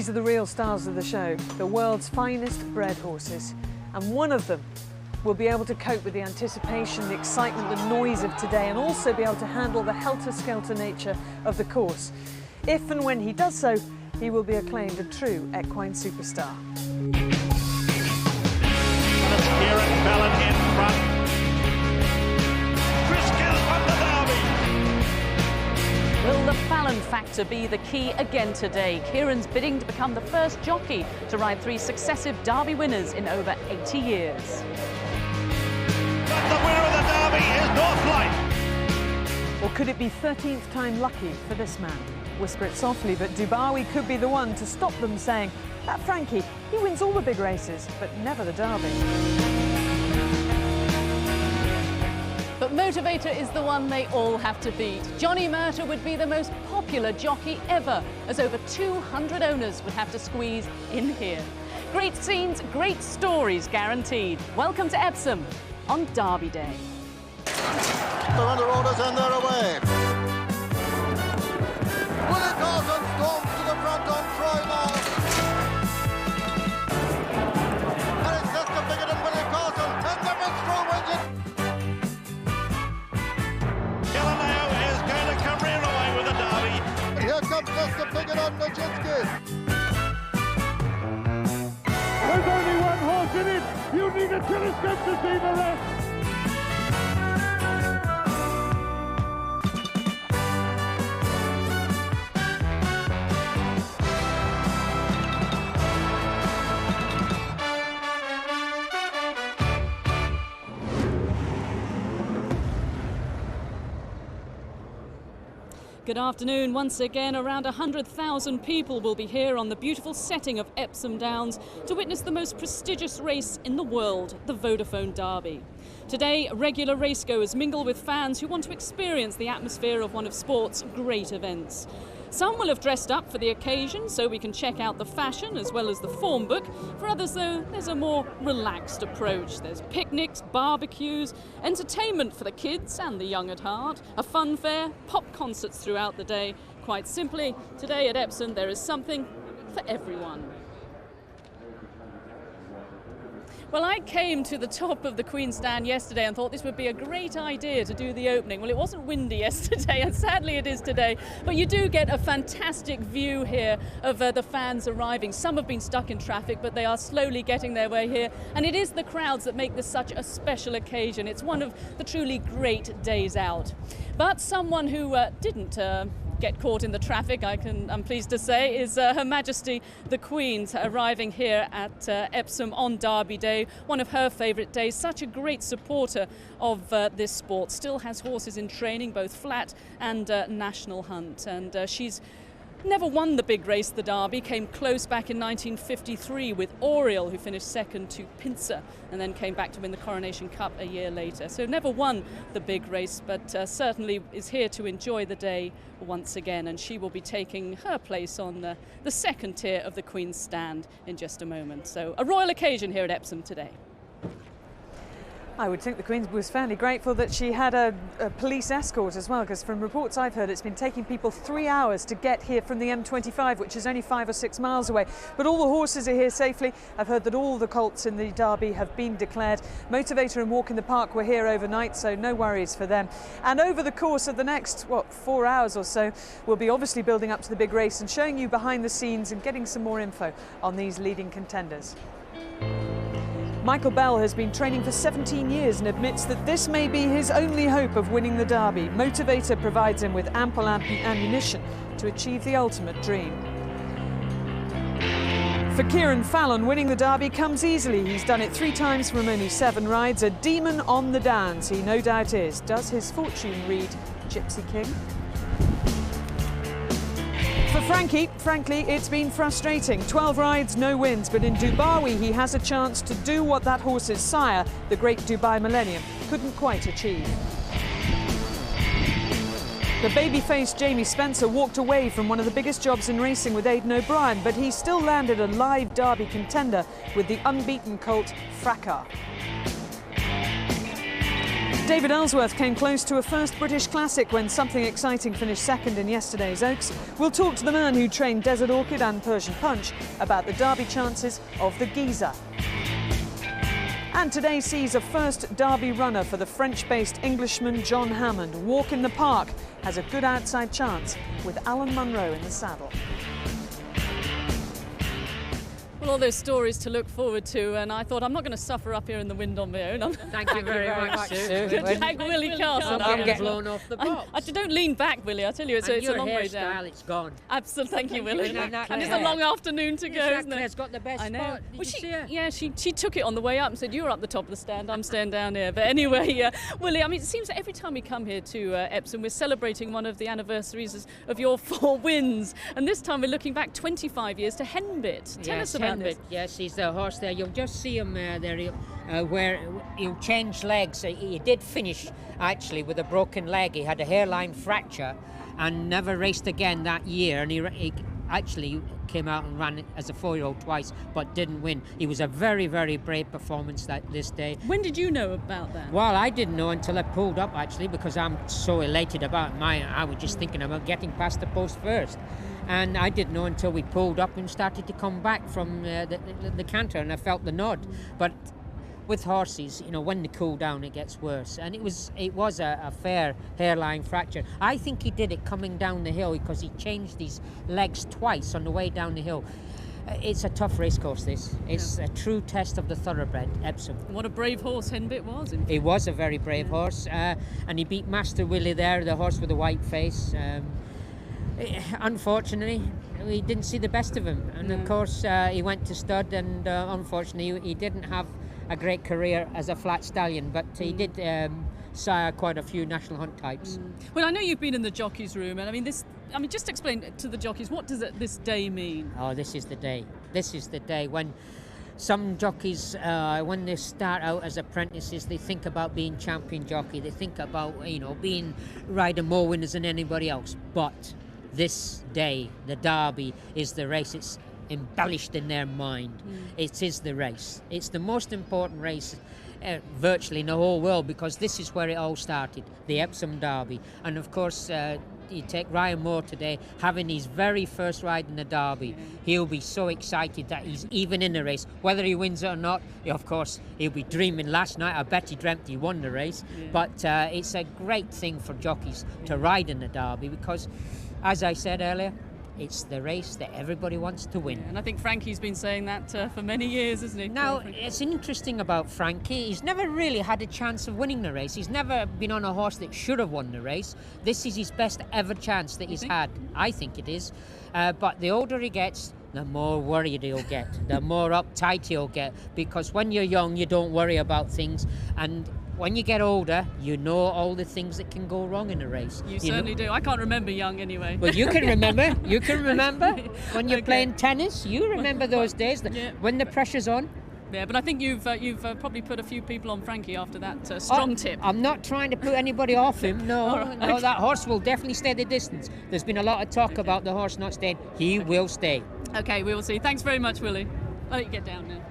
These are the real stars of the show, the world's finest bred horses. And one of them will be able to cope with the anticipation, the excitement, the noise of today, and also be able to handle the helter-skelter nature of the course. If and when he does so, he will be acclaimed a true equine superstar. Kieran, Fallon in front. Won the Derby. Will the Fallon factor be the key again today? Kieran's bidding to become the first jockey to ride 3 successive Derby winners in over 80 years. But the winner of the Derby is Northlight. Or could it be 13th time lucky for this man? Whisper it softly, but Dubawi could be the one to stop them saying, that Frankie, he wins all the big races, but never the Derby. But Motivator is the one they all have to beat. Johnnie Murtagh would be the most popular jockey ever, as over 200 owners would have to squeeze in here. Great scenes, great stories guaranteed. Welcome to Epsom on Derby Day. They're under orders and they're away. Willie storms to the front on Troy now. And it's just a bigger than Willie Carson, and the minstrel wins it. Galileo is going to career away with the Derby. Here comes Lester Piggott on Nijinsky. There's only one horse in it. You need a telescope to see the rest. Good afternoon. Once again, around 100,000 people will be here on the beautiful setting of Epsom Downs to witness the most prestigious race in the world, the Vodafone Derby. Today, regular racegoers mingle with fans who want to experience the atmosphere of one of sport's great events. Some will have dressed up for the occasion so we can check out the fashion as well as the form book. For others, though, there's a more relaxed approach. There's picnics, barbecues, entertainment for the kids and the young at heart, a fun fair, pop concerts throughout the day. Quite simply, today at Epsom there is something for everyone. Well, I came to the top of the Queen's Stand yesterday and thought this would be a great idea to do the opening. Well, it wasn't windy yesterday, and sadly it is today, but you do get a fantastic view here of the fans arriving. Some have been stuck in traffic, but they are slowly getting their way here, and it is the crowds that make this such a special occasion. It's one of the truly great days out. But someone who didn't get caught in the traffic, I'm pleased to say, is Her Majesty the Queen arriving here at Epsom on Derby Day, one of her favourite days. Such a great supporter of this sport, still has horses in training, both flat and national hunt, and she's never won the big race, the Derby, came close back in 1953 with Oriel, who finished second to Pincer, and then came back to win the Coronation Cup a year later. So never won the big race, but certainly is here to enjoy the day once again, and she will be taking her place on the second tier of the Queen's Stand in just a moment. So a royal occasion here at Epsom today. I would think the Queen was fairly grateful that she had a police escort as well, because from reports I've heard, it's been taking people 3 hours to get here from the M25, which is only 5 or 6 miles away. But all the horses are here safely. I've heard that all the colts in the Derby have been declared. Motivator and Walk in the Park were here overnight, so no worries for them. And over the course of the next, 4 hours or so, we'll be obviously building up to the big race and showing you behind the scenes and getting some more info on these leading contenders. Michael Bell has been training for 17 years and admits that this may be his only hope of winning the Derby. Motivator provides him with ample ammunition to achieve the ultimate dream. For Kieran, Fallon, winning the Derby comes easily. He's done it 3 times from only 7 rides. A demon on the downs, he no doubt is. Does his fortune read Gypsy King? For Frankie, frankly, it's been frustrating. 12 rides, no wins, but in Dubawi he has a chance to do what that horse's sire, the great Dubai Millennium, couldn't quite achieve. The baby-faced Jamie Spencer walked away from one of the biggest jobs in racing with Aidan O'Brien, but he still landed a live Derby contender with the unbeaten colt Fracas. David Ellsworth came close to a first British Classic when Something Exciting finished second in yesterday's Oaks. We'll talk to the man who trained Desert Orchid and Persian Punch about the Derby chances of the Geezer. And today sees a first Derby runner for the French-based Englishman John Hammond. Walk in the Park has a good outside chance with Alan Munro in the saddle. Well, all those stories to look forward to, and I thought I'm not going to suffer up here in the wind on my own. Thank you very much, Sue. Good tag Willie Castle. I'm getting blown off the box. Don't lean back, Willie. I tell you, it's a long way down. It's gone. Absolutely, thank you, Willie. And it's a long afternoon to go, isn't it? Claire's got the best I know. spot. Did you see her? Yeah, she took it on the way up and said, "You're up the top of the stand. I'm staying down here." But anyway, Willie, I mean, it seems that every time we come here to Epsom, we're celebrating one of the anniversaries of your 4 wins, and this time we're looking back 25 years to Henbit. Tell us about this. Yes, he's the horse there. You'll just see him there where he'll change legs. He did finish actually with a broken leg. He had a hairline fracture and never raced again that year. And he actually came out and ran as a 4-year-old twice, but didn't win. He was a very, very brave performance this day. When did you know about that? Well, I didn't know until I pulled up actually, because I'm so elated about mine. I was just thinking about getting past the post first. And I didn't know until we pulled up and started to come back from the canter, and I felt the nod. But with horses, you know, when they cool down, it gets worse. And it was a fair hairline fracture. I think he did it coming down the hill because he changed his legs twice on the way down the hill. It's a tough racecourse, this. It's a true test of the thoroughbred, Epsom. What a brave horse Henbit was. He was a very brave horse, and he beat Master Willie there, the horse with the white face. Unfortunately, we didn't see the best of him, and of course he went to stud, and unfortunately he didn't have a great career as a flat stallion, but he did sire quite a few national hunt types. Well, I know you've been in the jockeys room, and just explain to the jockeys, what does this day mean? Oh, this is the day. This is the day when some jockeys, when they start out as apprentices, they think about being champion jockey. They think about, being riding more winners than anybody else. But this day, the Derby, is the race. It's embellished in their mind. It is the race. It's the most important race virtually in the whole world, because this is where it all started, the Epsom Derby. And of course, you take Ryan Moore today, having his very first ride in the Derby. He'll be so excited that he's even in the race. Whether he wins it or not, of course, he'll be dreaming. Last night, I bet he dreamt he won the race. But it's a great thing for jockeys to ride in the Derby, because, as I said earlier, it's the race that everybody wants to win. And I think Frankie's been saying that for many years, isn't he? Now, it's interesting about Frankie. He's never really had a chance of winning the race. He's never been on a horse that should have won the race. This is his best ever chance that he's had. I think it is. But the older he gets, the more worried he'll get, the more uptight he'll get. Because when you're young, you don't worry about things. And when you get older, you know all the things that can go wrong in a race. You certainly do. I can't remember young anyway. Well, you can remember. You can remember when you're playing tennis. You remember those days when the pressure's on. Yeah, but I think you've probably put a few people on Frankie after that strong tip. I'm not trying to put anybody off him. No, that horse will definitely stay the distance. There's been a lot of talk about the horse not staying. He will stay. Okay, we will see. Thanks very much, Willie. I'll let you get down now.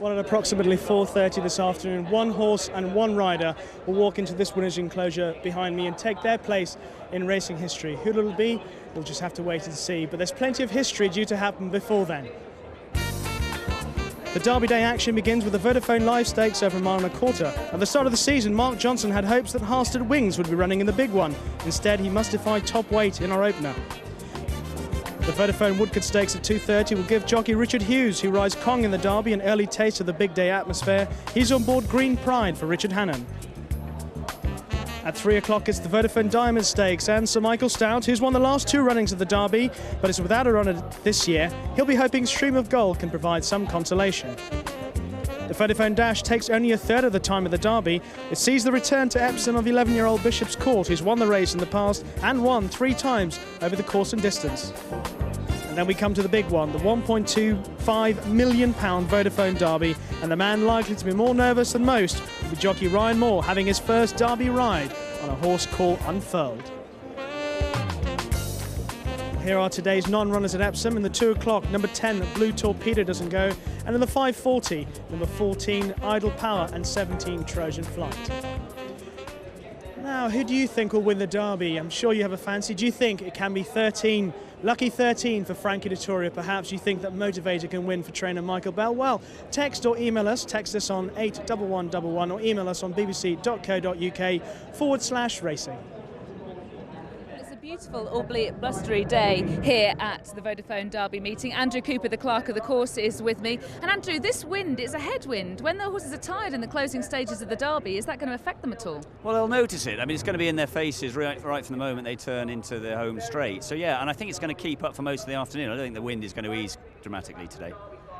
Well, at approximately 4:30 this afternoon, one horse and one rider will walk into this winner's enclosure behind me and take their place in racing history. Who it'll be, we'll just have to wait and see. But there's plenty of history due to happen before then. The Derby Day action begins with the Vodafone Live Stakes over a mile and a quarter. At the start of the season, Mark Johnson had hopes that Harsted Wings would be running in the big one. Instead, he must defy top weight in our opener. The Vodafone Woodcote Stakes at 2:30 will give jockey Richard Hughes, who rides Kong in the Derby, an early taste of the big day atmosphere. He's on board Green Pride for Richard Hannon. At 3 o'clock, it's the Vodafone Diamond Stakes, and Sir Michael Stout, who's won the last 2 runnings of the Derby, but is without a runner this year. He'll be hoping Stream of Gold can provide some consolation. The Vodafone Dash takes only a third of the time of the Derby. It sees the return to Epsom of 11-year-old Bishop's Court, who's won the race in the past and won 3 times over the course and distance. And then we come to the big one, the £1.25 million Vodafone Derby, and the man likely to be more nervous than most will be jockey Ryan Moore, having his first Derby ride on a horse called Unfurled. Here are today's non-runners at Epsom. In the 2 o'clock, number 10, Blue Torpedo doesn't go. And in the 5:40, number 14, Idle Power, and 17, Trojan Flight. Now, who do you think will win the Derby? I'm sure you have a fancy. Do you think it can be 13, lucky 13 for Frankie Dettori? Perhaps you think that Motivator can win for trainer Michael Bell? Well, text or email us. Text us on 81111 or email us on bbc.co.uk/racing. Beautiful, albeit blustery day here at the Vodafone Derby meeting. Andrew Cooper, the clerk of the course, is with me. And Andrew, this wind is a headwind. When the horses are tired in the closing stages of the Derby, is that going to affect them at all? Well, they'll notice it. I mean, it's going to be in their faces right from the moment they turn into their home straight. So yeah, and I think it's going to keep up for most of the afternoon. I don't think the wind is going to ease dramatically today.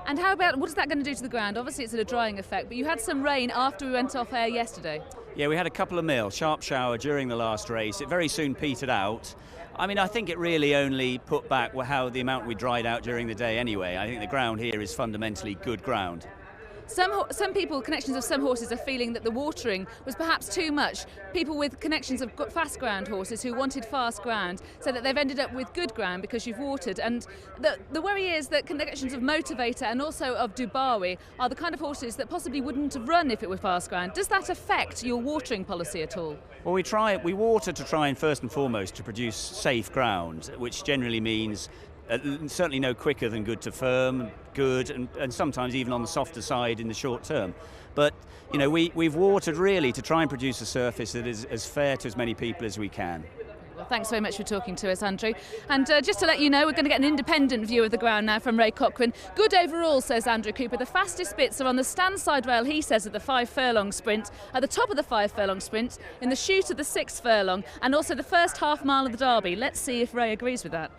And how about, what is that going to do to the ground? Obviously it's a drying effect, but you had some rain after we went off air yesterday. Yeah, we had a couple of mil, sharp shower during the last race. It very soon petered out. I mean, I think it really only put back how the amount we dried out during the day anyway. I think the ground here is fundamentally good ground. Some people, connections of some horses, are feeling that the watering was perhaps too much. People with connections of fast ground horses who wanted fast ground, so that they've ended up with good ground because you've watered. And the worry is that connections of Motivator and also of Dubawi are the kind of horses that possibly wouldn't have run if it were fast ground. Does that affect your watering policy at all? Well, we water to try and first and foremost to produce safe ground, which generally means certainly no quicker than good to firm, good, and sometimes even on the softer side in the short term. But you know, we've watered really to try and produce a surface that is as fair to as many people as we can. Well, thanks very much for talking to us, Andrew. And just to let you know, we're going to get an independent view of the ground now from Ray Cochrane. Good overall, says Andrew Cooper. The fastest bits are on the stand side rail, he says, at the 5 furlong sprint, at the top of the 5 furlong sprint, in the chute of the 6 furlong, and also the first half mile of the Derby. Let's see if Ray agrees with that.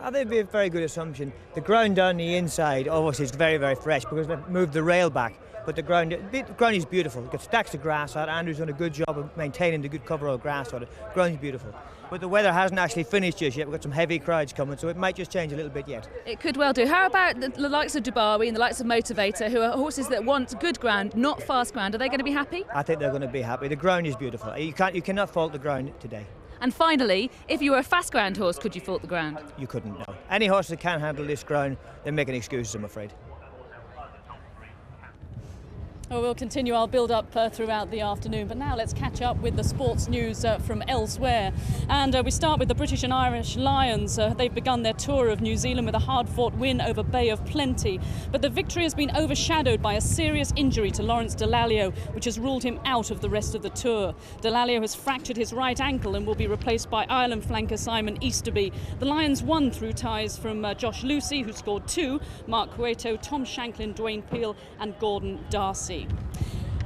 I think it'd be a very good assumption. The ground down the inside obviously is very, very fresh because they've moved the rail back. But the ground is beautiful. You've got stacks of grass out. Andrew's done a good job of maintaining the good cover of grass out. The ground's beautiful. But the weather hasn't actually finished just yet. We've got some heavy crowds coming, so it might just change a little bit yet. It could well do. How about the likes of Dubawi and the likes of Motivator, who are horses that want good ground, not fast ground? Are they going to be happy? I think they're going to be happy. The ground is beautiful. You cannot fault the ground today. And finally, if you were a fast ground horse, could you fault the ground? You couldn't, no. Any horse that can handle this ground, they're making excuses, I'm afraid. Well, we'll continue our build-up throughout the afternoon, but now let's catch up with the sports news from elsewhere. And we start with the British and Irish Lions. They've begun their tour of New Zealand with a hard-fought win over Bay of Plenty. But the victory has been overshadowed by a serious injury to Lawrence Dallaglio, which has ruled him out of the rest of the tour. Dallaglio has fractured his right ankle and will be replaced by Ireland flanker Simon Easterby. The Lions won through ties from Josh Lucy, who scored 2, Mark Cueto, Tom Shanklin, Dwayne Peel and Gordon Darcy.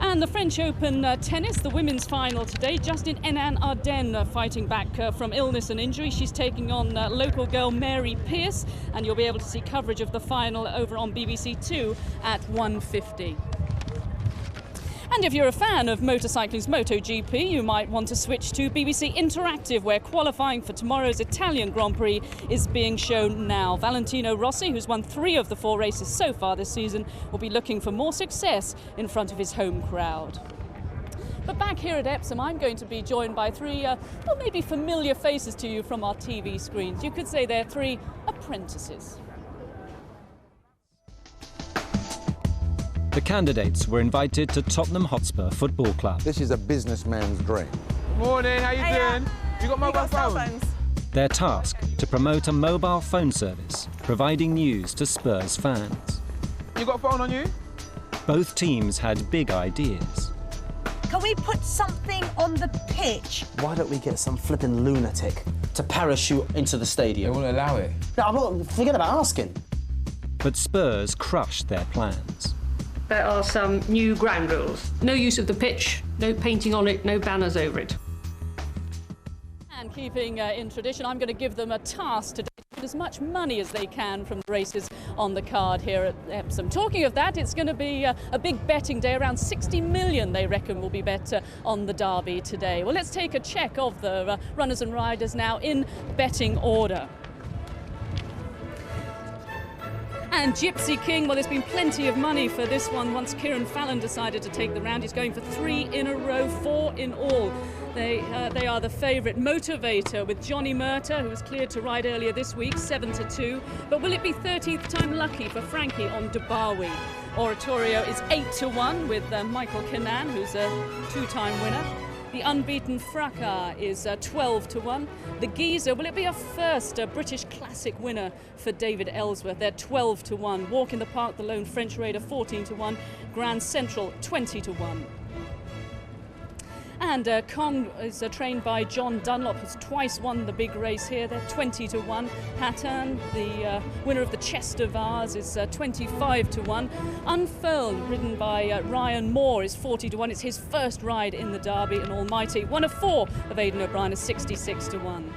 And the French Open tennis, the women's final today. Justine Henin-Ardenne fighting back from illness and injury. She's taking on local girl Mary Pierce, and you'll be able to see coverage of the final over on BBC 2 at 1:50. And if you're a fan of motorcycling's MotoGP, you might want to switch to BBC Interactive, where qualifying for tomorrow's Italian Grand Prix is being shown now. Valentino Rossi, who's won 3 of the 4 races so far this season, will be looking for more success in front of his home crowd. But back here at Epsom, I'm going to be joined by 3, well, maybe familiar faces to you from our TV screens. You could say they're 3 apprentices. The candidates were invited to Tottenham Hotspur Football Club. This is a businessman's dream. Morning, how you doing? You got mobile phones? Their task, to promote a mobile phone service, providing news to Spurs fans. You got a phone on you? Both teams had big ideas. Can we put something on the pitch? Why don't we get some flipping lunatic to parachute into the stadium? They won't allow it. No, I'm not, forget about asking. But Spurs crushed their plans. There are some new ground rules. No use of the pitch, no painting on it, no banners over it. And keeping in tradition, I'm going to give them a task today to get as much money as they can from the races on the card here at Epsom. Talking of that, it's going to be a big betting day. Around 60 million, they reckon, will be bet on the Derby today. Well, let's take a check of the runners and riders now in betting order. And Gypsy King, well, there's been plenty of money for this one once Kieran Fallon decided to take the round. He's going for 3 in a row, 4 in all. They are the favourite. Motivator with Johnnie Murtagh, who was cleared to ride earlier this week, 7-2. But will it be 13th time lucky for Frankie on Dubawi? Oratorio is 8-1 with Michael Kieran, who's a 2-time winner. The unbeaten Fracas is 12 to 1. The Geezer, will it be a first British Classic winner for David Ellsworth? They're 12 to 1. Walk in the Park, the Lone French Raider, 14 to 1. Grand Central, 20 to 1. And Kong is trained by John Dunlop, who's twice won the big race here. They're 20 to 1. Pattern, the winner of the Chester Vase, is 25 to 1. Unfurled, ridden by Ryan Moore, is 40 to 1. It's his first ride in the Derby, and Almighty, one of 4 of Aidan O'Brien, is 66 to 1.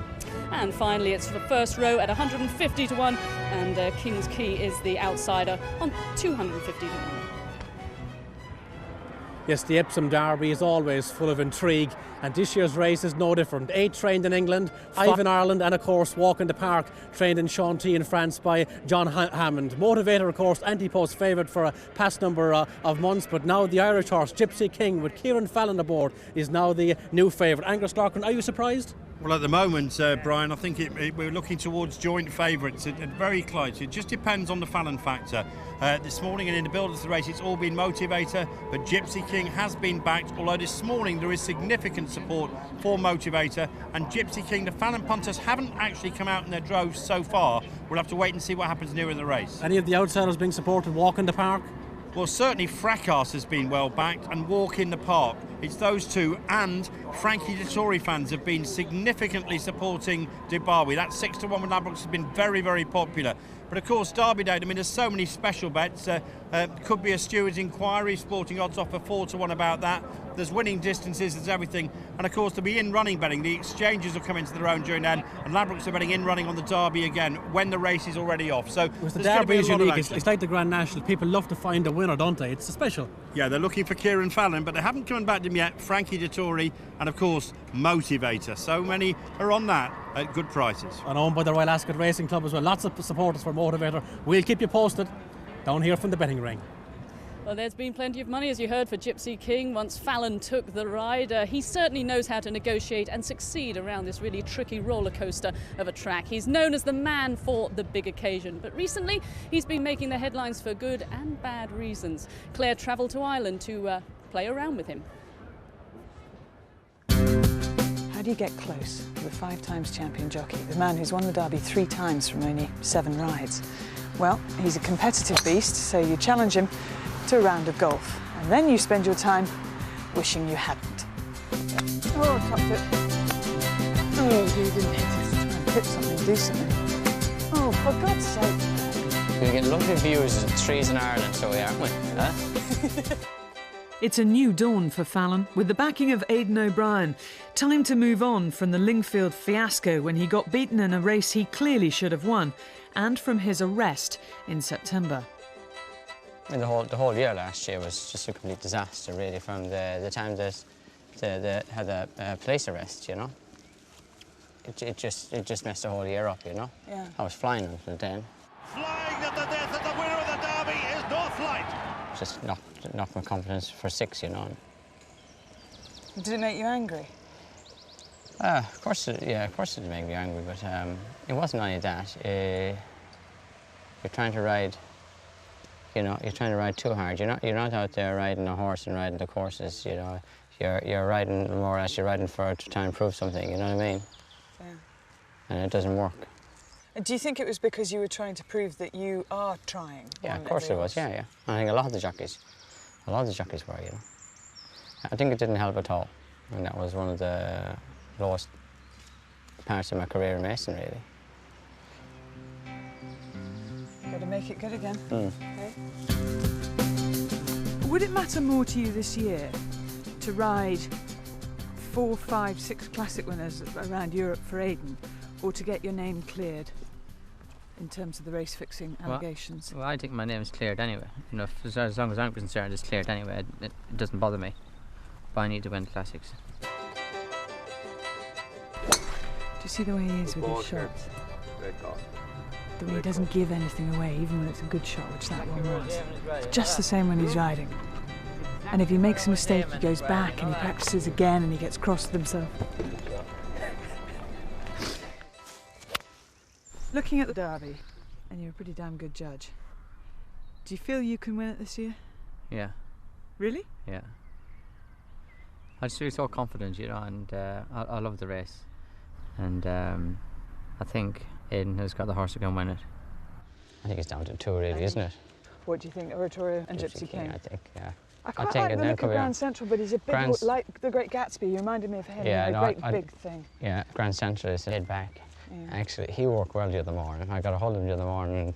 And finally, it's the first row at 150 to 1, and King's Key is the outsider on 250 to 1. Yes, the Epsom Derby is always full of intrigue, and this year's race is no different. 8 trained in England, 5 in Ireland, and of course Walk in the Park, trained in Chantilly in France by John Hammond. Motivator, of course, anti-post favourite for a past number of months, but now the Irish horse, Gypsy King, with Kieran Fallon aboard, is now the new favourite. Angus Larkin, are you surprised? Well, at the moment, Brian, I think we're looking towards joint favourites. Very close. It just depends on the Fallon factor. This morning and in the build-up to the race, it's all been Motivator, but Gypsy King has been backed, although this morning there is significant support for Motivator. And Gypsy King, the Fallon punters haven't actually come out in their droves so far. We'll have to wait and see what happens nearer the race. Any of the outsiders being supported? Walk in the Park? Well, certainly Fracas has been well backed, and Walk in the Park. It's those two, and Frankie Dettori fans have been significantly supporting Derby. That 6 to 1 with Ladbrokes has been very, very popular. But of course, Derby Day, I mean, there's so many special bets. Could be a steward's inquiry, sporting odds offer 4 to 1 about that. There's winning distances, there's everything. And of course, there'll be in-running betting. The exchanges will come into their own during then, and Ladbrokes are betting in-running on the Derby again when the race is already off. So the Derby is unique. It's like the Grand National. People love to find a winner, don't they? It's special. Yeah, they're looking for Kieran Fallon, but they haven't come back to him yet. Frankie Dettori and, of course, Motivator. So many are on that at good prices. And owned by the Royal Ascot Racing Club as well. Lots of supporters for Motivator. We'll keep you posted down here from the betting ring. Well, there's been plenty of money, as you heard, for Gypsy King once Fallon took the ride. He certainly knows how to negotiate and succeed around this really tricky roller coaster of a track. He's known as the man for the big occasion, but recently he's been making the headlines for good and bad reasons. Clare travelled to Ireland to play around with him. How do you get close to a 5 times champion jockey, the man who's won the Derby 3 times from only 7 rides? Well, he's a competitive beast, so you challenge him to a round of golf, and then you spend your time wishing you hadn't. Oh, top it. Oh, you didn't hit it. Try and hit something, do something. Oh, for God's sake. We get lovely views of trees in Ireland, so we aren't we? Huh? It's a new dawn for Fallon, with the backing of Aidan O'Brien. Time to move on from the Lingfield fiasco when he got beaten in a race he clearly should have won, and from his arrest in September. I mean, the whole year last year was just a complete disaster, really, from the time that they had a police arrest, you know. It just messed the whole year up, you know. Yeah. I was flying until then. Flying at the death, and the winner of the Derby is Northlight. Just knocked my confidence for 6, you know. Did it make you angry? Of course it did make me angry, but it wasn't only that. You're trying to ride. You know, you're trying to ride too hard. You're not out there riding a horse and riding the courses. You know, you're riding more as you're riding to try and prove something. You know what I mean? Yeah. And it doesn't work. Do you think it was because you were trying to prove that you are trying? Yeah, of course it was. Yeah. I think a lot of the jockeys were. You know, I think it didn't help at all, and that was one of the lowest parts of my career in racing, really. Got to make it good again. Okay. Would it matter more to you this year to ride 4, 5, 6 classic winners around Europe for Aidan, or to get your name cleared in terms of the race fixing allegations? Well, I think my name is cleared anyway. You know, as long as I'm concerned, it's cleared anyway. It doesn't bother me. But I need to win classics. Do you see the way he is with his shots? The way he doesn't give anything away, even when it's a good shot, which that one was. It's just the same when he's riding. And if he makes a mistake, he goes back and he practices again and he gets cross with himself. Looking at the Derby, and you're a pretty damn good judge, do you feel you can win it this year? Yeah. Really? Yeah. I just feel so confident, you know, and I love the race. And I think Aidan has got the horse who can win it. I think it's down to two, really, isn't it? What do you think, Oratorio and Gypsy King? I think, yeah. I quite like the look of Grand Central, but he's a big, like the Great Gatsby. You reminded me of him. Yeah, a great big thing. Yeah, Grand Central is head back. Yeah. Actually, he worked well the other morning. I got a hold of him the other morning and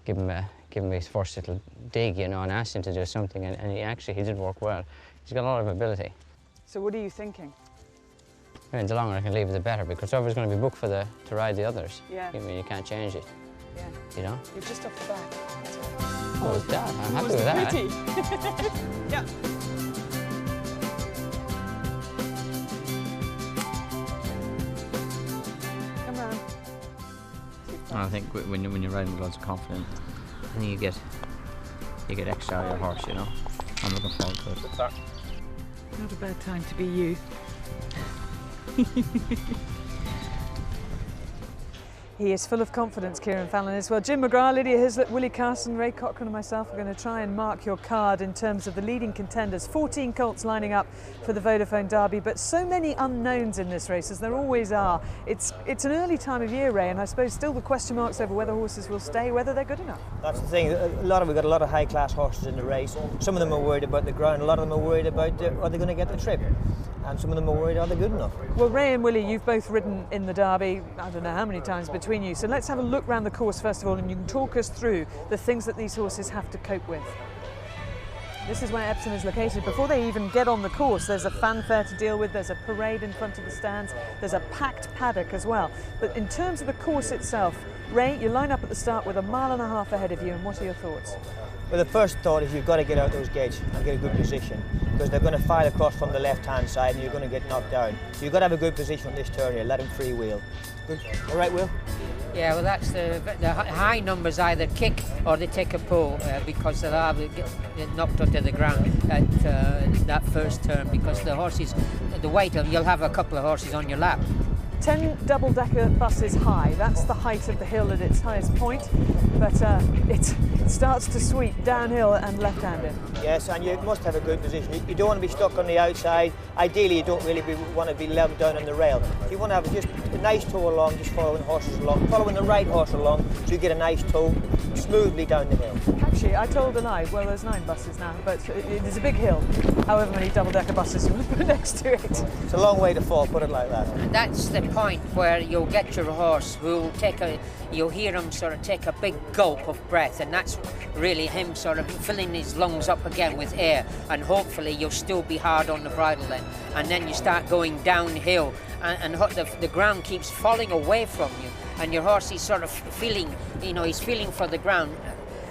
give him his first little dig, you know, and asked him to do something, and he did work well. He's got a lot of ability. So what are you thinking? I mean, the longer I can leave it, the better, because whoever's going to be booked to ride the others. Yeah. I mean, you can't change it. Yeah. You know? You're just off the back. Oh, it's that. I'm happy with that. Pretty. Yeah. Come round. I think when you're riding with lots of confidence, I think you get extra out of your horse, you know. I'm looking forward to it. Not a bad time to be you. He is full of confidence, Kieran Fallon is. Well, Jim McGrath, Lydia Hislop, Willie Carson, Ray Cochran and myself are going to try and mark your card in terms of the leading contenders. 14 colts lining up for the Vodafone Derby, but so many unknowns in this race, as there always are. It's an early time of year, Ray, and I suppose still the question marks over whether horses will stay, whether they're good enough. That's the thing. We've got a lot of high-class horses in the race. Some of them are worried about the ground. A lot of them are worried about are they going to get the trip. And some of them are worried, are they good enough? Well, Ray and Willie, you've both ridden in the Derby, I don't know how many times between you, so let's have a look round the course first of all, and you can talk us through the things that these horses have to cope with. This is where Epsom is located. Before they even get on the course, there's a fanfare to deal with, there's a parade in front of the stands, there's a packed paddock as well. But in terms of the course itself, Ray, you line up at the start with 1.5 miles ahead of you, and what are your thoughts? Well, the first thought is you've got to get out those gates and get a good position, because they're going to file across from the left-hand side and you're going to get knocked down. So you've got to have a good position on this turn here, let him free wheel. Good. All right, Will? Yeah, well, that's the high numbers either kick or they take a pull because they'll either get knocked onto the ground at that first turn, because the horses, the weight of, you'll have a couple of horses on your lap. 10 double-decker buses high, that's the height of the hill at its highest point, but it starts to sweep downhill and left-handed. Yes, and you must have a good position. You don't want to be stuck on the outside. Ideally, you don't really want to be level down on the rail. You want to have just a nice toe along, just following horses along, following the right horse along, so you get a nice toe smoothly down the hill. Actually, I told a lie. Well, there's 9 buses now, but it is a big hill. However many double-decker buses you want to put next to it. It's a long way to fall, put it like that. And that's the point where you'll get your horse who'll you'll hear him sort of take a big gulp of breath, and that's really him sort of filling his lungs up again with air, and hopefully you'll still be hard on the bridle then, and then you start going downhill, and the ground keeps falling away from you, and your horse is sort of feeling, he's feeling for the ground.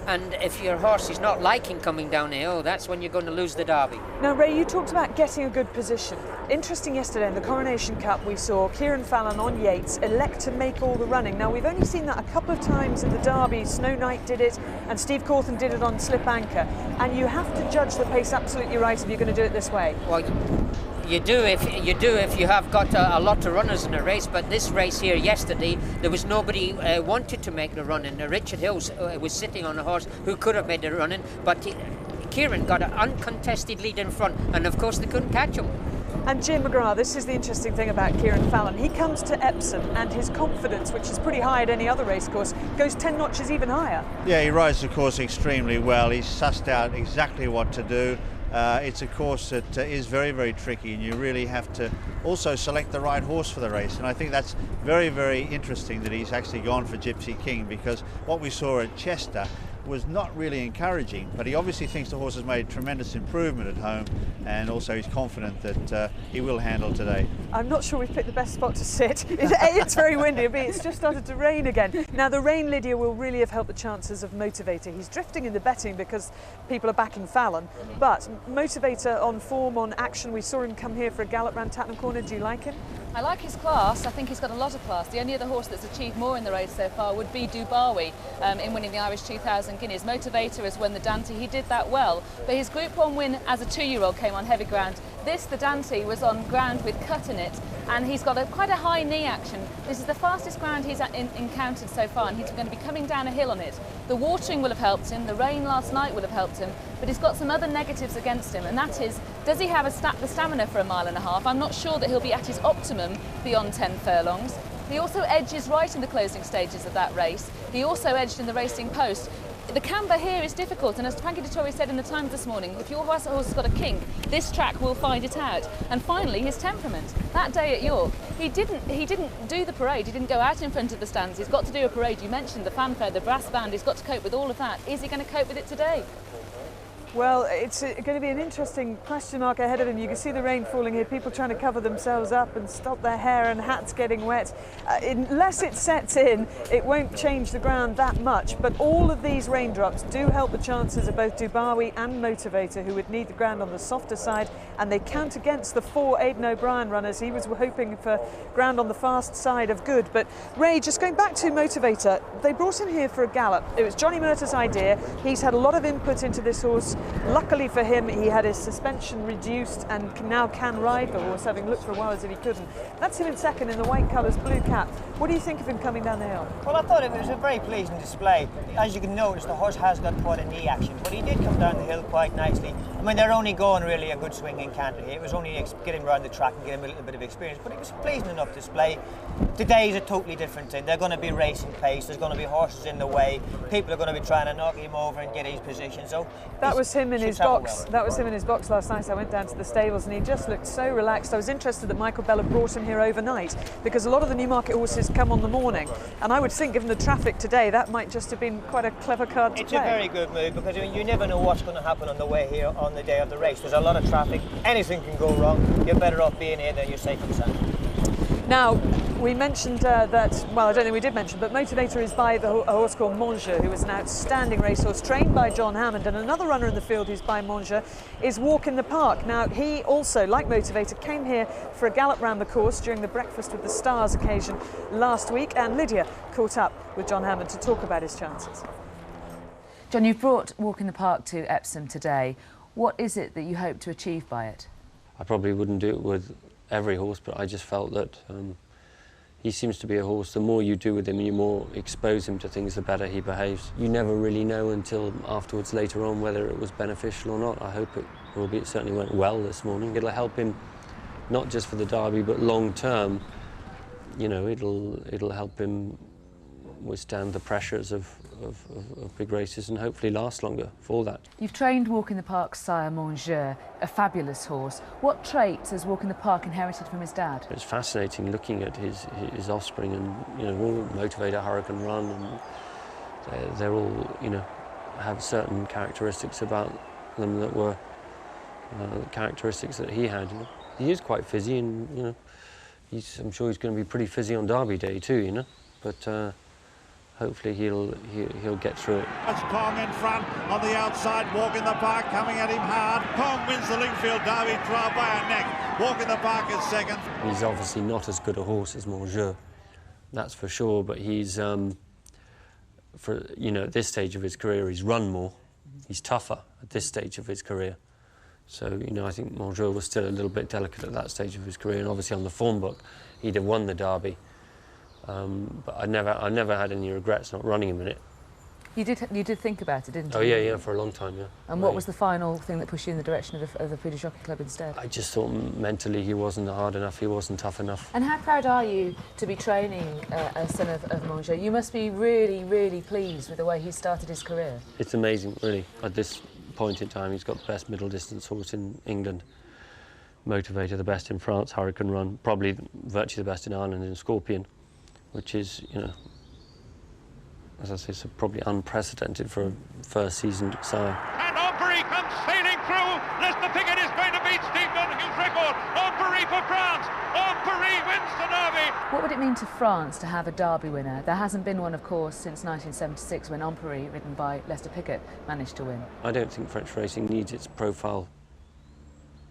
And if your horse is not liking coming down the hill, that's when you're going to lose the Derby. Now, Ray, you talked about getting a good position. Interesting, yesterday in the Coronation Cup, we saw Kieran Fallon on Yates elect to make all the running. Now, we've only seen that a couple of times in the Derby. Snow Knight did it, and Steve Cawthon did it on Slip Anchor. And you have to judge the pace absolutely right if you're going to do it this way. Well, you do if you have got a lot of runners in a race, but this race here yesterday, there was nobody wanted to make the run in. Richard Hills was sitting on a horse who could have made the run in, but Kieran got an uncontested lead in front, and of course they couldn't catch him. And Jim McGrath, this is the interesting thing about Kieran Fallon. He comes to Epsom and his confidence, which is pretty high at any other racecourse, goes 10 notches even higher. Yeah, he rides the course extremely well. He's sussed out exactly what to do. It's a course that is very, very tricky, and you really have to also select the right horse for the race. And I think that's very, very interesting that he's actually gone for Gypsy King, because what we saw at Chester was not really encouraging, but he obviously thinks the horse has made tremendous improvement at home, and also he's confident that he will handle today. I'm not sure we've picked the best spot to sit. A, it's very windy, B, it's just started to rain again. Now, the rain, Lydia, will really have helped the chances of Motivator. He's drifting in the betting because people are backing Fallon, but Motivator on form, on action. We saw him come here for a gallop round Tattenham Corner. Do you like him? I like his class. I think he's got a lot of class. The only other horse that's achieved more in the race so far would be Dubawi in winning the Irish 2000 and Guineas. Motivator has won the Dante, he did that well, but his Group 1 win as a 2-year-old came on heavy ground. This, the Dante, was on ground with cut in it, and he's got quite a high knee action. This is the fastest ground he's encountered so far, and he's going to be coming down a hill on it. The watering will have helped him, the rain last night will have helped him, but he's got some other negatives against him, and that is, does he have the stamina for a mile and a half? I'm not sure that he'll be at his optimum beyond 10 furlongs. He also edges right in the closing stages of that race. He also edged in the racing post. The camber here is difficult, and as Frankie Dettori said in the Times this morning, if your horse has got a kink, this track will find it out. And finally, his temperament. That day at York, he didn't do the parade. He didn't go out in front of the stands. He's got to do a parade. You mentioned the fanfare, the brass band. He's got to cope with all of that. Is he going to cope with it today? Well, it's going to be an interesting question mark ahead of him. You can see the rain falling here, people trying to cover themselves up and stop their hair, and hats getting wet. Unless it sets in, it won't change the ground that much, but all of these raindrops do help the chances of both Dubawi and Motivator, who would need the ground on the softer side, and they count against the 4 Aidan O'Brien runners. He was hoping for ground on the fast side of good. But Ray, just going back to Motivator, they brought him here for a gallop. It was Johnnie Murtagh's idea. He's had a lot of input into this horse. Luckily for him, he had his suspension reduced and now can ride the horse, having looked for a while as if he couldn't. That's him in second in the white colours, blue cap. What do you think of him coming down the hill? Well, I thought it was a very pleasing display. As you can notice, the horse has got quite a knee action, but he did come down the hill quite nicely. I mean, they're only going really a good swinging canter here. It was only get him around the track and get him a little bit of experience, but it was a pleasing enough display. Today is a totally different thing. They're going to be racing pace. There's going to be horses in the way. People are going to be trying to knock him over and get his position. So that was him in his box. That was him in his box last night. So I went down to the stables and he just looked so relaxed. I was interested that Michael Bella brought him here overnight, because a lot of the Newmarket horses come on the morning, and I would think, given the traffic today, that might just have been quite a clever card to play. It's a very good move, because I mean, you never know what's going to happen on the way here on the day of the race. There's a lot of traffic. Anything can go wrong. You're better off being here than you're safe and sound. Now, we mentioned that, well, I don't think we did mention, but Motivator is by a horse called Monsieur, who is an outstanding racehorse trained by John Hammond, and another runner in the field who's by Monsieur is Walk in the Park. Now, he also, like Motivator, came here for a gallop round the course during the Breakfast with the Stars occasion last week, and Lydia caught up with John Hammond to talk about his chances. John, you've brought Walk in the Park to Epsom today. What is it that you hope to achieve by it? I probably wouldn't do it with every horse, but I just felt that he seems to be a horse, the more you do with him, the more expose him to things, the better he behaves. You never really know until afterwards, later on, whether it was beneficial or not. I hope it will be. It certainly went well this morning. It'll help him, not just for the Derby, but long term. You know, it'll help him withstand the pressures of big races and hopefully last longer for that. You've trained Walk in the Park's sire Monsieur, a fabulous horse. What traits has Walk in the Park inherited from his dad? It's fascinating looking at his offspring, and you know, all Motivator, Hurricane Run, and they're all, you know, have certain characteristics about them that were characteristics that he had. You know? He is quite fizzy, and you know, I'm sure he's going to be pretty fizzy on Derby Day too, you know, but hopefully he'll get through it. That's Pong in front, on the outside, Walk in the Park coming at him hard. Pong wins the Lingfield Derby trial by a neck. Walk in the Park is second. He's obviously not as good a horse as Monsieur, that's for sure, but he's, for, you know, at this stage of his career, he's run more. He's tougher at this stage of his career. So, you know, I think Monsieur was still a little bit delicate at that stage of his career, and obviously on the form book, he'd have won the Derby. But I never had any regrets not running him in it. You did think about it, didn't you? Oh yeah, for a long time, yeah. And what was the final thing that pushed you in the direction of the British Jockey Club instead? I just thought mentally he wasn't hard enough, he wasn't tough enough. And how proud are you to be training a son of Monsieur? You must be really, really pleased with the way he started his career. It's amazing, really. At this point in time, he's got the best middle distance horse in England. Motivator, the best in France, Hurricane Run, probably virtually the best in Ireland in Scorpion, which is, you know, as I say, so probably unprecedented for a first season sire. And Aubrey comes sailing through. Lester Piggott is going to beat Steve Donohue's record. Aubrey for France. Aubrey wins the Derby. What would it mean to France to have a Derby winner? There hasn't been one, of course, since 1976, when Aubrey, ridden by Lester Piggott, managed to win. I don't think French racing needs its profile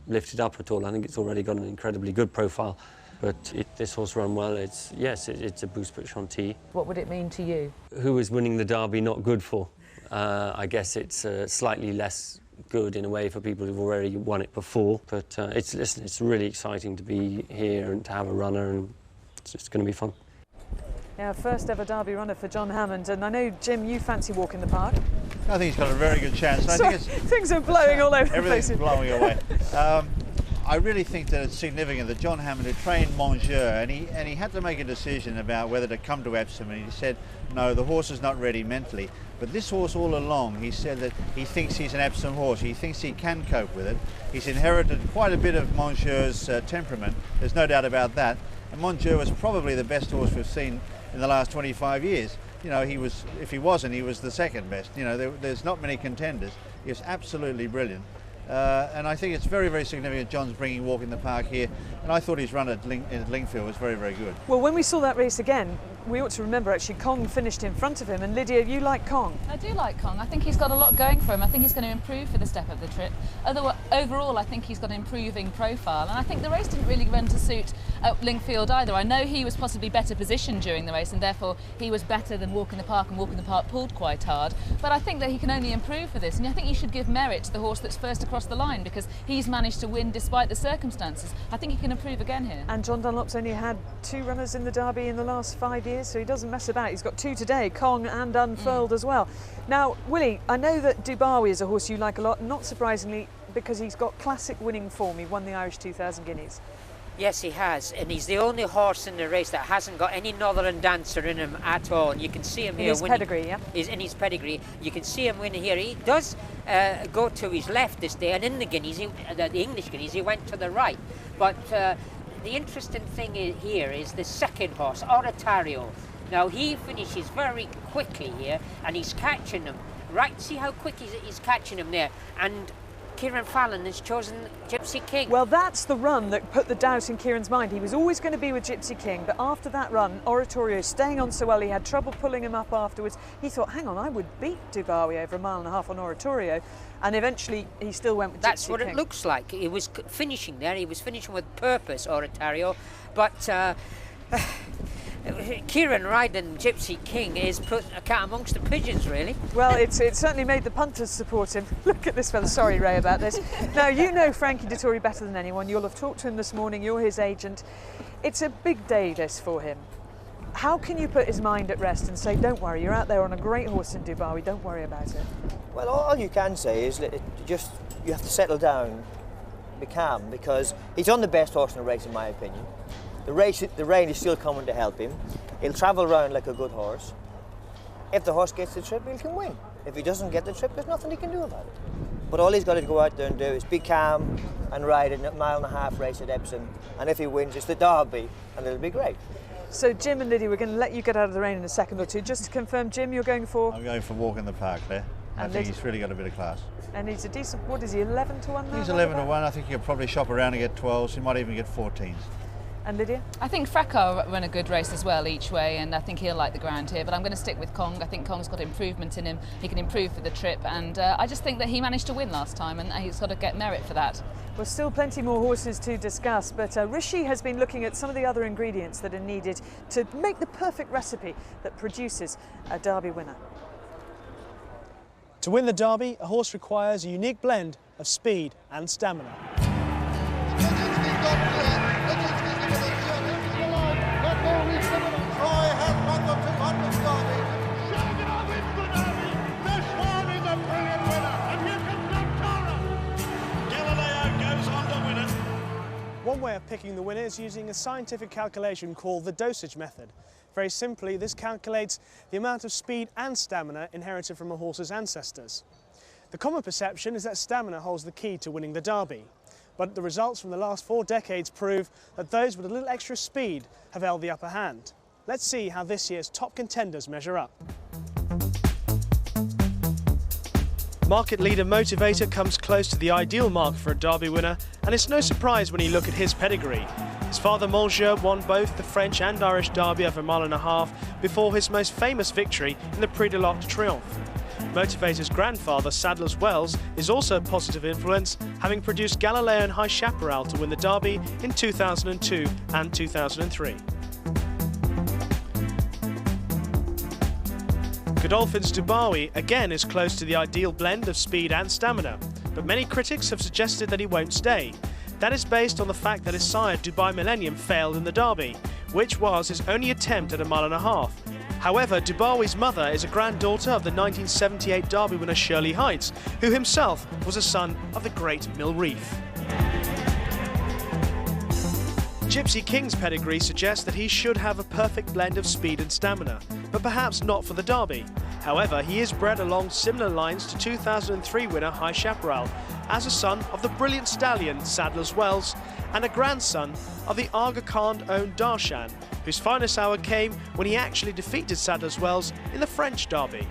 lifted up at all. I think it's already got an incredibly good profile. But this horse run well, it's a boost for Chantilly. What would it mean to you? Who is winning the Derby not good for? I guess it's slightly less good in a way for people who've already won it before. But it's really exciting to be here and to have a runner, and it's just going to be fun. Yeah, first ever Derby runner for John Hammond, and I know, Jim, you fancy walking the park. I think he's got a very good chance. I think things are blowing all over the place. Everything's blowing away. I really think that it's significant that John Hammond had trained Monsieur, and he had to make a decision about whether to come to Epsom, and he said, no, the horse is not ready mentally. But this horse all along, he said that he thinks he's an Epsom horse. He thinks he can cope with it. He's inherited quite a bit of Monsieur's temperament. There's no doubt about that. And Monsieur was probably the best horse we've seen in the last 25 years. You know, if he wasn't, he was the second best. You know, there's not many contenders. He was absolutely brilliant. And I think it's very, very significant John's bringing Walk in the Park here. And I thought his run at Lingfield was very, very good. Well, when we saw that race again, we ought to remember actually Kong finished in front of him. And Lydia, you like Kong? I do like Kong. I think he's got a lot going for him. I think he's going to improve for the step of the trip. Overall, I think he's got an improving profile. And I think the race didn't really run to suit Lingfield either. I know he was possibly better positioned during the race, and therefore he was better than Walk in the Park, and Walk in the Park pulled quite hard. But I think that he can only improve for this. And I think you should give merit to the horse that's first across the line, because he's managed to win despite the circumstances. I think he can improve again here. And John Dunlop's only had 2 runners in the Derby in the last 5 years, so he doesn't mess about. He's got 2 today, Kong and Unfurled as well. Now, Willie, I know that Dubawi is a horse you like a lot, not surprisingly, because he's got classic winning form. He won the Irish 2000 Guineas. Yes, he has, and he's the only horse in the race that hasn't got any Northern Dancer in him at all. And you can see him here. In his pedigree, yeah? In his pedigree. You can see him winning here. He does go to his left this day, and in the Guineas, the English Guineas, he went to the right. But the interesting thing here is the second horse, Oratorio. Now, he finishes very quickly here, and he's catching him. Right, see how quick he's catching him there. And Kieran Fallon has chosen Gypsy King. Well, that's the run that put the doubt in Kieran's mind. He was always going to be with Gypsy King, but after that run, Oratorio staying on so well, he had trouble pulling him up afterwards. He thought, hang on, I would beat Dubawi over 1.5 miles on Oratorio, and eventually he still went with Gypsy King. That's what it looks like. He was finishing there. He was finishing with purpose, Oratorio, but Kieran riding Gypsy King is put a cat amongst the pigeons, really. Well, it certainly made the punters support him. Look at this fella. Sorry, Ray, about this. Now, you know Frankie Dettori better than anyone. You'll have talked to him this morning. You're his agent. It's a big day, this, for him. How can you put his mind at rest and say, don't worry, you're out there on a great horse in Dubawi, don't worry about it? Well, all you can say is that you have to settle down, be calm, because he's on the best horse in the race, in my opinion. The rain is still coming to help him. He'll travel around like a good horse. If the horse gets the trip, he can win. If he doesn't get the trip, there's nothing he can do about it. But all he's got to go out there and do is be calm and ride a 1.5 mile race at Epsom. And if he wins, it's the Derby, and it'll be great. So, Jim and Lydia, we're going to let you get out of the rain in a second or two. Just to confirm, Jim, you're going for? I'm going for Walk in the Park there. I think he's really got a bit of class. And he's a decent, what is he, 11 to 1 now? He's 11 to 1. I think he'll probably shop around and get 12s. He might even get 14s. And Lydia? I think Fracas run a good race as well each way, and I think he'll like the ground here, but I'm going to stick with Kong. I think Kong's got improvement in him. He can improve for the trip, and I just think that he managed to win last time, and he's got to get merit for that. Well, still plenty more horses to discuss, but Rishi has been looking at some of the other ingredients that are needed to make the perfect recipe that produces a Derby winner. To win the Derby, a horse requires a unique blend of speed and stamina. One way of picking the winner is using a scientific calculation called the dosage method. Very simply, this calculates the amount of speed and stamina inherited from a horse's ancestors. The common perception is that stamina holds the key to winning the Derby, but the results from the last 4 decades prove that those with a little extra speed have held the upper hand. Let's see how this year's top contenders measure up. Market leader Motivator comes close to the ideal mark for a Derby winner, and it's no surprise when you look at his pedigree. His father Monsieur won both the French and Irish Derby over 1.5 miles before his most famous victory in the Prix de l'Arc de Triomphe. Motivator's grandfather, Sadler's Wells, is also a positive influence, having produced Galileo and High Chaparral to win the Derby in 2002 and 2003. Godolphin's Dubawi again is close to the ideal blend of speed and stamina, but many critics have suggested that he won't stay. That is based on the fact that his sire Dubai Millennium failed in the Derby, which was his only attempt at a mile and a half. However, Dubawi's mother is a granddaughter of the 1978 Derby winner Shirley Heights, who himself was a son of the great Mill Reef. Gypsy King's pedigree suggests that he should have a perfect blend of speed and stamina, but perhaps not for the Derby. However, he is bred along similar lines to 2003 winner High Chaparral, as a son of the brilliant stallion Sadler's Wells and a grandson of the Aga Khan-owned Darshan, whose finest hour came when he actually defeated Sadler's Wells in the French Derby.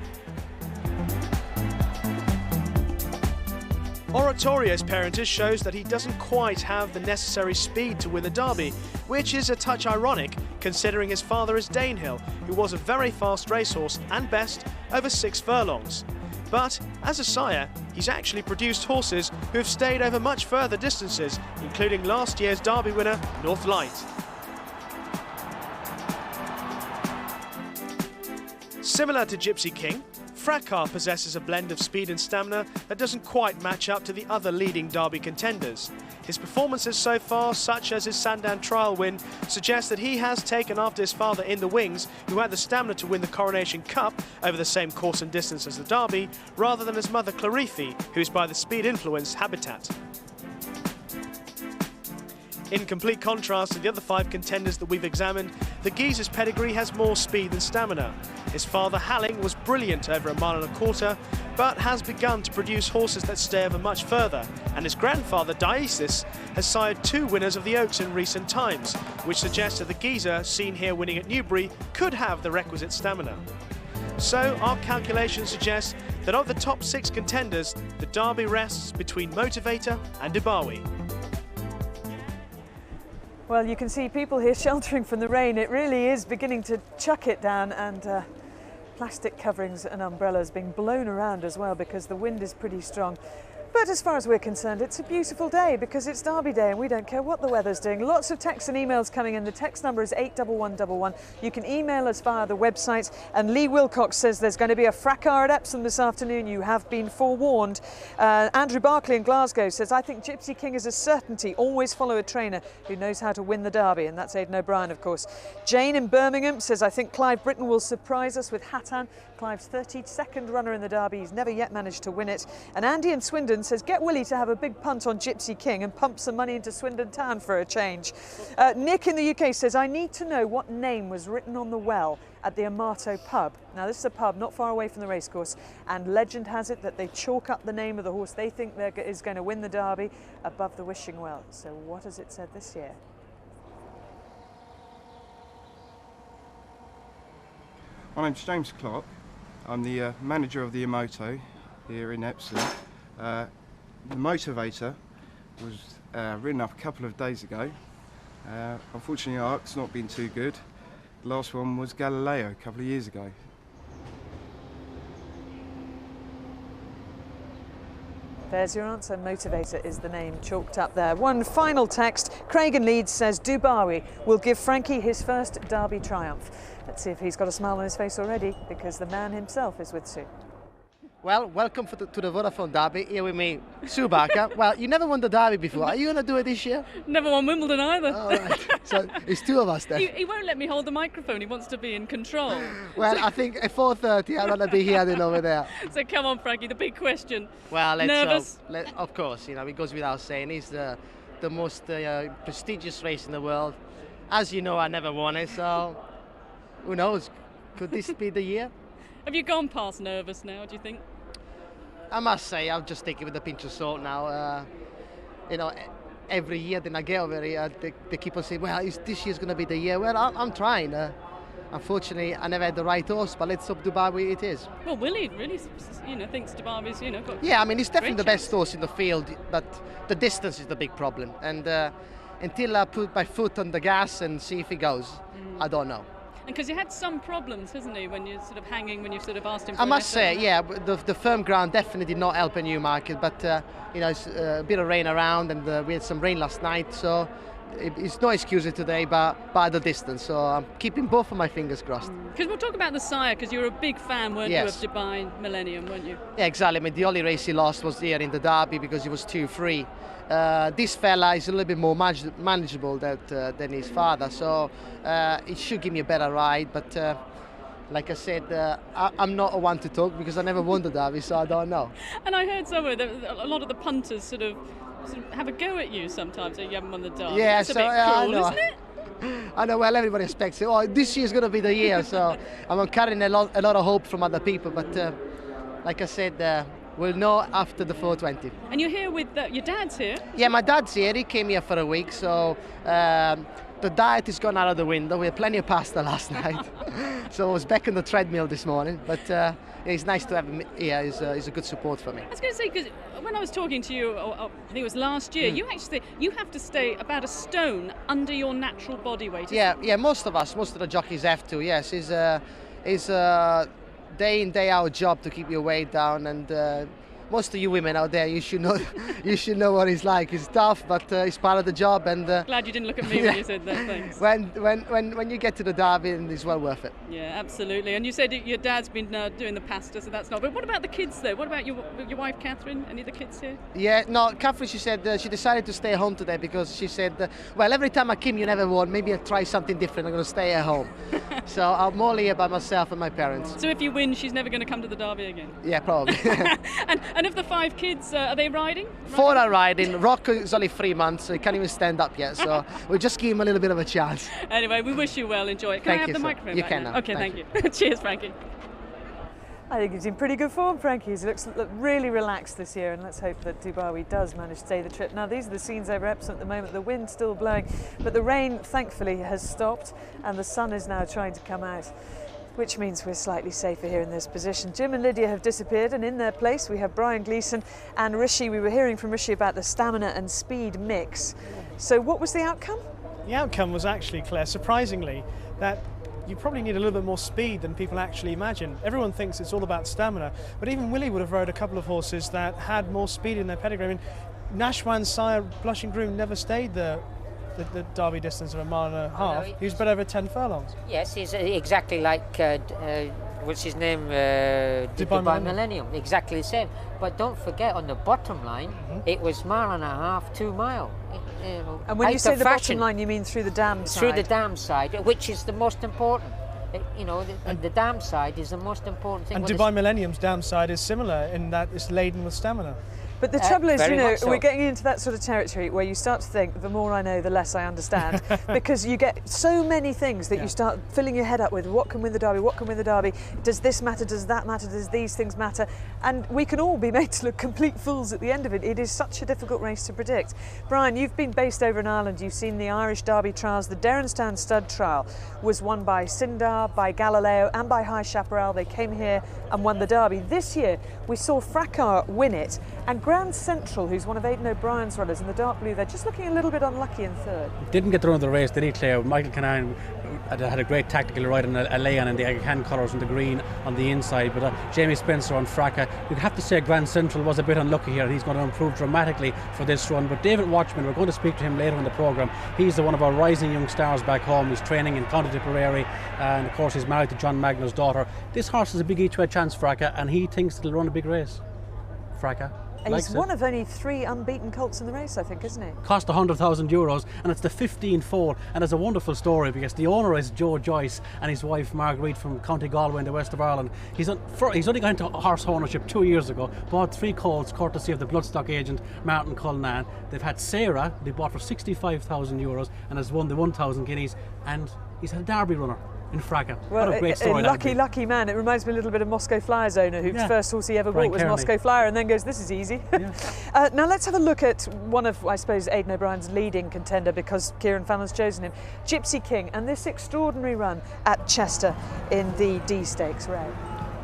Oratorio's parentage shows that he doesn't quite have the necessary speed to win the Derby, which is a touch ironic considering his father is Danehill, who was a very fast racehorse and best over 6 furlongs. But as a sire, he's actually produced horses who have stayed over much further distances, including last year's Derby winner North Light. Similar to Gypsy King, Fracas possesses a blend of speed and stamina that doesn't quite match up to the other leading Derby contenders. His performances so far, such as his Sandown trial win, suggest that he has taken after his father in the wings, who had the stamina to win the Coronation Cup over the same course and distance as the Derby, rather than his mother Clarifi, who is by the speed-influenced Habitat. In complete contrast to the other 5 contenders that we've examined, the geezer's pedigree has more speed than stamina. His father Halling was brilliant over a mile and a quarter, but has begun to produce horses that stay over much further, and his grandfather Diasis has sired 2 winners of the Oaks in recent times, which suggests that the geezer seen here winning at Newbury could have the requisite stamina. So our calculations suggest that of the top 6 contenders, the Derby rests between Motivator and Dubawi. Well, you can see people here sheltering from the rain. It really is beginning to chuck it down, and plastic coverings and umbrellas being blown around as well because the wind is pretty strong. But as far as we're concerned, it's a beautiful day because it's Derby Day and we don't care what the weather's doing. Lots of texts and emails coming in. The text number is 81111. You can email us via the website. And Lee Wilcox says there's going to be a fracas at Epsom this afternoon. You have been forewarned. Andrew Barclay in Glasgow says, I think Gypsy King is a certainty. Always follow a trainer who knows how to win the Derby. And that's Aidan O'Brien, of course. Jane in Birmingham says, I think Clive Britton will surprise us with Hatan. Clive's 32nd runner in the Derby. He's never yet managed to win it. And Andy in Swindon says, get Willie to have a big punt on Gypsy King and pump some money into Swindon Town for a change. Nick in the UK says, I need to know what name was written on the well at the Amato pub. Now, this is a pub not far away from the racecourse, and legend has it that they chalk up the name of the horse they think is going to win the Derby above the wishing well. So what has it said this year? My name's James Clark. I'm the manager of the Amato here in Epsom. The Motivator was ridden up a couple of days ago. Unfortunately, our luck's not been too good. The last one was Galileo a couple of years ago. There's your answer. Motivator is the name chalked up there. One final text. Craig in Leeds says Dubawi will give Frankie his first Derby triumph. Let's see if he's got a smile on his face already, because the man himself is with Sue. Well, welcome to the Vodafone Derby. Here with me, Sue Barker. Well, you never won the Derby before. Are you going to do it this year? Never won Wimbledon either. Oh, right. So it's 2 of us then. He won't let me hold the microphone. He wants to be in control. Well, I think at 4:30 I'd rather be here than over there. So come on, Frankie, the big question. Well, nervous? Of course, you know, it goes without saying. It's the most prestigious race in the world. As you know, I never won it, so who knows? Could this be the year? Have you gone past nervous now, do you think? I must say, I'll just take it with a pinch of salt now. You know, every year then I get over it, they keep on saying, well, this year's going to be the year. Well, I'm trying. Unfortunately, I never had the right horse, but let's hope Dubai it is. Well, Willie really, thinks Dubai's, got yeah, I mean, he's definitely the best chance. horse in the field, but the distance is the big problem. And until I put my foot on the gas and see if he goes, I don't know. And because he had some problems, hasn't he, when you're sort of hanging, when you've sort of asked him for I must say, yeah, the firm ground definitely did not help a Newmarket, but, it's a bit of rain around, and we had some rain last night, so it's no excuses today, but by the distance. So I'm keeping both of my fingers crossed. Because we'll talk about the sire, because you were a big fan, weren't Yes. you, of Dubai Millennium, weren't you? Yeah, exactly. I mean, the only race he lost was here in the Derby because he was 2-3. This fella is a little bit more manageable than his father, so it should give me a better ride. But like I said, I'm not a one to talk because I never won the Derby, so I don't know. And I heard somewhere that a lot of the punters sort of have a go at you sometimes that you haven't won the Derby. Yeah, It's a so bit I cruel, know. isn't it? I know. Well, everybody expects it. Oh, this year's going to be the year, so I'm carrying a lot of hope from other people. But like I said, we'll know after the 420. And you're here with your dad's here. Yeah, my dad's here. He came here for a week, so the diet has gone out of the window. We had plenty of pasta last night, so I was back on the treadmill this morning. But it's nice to have him here. He's a good support for me. I was going to say, because when I was talking to you, I think it was last year, you actually you have to stay about a stone under your natural body weight. Yeah, most of the jockeys have to. Yes, it's a day in day out job to keep your weight down, and most of you women out there, you should know what it's like. It's tough, but it's part of the job. And glad you didn't look at me when you said that. Thanks. When you get to the Derby, it's well worth it. Yeah, absolutely. And you said your dad's been doing the pasta, so that's not. But what about the kids though? What about your wife Catherine? Any of the kids here? Yeah, no, Catherine, she said she decided to stay home today because she said, well, every time I came, you never won. Maybe I'll try something different. I'm going to stay at home. So I'm all here by myself and my parents. So if you win, she's never going to come to the Derby again? Yeah, probably. And of the 5 kids, are they riding? 4 are riding. Rocco is only 3 months, so he can't even stand up yet. So we'll just give him a little bit of a chance. Anyway, we wish you well. Enjoy it. Can I have the microphone? You back can now? now. Okay, thank you. Cheers, Frankie. I think he's in pretty good form, Frankie. He looks really relaxed this year, and let's hope that Dubai does manage to stay the trip. Now, these are the scenes over Epsom at the moment. The wind's still blowing, but the rain, thankfully, has stopped, and the sun is now trying to come out, which means we're slightly safer here in this position. Jim and Lydia have disappeared, and in their place we have Brian Gleeson and Rishi. We were hearing from Rishi about the stamina and speed mix. So what was the outcome? The outcome was actually, Claire, surprisingly, that you probably need a little bit more speed than people actually imagine. Everyone thinks it's all about stamina, but even Willie would have rode a couple of horses that had more speed in their pedigree. I mean, Nashwan's sire, Blushing Groom, never stayed the Derby distance of a mile and a half. He was better over 10 furlongs. Yes, he's exactly like, what's his name? Dubai Millennium. Exactly the same. But don't forget, on the bottom line, it was mile and a half, 2 mile. And when you say the bottom line, you mean through the dam side? Through the dam side, which is the most important. You know, the dam side is the most important thing. And Dubai Millennium's dam side is similar in that it's laden with stamina. But the trouble is, you know, so. we're getting into that sort of territory where you start to think, the more I know, the less I understand. Because you get so many things that you start filling your head up with. What can win the Derby? What can win the Derby? Does this matter? Does that matter? Does these things matter? And we can all be made to look complete fools at the end of it. It is such a difficult race to predict. Brian, you've been based over in Ireland. You've seen the Irish Derby trials. The Derrenstown Stud trial was won by Sindar, by Galileo and by High Chaparral. They came here and won the Derby. This year, we saw Fracas win it. And Grand Central, who's one of Aidan O'Brien's runners in the dark blue, they're just looking a little bit unlucky in third. Didn't get the run of the race, did he, Clare? Michael Canaan had a great tactical ride on a lay-on in the hand colours and the green on the inside, but Jamie Spencer on Fracas. You'd have to say Grand Central was a bit unlucky here, and he's going to improve dramatically for this run. But David Watchman, we're going to speak to him later in the programme. He's one of our rising young stars back home. He's training in County Tipperary, and of course he's married to John Magna's daughter. This horse is a big each-way chance, Fracas, and he thinks it'll run a big race. Fracas. He's one of only 3 unbeaten colts in the race, I think, isn't he? Cost €100,000, and it's the 15-4, and it's a wonderful story because the owner is Joe Joyce and his wife Marguerite from County Galway in the west of Ireland. He's only got into horse ownership 2 years ago, bought 3 colts courtesy of the bloodstock agent Martin Cullinan. They've had Sarah, they bought for €65,000 and has won the 1,000 guineas, and he's a Derby runner in Fracas. Well, what a great story. Lucky man. It reminds me a little bit of Moscow Flyer's owner, whose first horse he ever bought was Moscow Flyer, and then goes, this is easy. Yeah. Now let's have a look at one of, I suppose, Aidan O'Brien's leading contender, because Kieran Fallon's chosen him, Gypsy King, and this extraordinary run at Chester in the D Stakes race.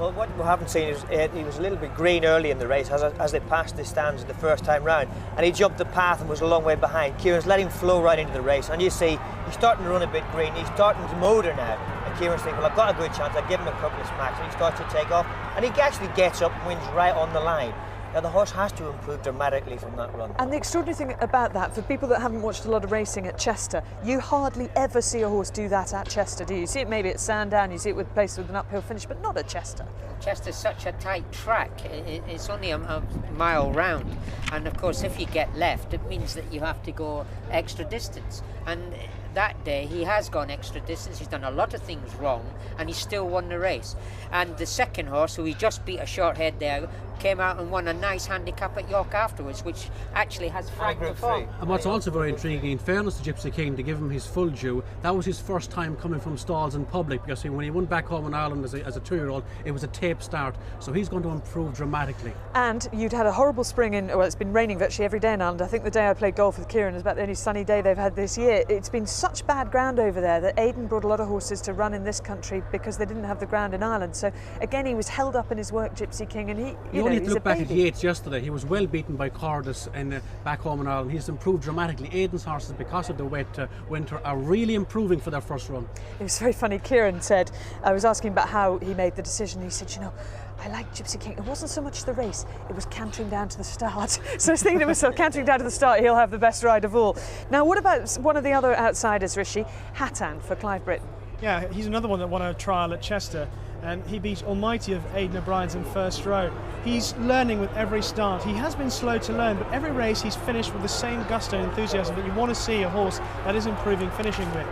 Well, what we haven't seen is he was a little bit green early in the race as they passed the stands the first time round, and he jumped the path and was a long way behind. Kieran's letting him flow right into the race, and you see he's starting to run a bit green. He's starting to motor now, and Kieran's thinking, well, I've got a good chance. I'll give him a couple of smacks, and he starts to take off, and he actually gets up and wins right on the line. Now, the horse has to improve dramatically from that run. And the extraordinary thing about that, for people that haven't watched a lot of racing at Chester, you hardly ever see a horse do that at Chester, do you? You see it maybe at Sandown, you see it with places with an uphill finish, but not at Chester. Chester's such a tight track. It's only a mile round, and of course if you get left it means that you have to go extra distance, and that day he has gone extra distance. He's done a lot of things wrong and he still won the race. And the second horse, who he just beat a short head there, came out and won a nice handicap at York afterwards, which actually has flagged the fall. And what's also very intriguing, in fairness to Gypsy King, to give him his full due, that was his first time coming from stalls in public, because when he went back home in Ireland as a 2-year-old, it was a tape start, so he's going to improve dramatically. And you'd had a horrible spring well, it's been raining virtually every day in Ireland. I think the day I played golf with Kieran was about the only sunny day they've had this year. It's been such bad ground over there that Aidan brought a lot of horses to run in this country because they didn't have the ground in Ireland. So again, he was held up in his work, Gypsy King, and you only have to look back at Yates yesterday. He was well beaten by Cordis back home in Ireland. He's improved dramatically. Aidan's horses, because of the wet winter, are really improving for their first run. It was very funny. Kieran said, I was asking about how he made the decision. He said, you know, I like Gypsy King. It wasn't so much the race, it was cantering down to the start. So I was thinking to myself, cantering down to the start, he'll have the best ride of all. Now, what about one of the other outsiders, Rishi? Hattan for Clive Britton. Yeah, he's another one that won a trial at Chester, and he beat Almighty of Aidan O'Brien's in first row. He's learning with every start. He has been slow to learn, but every race he's finished with the same gusto and enthusiasm that you want to see a horse that is improving finishing with.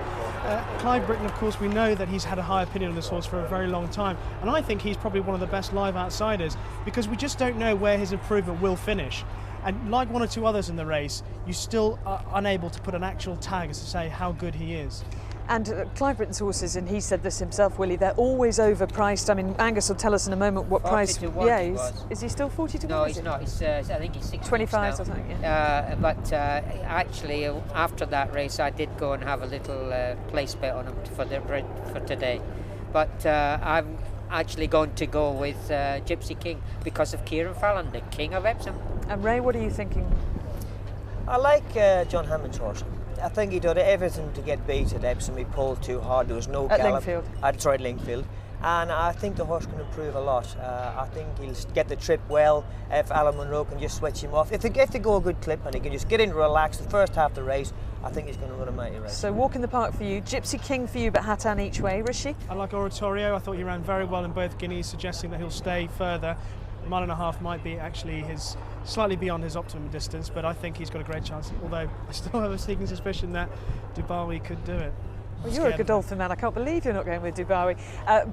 Clive Britton, of course, we know that he's had a high opinion of this horse for a very long time, and I think he's probably one of the best live outsiders, because we just don't know where his improvement will finish. And like one or two others in the race, you still are unable to put an actual tag as to say how good he is. And Clive Britton's horses, and he said this himself, Willie, they're always overpriced. I mean, Angus will tell us in a moment what price. Yeah, is he still 40 to 1? No, he's not. He's, I think he's 60. 25 or something. Yeah. But actually, after that race, I did go and have a little place bet on him for today. But I'm actually going to go with Gypsy King because of Kieran Fallon, the king of Epsom. And Ray, what are you thinking? I like John Hammond's horse. I think he did everything to get beat at Epsom. He pulled too hard. There was no gallop. Lingfield. That's right, Lingfield. And I think the horse can improve a lot. I think he'll get the trip well if Alan Munro can just switch him off. If they go a good clip and he can just get in and relax the first half of the race, I think he's going to run a mighty race. So walk in the park for you, Gypsy King for you, but Hattan each way. Rishi? I like Oratorio. I thought he ran very well in both Guineas, suggesting that he'll stay further. A mile and a half might be actually slightly beyond his optimum distance, but I think he's got a great chance, although I still have a sneaking suspicion that Dubawi could do it. Well, you're a Godolphin man. I can't believe you're not going with Dubawi.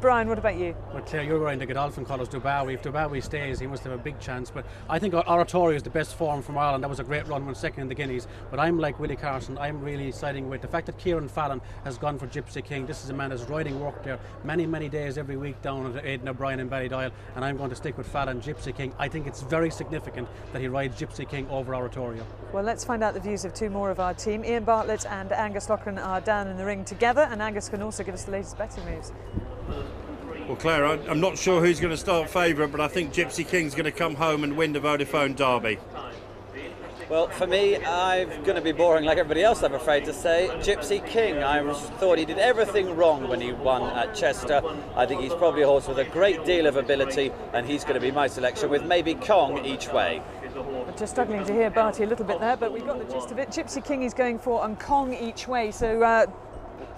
Brian, what about you? Well, Claire, you're wearing the Godolphin colours, Dubawi. If Dubawi stays, he must have a big chance. But I think Oratorio is the best form from Ireland. That was a great run, went second in the Guineas. But I'm like Willie Carson. I'm really siding with the fact that Kieran Fallon has gone for Gypsy King. This is a man that's riding work there many, many days every week down at Aidan O'Brien in Ballydial. And I'm going to stick with Fallon, Gypsy King. I think it's very significant that he rides Gypsy King over Oratorio. Well, let's find out the views of two more of our team. Ian Bartlett and Angus Loughran are down in the ring together, and Angus can also give us the latest betting moves. Well, Claire, I'm not sure who's going to start favourite, but I think Gypsy King's going to come home and win the Vodafone Derby. Well, for me, I'm going to be boring like everybody else, I'm afraid to say. Gypsy King, I thought he did everything wrong when he won at Chester. I think he's probably a horse with a great deal of ability, and he's going to be my selection with maybe Kong each way. We're just struggling to hear Barty a little bit there, but we've got the gist of it. Gypsy King is going for and Kong each way, so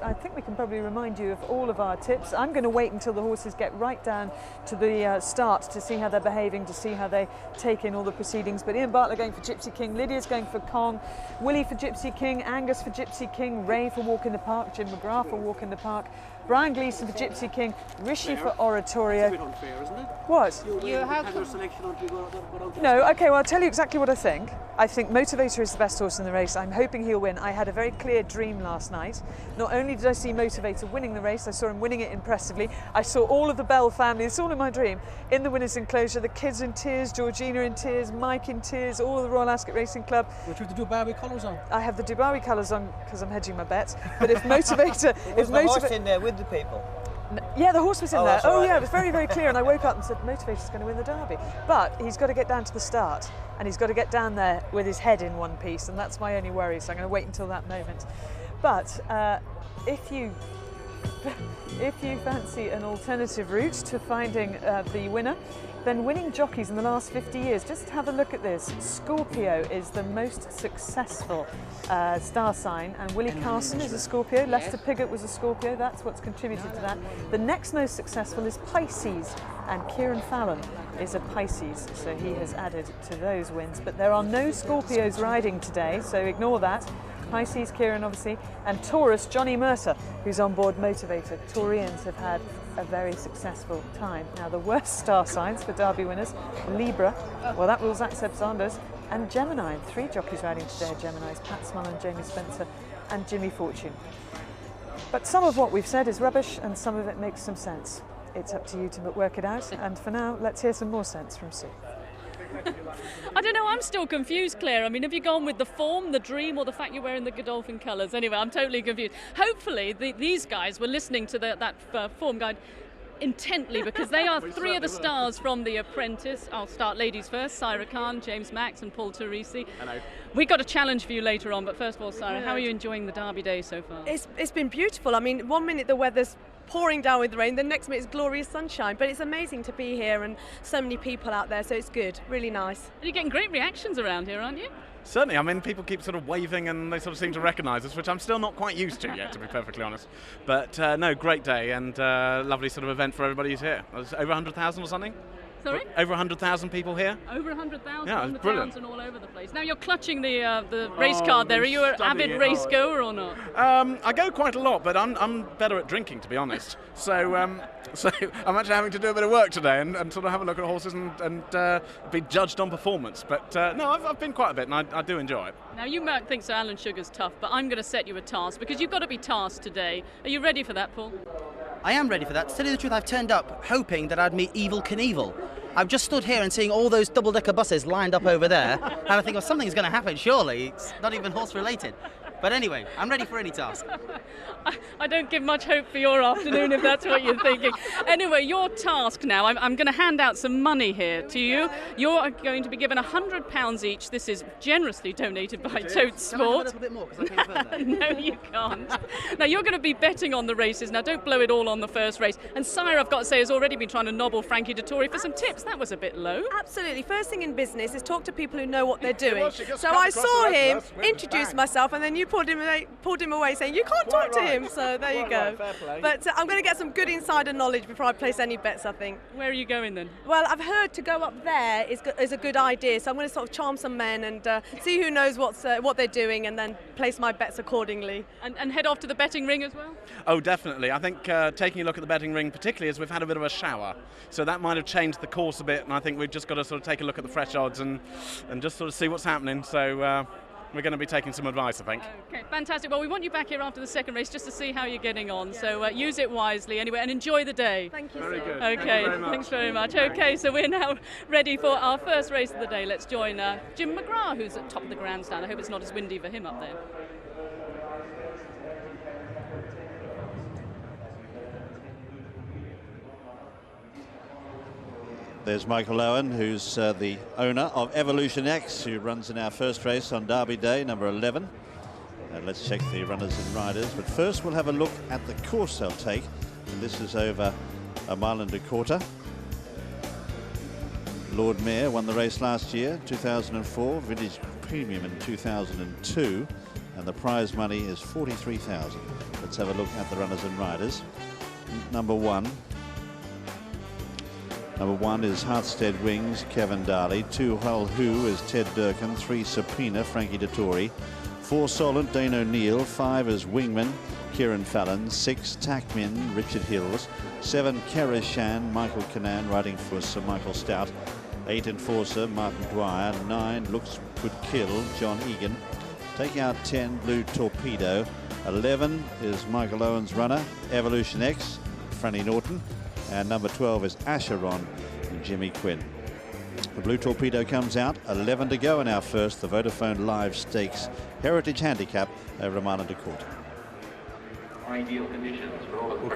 I think we can probably remind you of all of our tips. I'm going to wait until the horses get right down to the start to see how they're behaving, to see how they take in all the proceedings. But Ian Bartlett going for Gypsy King, Lydia's going for Kong, Willie for Gypsy King, Angus for Gypsy King, Ray for Walk in the Park, Jim McGrath for Walk in the Park, Brian Gleeson for Gypsy King, Rishi for Oratorio. It's a bit unfair, isn't it? What? You have your selection on to go down. No, okay, well, I'll tell you exactly what I think. I think Motivator is the best horse in the race. I'm hoping he'll win. I had a very clear dream last night. Not only did I see Motivator winning the race, I saw him winning it impressively. I saw all of the Bell family, it's all in my dream, in the winner's enclosure, the kids in tears, Georgina in tears, Mike in tears, all of the Royal Ascot Racing Club. Which with the Dubawi colours on? I have the Dubawi colours on because I'm hedging my bets. But if Motivator... Was the horse in there with the people? Yeah, the horse was in there. Oh, right. Yeah, it was very, very clear. And I woke up and said, Motivator's going to win the Derby. But he's got to get down to the start. And he's got to get down there with his head in one piece. And that's my only worry. So I'm going to wait until that moment. But if you if you fancy an alternative route to finding the winner, then winning jockeys in the last 50 years, just have a look at this. Scorpio is the most successful star sign, and Willie Carson is a Scorpio. Lester Piggott was a Scorpio. That's what's contributed to that. The next most successful is Pisces, and Kieran Fallon is a Pisces, so he has added to those wins. But there are no Scorpios riding today, so ignore that. Pisces, Kieran obviously, and Taurus, Johnnie Murtagh, who's on board Motivator. Taurians have had a very successful time. Now the worst star signs for Derby winners, Libra, well that rules out Seb Sanders, and Gemini. 3 jockeys riding today are Geminis, Pat Smullen, Jamie Spencer and Jimmy Fortune. But some of what we've said is rubbish and some of it makes some sense. It's up to you to work it out, and for now let's hear some more sense from Sue. I don't know, I'm still confused, Claire. I mean, have you gone with the form, the dream, or the fact you're wearing the Godolphin colours? Anyway, I'm totally confused. Hopefully these guys were listening to that form guide intently, because they are 3 of the stars from The Apprentice. I'll start ladies first. Saira Khan, James Max and Paul Teresi. Hello. We've got a challenge for you later on, but first of all, Saira, how are you enjoying the Derby day so far? It's been beautiful. I mean, one minute the weather's pouring down with rain, the next minute it's glorious sunshine, but it's amazing to be here and so many people out there, so it's good, really nice. You're getting great reactions around here, aren't you? Certainly, I mean, people keep sort of waving and they sort of seem to recognise us, which I'm still not quite used to yet, to be perfectly honest. But no, great day and lovely sort of event for everybody who's here. There's over 100,000 or something? Sorry? Over 100,000 people here. Over 100,000 Yeah, on the brilliant. towns and all over the place. Now you're clutching the race card there. Are you an avid race goer or not? I go quite a lot, but I'm better at drinking, to be honest. So I'm actually having to do a bit of work today and sort of have a look at horses and be judged on performance. But no, I've been quite a bit, and I do enjoy it. Now you might think Sir Alan Sugar's tough, but I'm going to set you a task because you've got to be tasked today. Are you ready for that, Paul? I am ready for that. To tell you the truth, I've turned up hoping that I'd meet Evel Knievel. I've just stood here and seeing all those double-decker buses lined up over there, and I think, well, something's going to happen, surely. It's not even horse-related. But anyway, I'm ready for any task. I don't give much hope for your afternoon if that's what you're thinking. Anyway, your task now, I'm going to hand out some money here to you. You're going to be given £100 each. This is generously donated by Tote Sport. Can I have a little bit more, because I came further? No, you can't. Now, you're going to be betting on the races. Now, don't blow it all on the first race. And Sire, I've got to say, has already been trying to nobble Frankie Dettori for some tips. That was a bit low. Absolutely. First thing in business is talk to people who know what they're doing. So I saw him, introduced myself, and then you pulled him away saying, you can't talk to him. So there you go. But I'm going to get some good insider knowledge before I place any bets, I think. Where are you going then? Well, I've heard to go up there is a good idea. So I'm going to sort of charm some men and see who knows what they're doing and then place my bets accordingly. And head off to the betting ring as well? Oh, definitely. I think taking a look at the betting ring, particularly as we've had a bit of a shower, so that might have changed the course a bit, and I think we've just got to sort of take a look at the fresh odds and just sort of see what's happening. So we're going to be taking some advice, I think. Okay, fantastic. Well, we want you back here after the second race just to see how you're getting on. So use it wisely anyway and enjoy the day. Thank you. Very good. Okay, thanks very much. Okay, so we're now ready for our first race of the day. Let's join Jim McGrath, who's at top of the grandstand. I hope it's not as windy for him up there. There's Michael Owen, who's the owner of Evolution X, who runs in our first race on Derby Day, number 11. Let's check the runners and riders, but first we'll have a look at the course they'll take. And this is over a mile and a quarter. Lord Mayor won the race last year, 2004, Vintage Premium in 2002, and the prize money is 43,000. Let's have a look at the runners and riders. Number one is Heartstead Wings, Kevin Darley. 2 Hull Who is Ted Durkin. 3 Subpoena, Frankie Dettori. 4 Solent, Dane O'Neill. 5 is Wingman, Kieran Fallon. 6 Tackmin, Richard Hills. 7 Kerishan, Michael Canan, riding for Sir Michael Stout. 8 Enforcer, Martin Dwyer. 9 Looks Could Kill, John Egan. Taking out 10, Blue Torpedo. 11 is Michael Owen's runner, Evolution X, Franny Norton. And number 12 is Acheron, Jimmy Quinn. The Blue Torpedo comes out, 11 to go in our first, the Vodafone Live Stakes Heritage Handicap over a mile and a quarter. Well,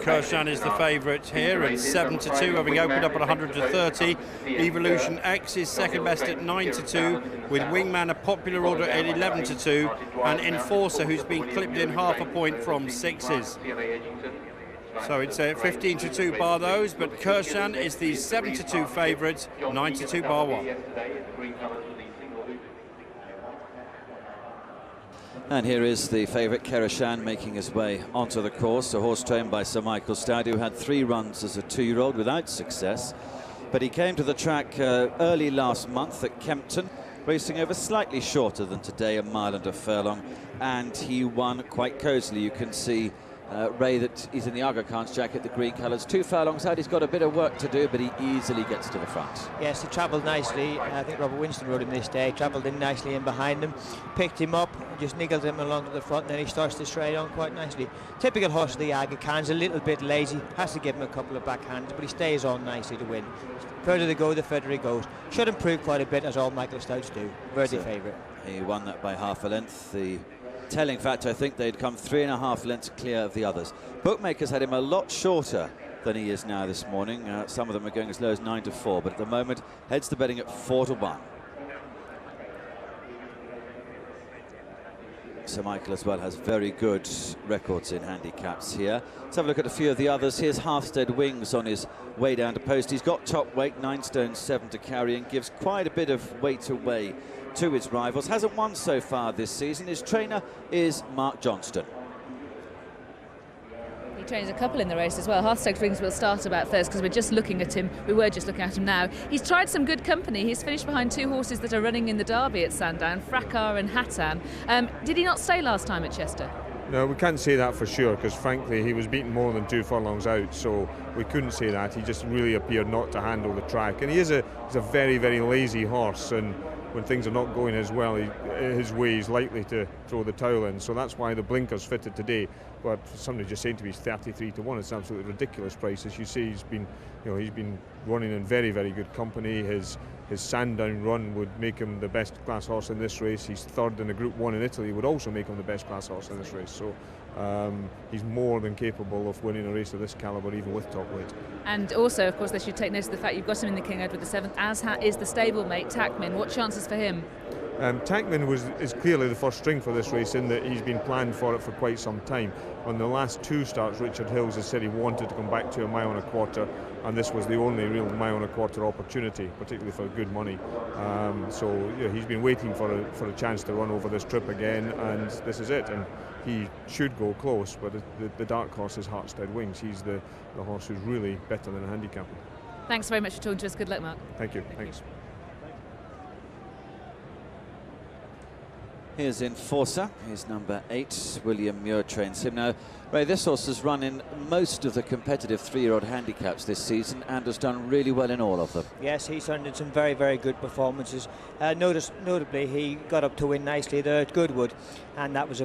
Kershan is the favourite here at 7-2, having opened up at 100-30. Evolution X is second best at 9-2, with Wingman a popular order at 11-2, and Enforcer, who's been clipped in half a point from 6s. So it's a 15-2 bar those, but Kershan is the 7-2 favourite, 9-2 bar 1. And here is the favourite, Kershan, making his way onto the course. A horse trained by Sir Michael Stoud, who had 3 runs as a 2-year-old without success. But he came to the track early last month at Kempton, racing over slightly shorter than today, a mile and a furlong, and he won quite cosily. You can see Ray that he's in the Aga Khan's jacket, the green colours. 2 furlongs out, he's got a bit of work to do, but he easily gets to the front. Yes, he travelled nicely. I think Robert Winston rode him this day. Travelled in nicely in behind him, picked him up, just niggled him along to the front, and then he starts to straight on quite nicely. Typical horse of the Aga Khan's, a little bit lazy, has to give him a couple of backhands, but he stays on nicely to win. Further they go, the further he goes. Should improve quite a bit, as all Michael Stouts do. Worthy favourite. He won that by half a length. The telling factor, I think they'd come 3.5 lengths clear of the others. Bookmakers had him a lot shorter than he is now this morning. Some of them are going as low as 9-4, but at the moment heads the betting at 4-1. Sir Michael as well has very good records in handicaps here. Let's have a look at a few of the others. Here's Halfstead Wings on his way down to post. He's got top weight, 9 stone 7 to carry, and gives quite a bit of weight away to his rivals. Hasn't won so far this season. His trainer is Mark Johnston. He trains a couple in the race as well. Halfstead Wings will start about first because we're just looking at him. We were just looking at him now. He's tried some good company. He's finished behind 2 horses that are running in the Derby at Sandown, Fracas and Hattan. Did he not stay last time at Chester? No, we can't say that for sure, because frankly he was beaten more than 2 furlongs out, so we couldn't say that. He just really appeared not to handle the track, and he's a very, very lazy horse, and when things are not going as well, his way, he's likely to throw the towel in. So that's why the blinkers fitted today. But somebody just saying to me he's 33-1. It's an absolutely ridiculous price. As you see, he's been running in very, very good company. His Sandown run would make him the best class horse in this race. He's third in a Group 1 in Italy, would also make him the best class horse in this race. So he's more than capable of winning a race of this calibre, even with top weight. And also, of course, they should take notice of the fact you've got him in the King Edward VII, as is the stablemate Tackman. What chances for him? Tackman is clearly the first string for this race, in that he's been planned for it for quite some time. On the last 2 starts, Richard Hills has said he wanted to come back to a 1.25 miles, and this was the only real 1.25 miles opportunity, particularly for good money. So yeah, he's been waiting for a chance to run over this trip again, and this is it. And he should go close, but the dark horse is Halfstead Wings. He's the horse who's really better than a handicapper. Thanks very much for talking to us. Good luck, Mark. Thank you. Thanks. Here's Enforcer, he's number 8. William Muir trains him. Now, Ray, this horse has run in most of the competitive 3-year-old handicaps this season and has done really well in all of them. Yes, he's turned in some very, very good performances. Notably, he got up to win nicely there at Goodwood, and that was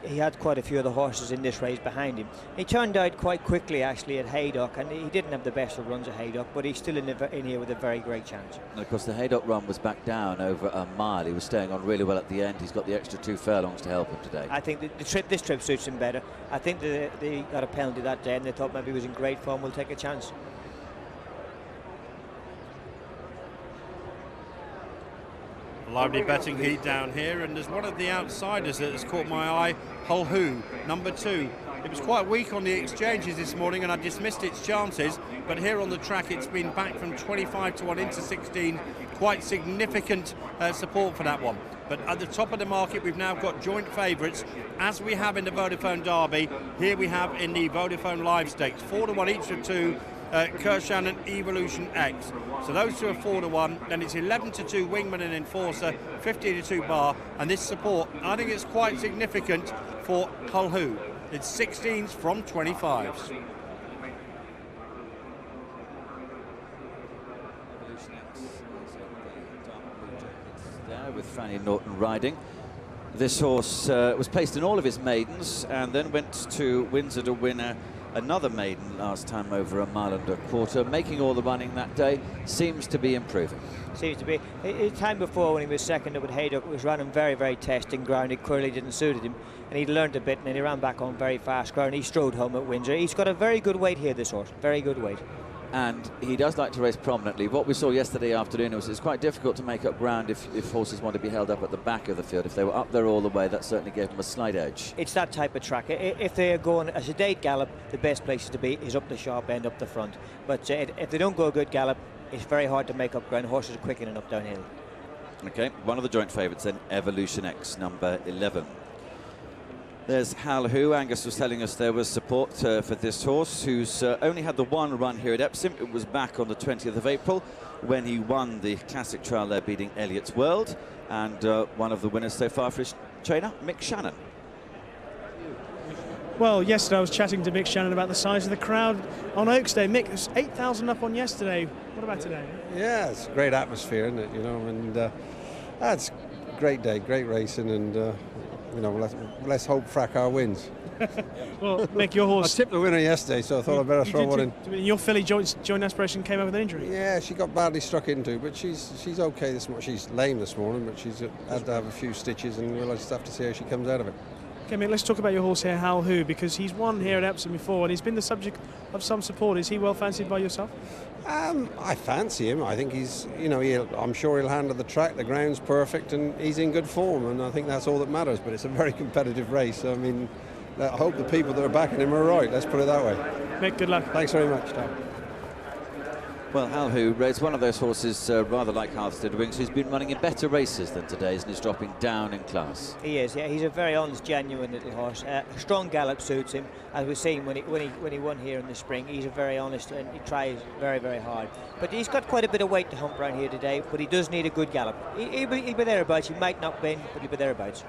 he had quite a few of the horses in this race behind him. He turned out quite quickly, actually, at Haydock, and he didn't have the best of runs at Haydock, but he's still in here with a very great chance. And of course, the Haydock run was back down over a mile. He was staying on really well at the end. He's got the extra 2 furlongs to help him today. I think this trip suits him better. I think they got a penalty that day, and they thought maybe he was in great form. We'll take a chance. Lively betting heat down here, and there's one of the outsiders that has caught my eye, Hull Who, number 2. It was quite weak on the exchanges this morning, and I dismissed its chances, but here on the track it's been back from 25-1 into 16. Quite significant support for that one. But at the top of the market, we've now got joint favourites, as we have in the Vodafone Derby. Here we have in the Vodafone Live Stakes, 4-1 each of 2. Kershan and Evolution X. So those 2 are 4-1. Then it's 11-2 Wingman and Enforcer, 15-2 Bar. And this support, I think it's quite significant for Hull Who. It's 16s from 25s. There with Franny Norton riding. This horse was placed in all of his maidens and then went to Windsor to win another maiden last time over 1.25 miles, making all the running that day. Seems to be improving. Seems to be. His time before, when he was second up at Haydock, was running very, very testing ground. It clearly didn't suit him, and he learned a bit, and then he ran back on very fast ground. He strode home at Windsor. He's got a very good weight here, this horse. Very good weight. and he does like to race prominently. What we saw yesterday afternoon was it's quite difficult to make up ground if horses want to be held up at the back of the field. If they were up there all the way, that certainly gave them a slight edge. It's that type of track. If they're going a sedate gallop, the best place to be is up the sharp end, up the front. But if they don't go a good gallop, it's very hard to make up ground. Horses are quick in and up downhill. Okay, one of the joint favourites then, Evolution X, number 11. There's Hal Who. Angus was telling us there was support for this horse, who's only had the one run here at Epsom. It was back on the 20th of April when he won the Classic Trial there, beating Elliot's World, and one of the winners so far for his trainer, Mick Shannon. Well, yesterday I was chatting to Mick Shannon about the size of the crowd on Oaks Day. Mick, there's 8,000 up on yesterday. What about today? Yeah, it's a great atmosphere, isn't it? You know, and it's a great day, great racing, and you know, let's hope Fracas wins. Well, Mick, your horse... I tipped the winner yesterday, so I thought I'd better throw one in. Your filly joint aspiration came out with an injury? Yeah, she got badly struck into, but she's okay this morning. She's lame this morning, but she's had to have a few stitches, and we'll just have to see how she comes out of it. Okay, Mick, let's talk about your horse here, Hal Who, because he's won here at Epsom before, and he's been the subject of some support. Is he well fancied by yourself? I fancy him. I think he's, you know, I'm sure he'll handle the track. The ground's perfect, and he's in good form, and I think that's all that matters. But it's a very competitive race. I mean, I hope the people that are backing him are right. Let's put it that way. Mick, good luck. Thanks very much, Tom. Well, Hal Who is one of those horses, rather like Halstead Wings, who's been running in better races than today's and is dropping down in class. He is, yeah. He's a very honest, genuine little horse. Strong gallop suits him, as we've seen when he won here in the spring. He's a very honest, and he tries very, very hard. But he's got quite a bit of weight to hump around here today. But he does need a good gallop. He'll be thereabouts. He might not win, but he'll be thereabouts.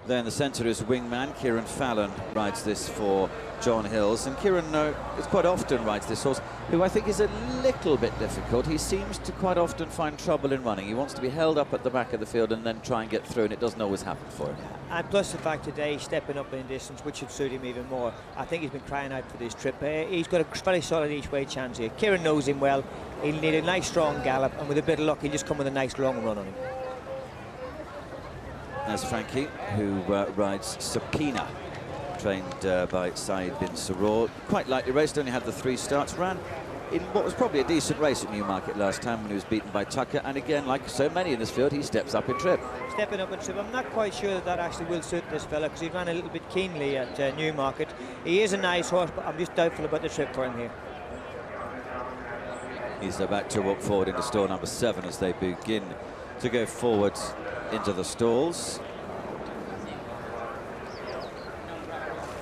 There in the centre is Wingman. Kieran Fallon rides this for John Hills, and Kieran quite often rides this horse, who I think is a little bit difficult. He seems to quite often find trouble in running. He wants to be held up at the back of the field and then try and get through, and it doesn't always happen for him. And plus the fact today he's stepping up in distance, which should suit him even more. I think he's been crying out for this trip. He's got a very solid each way chance here. Kieran knows him well. He'll need a nice strong gallop, and with a bit of luck he'll just come with a nice long run on him. There's Frankie, who rides Subpoena, trained by Saeed bin Saror. Quite lightly raced, only had the 3 starts, ran in what was probably a decent race at Newmarket last time when he was beaten by Tucker, and again, like so many in this field, he steps up in trip. Stepping up in trip. I'm not quite sure that actually will suit this fella, because he ran a little bit keenly at Newmarket. He is a nice horse, but I'm just doubtful about the trip for him here. He's about to walk forward into stall number 7 as they begin to go forward into the stalls.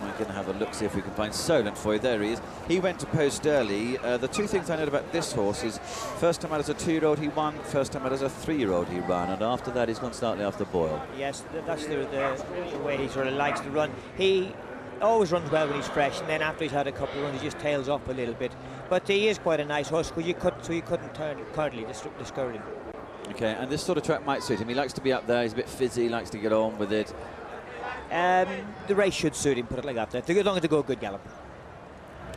We're going to have a look, see if we can find Solent for you. There he is. He went to post early. The 2 things I know about this horse is first time out as a 2-year-old he won, first time out as a 3-year-old he ran, and after that he's gone slightly after Boyle. Yes, that's the way he sort of likes to run. He always runs well when he's fresh, and then after he's had a couple of runs he just tails off a little bit. But he is quite a nice horse, because you couldn't currently discourage him. Okay, and this sort of track might suit him. He likes to be up there, he's a bit fizzy, likes to get on with it. The race should suit him, put it like that, as long as they go a good gallop.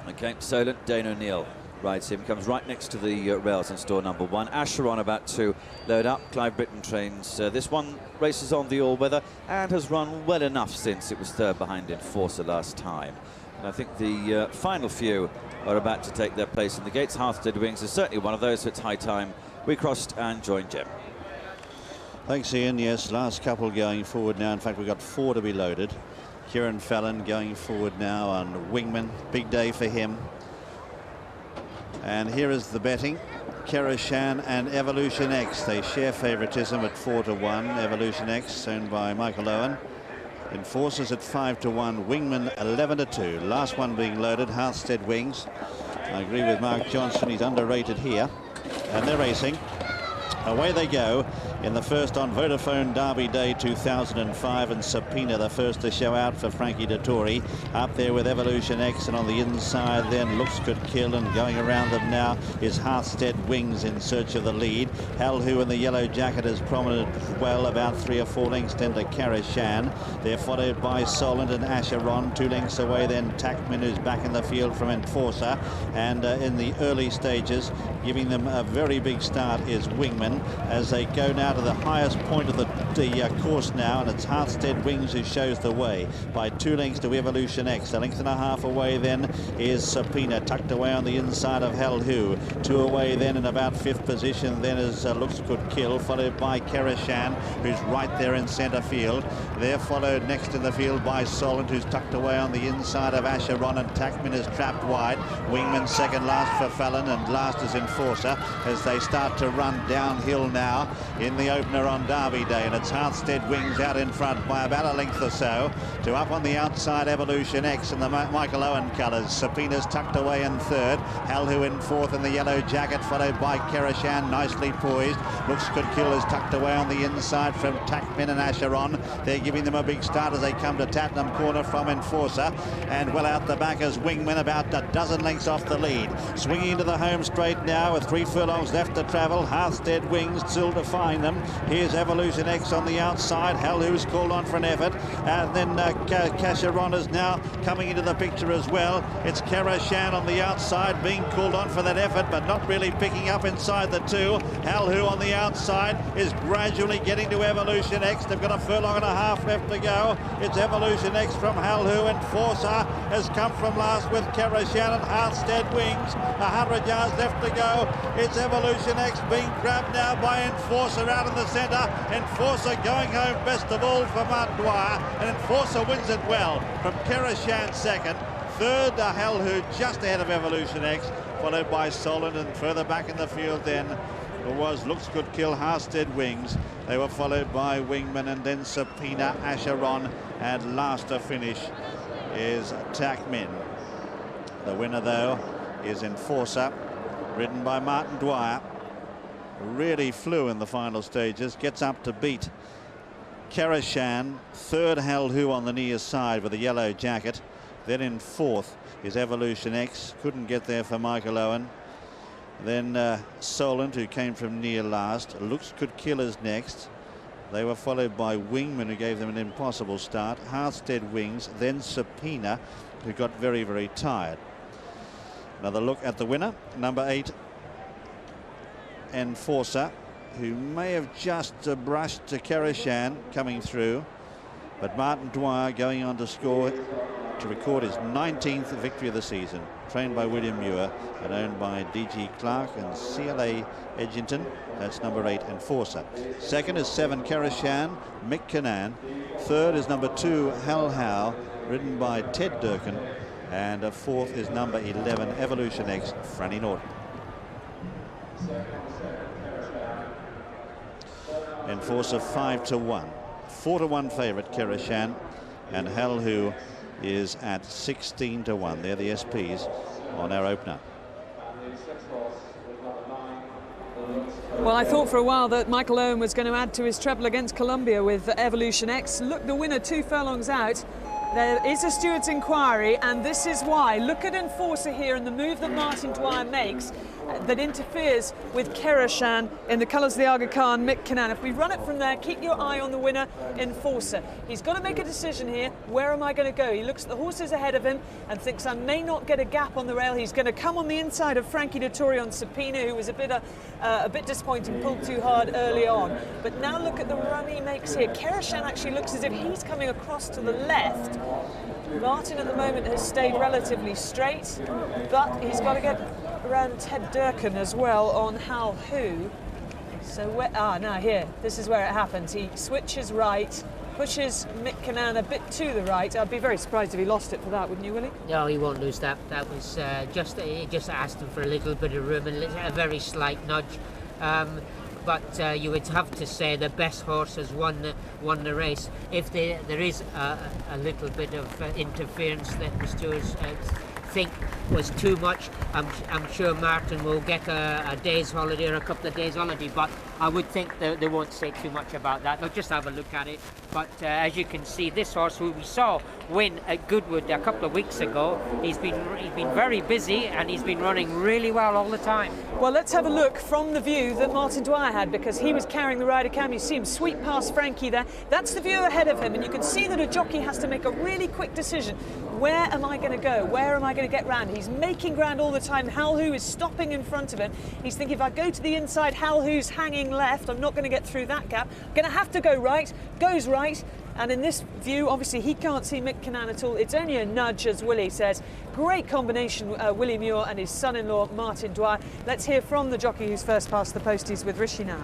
Okay, Solent, Dane O'Neill rides him, comes right next to the rails in stall number 1. Acheron about to load up. Clive Britton trains this one, races on the all-weather, and has run well enough since it was 3rd behind Enforcer last time. And I think the final few are about to take their place in the gates. Halstead Wings is certainly one of those, so it's high time we crossed and joined Jim. Thanks, Ian. Yes, last couple going forward now. In fact, we've got 4 to be loaded. Kieran Fallon going forward now on Wingman. Big day for him. And here is the betting. Kerashan and Evolution X. They share favouritism at 4-1. Evolution X, owned by Michael Owen. Enforcers at 5-1. Wingman 11-2. Last one being loaded, Halstead Wings. I agree with Mark Johnson. He's underrated here. And they're racing. Away they go in the first on Vodafone Derby Day 2005, and Subpoena the first to show out for Frankie Dettori. Up there with Evolution X, and on the inside then Looks Could Kill, and going around them now is Halstead Wings in search of the lead. Hal Who in the yellow jacket is prominent well, about 3 or 4 lengths into Kerashan. They're followed by Solent and Acheron. 2 lengths away then Tackman, who's back in the field from Enforcer, and in the early stages giving them a very big start is Wingman, as they go now to the highest point of the the course now, and it's Heartstead Wings who shows the way by 2 lengths to Evolution X. A length and a half away then is Subpoena, tucked away on the inside of Hell Who. 2 away then in about 5th position then is Looks Could Kill, followed by Kerishan, who's right there in centre field. They're followed next in the field by Solent, who's tucked away on the inside of Acheron, and Tackman is trapped wide. Wingman second last for Fallon, and last is Enforcer as they start to run downhill now in the opener on Derby Day. And it's Heartstead Wings out in front by about a length or so to up on the outside Evolution X in the Michael Owen colours. Subpoena's tucked away in 3rd. Hell Who in 4th in the yellow jacket, followed by Kerishan, nicely poised. Looks Could Kill is tucked away on the inside from Tackman and Acheron. They're giving them a big start as they come to Tattenham Corner from Enforcer. And well out the back is Wingman, about a dozen lengths off the lead. Swinging into the home straight now with 3 furlongs left to travel. Heartstead Wings still to find them. Here's Evolution X on the outside. Hell Who's called on for an effort. And then Cacheron is now coming into the picture as well. It's Kerishan on the outside being called on for that effort, but not really picking up inside the 2. Hell Who on the outside is gradually getting to Evolution X. They've got a furlong and a half left to go. It's Evolution X from Hell Who. Enforcer has come from last with Kerishan and Heartstead Wings. 100 yards left to go. It's Evolution X being grabbed now by Enforcer out in the centre. Enforcer going home best of all for Martin Dwyer, and Enforcer wins it well from Kerishan second. 3rd, Hell Who just ahead of Evolution X, followed by Solent, and further back in the field then was Looks Could Kill, Heartstead Wings. They were followed by Wingman and then Subpoena, Acheron, and last to finish is Tackman. The winner though is Enforcer, ridden by Martin Dwyer. Really flew in the final stages, gets up to beat Kerishan. 3rd, Hell Who on the near side with a yellow jacket. Then in 4th is Evolution X, couldn't get there for Michael Owen. Then Solent, who came from near last. Looks Could Kill is next. They were followed by Wingman, who gave them an impossible start. Heartstead Wings, then Subpoena, who got very, very tired. Another look at the winner, number 8, Enforcer, who may have just brushed Kerishan coming through, but Martin Dwyer going on to score to record his 19th victory of the season. Trained by William Muir and owned by DG Clark and CLA Edgington. That's number 8, Enforcer. 2nd is 7, Kerishan, Mick Cannan. 3rd is number 2, Hell How, ridden by Ted Durkin. And 4th is number 11, Evolution X, Franny Norton. Enforcer 5-1. 4-1 favourite, Kerishan, and Hell Who is at 16-1. They're the SPs on our opener. Well, I thought for a while that Michael Owen was going to add to his treble against Columbia with Evolution X. Look, the winner 2 furlongs out. There is a steward's inquiry, and this is why. Look at Enforcer here and the move that Martin Dwyer makes that interferes with Kerishan in the colours of the Aga Khan, Mick Cannan. If we run it from there, keep your eye on the winner, Enforcer. He's got to make a decision here. Where am I going to go? He looks at the horses ahead of him and thinks, I may not get a gap on the rail. He's going to come on the inside of Frankie Dettori on Subpoena, who was a bit disappointing, pulled too hard early on. But now look at the run he makes here. Kerishan actually looks as if he's coming across to the left. Martin at the moment has stayed relatively straight, but he's got to get around Ted Durkin as well on Hell Who. So now here, this is where it happens. He switches right, pushes Mick Cannan a bit to the right. I'd be very surprised if he lost it for that, wouldn't you, Willie? No, he won't lose that. That was he just asked him for a little bit of room and a very slight nudge. But you would have to say the best horse has won the race. If there is a little bit of interference that the stewards think was too much, I'm sure Martin will get a day's holiday or a couple of days holiday, but I would think they won't say too much about that. They'll just have a look at it. But as you can see, this horse who we saw win at Goodwood a couple of weeks ago, he's been very busy and he's been running really well all the time. Well, let's have a look from the view that Martin Dwyer had, because he was carrying the rider cam. You see him sweep past Frankie there. That's the view ahead of him, and you can see that a jockey has to make a really quick decision. Where am I going to go? Where am I going to get round? He's making ground all the time. Hell Who is stopping in front of him. He's thinking, if I go to the inside, Hell Who's hanging swing left. I'm not going to get through that gap. I'm going to have to go right. Goes right. And in this view, obviously, he can't see Mick Kinnan at all. It's only a nudge, as Willie says. Great combination, Willie Muir and his son-in-law, Martin Dwyer. Let's hear from the jockey who's first past the posties with Rishi now.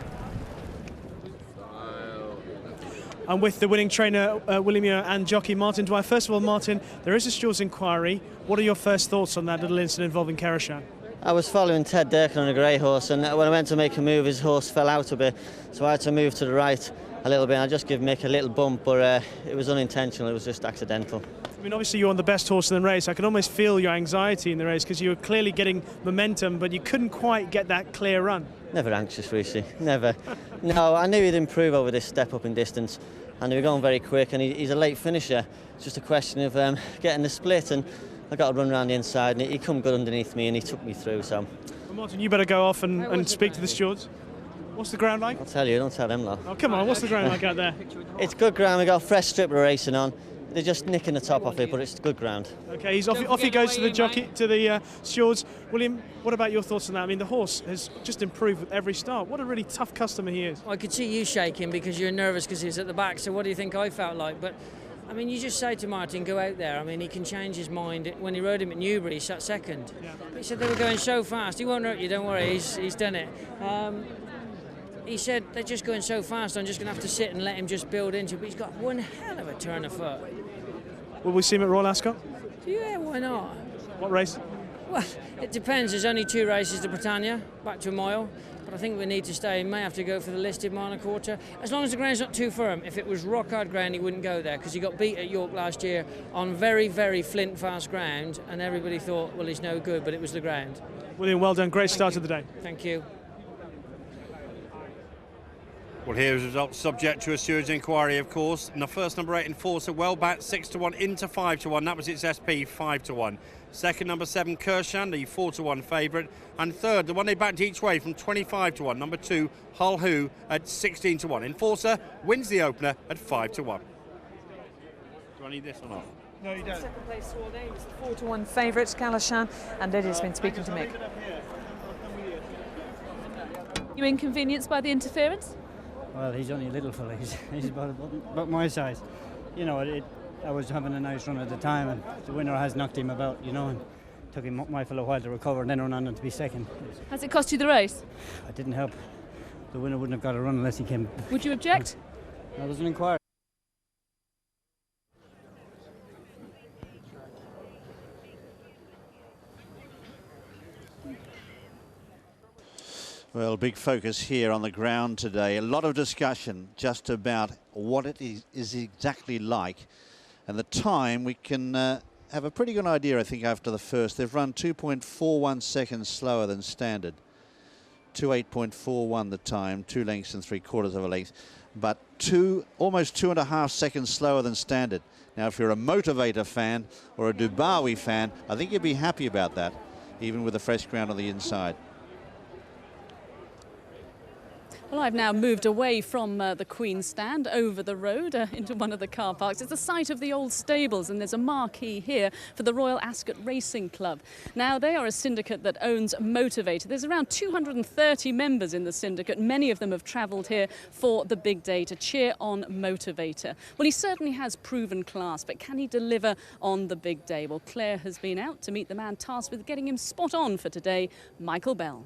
I'm with the winning trainer, Willie Muir, and jockey Martin Dwyer. First of all, Martin, there is a stewards inquiry. What are your first thoughts on that little incident involving Kerashan? I was following Ted Durkin on a grey horse, and when I went to make a move, his horse fell out a bit, so I had to move to the right a little bit. I just give Mick a little bump, but it was unintentional, it was just accidental. I mean, obviously you're on the best horse in the race. I can almost feel your anxiety in the race because you were clearly getting momentum, but you couldn't quite get that clear run. Never anxious, Rishi, never. No, I knew he'd improve over this step up in distance, and he was going very quick, and he's a late finisher. It's just a question of getting the split, and I got to run around the inside, and he come good underneath me, and he took me through, so... Well, Martin, you better go off and speak to the stewards. What's the ground like? I'll tell you, don't tell them, lot. Oh, come on, what's the ground like out there? It's good ground, we got a fresh strip of racing on. They're just nicking the top off it, but it's good ground. Okay, he's off he goes to the jockey, to the stewards. William, what about your thoughts on that? I mean, the horse has just improved with every start. What a really tough customer he is. I could see you shaking because you're nervous because he's at the back, so what do you think I felt like? But, I mean, you just say to Martin, go out there. I mean, he can change his mind. When he rode him at Newbury, he sat second. Yeah. He said they were going so fast. He won't hurt you, don't worry, he's done it. He said they're just going so fast, I'm just going to have to sit and let him just build into it. But he's got one hell of a turn of foot. Will we see him at Royal Ascot? Yeah, why not? What race? Well, it depends. There's only 2 races to Britannia, back to a mile. But I think we need to stay. He may have to go for the listed mile and a quarter. As long as the ground's not too firm. If it was rock hard ground, he wouldn't go there because he got beat at York last year on very, very flint fast ground, and everybody thought, well, he's no good, but it was the ground. William, well done. Great start to the day. Thank you. Well, here's the results subject to a steward's inquiry, of course. And the first number 8 Enforcer, well back 6-1 into 5-1. That was its SP, 5-1. Second, number 7 Kershan, the 4-1 favourite. And third, the one they backed each way from 25-1, number 2 Hull Who at 16-1. Enforcer wins the opener at 5-1. Do I need this or not? No, you don't. Second place sworn name is the 4-1 favourite, Kershan, and Lydia's been speaking to Mick. You inconvenienced by the interference? Well, he's only a little fella. He's about my size. You know, I was having a nice run at the time, and the winner has knocked him about, you know, and took him my a while to recover and then run on to be second. Has it cost you the race? It didn't help. The winner wouldn't have got a run unless he came. Would you object? No, there's an inquiry. Well, big focus here on the ground today. A lot of discussion just about what it is exactly like. And the time, we can have a pretty good idea, I think, after the first. They've run 2.41 seconds slower than standard. 2:08.41 the time, 2 lengths and 3/4 of a length. But almost 2.5 seconds slower than standard. Now, if you're a Motivator fan or a Dubawi fan, I think you'd be happy about that, even with the fresh ground on the inside. Well, I've now moved away from the Queen's Stand over the road into one of the car parks. It's the site of the old stables, and there's a marquee here for the Royal Ascot Racing Club. Now, they are a syndicate that owns Motivator. There's around 230 members in the syndicate. Many of them have travelled here for the big day to cheer on Motivator. Well, he certainly has proven class, but can he deliver on the big day? Well, Clare has been out to meet the man tasked with getting him spot on for today, Michael Bell.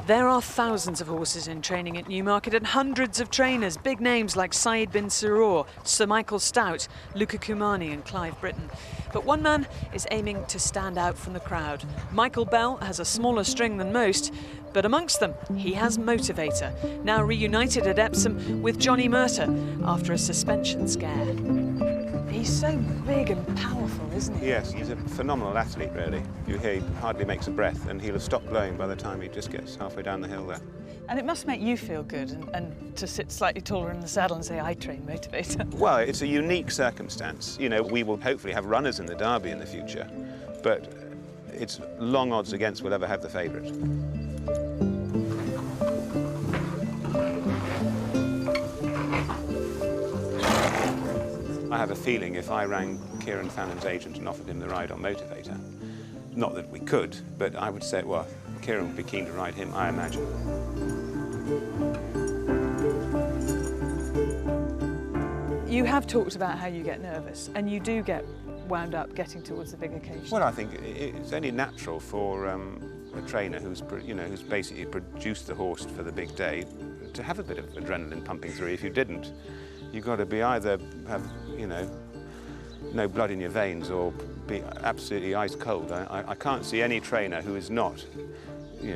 There are thousands of horses in training at Newmarket and hundreds of trainers, big names like Saeed bin Suroor, Sir Michael Stout, Luca Cumani and Clive Britton. But one man is aiming to stand out from the crowd. Michael Bell has a smaller string than most, but amongst them, he has Motivator, now reunited at Epsom with Johnnie Murtagh after a suspension scare. He's so big and powerful, isn't he? Yes, he's a phenomenal athlete, really. You hear he hardly makes a breath, and he'll have stopped blowing by the time he just gets halfway down the hill there. And it must make you feel good and to sit slightly taller in the saddle and say, I train Motivator. Well, it's a unique circumstance. You know, we will hopefully have runners in the Derby in the future, but it's long odds against we'll ever have the favourite. I have a feeling if I rang Kieran Fallon's agent and offered him the ride on Motivator, not that we could, but I would say, well, Kieran would be keen to ride him, I imagine. You have talked about how you get nervous, and you do get wound up getting towards the big occasion. Well, I think it's only natural for a trainer who's basically produced the horse for the big day to have a bit of adrenaline pumping through. If you didn't, you've got to be either have no blood in your veins or be absolutely ice cold. I can't see any trainer who is not,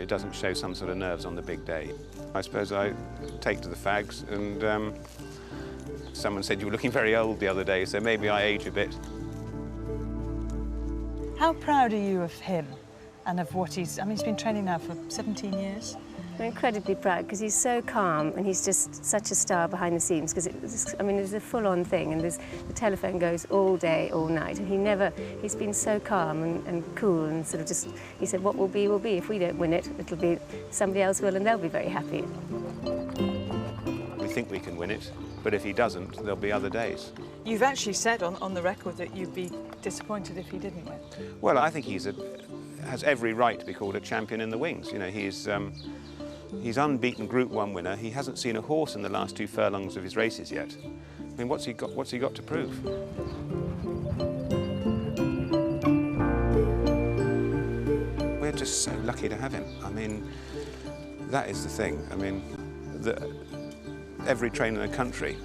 doesn't show some sort of nerves on the big day. I suppose I take to the fags, and someone said you were looking very old the other day, so maybe I age a bit. How proud are you of him and of what he's been training now for 17 years? I'm incredibly proud because he's so calm and he's just such a star behind the scenes because it's a full-on thing and the telephone goes all day, all night, and he's been so calm and cool and sort of just, he said, what will be will be. If we don't win it, it'll be somebody else will and they'll be very happy. We think we can win it, but if he doesn't, there'll be other days. You've actually said on the record that you'd be disappointed if he didn't win. Well, I think has every right to be called a champion in the wings. He's unbeaten Group 1 winner. He hasn't seen a horse in the last 2 furlongs of his races yet. I mean, what's he got to prove? We're just so lucky to have him. I mean, that is the thing. I mean, every trainer in the country,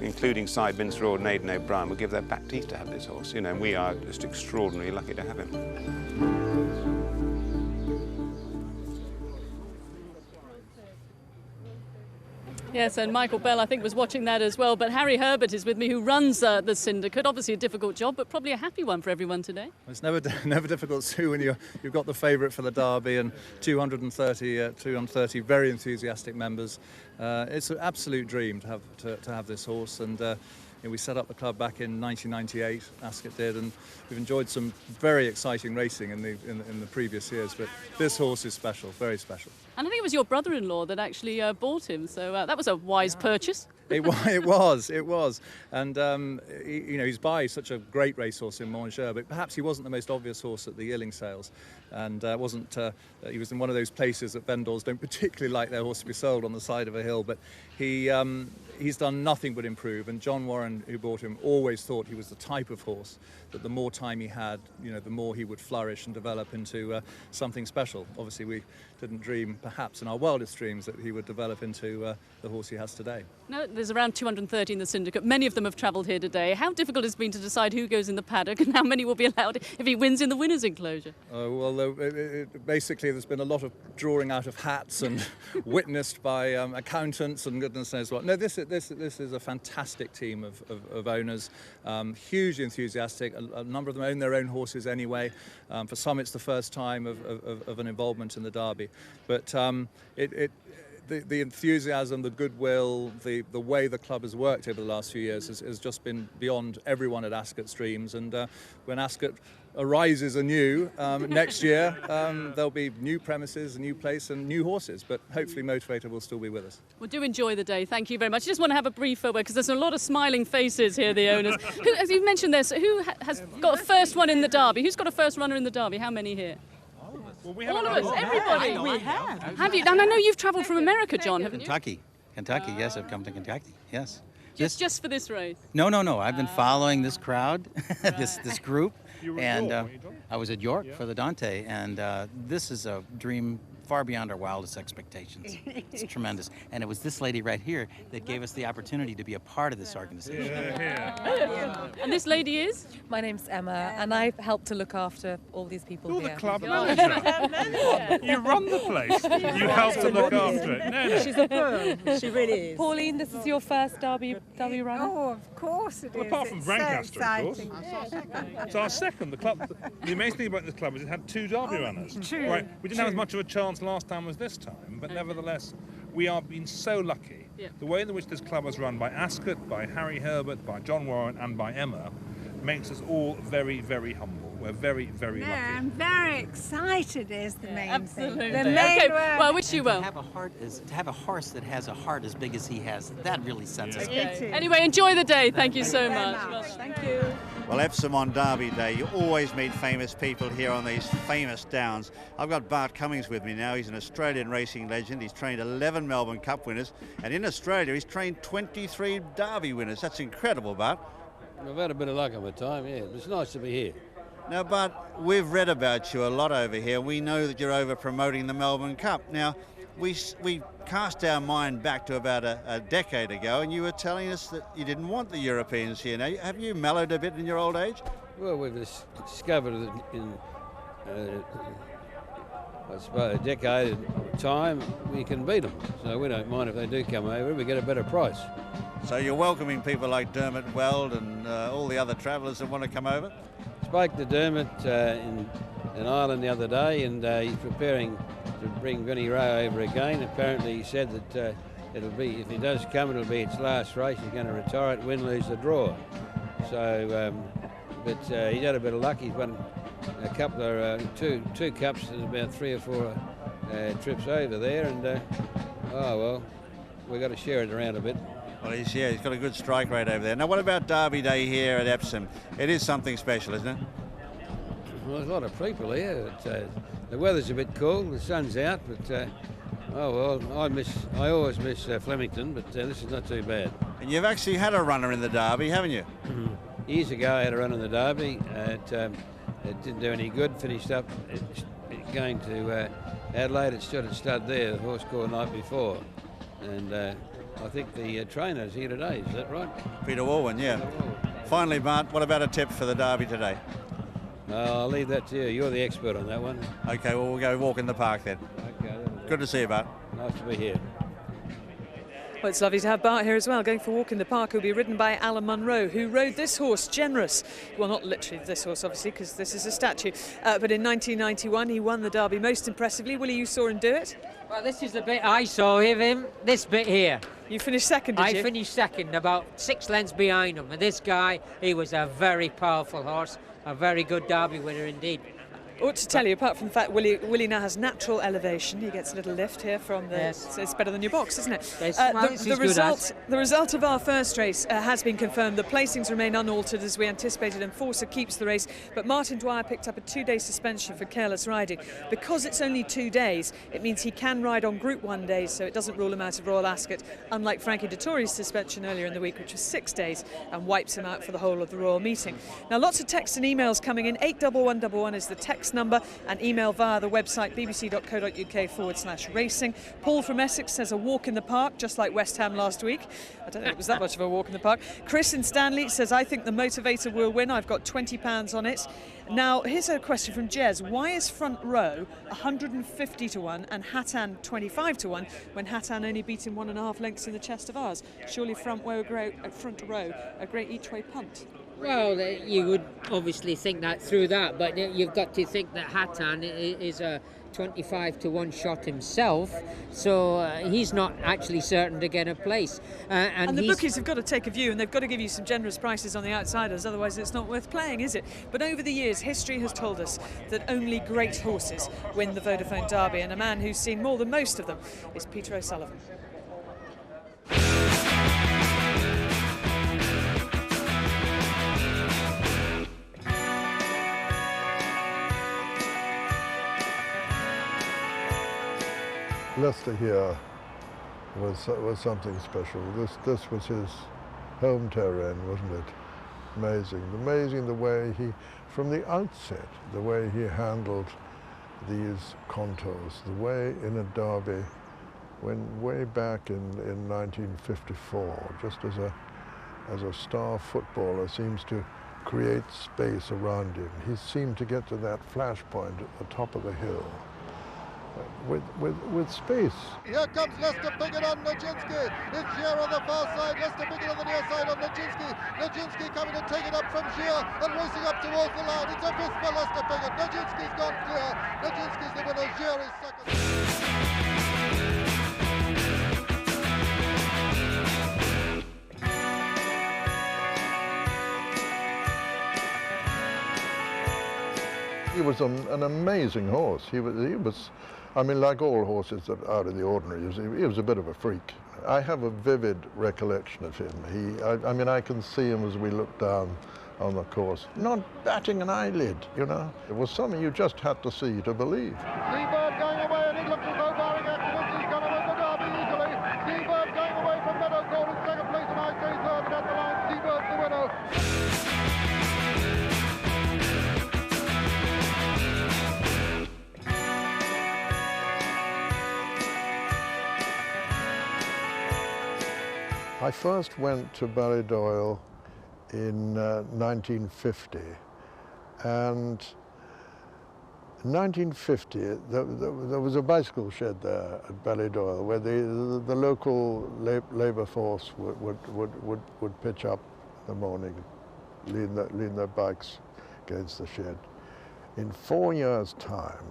including Cy Minster and Aidan O'Brien, would give their back teeth to have this horse, and we are just extraordinarily lucky to have him. Yes, and Michael Bell, I think, was watching that as well. But Harry Herbert is with me, who runs the syndicate. Obviously a difficult job, but probably a happy one for everyone today. It's never difficult, Sue, when you've got the favourite for the Derby and 230 very enthusiastic members. It's an absolute dream to have this horse, and we set up the club back in 1998, Ascot did, and we've enjoyed some very exciting racing in the previous years, but this horse is special, very special. And I think it was your brother-in-law that actually bought him, so that was a wise purchase. It was, and he's by such a great racehorse in Montjeur, but perhaps he wasn't the most obvious horse at the yearling sales, and he was in one of those places that vendors don't particularly like their horse to be sold on the side of a hill, but he's done nothing but improve, and John Warren, who bought him, always thought he was the type of horse that the more time he had, the more he would flourish and develop into something special. Obviously, we didn't dream, perhaps in our wildest dreams, that he would develop into the horse he has today. No, there's around 230 in the syndicate. Many of them have travelled here today. How difficult it's been to decide who goes in the paddock and how many will be allowed if he wins in the winner's enclosure? Basically, there's been a lot of drawing out of hats and witnessed by accountants and goodness knows what. No, this is a fantastic team of owners, hugely enthusiastic. A number of them own their own horses anyway. For some, it's the first time of an involvement in the Derby. But the enthusiasm, the goodwill, the way the club has worked over the last few years has just been beyond everyone at Ascot's dreams. And when Ascot arises anew next year, there'll be new premises, a new place and new horses, but hopefully Motivator will still be with us. Well, do enjoy the day. Thank you very much. I just want to have a brief word because there's a lot of smiling faces here, the owners. As you've mentioned this, who has got a first one in the Derby? Who's got a first runner in the Derby? How many here? All of us, everybody. We have. Have you? And I know you've travelled from America, John, haven't you? Kentucky, yes, I've come to Kentucky, yes. Just for this race? No. I've been following this crowd, this group, and I was at York for the Dante, and this is a dream far beyond our wildest expectations. It's tremendous. And it was this lady right here that gave us the opportunity to be a part of this organization. And this lady is? My name's Emma, and I've helped to look after all these people You're here. the club manager. You run the place. You help to look after it. No. She's a pro. She really is. Pauline, this is your first Derby runner? Oh, of course it is. Well, apart from Brancaster, of course. It's our second. The amazing thing about this club is it had 2 Derby runners. True. Right. We didn't have as much of a chance last time as this time, but nevertheless, we have been so lucky. Yeah. The way in which this club is run by Ascot, by Harry Herbert, by John Warren, and by Emma makes us all very, very humble. We're very, very lucky. I'm very excited is the main thing. Absolutely. The main Okay, word. well, I wish you well. To have a horse that has a heart as big as he has, that really sets us apart. Anyway, enjoy the day. Thank you so Very much. Thank you. Well, Epsom on Derby Day, you always meet famous people here on these famous downs. I've got Bart Cummings with me now. He's an Australian racing legend. He's trained 11 Melbourne Cup winners, and in Australia he's trained 23 Derby winners. That's incredible, Bart. I've had a bit of luck on my time, yeah. It's nice to be here. Now, Bart, we've read about you a lot over here. We know that you're over promoting the Melbourne Cup. Now, we cast our mind back to about a decade ago, and you were telling us that you didn't want the Europeans here. Now, have you mellowed a bit in your old age? Well, we've discovered that in, I suppose, a decade of time, we can beat them. So we don't mind if they do come over, we get a better price. So you're welcoming people like Dermot Weld and all the other travellers that want to come over? Spoke to Dermot in Ireland the other day, and he's preparing to bring Vinnie Rowe over again. Apparently he said that it'll be, if he does come, it'll be its last race. He's going to retire it, win, lose the draw. So, but he's had a bit of luck. He's won a couple of two cups and about 3 or 4 trips over there, and oh well, we've got to share it around a bit. Well, he's got a good strike rate over there. Now, what about Derby Day here at Epsom? It is something special, isn't it? Well, there's a lot of people here. The weather's a bit cool, the sun's out, but oh well, I always miss Flemington, but this is not too bad. And you've actually had a runner in the Derby, haven't you? Years ago I had a run in the Derby. It didn't do any good, finished up going to Adelaide. It stood at stud there, the horse called the night before. And I think the trainer's here today, is that right? Peter Warwin, yeah. Finally, Bart, what about a tip for the Derby today? I'll leave that to you. You're the expert on that one. Okay, well, we'll go walk in the park then. Okay. Good to see you, Bart. Nice to be here. Well, it's lovely to have Bart here as well, going for a walk in the park. Who'll be ridden by Alan Munro, who rode this horse, Generous. Well, not literally this horse, obviously, because this is a statue. But in 1991, he won the Derby most impressively. Willie, you saw him do it? Well, this is the bit I saw of him, this bit here. You finished second, did you? I finished second, about 6 lengths behind him. And this guy, he was a very powerful horse, a very good Derby winner indeed. Ought to tell you, apart from the fact Willie now has natural elevation, he gets a little lift here from the... Yes. So it's better than your box, isn't it? Yes, The result of our first race has been confirmed. The placings remain unaltered as we anticipated, and Forcer keeps the race. But Martin Dwyer picked up a 2-day suspension for careless riding. Because it's only 2 days, it means he can ride on Group 1 days, so it doesn't rule him out of Royal Ascot, unlike Frankie Dettori's suspension earlier in the week, which was 6 days, and wipes him out for the whole of the Royal meeting. Now, lots of texts and emails coming in. 81111 is the text number, and email via the website bbc.co.uk/racing. Paul from Essex says a walk in the park, just like West Ham last week. I don't think it was that much of a walk in the park. Chris in Stanley says, I think the Motivator will win. I've got £20 on it. Now, here's a question from Jez. Why is Front Row 150 to 1 and Hattan 25 to 1 when Hattan only beat him 1.5 lengths in the chest of ours? Surely Front Row, a great each-way punt. Well, you would obviously think that through that, but you've got to think that Hattan is a 25 to 1 shot himself, so he's not actually certain to get a place. And the bookies have got to take a view, and they've got to give you some generous prices on the outsiders, otherwise it's not worth playing, is it? But over the years, history has told us that only great horses win the Vodafone Derby, and a man who's seen more than most of them is Peter O'Sullivan. Leicester here was something special. This was his home terrain, wasn't it? Amazing the way he, from the outset, the way he handled these contours, the way in a derby, when way back in 1954, just as a star footballer, seems to create space around him. He seemed to get to that flash point at the top of the hill. With space. Here comes Lester Piggott on Nijinsky. It's Gier on the far side. Lester Piggott on the near side on Nijinsky. Nijinsky coming to take it up from Gier and racing up towards the line. It's a fifth for Lester Piggott. Nijinsky's gone clear. Nijinsky's the winner. Gier is second. He was an amazing horse. He was, I mean, like all horses that are out of the ordinary, he was a bit of a freak. I have a vivid recollection of him. I mean, I can see him as we look down on the course, not batting an eyelid, you know. It was something you just had to see to believe. Seabird going away, and it looks as though barring accidents he's going to win the Derby easily. Seabird going away from Meadow Gold in second place, and I say third, and at the line, Seabird's the winner. I first went to Ballydoyle in 1950, and in 1950 there was a bicycle shed there at Ballydoyle where the local labour force would pitch up in the morning, lean their bikes against the shed. In 4 years' time,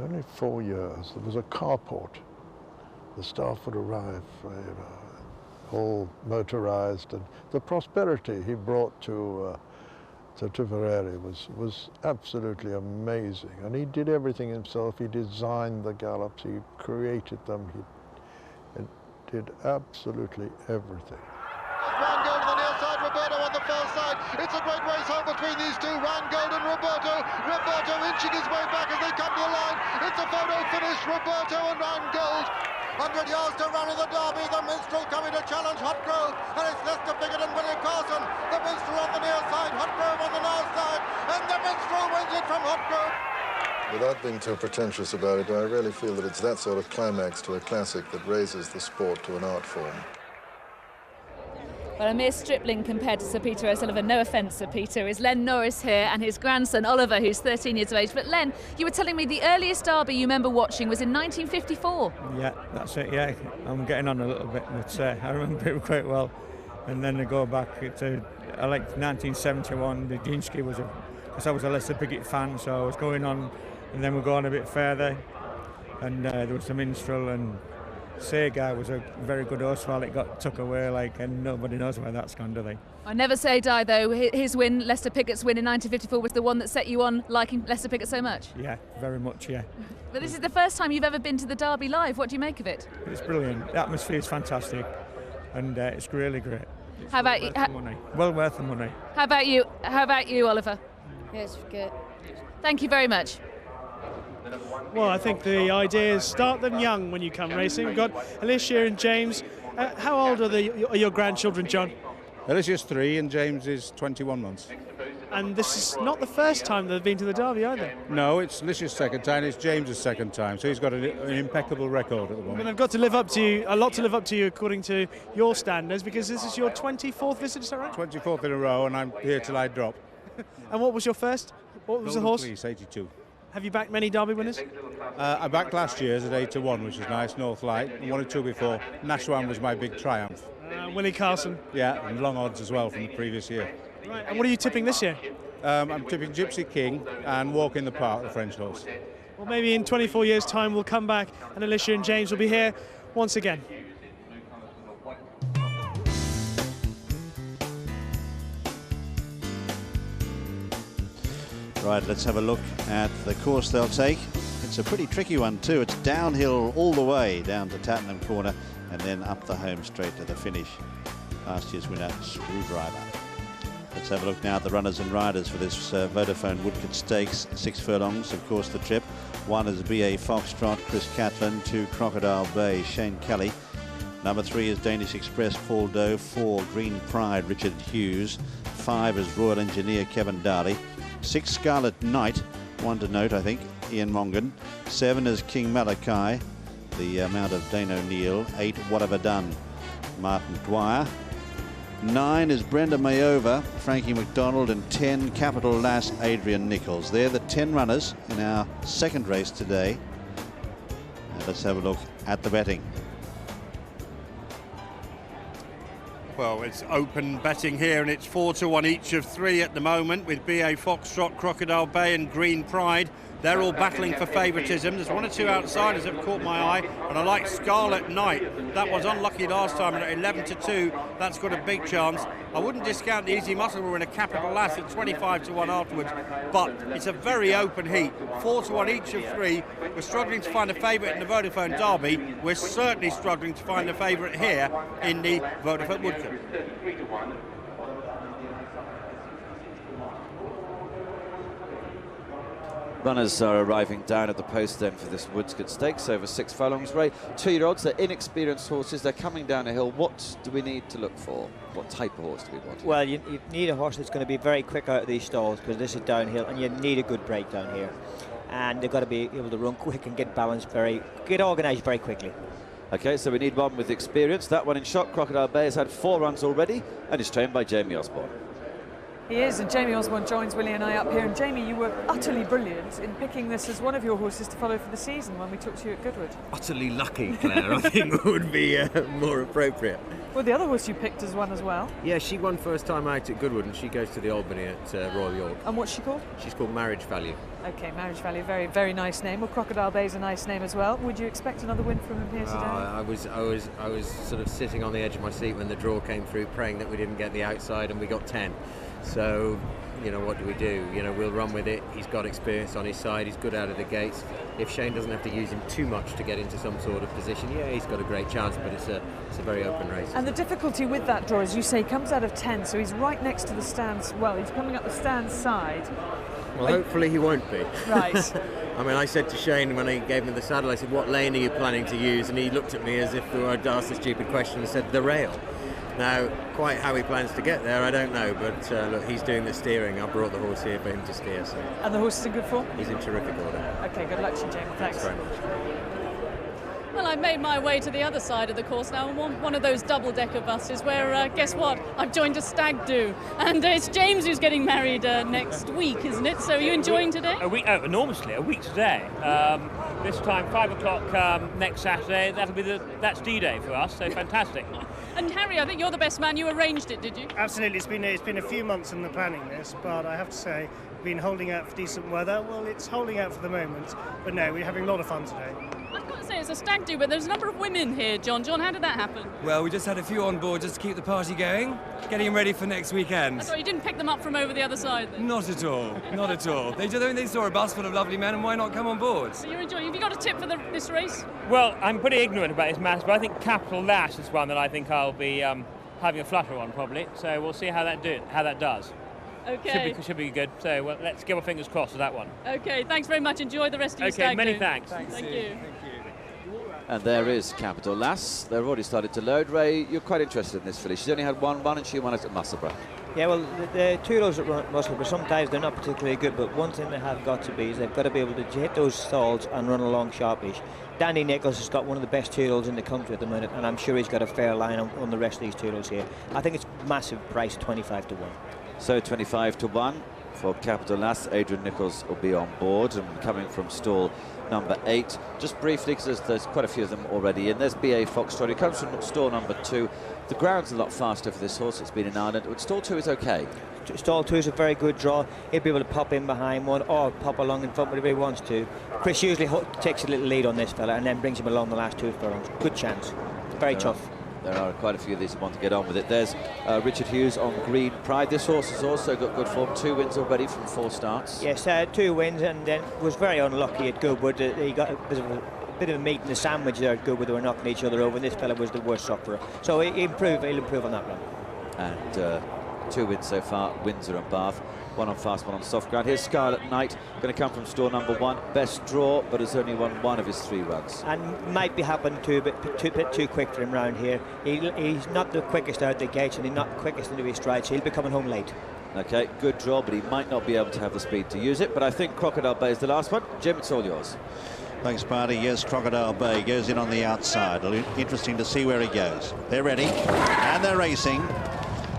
only 4 years, there was a carport. The staff would arrive, all motorised, and the prosperity he brought to Tipperary was absolutely amazing. And he did everything himself. He designed the gallops, he created them, he did absolutely everything. Ryan Gold on the near side, Roberto on the far side. It's a great race home between these two, Ryan Gold and Roberto. Roberto inching his way back as they come to the line. It's a photo finish, Roberto and Ryan Gold. 100 yards to run in the Derby. The Minstrel coming to challenge Hotgrove, and it's Lester Piggott and Willie Carson. The Minstrel on the near side, Hotgrove on the north side, and the Minstrel wins it from Hotgrove. Without being too pretentious about it, I really feel that it's that sort of climax to a classic that raises the sport to an art form. Well, a mere stripling compared to Sir Peter O'Sullivan, no offence, Sir Peter, is Len Norris here and his grandson Oliver, who's 13 years of age. But Len, you were telling me the earliest Derby you remember watching was in 1954. Yeah, that's it, yeah. I'm getting on a little bit, but I remember it quite well. And then I go back to, I like 1971, the Jinski was because I was a Lester Piggott fan, so I was going on, and then we go on a bit further, and there was the Minstrel, and Seaguy was a very good horse while it got took away, and nobody knows where that's gone, do they? I never say die, though. His win, Lester Piggott's win in 1954, was the one that set you on liking Lester Piggott so much. Yeah, very much, yeah. But this is the first time you've ever been to the Derby live. What do you make of it? It's brilliant. The atmosphere is fantastic, and it's really great. How about you? Well worth the money. How about you? How about you, Oliver? Yes, good. Thank you very much. Well, I think the idea is start them young when you come racing. We've got Alicia and James. How old are your grandchildren, John? Alicia's 3 and James is 21 months. And this is not the first time they've been to the Derby either. No, it's Alicia's second time, it's James's second time, so he's got an impeccable record at the moment. But they've got to live up to you, a lot to live up to you according to your standards, because this is your 24th visit, is that right? 24th in a row, and I'm here till I drop. And what was your first? What was the horse? Police, 82. Have you backed many Derby winners? I backed last year's at 8-1, which was nice, North Light, and 1 or 2 before. Nashwan was my big triumph. Willie Carson. Yeah, and long odds as well from the previous year. Right, and what are you tipping this year? I'm tipping Gypsy King and Walk in the Park, the French horse. Well, maybe in 24 years' time we'll come back and Alicia and James will be here once again. Right, let's have a look at the course they'll take. It's a pretty tricky one too. It's downhill all the way down to Tattenham Corner and then up the home straight to the finish. Last year's winner, Screwdriver. Let's have a look now at the runners and riders for this Vodafone Woodcote Stakes. 6 furlongs, of course, the trip. 1 is BA Foxtrot, Chris Catlin. 2, Crocodile Bay, Shane Kelly. Number 3 is Danish Express, Paul Doe. 4, Green Pride, Richard Hughes. 5 is Royal Engineer, Kevin Darley. 6, Scarlet Knight, one to note, I think, Ian Mongan. 7 is King Malachi, the mount of Dane O'Neill. 8, What Have I Done, Martin Dwyer. 9 is Brenda Mayova, Frankie McDonald, and 10, Capital Lass, Adrian Nichols. They're the 10 runners in our second race today. And let's have a look at the betting. Well, it's open betting here, and it's 4-1 each of 3 at the moment, with BA Foxtrot, Crocodile Bay and Green Pride. They're all battling for favouritism. There's 1 or 2 outsiders that have caught my eye, and I like Scarlet Knight. That was unlucky last time, and at 11-2, that's got a big chance. I wouldn't discount the Easy Muscle War in a Capital Lass at 25-1 afterwards, but it's a very open heat. 4-1 each of 3. We're struggling to find a favourite in the Vodafone Derby. We're certainly struggling to find a favourite here in the Vodafone Woodcote. Runners are arriving down at the post then for this Woodscott Stakes over 6 furlongs. Ray, 2-year-olds, they're inexperienced horses, they're coming down a hill. What do we need to look for? What type of horse do we want? Well, you need a horse that's going to be very quick out of these stalls, because this is downhill, and you need a good break down here. And they've got to be able to run quick and get balanced get organised very quickly. Okay, so we need one with experience. That one in shot, Crocodile Bay, has had 4 runs already and is trained by Jamie Osborne. He is, and Jamie Osborne joins Willie and I up here. And Jamie, you were utterly brilliant in picking this as one of your horses to follow for the season when we talked to you at Goodwood. Utterly lucky, Claire, I think would be more appropriate. Well, the other horse you picked as one as well. Yeah, she won first time out at Goodwood, and she goes to the Albany at Royal York. And what's she called? She's called Marriage Value. Okay, Marriage Value, very, very nice name. Well, Crocodile Bay's a nice name as well. Would you expect another win from him here today? I was sort of sitting on the edge of my seat when the draw came through, praying that we didn't get the outside, and we got 10. So, you know, what do we do? You know, we'll run with it. He's got experience on his side. He's good out of the gates. If Shane doesn't have to use him too much to get into some sort of position, yeah, he's got a great chance, but it's a very open race. And the difficulty with that draw, as you say, comes out of 10, so he's right next to the stands. Well, he's coming up the stands side. Well, hopefully he won't be. Right. I mean, I said to Shane when he gave me the saddle, I said, what lane are you planning to use? And he looked at me as if I'd asked a stupid question and said, the rail. Now, quite how he plans to get there, I don't know, but look, he's doing the steering. I brought the horse here for him to steer. So. And the horse is in good form? He's in terrific order. Okay, good luck to you, Jamie. Thanks very much. Well, I've made my way to the other side of the course now, one of those double-decker buses where, guess what, I've joined a stag do. And it's James who's getting married next week, isn't it? So are you enjoying today? Enormously, a week today. This time, 5 o'clock next Saturday, that's D-Day for us, so fantastic. And Harry, I think you're the best man. You arranged it, did you? Absolutely. It's been a few months in the planning this, but I have to say, been holding out for decent weather. Well, it's holding out for the moment, but no, we're having a lot of fun today. I've got to say, it's a stag do, but there's a number of women here, John. John, how did that happen? Well, we just had a few on board just to keep the party going, getting them ready for next weekend. I thought you didn't pick them up from over the other side, then? Not at all, not at all. They saw a bus full of lovely men, and why not come on board? So you're enjoying. Have you got a tip for this race? Well, I'm pretty ignorant about this matter, but I think Capital Lash is one that I think I'll be having a flutter on, probably. So we'll see how that does. Okay. Should be good. So let's give our fingers crossed for that one. Okay, thanks very much. Enjoy the rest of your stag do. Many thanks. Thank you. And there is Capital Lass. They've already started to load. Ray, you're quite interested in this filly. She's only had one run and she won it at Musselburgh. Yeah, well, the 2-year-olds that run at Musselburgh, sometimes they're not particularly good, but one thing they have got to be is they've got to be able to hit those stalls and run along sharpish. Danny Nichols has got one of the best 2-year-olds in the country at the minute, and I'm sure he's got a fair line on the rest of these 2-year-olds here. I think it's massive price, 25 to 1. So 25 to 1 for Capital Lass. Adrian Nichols will be on board and coming from stall number 8. Just briefly, because there's quite a few of them already in. There's BA Foxtrot. He comes from stall number 2. The ground's a lot faster for this horse. It's been in Ireland. But stall 2 is okay. Stall 2 is a very good draw. He'll be able to pop in behind one or pop along in front whatever he wants to. Chris usually takes a little lead on this fella and then brings him along the last 2 furlongs. Good chance. Very tough. There are quite a few of these who want to get on with it. There's Richard Hughes on Green Pride. This horse has also got good form. 2 wins already from 4 starts. Yes, 2 wins, and then was very unlucky at Goodwood. He got a bit of a meat in the sandwich there at Goodwood. They were knocking each other over, and this fella was the worst sufferer. So he'll improve on that run. And 2 wins so far, Windsor and Bath. 1 on fast, 1 on soft ground. Here's Scarlet Knight, going to come from stall number 1. Best draw, but has only won 1 of his 3 runs. And might be happening a bit too quick for him round here. He's not the quickest out the gates, and he's not the quickest into his stride, so he'll be coming home late. Okay, good draw, but he might not be able to have the speed to use it. But I think Crocodile Bay is the last one. Jim, it's all yours. Thanks, Barty. Yes, Crocodile Bay goes in on the outside. Interesting to see where he goes. They're ready, and they're racing.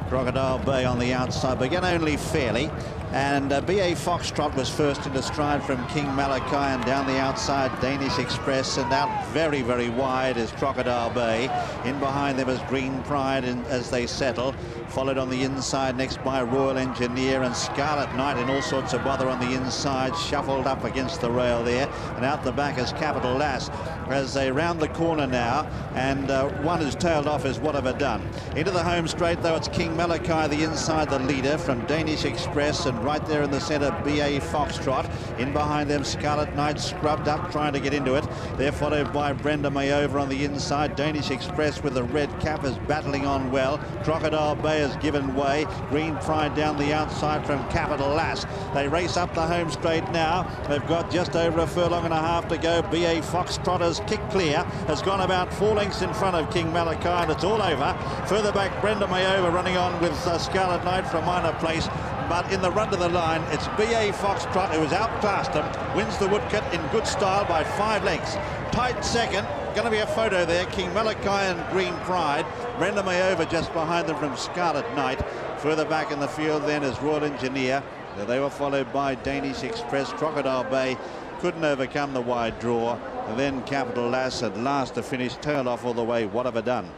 Crocodile Bay on the outside, but again only fairly. And BA Foxtrot was first into stride from King Malachi, and down the outside Danish Express, and out very, very wide is Crocodile Bay. In behind them is Green Pride as they settle, followed on the inside next by Royal Engineer and Scarlet Knight in all sorts of bother on the inside, shuffled up against the rail there, and out the back is Capital Lass. as they round the corner now, and one who's tailed off is What Have I Done. Into the home straight, though, it's King Malachi, the inside, the leader from Danish Express, and right there in the centre, BA Foxtrot. In behind them, Scarlet Knight scrubbed up, trying to get into it. They're followed by Brenda Mayover on the inside. Danish Express with the red cap is battling on well. Crocodile Bay has given way. Green Pride down the outside from Capital Lass. They race up the home straight now. They've got just over a furlong and a half to go. BA Foxtrotter's kick clear has gone about 4 lengths in front of King Malachi, and it's all over. Further back, Brenda Mayover running on with Scarlet Knight for a minor place. But in the run to the line, it's BA Foxtrot who has outclassed them, wins the Woodcut in good style by 5 lengths. Tight second, going to be a photo there, King Malachi and Green Pride. Brenda Mayover just behind them from Scarlet Knight. Further back in the field then is Royal Engineer. They were followed by Danish Express. Crocodile Bay couldn't overcome the wide draw. And then Capital Lass at last to finish, tailed off all the way. What Have I Done?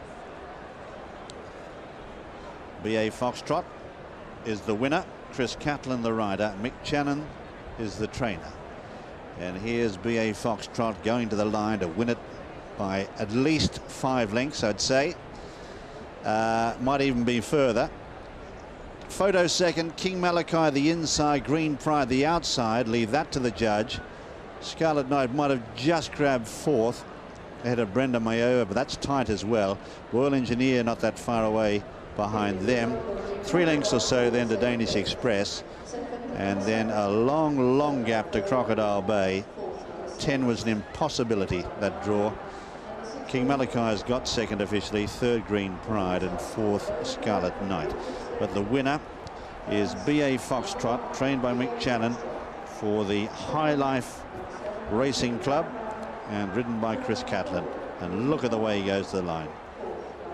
BA Foxtrot is the winner. Chris Catlin the rider. Mick Channon is the trainer. And here's BA Foxtrot going to the line to win it by at least 5 lengths, I'd say. Might even be further. Photo second, King Malachi the inside, Green Pride the outside. Leave that to the judge. Scarlet Knight might have just grabbed 4th ahead of Brenda Mayover, but that's tight as well. Royal Engineer not that far away behind them. 3 lengths or so then to Danish Express, and then a long gap to Crocodile Bay. 10 was an impossibility, that draw. King Malachi has got second officially, 3rd Green Pride, and 4th Scarlet Knight. But the winner is BA Foxtrot, trained by Mick Channon for the High Life Racing Club and ridden by Chris Catlin. And look at the way he goes to the line.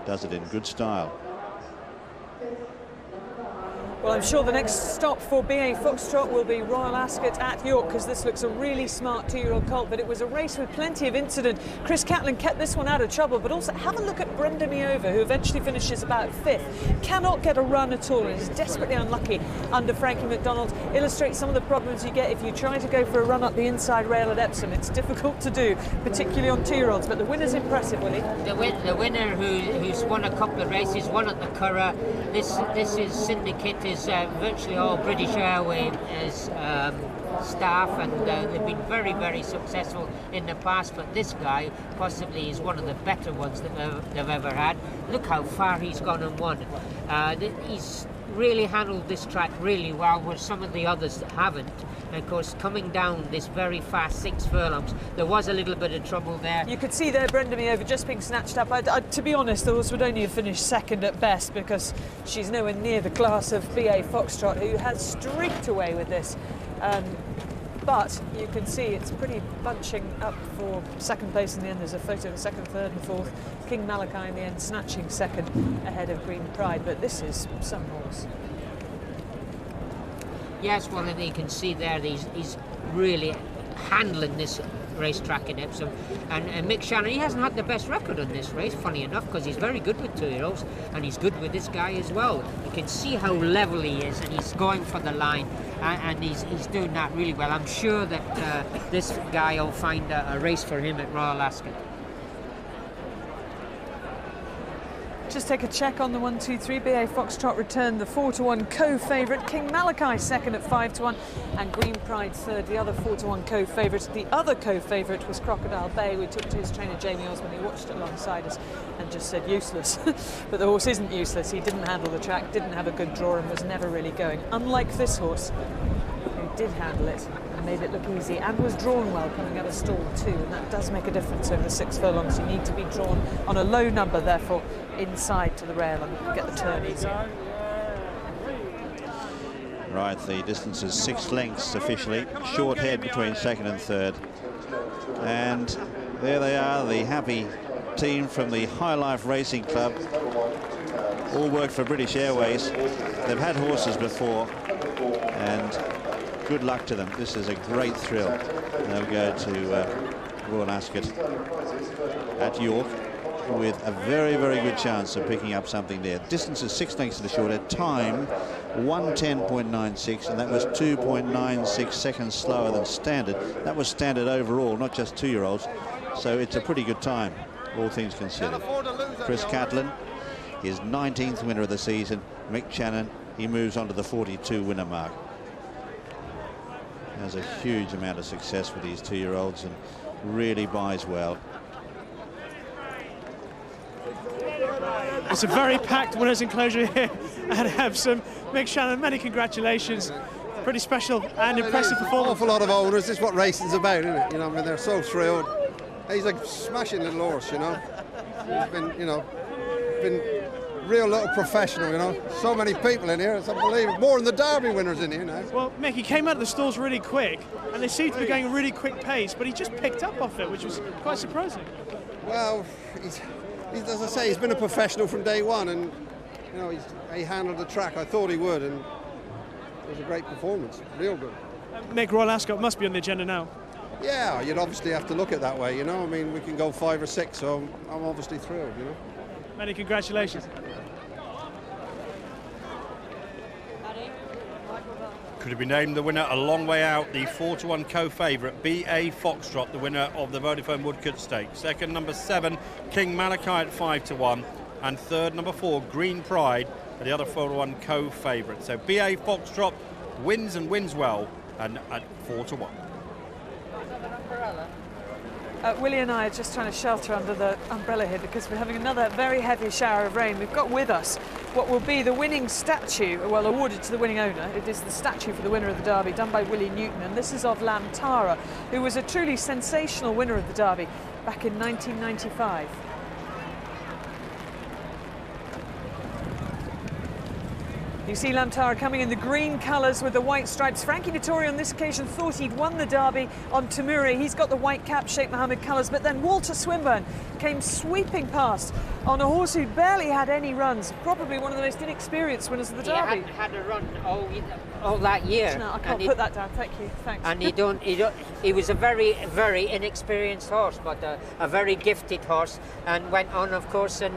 Does it in good style. Well, I'm sure the next stop for BA Foxtrot will be Royal Ascot at York, because this looks a really smart 2-year-old colt, but it was a race with plenty of incident. Chris Catlin kept this one out of trouble, but also have a look at Brenda Mayover, who eventually finishes about 5th. Cannot get a run at all and is desperately unlucky under Frankie McDonald. Illustrates some of the problems you get if you try to go for a run up the inside rail at Epsom. It's difficult to do, particularly on 2-year-olds, but the winner's impressive, Willie. The winner who's won a couple of races, one at the Curragh. This is Syndicate, is virtually all British Airways staff, and they've been very successful in the past, but this guy possibly is one of the better ones that they've ever had. Look how far he's gone and won. He's really handled this track really well, where some of the others haven't. And of course, coming down this very fast 6 furlongs, there was a little bit of trouble there. You could see there Brenda Mayover just being snatched up. To be honest, those would only have finished second at best, because she's nowhere near the class of BA Foxtrot, who has streaked away with this. But you can see it's pretty bunching up for second place in the end. There's a photo of second, third and 4th. King Malachi in the end snatching second ahead of Green Pride, but this is some horse. Yes, well, and you can see there he's really handling this racetrack in Epsom, and Mick Channon, he hasn't had the best record on this race, funny enough, because he's very good with 2-year-olds, and he's good with this guy as well. You can see how level he is, and he's going for the line, and he's doing that really well. I'm sure that this guy will find a race for him at Royal Ascot. Just take a check on the 1, 2, 3. BA Foxtrot returned the 4-1 co-favourite. King Malachi second at 5-1, and Green Pride third, the other 4-1 co-favourite. The other co-favourite was Crocodile Bay. We took to his trainer Jamie Osmond. He watched it alongside us and just said useless. But the horse isn't useless. He didn't handle the track, didn't have a good draw, and was never really going. Unlike this horse, who did handle it and made it look easy, and was drawn well coming out of stall too, and that does make a difference over the 6 furlongs. You need to be drawn on a low number, therefore, inside to the rail and get the turn easy. Right, the distance is 6 lengths officially. Short head between second and third. And there they are, the happy team from the High Life Racing Club. All worked for British Airways. They've had horses before, and good luck to them. This is a great thrill. They'll go to Royal Ascot at York with a very good chance of picking up something there. Distance is 6 lengths to the short head. Time 1:10.96, and that was 2.96 seconds slower than standard. That was standard overall, not just 2-year-olds. So it's a pretty good time, all things considered. Chris Catlin, his 19th winner of the season. Mick Channon, he moves on to the 42 winner mark. Has a huge amount of success with these 2-year-olds and really buys well. It's a very packed winners' enclosure here at Epsom. Mick Channon, many congratulations. Pretty special and impressive performance. An awful lot of owners. This is what racing's about, isn't it? You know, I mean, they're so thrilled. He's a smashing little horse, you know. He's been, you know, been real little professional, you know. So many people in here, it's unbelievable. More than the Derby winners in here now. Well, Mick, he came out of the stalls really quick, and they seemed to be going a really quick pace, but he just picked up off it, which was quite surprising. Well, he's as I say, he's been a professional from day one, and you know, he handled the track. I thought he would, and it was a great performance, real good. Mick, Royal Ascot must be on the agenda now. Yeah, you'd obviously have to look at it that way, you know. I mean, we can go 5 or 6, so I'm obviously thrilled, you know. Many congratulations. Could have been named the winner a long way out, the 4-1 co-favourite, BA Foxtrot, the winner of the Vodafone Woodcote Stakes. Second, number 7, King Malachi at 5-1. And third, number 4, Green Pride, the other 4-1 co-favourite. So BA Foxtrot wins and wins well, and at 4-1. Willie and I are just trying to shelter under the umbrella here because we're having another very heavy shower of rain. We've got with us what will be the winning statue, well, awarded to the winning owner. It is the statue for the winner of the Derby, done by Willie Newton, and this is of Lantara, who was a truly sensational winner of the Derby back in 1995. You see Lantara coming in the green colours with the white stripes. Frankie Dettori on this occasion thought he'd won the Derby on Tamuri. He's got the white cap, Sheikh Mohammed colours, but then Walter Swinburne came sweeping past on a horse who barely had any runs, probably one of the most inexperienced winners of the Derby. He had a run all that year. No, I can't put that down, thank you, thanks. And he was a very, very inexperienced horse, but a very gifted horse, and went on, of course, and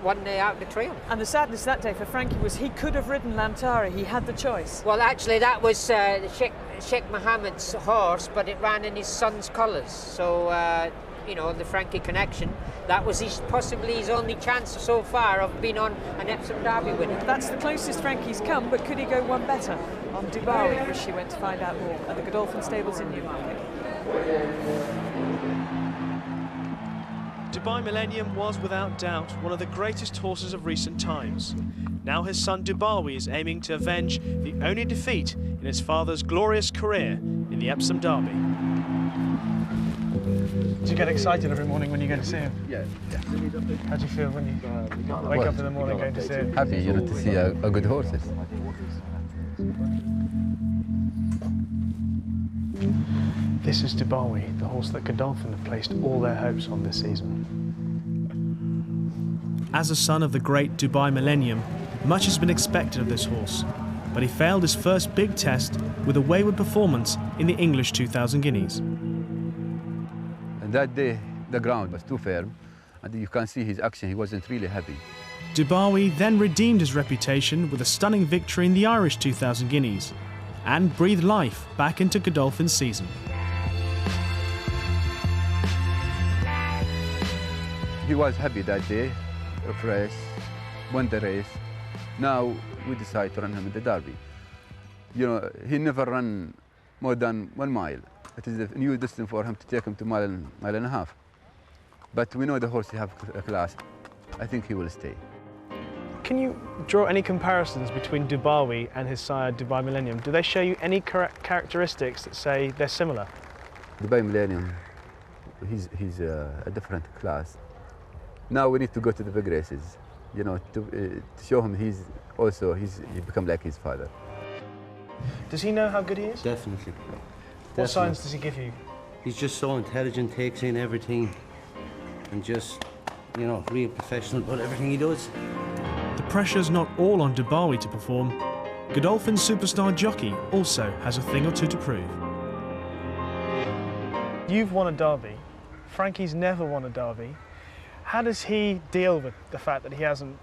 won the Arc de Triomphe. And the sadness that day for Frankie was he could have ridden Lantara, he had the choice. Well, actually, that was Sheikh Mohammed's horse, but it ran in his son's colours. So, you know, the Frankie connection, that was possibly his only chance so far of being on an Epsom Derby winner. That's the closest Frankie's come, but could he go one better? On Dubai, which she went to find out more at the Godolphin Stables in Newmarket. Dubai Millennium was without doubt one of the greatest horses of recent times. Now his son Dubawi is aiming to avenge the only defeat in his father's glorious career in the Epsom Derby. Do you get excited every morning when you go to see him? Yeah. How do you feel when you wake up in the morning going to see him? Happy, you know, to see a good horses. This is Dubawi, the horse that Godolphin have placed all their hopes on this season. As a son of the great Dubai Millennium, much has been expected of this horse, but he failed his first big test with a wayward performance in the English 2000 Guineas. And that day, the ground was too firm, and you can see his action, he wasn't really happy. Dubawi then redeemed his reputation with a stunning victory in the Irish 2000 Guineas and breathed life back into Godolphin's season. He was happy that day, a race, won the race. Now we decide to run him in the Derby. You know, he never ran more than 1 mile. It is a new distance for him to take him to mile and a half. But we know the horse have a class. I think he will stay. Can you draw any comparisons between Dubawi and his sire Dubai Millennium? Do they show you any characteristics that say they're similar? Dubai Millennium, he's a different class. Now we need to go to the big races, you know, to show him he become like his father. Does he know how good he is? Definitely. What signs does he give you? He's just so intelligent, takes in everything, and just, you know, real professional about everything he does. The pressure's not all on Dubawi to perform. Godolphin superstar Jockey also has a thing or two to prove. You've won a Derby. Frankie's never won a Derby. How does he deal with the fact that he hasn't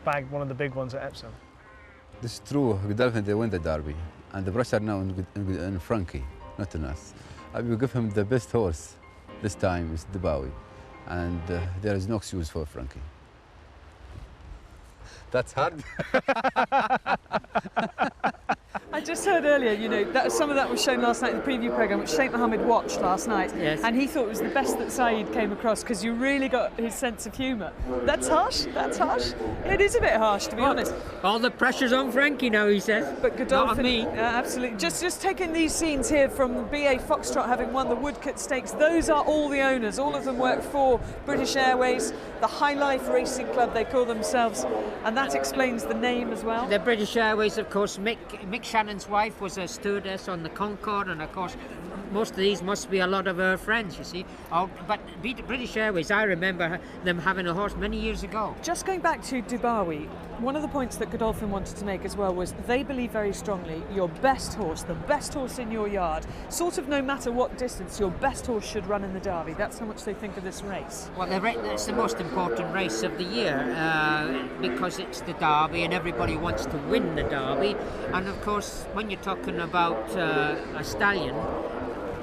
bagged one of the big ones at Epsom? This is true. Godolphin, they win the Derby, and the pressure now on Frankie, not on us. I will give him the best horse this time is Derby, and there is no excuse for Frankie. That's hard. I just heard earlier, you know, that some of that was shown last night in the preview programme, which Sheikh Mohammed watched last night, and he thought it was the best that Saeed came across because you really got his sense of humour. That's harsh. That's harsh. It is a bit harsh, to be honest. All the pressure's on Frankie now, he says. But Godolphin, not on me. Absolutely. Just taking these scenes here from BA Foxtrot having won the Woodcote Stakes. Those are all the owners. All of them work for British Airways, the High Life Racing Club they call themselves, and that explains the name as well. The British Airways, of course, Mick Shannon's wife was a stewardess on the Concorde, and of course most of these must be a lot of her friends, you see. But British Airways, I remember them having a horse many years ago. Just going back to Derby, one of the points that Godolphin wanted to make as well was they believe very strongly your best horse, the best horse in your yard, sort of no matter what distance, your best horse should run in the Derby. That's how much they think of this race. Well, it's the most important race of the year because it's the Derby and everybody wants to win the Derby. And of course, when you're talking about a stallion,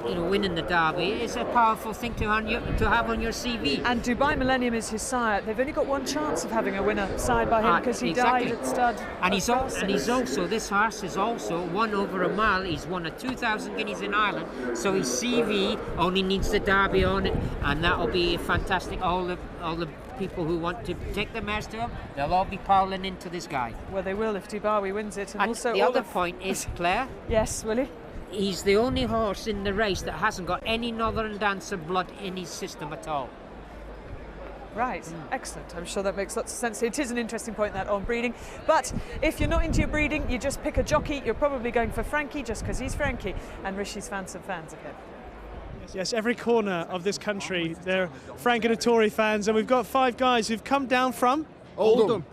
you know, winning the Derby is a powerful thing to have on your CV. And Dubai Millennium is his sire. They've only got one chance of having a winner side by him because he died at stud. And he's also, this horse is also won over a mile. He's won a 2,000 guineas in Ireland, so his CV only needs the Derby on it, and that'll be fantastic. All the people who want to take the mares to him, they'll all be piling into this guy. Well, they will if Dubai wins it. And also the other point is, Clare. Yes, Willie? He's the only horse in the race that hasn't got any Northern Dancer blood in his system at all. Right, excellent. I'm sure that makes lots of sense. It is an interesting point, that, on breeding. But if you're not into your breeding, you just pick a jockey. You're probably going for Frankie just because he's Frankie, and Rishi's fans of him. Yes, every corner of this country, they're Frank and Dettori fans, and we've got 5 guys who've come down from Oldham.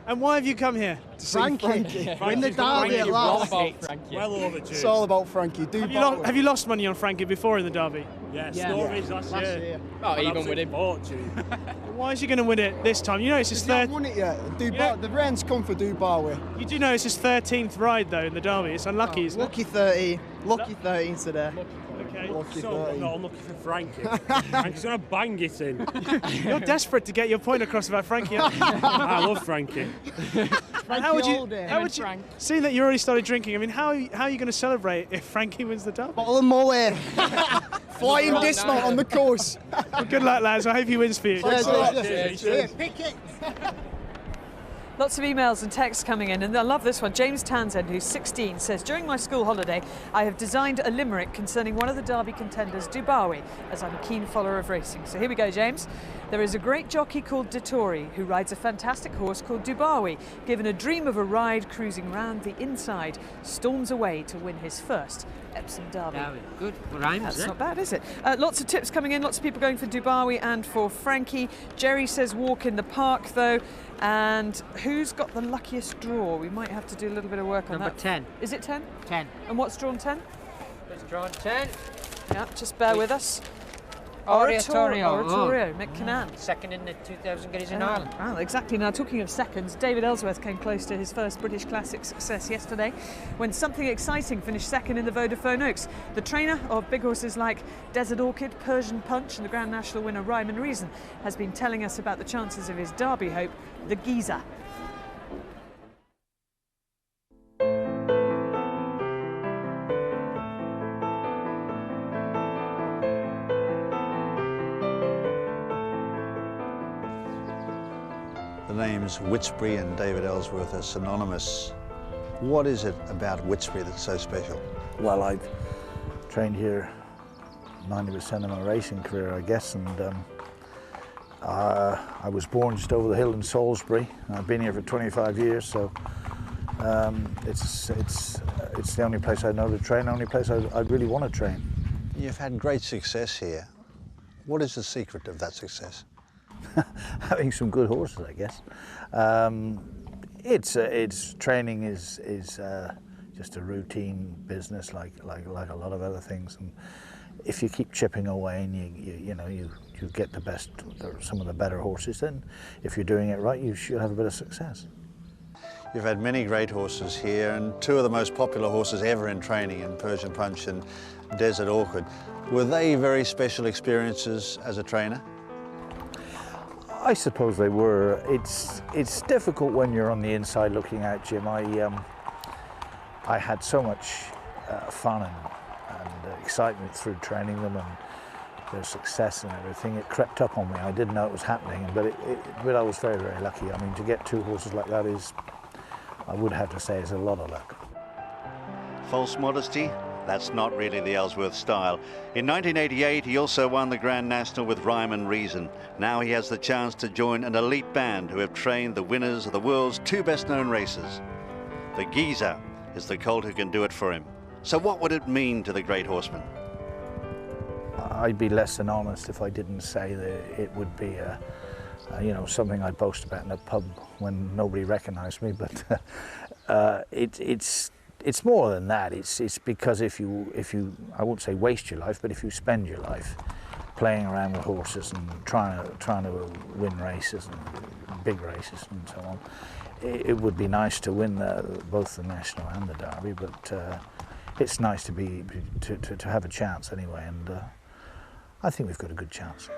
And why have you come here? To Frankie. Win the Derby at last. Well over two. It's all about Frankie. Have you lost money on Frankie before in the Derby? Yeah, stories last year. Not even winning. Why is he going to win it this time? You know it's his third. He's not won it yet. The rain's come for Dubai. You do know it's his 13th ride though in the Derby. It's unlucky, isn't it? Lucky 30. Lucky 13 today. Okay. Lucky so 30. not unlucky for Frankie. Frankie's going to bang it in. You're desperate to get your point across about Frankie. I love Frankie. How would you, seeing that you already started drinking, I mean, how are you going to celebrate if Frankie wins the Derby? Bottle of Moe. Flying dismount on the course. Well, good luck, lads. I hope he wins for you. Cheers. Pick it. Lots of emails and texts coming in, and I love this one. James Townsend, who's 16, says, during my school holiday, I have designed a limerick concerning one of the Derby contenders, Derby, as I'm a keen follower of racing. So here we go, James. There is a great jockey called Dettori who rides a fantastic horse called Derby. Given a dream of a ride cruising round the inside, storms away to win his first Epsom Derby. Good rhymes. That's not bad, is it? Lots of tips coming in. Lots of people going for Derby and for Frankie. Jerry says walk in the park, though. And who's got the luckiest draw? We might have to do a little bit of work on that. Number 10. Is it 10? 10. And what's drawn 10? It's drawn 10. Yeah, just bear with us. Oratorio. Mick Kieran. Second in the 2,000 guineas in Ireland. Well, exactly. Now, talking of seconds, David Ellsworth came close to his first British Classic success yesterday when Something Exciting finished second in the Vodafone Oaks. The trainer of big horses like Desert Orchid, Persian Punch and the Grand National winner Rhyme and Reason has been telling us about the chances of his Derby hope, the Geezer. The names Witsbury and David Ellsworth are synonymous. What is it about Witsbury that's so special? Well, I've trained here 90% of my racing career, I guess, and I was born just over the hill in Salisbury. I've been here for 25 years, so it's the only place I know to train, the only place I really want to train. You've had great success here. What is the secret of that success? Having some good horses, I guess. It's training is just a routine business, like a lot of other things. And if you keep chipping away and you get some of the better horses, then if you're doing it right, you should have a bit of success. You've had many great horses here, and two of the most popular horses ever in training, in Persian Punch and Desert Orchid. Were they very special experiences as a trainer? I suppose they were. It's difficult when you're on the inside looking out, Jim. I had so much fun and excitement through training them and their success and everything. It crept up on me. I didn't know it was happening, but I was very, very lucky. I mean, to get 2 horses like that is, I would have to say, is a lot of luck. False modesty? That's not really the Ellsworth style. In 1988, he also won the Grand National with Rhyme and Reason. Now he has the chance to join an elite band who have trained the winners of the world's 2 best-known races. The Geezer is the colt who can do it for him. So what would it mean to the great horseman? I'd be less than honest if I didn't say that it would be you know, something I'd boast about in a pub when nobody recognised me. But it's more than that. It's because if you I won't say waste your life, but if you spend your life playing around with horses and trying to win races and big races and so on, it would be nice to win both the National and the Derby. But it's nice to have a chance anyway, and I think we've got a good chance.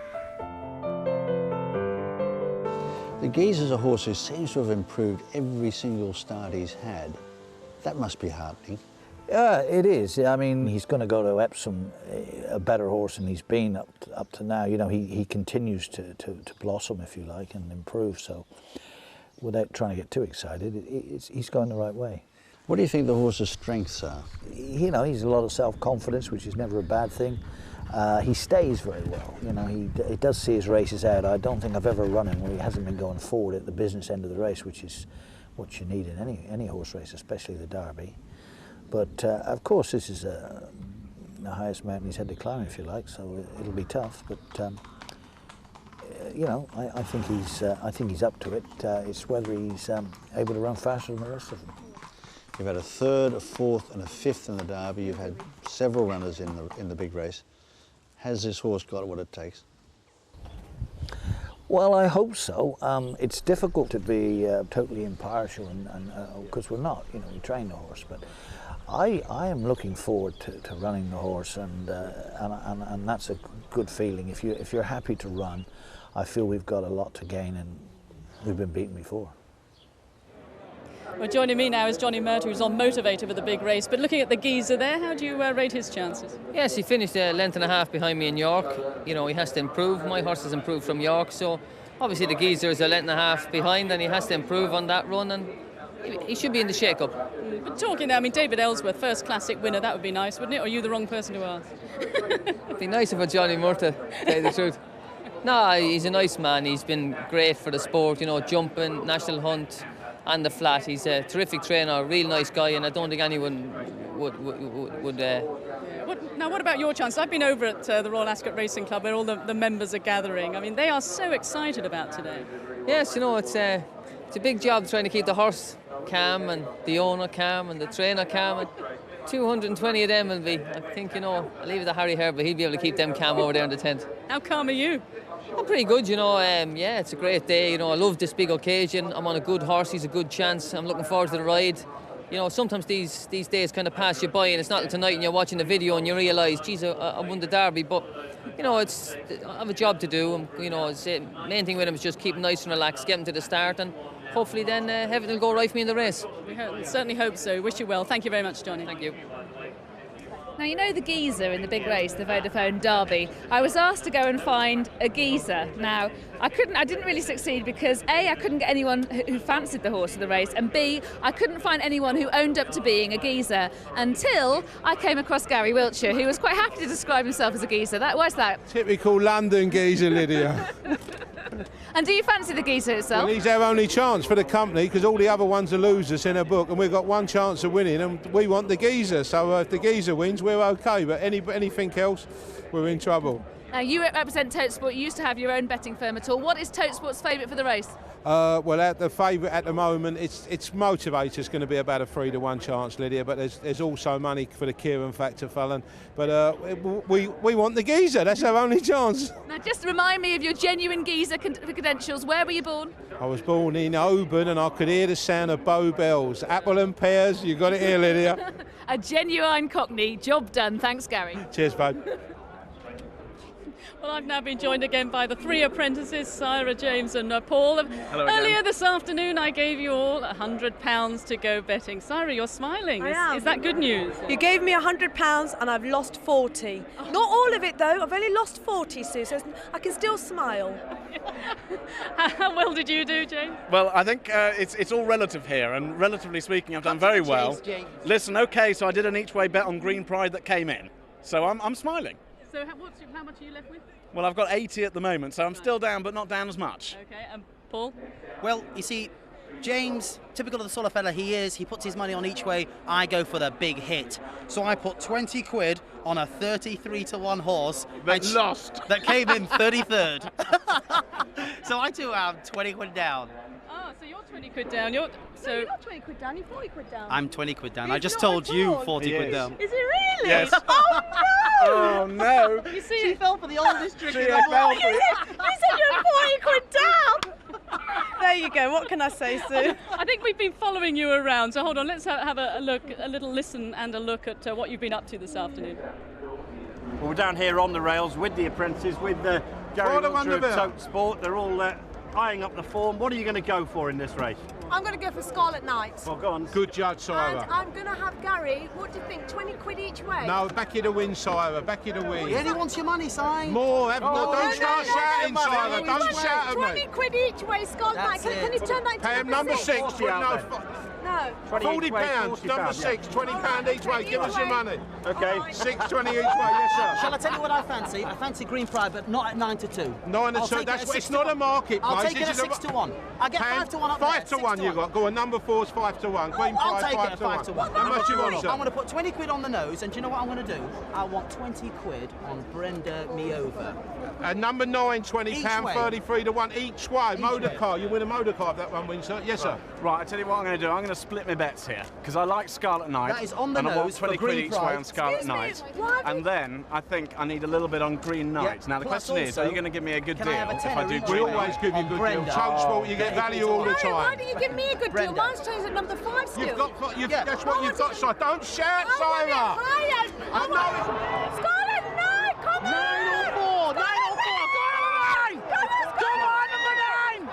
The Geezer's a horse who seems to have improved every single start he's had. That must be heartening. Yeah, it is. I mean, he's going to go to Epsom a better horse than he's been up to now. You know, he continues to blossom, if you like, and improve. So, without trying to get too excited, he's going the right way. What do you think the horse's strengths are? You know, he's a lot of self-confidence, which is never a bad thing. He stays very well. You know, he does see his races out. I don't think I've ever run him where he hasn't been going forward at the business end of the race, which is what you need in any horse race, especially the Derby. But of course, this is the highest mountain he's had to climb, if you like. So it'll be tough. But you know, I think he's up to it. It's whether he's able to run faster than the rest of them. You've had a 3rd, a 4th, and a 5th in the Derby. You've had several runners in the big race. Has this horse got what it takes? Well, I hope so. It's difficult to be totally impartial, and because we're not. You know, we train the horse, but I am looking forward to running the horse, and that's a good feeling. If you're happy to run, I feel we've got a lot to gain, and we've been beaten before. Well, joining me now is Johnnie Murtagh, who's on Motivator for the big race. But looking at the Geezer there, how do you rate his chances? Yes, he finished a length and a half behind me in York. You know, he has to improve. My horse has improved from York, so obviously the Geezer is a length and a half behind, and he has to improve on that run, and he should be in the shake-up. But talking there, I mean, David Ellsworth, first classic winner, that would be nice, wouldn't it? Or are you the wrong person to ask? It'd be nice if it was Johnnie Murtagh, to tell you the truth. No, he's a nice man. He's been great for the sport, you know, jumping, national hunt, and the flat. He's a terrific trainer, a real nice guy, and I don't think anyone would Now, what about your chance? I've been over at the Royal Ascot Racing Club where all the members are gathering. I mean, they are so excited about today. Yes, you know, it's a big job trying to keep the horse calm and the owner calm and the trainer calm. And 220 of them will be, I think, you know, I'll leave it to Harry Herb, but he'll be able to keep them calm over there in the tent. How calm are you? I'm pretty good, you know. Yeah, it's a great day. You know, I love this big occasion. I'm on a good horse. He's a good chance. I'm looking forward to the ride. You know, sometimes these days kind of pass you by, and it's not until tonight and you're watching the video and you realise, geez, I won the Derby. But, you know, I have a job to do. And, you know, the main thing with him is just keep nice and relaxed, get him to the start, and hopefully then everything will go right for me in the race. We certainly hope so. Wish you well. Thank you very much, Johnny. Thank you. Now, you know the Geezer in the big race, the Vodafone Derby. I was asked to go and find a Geezer. Now, I didn't really succeed because A, I couldn't get anyone who fancied the horse for the race, and B, I couldn't find anyone who owned up to being a Geezer until I came across Gary Wiltshire, who was quite happy to describe himself as a Geezer. Why's that? Typical London Geezer, Lydia. And do you fancy the Geezer itself? Well, he's our only chance for the company because all the other ones are losers in a book, and we've got one chance of winning, and we want the Geezer. So if the Geezer wins, we're okay. But anything else, we're in trouble. Now, you represent Totesport. You used to have your own betting firm at all. What is Totesport's favourite for the race? Well, the favourite at the moment, it's Motivator's going to be about a 3-to-1 chance, Lydia, but there's also money for the Kieran factor, Fallon. But we want the geezer, that's our only chance. Now, just remind me of your genuine geezer credentials. Where were you born? I was born in Oban and I could hear the sound of bow bells. Apple and pears, you got it here, Lydia. A genuine Cockney. Job done. Thanks, Gary. Cheers, babe. Well, I've now been joined again by the 3 apprentices, Sarah, James and Paul. Hello Earlier again. this afternoon, I gave you all £100 to go betting. Sarah, you're smiling. Is that good news? You gave me £100 and I've lost 40. Not all of it though, I've only lost 40, Sue, so I can still smile. How well did you do, James? Well, I think it's all relative here, and relatively speaking, I've done very well. Listen, okay, so I did an each-way bet on Green Pride that came in, so I'm smiling. So how much are you left with? Well, I've got 80 at the moment, so I'm still down, but not down as much. Okay, and Paul? Well, you see, James, typical of the sort of fella he is, he puts his money on each way. I go for the big hit. So I put 20 quid on a 33-to-1 horse. That lost. That came in 33rd. So I too am 20 quid down. Oh, so you're 20 quid down. No, you're not 20 quid down, you're 40 quid down. I'm 20 quid down. He's I just not told at you all. 40 quid down. Is it really? Yes. Oh no! Oh no! You see, she fell for the oldest trick in the fell world. for it. You said you're 40 quid down! There you go, what can I say, Sue? I think we've been following you around, so hold on, let's have a look, a little listen and a look at what you've been up to this afternoon. Well, we're down here on the rails with the apprentices, with Gary Wiltshire of Totesport. They're all eyeing up the form. What are you going to go for in this race? I'm going to go for Scarlet Knight. Well, go on. Good judge, Sarah. And I'm going to have Gary, what do you think, 20 quid each way? No, back you to win, Sarah, back you to win. He only wants your money, Si. More, don't start shouting, Sarah, don't shout at me. 20 quid each way, Scarlet Knight. Can you turn that into Pay him number 6, No. £40, number 6, £20 each way, give us your money. Okay. 6.20 each way, yes sir. Shall I tell you what I fancy? I fancy Green Pride, but not at 9 to 2. 9 to 2, that's it's not a market I'll place. take it at 6 to 1. I get 5 to 1 up 5 to 1 you got. Go on, number 4's 5 to 1. Green I'll Pride, take 5 it to at 5 to 1. How much you want, sir? I'm going to put 20 quid on the nose, and do you know what I'm going to do? I want 20 quid on Brenda Me Over. Number 9, £20, Each way. 33 to 1 each way. Motor car, you win a motor car if that one wins, sir. Yes, sir. Right, I tell you what I'm going to do. I'm going to split my bets here because I like Scarlet Knight. That is on the and I want nose 20 for quid Green each Pride. way on Scarlet Knight. And then I think I need a little bit on Green Knight. Now the Plus question is, are also, you going to give me a good can deal I have a if tenner I do each Green way? We always give you On good Brenda. deals. Totesport, you get value all the Why time. don't you give me a good deal? Mine's changed at number 5 still. That's what you've got, sir. Don't shout, Sarah. Scarlet Knight, come on! 9 or 4, 9 or 4. Come on, number 9!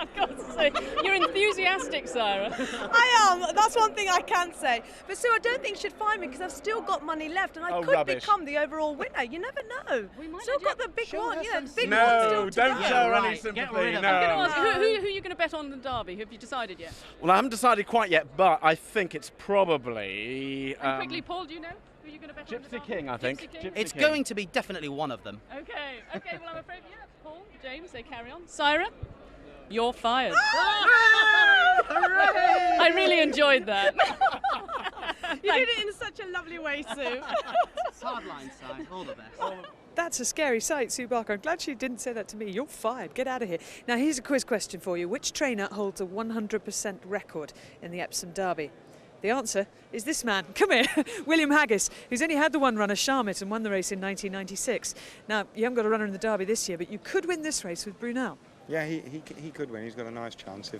I've got to say, you're enthusiastic, Sarah. I am, that's one thing I can say. But Sue, I don't think you should find me because I've still got money left and I could become the overall winner. You never know. Still got the big one, you know, the big one still to don't go. show any sympathy. I'm going to ask, who are you going to bet on the Derby? Have you decided yet? Well, I haven't decided quite yet, but I think it's probably... And quickly, Paul, do you know who you're going to bet on? Gypsy King, I think. Gypsy King? It's going to be definitely one of them. Okay, well, I'm afraid, Paul, James, they carry on. Sarah, you're fired. I really enjoyed that. You did it in such a lovely way, Sue. It's hard line, Si. All the best. That's a scary sight, Sue Barker. I'm glad she didn't say that to me. You're fired. Get out of here. Now, here's a quiz question for you. Which trainer holds a 100% record in the Epsom Derby? The answer is this man. Come here. William Haggis, who's only had the one runner, Charmit, and won the race in 1996. Now, you haven't got a runner in the Derby this year, but you could win this race with Brunel. Yeah, he could win. He's got a nice chance.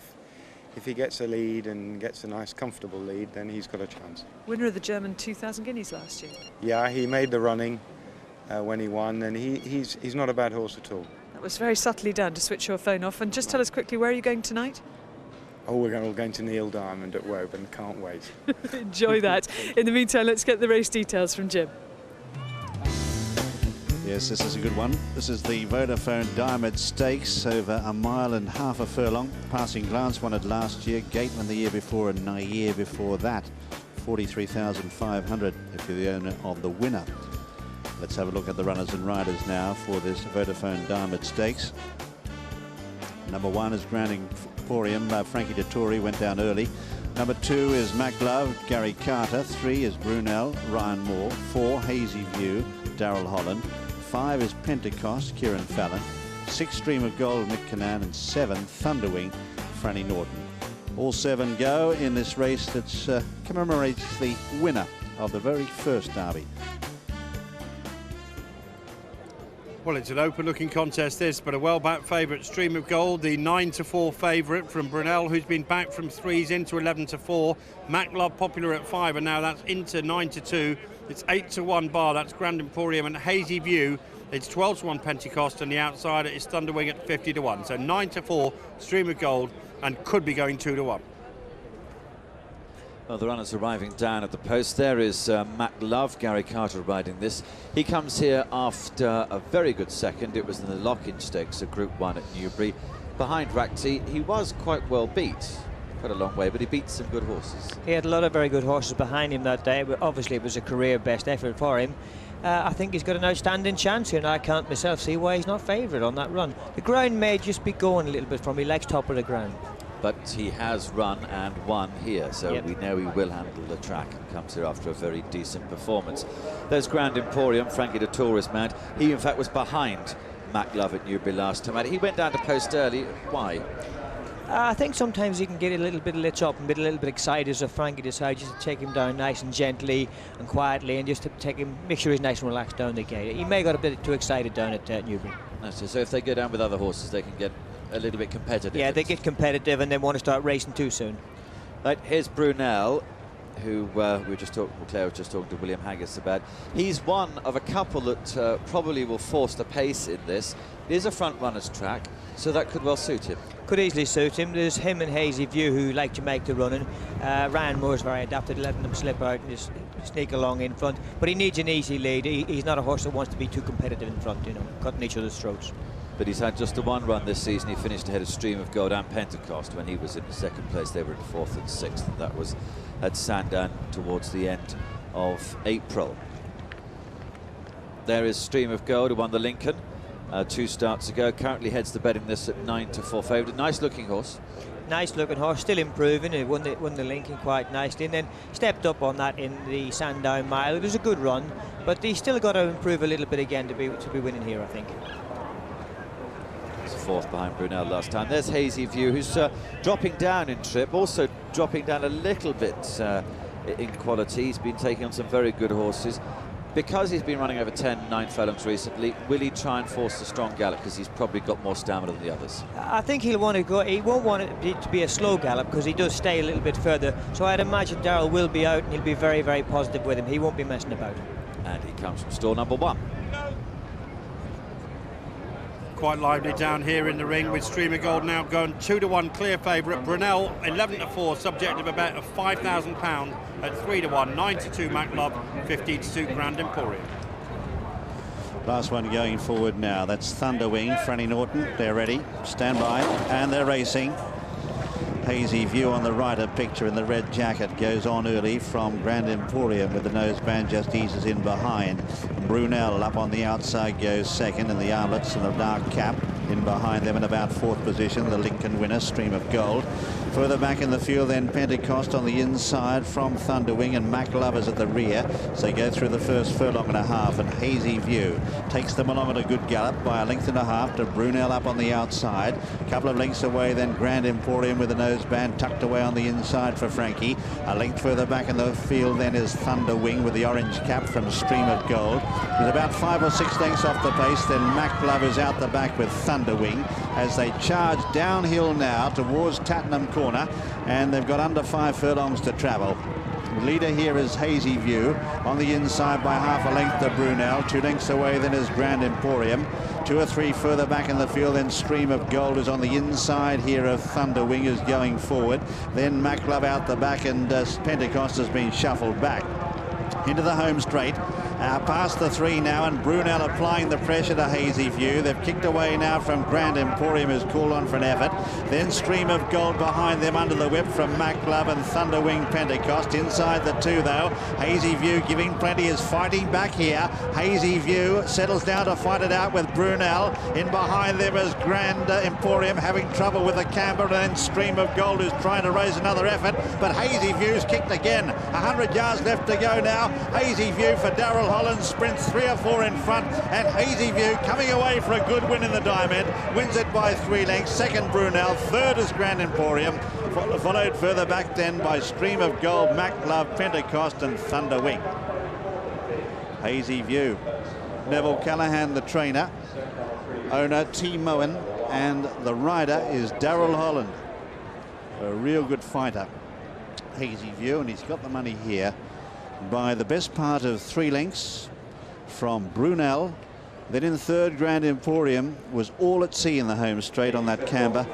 If he gets a lead and gets a nice, comfortable lead, then he's got a chance. Winner of the German 2,000 guineas last year. Yeah, he made the running when he won, and he's not a bad horse at all. That was very subtly done to switch your phone off. And just tell us quickly, where are you going tonight? Oh, we're all going to Neil Diamond at Woburn. Can't wait. Enjoy that. In the meantime, let's get the race details from Jim. Yes, this is a good one. This is the Vodafone Diamond Stakes over 1.5 miles furlong. Passing Glance won it last year, Gateman the year before, and a year before that. 43,500 if you're the owner of the winner. Let's have a look at the runners and riders now for this Vodafone Diamond Stakes. Number 1 is Grand Emporium. Frankie Dettori went down early. Number 2 is MacLove, Gary Carter. 3 is Brunel, Ryan Moore. 4, Hazy View, Darrell Holland. 5 is Pentecost, Kieran Fallon. 6, Stream of Gold, Nick Cannan. And 7, Thunderwing, Franny Norton. All 7 go in this race that commemorates the winner of the very first Derby. Well, it's an open-looking contest, this, but a well-backed favourite, Stream of Gold, the 9-4 favourite from Brunel, who's been back from 3s into 11-4. MacLove popular at 5, and now that's into 9-2. It's 8-1 bar, that's Grand Emporium, and Hazy View, it's 12-1 Pentecost, and the outsider is Thunderwing at 50-1. So 9-4, Stream of Gold, and could be going 2-1. Well, the runners arriving down at the post. There is MacLove, Gary Carter riding this. He comes here after a very good second. It was in the Lock-in Stakes, a Group 1 at Newbury. Behind Racti, he was quite well beat. Quite a long way, but he beat some good horses. He had a lot of very good horses behind him that day. But obviously, it was a career best effort for him. I think he's got an outstanding chance here, and I can't myself see why he's not favourite on that run. The ground may just be going a little bit for him. He likes top of the ground. But he has run and won here, so we know he will handle the track and comes here after a very decent performance. There's Grand Emporium, Frankie Dettori's mad. He, in fact, was behind MacLove at Newbury last time. He went down to post early. Why? I think sometimes he can get a little bit lit up and be a little bit excited, so Frankie decides just to take him down nice and gently and quietly, and just to take him, make sure he's nice and relaxed down the gate. He may have got a bit too excited down at Newbury. So if they go down with other horses, they can get a little bit competitive. Yeah, they get competitive and then want to start racing too soon. Right, here's Brunel, who Clare was just talking to William Haggis about. He's one of a couple that probably will force the pace in this. It is a front runner's track, so that could well suit him. Could easily suit him. There's him and Hazy View who like to make the running. Ryan Moore's very adapted, letting them slip out and just sneak along in front. But he needs an easy lead. He's not a horse that wants to be too competitive in front, cutting each other's throats. But he's had just the one run this season. He finished ahead of Stream of Gold and Pentecost when he was in the second place. They were in 4th and 6th, and that was at Sandown towards the end of April. There is Stream of Gold, who won the Lincoln 2 starts ago. Currently heads the betting this at 9-4 favourite. Nice looking horse. Nice looking horse, still improving. He won the Lincoln quite nicely, and then stepped up on that in the Sandown Mile. It was a good run, but he's still got to improve a little bit again to be winning here, I think. 4th behind Brunel last time. There's Hazy View, who's dropping down in trip, also dropping down a little bit in quality. He's been taking on some very good horses. Because he's been running over 9 furlongs recently, will he try and force the strong gallop because he's probably got more stamina than the others? I think he'll want to go. He won't want it to be a slow gallop because he does stay a little bit further. So I'd imagine Darrell will be out and he'll be very, very positive with him. He won't be messing about. And he comes from stall number 1. Quite lively down here in the ring with Stream of Gold now going 2-1 clear favourite. Brunel 11-4, subject of a bet of £5,000 at 3-1. 9-2 MacLove, 15-2 Grand Emporium. Last one going forward now. That's Thunderwing, Franny Norton. They're ready. Stand by, and they're racing. Hazy View on the right, a picture in the red jacket, goes on early from Grand Emporium with the noseband, just eases in behind. Brunel up on the outside goes second, and the armlets and the dark cap in behind them in about 4th position. The Lincoln winner, Stream of Gold. Further back in the field then Pentecost on the inside from Thunderwing, and MacLove is at the rear. So they go through the first furlong and a half, and Hazy View takes them along at a good gallop by a length and a half to Brunel up on the outside. A couple of lengths away then Grand Emporium with the noseband tucked away on the inside for Frankie. A length further back in the field then is Thunderwing with the orange cap from Stream of Gold. With about 5 or 6 lengths off the pace, then MacLove is out the back with Thunderwing as they charge downhill now towards Tattenham Corner, and they've got under 5 furlongs to travel. The leader here is Hazy View on the inside by half a length to Brunel. 2 lengths away then is Grand Emporium. 2 or 3 further back in the field then Stream of Gold is on the inside here of Thunderwing, is going forward. Then MacLove out the back, and Pentecost has been shuffled back into the home straight. Past the 3 now, and Brunel applying the pressure to Hazy View. They've kicked away now from Grand Emporium, who's called on for an effort. Then Stream of Gold behind them under the whip from Mac Love and Thunderwing Pentecost. Inside the 2 though, Hazy View giving plenty, is fighting back here. Hazy View settles down to fight it out with Brunel. In behind them is Grand Emporium having trouble with the camber, and then Stream of Gold who's trying to raise another effort, but Hazy View's kicked again. 100 yards left to go now. Hazy View for Daryl Holland sprints 3 or 4 in front, and Hazy View coming away for a good win in the Diamond, wins it by 3 lengths. Second Brunel, third is Grand Emporium, followed further back then by Stream of Gold, Mac Love, Pentecost and Thunderwing. Hazy View, Neville Callahan the trainer, owner T. Moen, and the rider is Daryl Holland, a real good fighter. Hazy View, and he's got the money here by the best part of 3 lengths from Brunel. Then in third, Grand Emporium was all at sea in the home straight on that camber.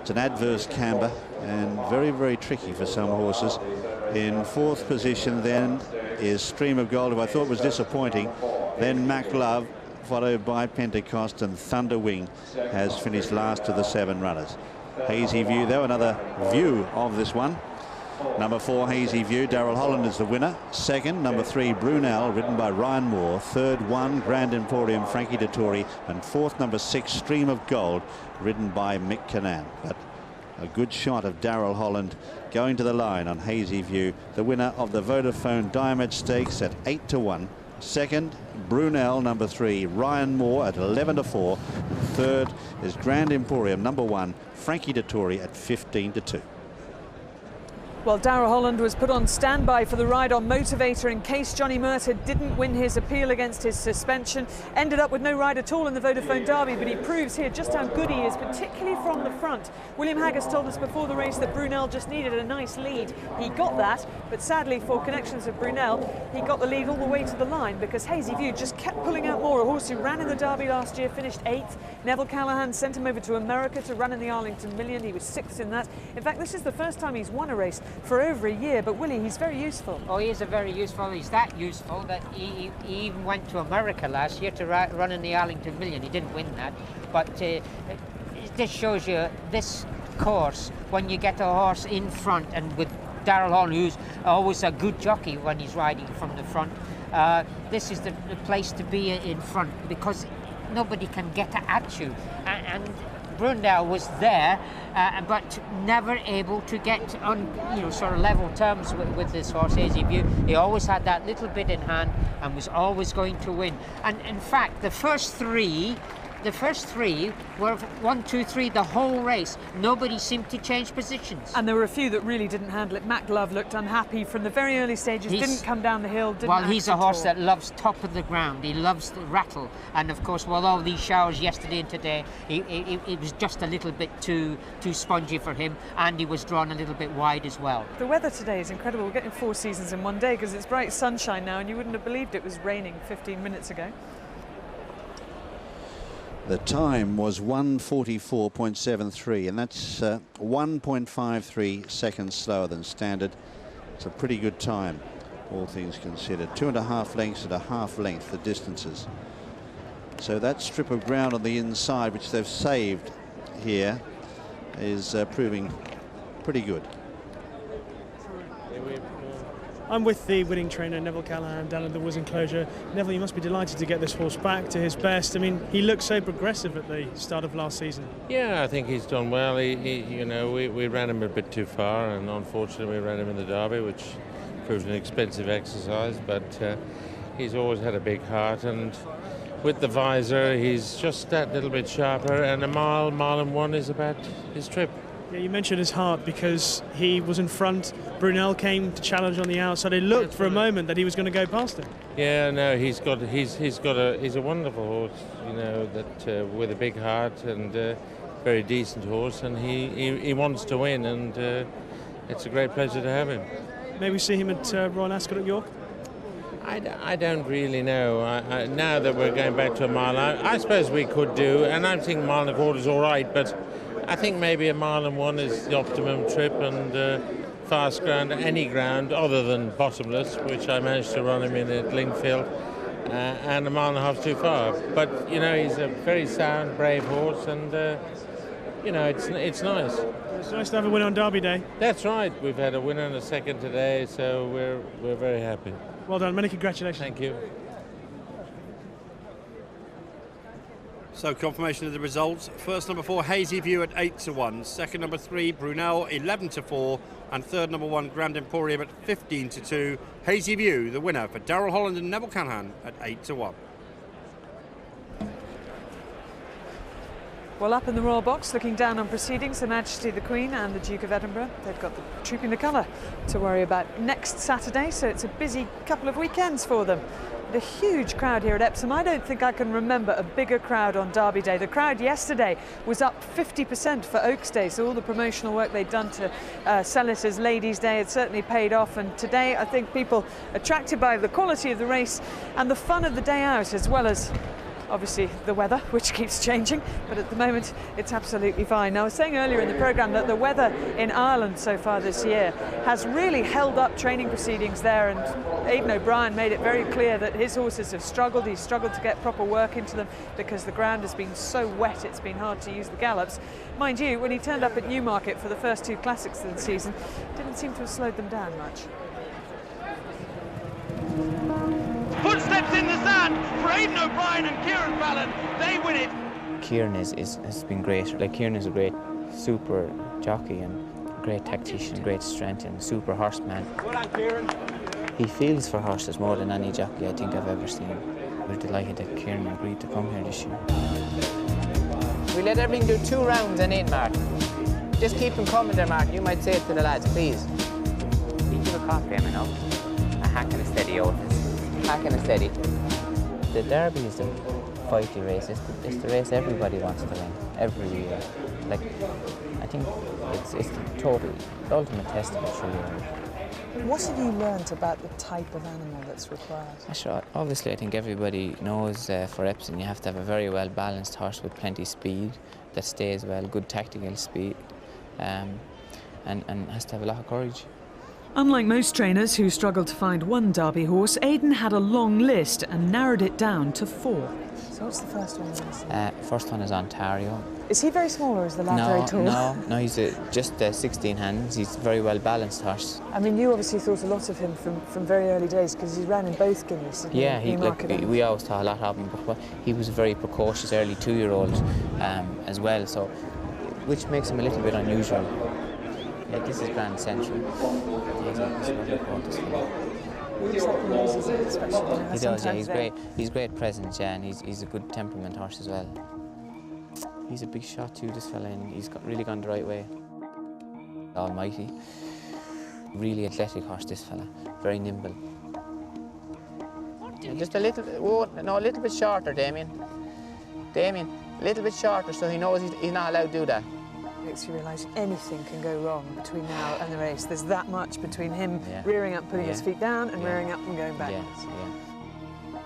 It's an adverse camber and very, very tricky for some horses. In fourth position then is Stream of Gold, who I thought was disappointing. Then Mac Love, followed by Pentecost, and Thunderwing has finished last of the 7 runners. Hazy View, though, another view of this one. Number 4, Hazy View, Daryl Holland is the winner. Second, number 3, Brunel, ridden by Ryan Moore. Third, 1, Grand Emporium, Frankie Dettori. And fourth, number 6, Stream of Gold, ridden by Mick Cannan. But a good shot of Daryl Holland going to the line on Hazy View, the winner of the Vodafone Diamond Stakes at 8-1. Second, Brunel, number 3, Ryan Moore at 11-4. Third is Grand Emporium, number 1, Frankie Dettori at 15-2. Well, Daryl Holland was put on standby for the ride on Motivator in case Johnnie Murtagh didn't win his appeal against his suspension. Ended up with no ride at all in the Vodafone Derby, but he proves here just how good he is, particularly from the front. William Haggis told us before the race that Brunel just needed a nice lead. He got that, but sadly for connections of Brunel, he got the lead all the way to the line because Hazy View just kept pulling out more. A horse who ran in the Derby last year finished 8th. Neville Callahan sent him over to America to run in the Arlington Million. He was 6th in that. In fact, this is the first time he's won a race for over a year, but Willie, he's very useful. Oh, he is a very useful. He's that useful that he even went to America last year to run in the Arlington Million. He didn't win that, but this shows you this course when you get a horse in front, and with Daryl Holland, who's always a good jockey when he's riding from the front, this is the place to be in front because nobody can get at you. And Brunel was there, but never able to get on, sort of level terms with this horse, Hazy View. He always had that little bit in hand and was always going to win. And in fact, the first three were 1, 2, 3 the whole race. Nobody seemed to change positions. And there were a few that really didn't handle it. Mac Love looked unhappy from the very early stages, didn't come down the hill, didn't act he's a horse that loves top of the ground. He loves the rattle. And of course, with all these showers yesterday and today, it was just a little bit too spongy for him, and he was drawn a little bit wide as well. The weather today is incredible. We're getting 4 seasons in one day because it's bright sunshine now, and you wouldn't have believed it was raining 15 minutes ago. The time was 1:44.73, and that's 1.53 seconds slower than standard. It's a pretty good time, all things considered. 2.5 lengths and a half length, the distances. So that strip of ground on the inside, which they've saved here, is proving pretty good. I'm with the winning trainer, Neville Callahan, down at the Woods Enclosure. Neville, you must be delighted to get this horse back to his best. I mean, he looked so progressive at the start of last season. Yeah, I think he's done well. We ran him a bit too far, and unfortunately we ran him in the Derby, which proved an expensive exercise, but he's always had a big heart, and with the visor, he's just that little bit sharper, and a mile and 1 is about his trip. Yeah, you mentioned his heart because he was in front. Brunel came to challenge on the outside. It looked for a moment that he was going to go past him. Yeah, no, he's a wonderful horse, that with a big heart and very decent horse, and he wants to win, and it's a great pleasure to have him. Maybe we see him at Royal Ascot at York. I don't really know. Now that we're going back to a mile, I suppose we could do, and I think 1.25 miles is all right, but I think maybe 1.1 miles is the optimum trip, and fast ground, any ground other than bottomless, which I managed to run him in at Lingfield. and a mile and a half too far. But, you know, he's a very sound, brave horse, and, you know, it's nice. It's nice to have a win on Derby Day. That's right. We've had a winner and a second today, so we're very happy. Well done. Many congratulations. Thank you. So confirmation of the results. First number 4, Hazy View at 8-1. Second number 3, Brunel 11-4. And third number 1, Grand Emporium at 15-2. Hazy View, the winner for Darrell Holland and Neville Canahan at 8-1. Well, up in the Royal Box, looking down on proceedings, Her Majesty the Queen and the Duke of Edinburgh. They've got the Trooping the Colour to worry about next Saturday, so it's a busy couple of weekends for them. The huge crowd here at Epsom. I don't think I can remember a bigger crowd on Derby Day. The crowd yesterday was up 50% for Oaks Day, so all the promotional work they'd done to sell it as Ladies' Day had certainly paid off. And today, I think people attracted by the quality of the race and the fun of the day out, as well as obviously the weather, which keeps changing, but at the moment it's absolutely fine. Now, I was saying earlier in the programme that the weather in Ireland so far this year has really held up training proceedings there, and Aidan O'Brien made it very clear that his horses have struggled. He's struggled to get proper work into them because the ground has been so wet it's been hard to use the gallops. Mind you, when he turned up at Newmarket for the first 2 classics of the season, didn't seem to have slowed them down much. Footsteps in the sand for Aidan O'Brien and Kieran Fallon. They win it. Kieran has been great. Like, Kieran is a great super jockey and great tactician, great strength and super horseman. Well done, Kieran. He feels for horses more than any jockey I think I've ever seen. We're delighted that Kieran agreed to come here this year. We let everything do 2 rounds and in, Martin. Just keep them coming there, Martin. You might say it to the lads, please. You give a cock to him, you know. A hack and a steady oath. Hack and a steady. The Derby is the fighty race. It's the race everybody wants to win every year. Like, I think it's the ultimate test of a true. What have you learnt about the type of animal that's required? Sure, obviously, I think everybody knows for Epsom you have to have a very well balanced horse with plenty of speed that stays well, good tactical speed, and has to have a lot of courage. Unlike most trainers who struggled to find one Derby horse, Aidan had a long list and narrowed it down to 4. So what's the first one? First one is Ontario. Is he very small or is the lad very tall? No, he's just 16 hands. He's a very well balanced horse. I mean, you obviously thought a lot of him from very early days because he ran in both Guineas. Yeah, we always thought a lot of him, but he was a very precocious early 2-year-old as well, so which makes him a little bit unusual. Yeah, this is Grand Central. He does, yeah, he's great. He's great presence, yeah, and he's a good temperament horse as well. He's a big shot too, this fella, and he's really gone the right way. Almighty. Really athletic horse, this fella. Very nimble. Just a little bit shorter, Damien. Damien, a little bit shorter so he knows he's not allowed to do that. Makes you realise anything can go wrong between now and the race. There's that much between him rearing up, putting his feet down, and rearing up and going backwards.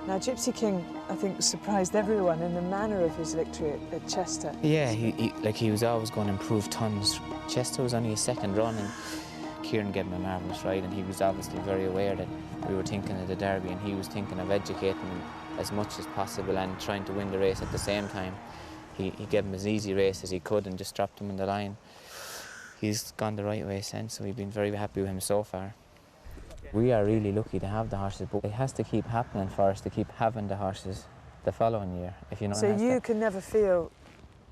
Now, Gypsy King, I think, surprised everyone in the manner of his victory at Chester. Yeah, he was always going to improve tons. Chester was only his 2nd run, and Kieran gave him a marvellous ride, and he was obviously very aware that we were thinking of the Derby, and he was thinking of educating him as much as possible and trying to win the race at the same time. He gave him as easy race as he could and just dropped him in the line. He's gone the right way since, so we've been very happy with him so far. We are really lucky to have the horses, but it has to keep happening for us to keep having the horses the following year, if you know. So you can never feel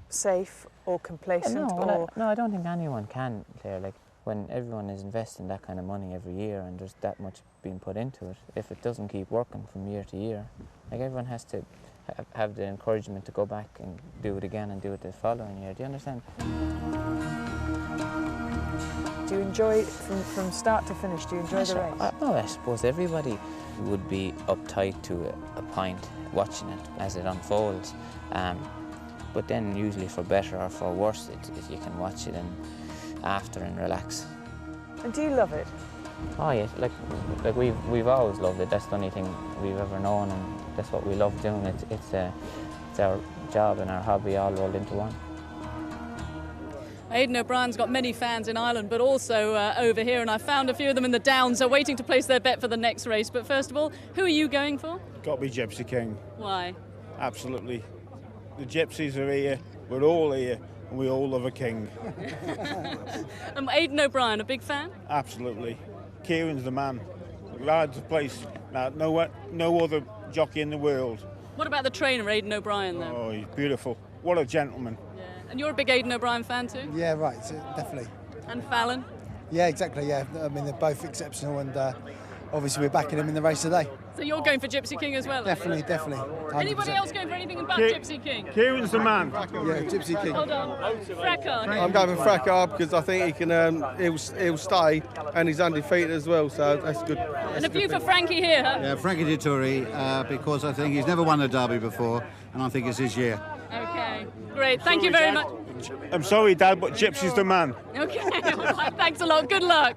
safe or complacent? No, I don't think anyone can, Claire. Like, when everyone is investing that kind of money every year and there's that much being put into it, if it doesn't keep working from year to year, like, everyone has to have the encouragement to go back and do it again and do it the following year. Do you understand? Do you enjoy it from start to finish? Do you enjoy the race? No, I suppose everybody would be uptight to a point watching it as it unfolds. But then usually for better or for worse, you can watch it after and relax. And do you love it? Oh yeah, like we've always loved it. That's the only thing we've ever known, and that's what we love doing. It's our job and our hobby all rolled into one. Aidan O'Brien's got many fans in Ireland, but also over here, and I found a few of them in the Downs are waiting to place their bet for the next race. But first of all, who are you going for? Got to be Gypsy King. Why? Absolutely. The Gypsies are here, we're all here, and we all love a king. Aidan O'Brien, a big fan? Absolutely. Kieran's the man. Rides the place. No other jockey in the world. What about the trainer, Aidan O'Brien, though? Oh, he's beautiful. What a gentleman. Yeah. And you're a big Aidan O'Brien fan too? Yeah, right, definitely. And Fallon? Yeah, exactly, yeah. I mean, they're both exceptional, and obviously we're backing them in the race today. So you're going for Gypsy King as well? Definitely, definitely. 100%. Anybody else going for anything about Gypsy King? Kieran's the man. Yeah, Gypsy King. Hold on. Fracker. I'm going for Fracker because I think he can. He'll stay, and he's undefeated as well. So that's good. And a few for Frankie here, huh? Yeah, Frankie Dettori, because I think he's never won a Derby before, and I think it's his year. Okay, great. Thank you very much. I'm sorry, Dad, but Gypsy's the man. Okay, all right. Thanks a lot. Good luck.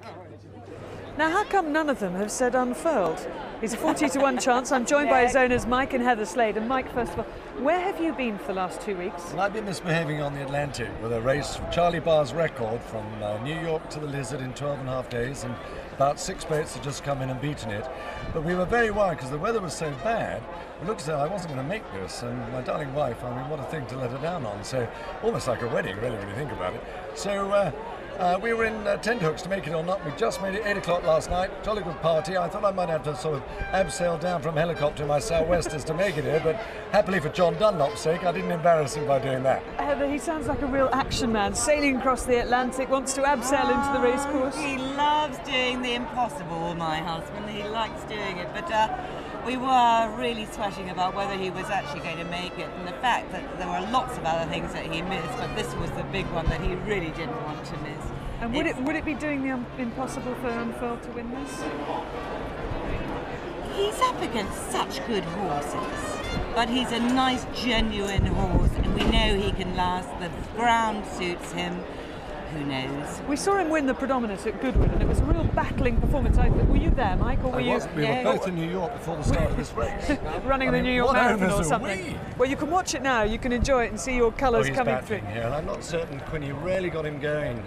Now, how come none of them have said Unfurled? He's a 40-1 chance. I'm joined by his owners, Mike and Heather Slade. And Mike, first of all, where have you been for the last 2 weeks? Well, I've been misbehaving on the Atlantic with a race from Charlie Barr's record from New York to the Lizard in 12.5 days, and about 6 boats had just come in and beaten it. But we were very worried because the weather was so bad. It looked as though I wasn't going to make this, and my darling wife, I mean, what a thing to let her down on. So almost like a wedding, really, when you think about it. So we were in tenthooks to make it or not. We just made it 8 o'clock last night. Jolly good party. I thought I might have to sort of abseil down from helicopter in my sou'westers to make it here, but happily for John Dunlop's sake, I didn't embarrass him by doing that. Heather, he sounds like a real action man, sailing across the Atlantic, wants to abseil into the racecourse. He loves doing the impossible, my husband. He likes doing it, but we were really sweating about whether he was actually going to make it, and the fact that there were lots of other things that he missed, but this was the big one that he really didn't want to miss. And would it be doing the impossible for Unfurled to win this? He's up against such good horses, but he's a nice, genuine horse, and we know he can last. The ground suits him. Who knows? We saw him win the Predominant at Goodwood, and it was a real battling performance. Were you there, Mike, or were you? We were both in New York before the start of this race. Running the New York Marathon or owners are something. we? Well, you can watch it now. You can enjoy it and see your colours coming through. Here, and I'm not certain Quinny really got him going.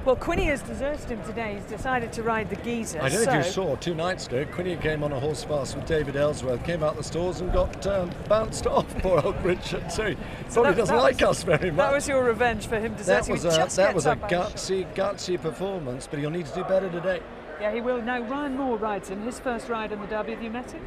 Well, Quinny has deserted him today. He's decided to ride the Geezer. I don't know if you saw 2 nights ago, Quinny came on a horse fast with David Ellsworth, came out the stalls and got bounced off, poor old Richard. So he probably doesn't like us very much. That was your revenge for him deserting. That was a gutsy performance, but he'll need to do better today. Yeah, he will. Now, Ryan Moore rides him. His first ride in the Derby. Have you met him?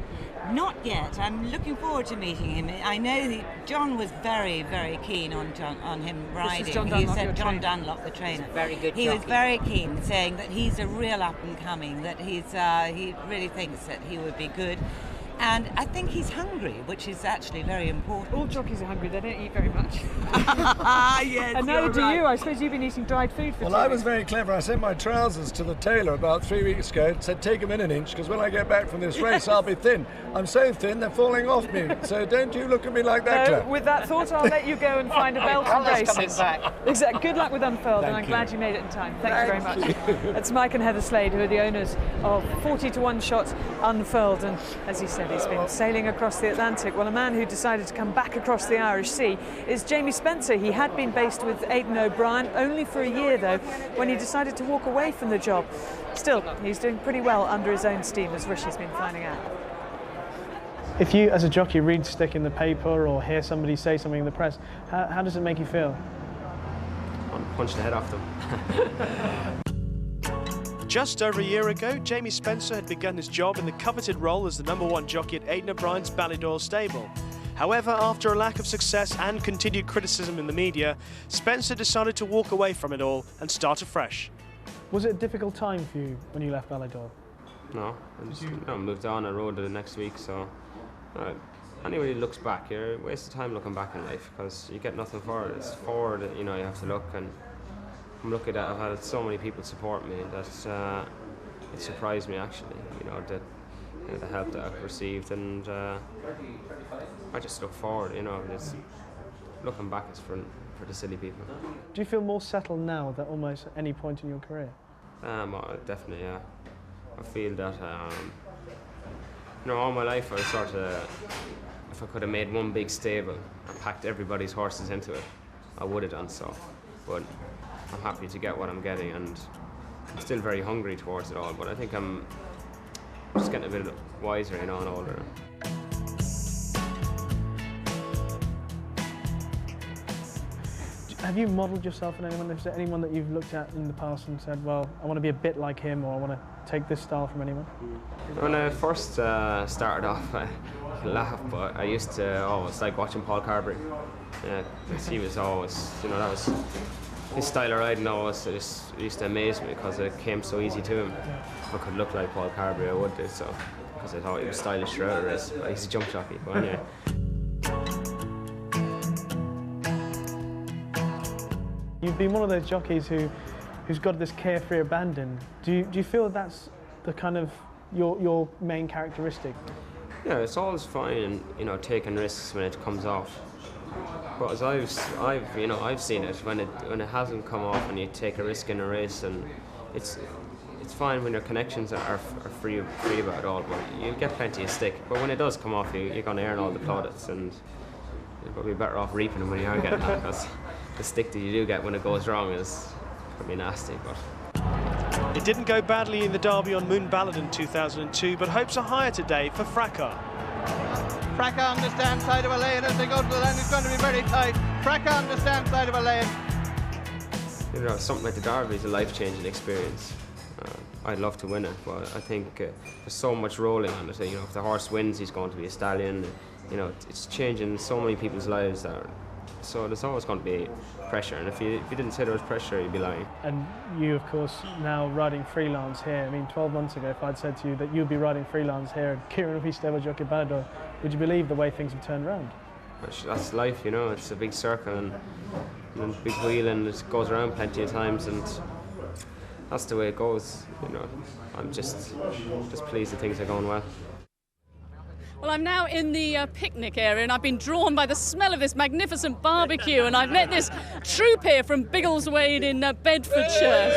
Not yet. I'm looking forward to meeting him. I know that John was very, very keen on him riding. He said John Dunlop, the trainer. Very good. He was very keen, saying that he's a real up and coming. That he really thinks that he would be good. And I think he's hungry, which is actually very important. All jockeys are hungry, they don't eat very much. Yes, and neither do you. I suppose you've been eating dried food for 2 Well, I was very clever. I sent my trousers to the tailor about 3 weeks ago and said, take them in an inch, because when I get back from this race, I'll be thin. I'm so thin, they're falling off me. So don't you look at me like that, Claire. With that thought, I'll let you go and find a belt and braces. Exactly. Good luck with Unfurled, and I'm glad you made it in time. Thank you very much. That's Mike and Heather Slade, who are the owners of 40-1 shot Unfurled, and as he said, he's been sailing across the Atlantic. Well, a man who decided to come back across the Irish Sea is Jamie Spencer. He had been based with Aidan O'Brien only for a year, though, when he decided to walk away from the job. Still, he's doing pretty well under his own steam, as Rishi's been finding out. If you, as a jockey, read stick in the paper or hear somebody say something in the press, how does it make you feel? I want to punch the head off them. Just over a year ago, Jamie Spencer had begun his job in the coveted role as the #1 jockey at Aidan O'Brien's Ballydoyle stable. However, after a lack of success and continued criticism in the media, Spencer decided to walk away from it all and start afresh. Was it a difficult time for you when you left Ballydoyle? No, I moved on. I rode the next week, so anybody who looks back, you're a waste of time looking back in life because you get nothing for it. It's forward, you have to look, and I'm lucky that I've had so many people support me that it surprised me actually, the help that I've received, and I just look forward, just looking back is for the silly people. Do you feel more settled now than almost any point in your career? Definitely, yeah. I feel that, all my life I was sort of, if I could have made one big stable and packed everybody's horses into it, I would have done so. but I'm happy to get what I'm getting, and I'm still very hungry towards it all, but I think I'm just getting a bit wiser, you know, and older. Have you modelled yourself on anyone? Is there anyone that you've looked at in the past and said, well, I want to be a bit like him, or I want to take this style from anyone? When I first started off, I laugh, but I used to always like watching Paul Carberry. Yeah, 'cause he was always, you know, that was his style of riding. Always it used to amaze me because it came so easy to him. If I could look like Paul Carberry, I would do so, because I thought he was stylish throughout the race. But he's a jump jockey, but anyway. You've been one of those jockeys who's got this carefree abandon. Do you feel that's the kind of your main characteristic? Yeah, it's always fine, you know, taking risks when it comes off. But as I've seen it when it hasn't come off and you take a risk in a race, and it's fine when your connections are free about it all, but you get plenty of stick. But when it does come off, you're going to earn all the plaudits, and you're probably better off reaping them when you are getting that, because the stick that you do get when it goes wrong is probably nasty. But it didn't go badly in the Derby on Moon Ballad in 2002, but hopes are higher today for Fracas. Fracas on the stand side of a lane as they go to the line. It's going to be very tight. Fracas on the stand side of a lane. You know, something like the Derby is a life-changing experience. I'd love to win it, but I think there's so much rolling on it. You know, if the horse wins, he's going to be a stallion. You know, it's changing so many people's lives there. So there's always going to be pressure, and if you didn't say there was pressure, you'd be lying. And you, of course, now riding freelance here. I mean, 12 months ago, if I'd said to you that you'd be riding freelance here, Kieran East Ever Jockey Ballador, would you believe the way things have turned around? That's life, you know. It's a big circle and a big wheel, and it goes around plenty of times, and that's the way it goes. You know, I'm just pleased that things are going well. Well, I'm now in the picnic area, and I've been drawn by the smell of this magnificent barbecue, and I've met this troupe here from Biggleswade in Bedfordshire.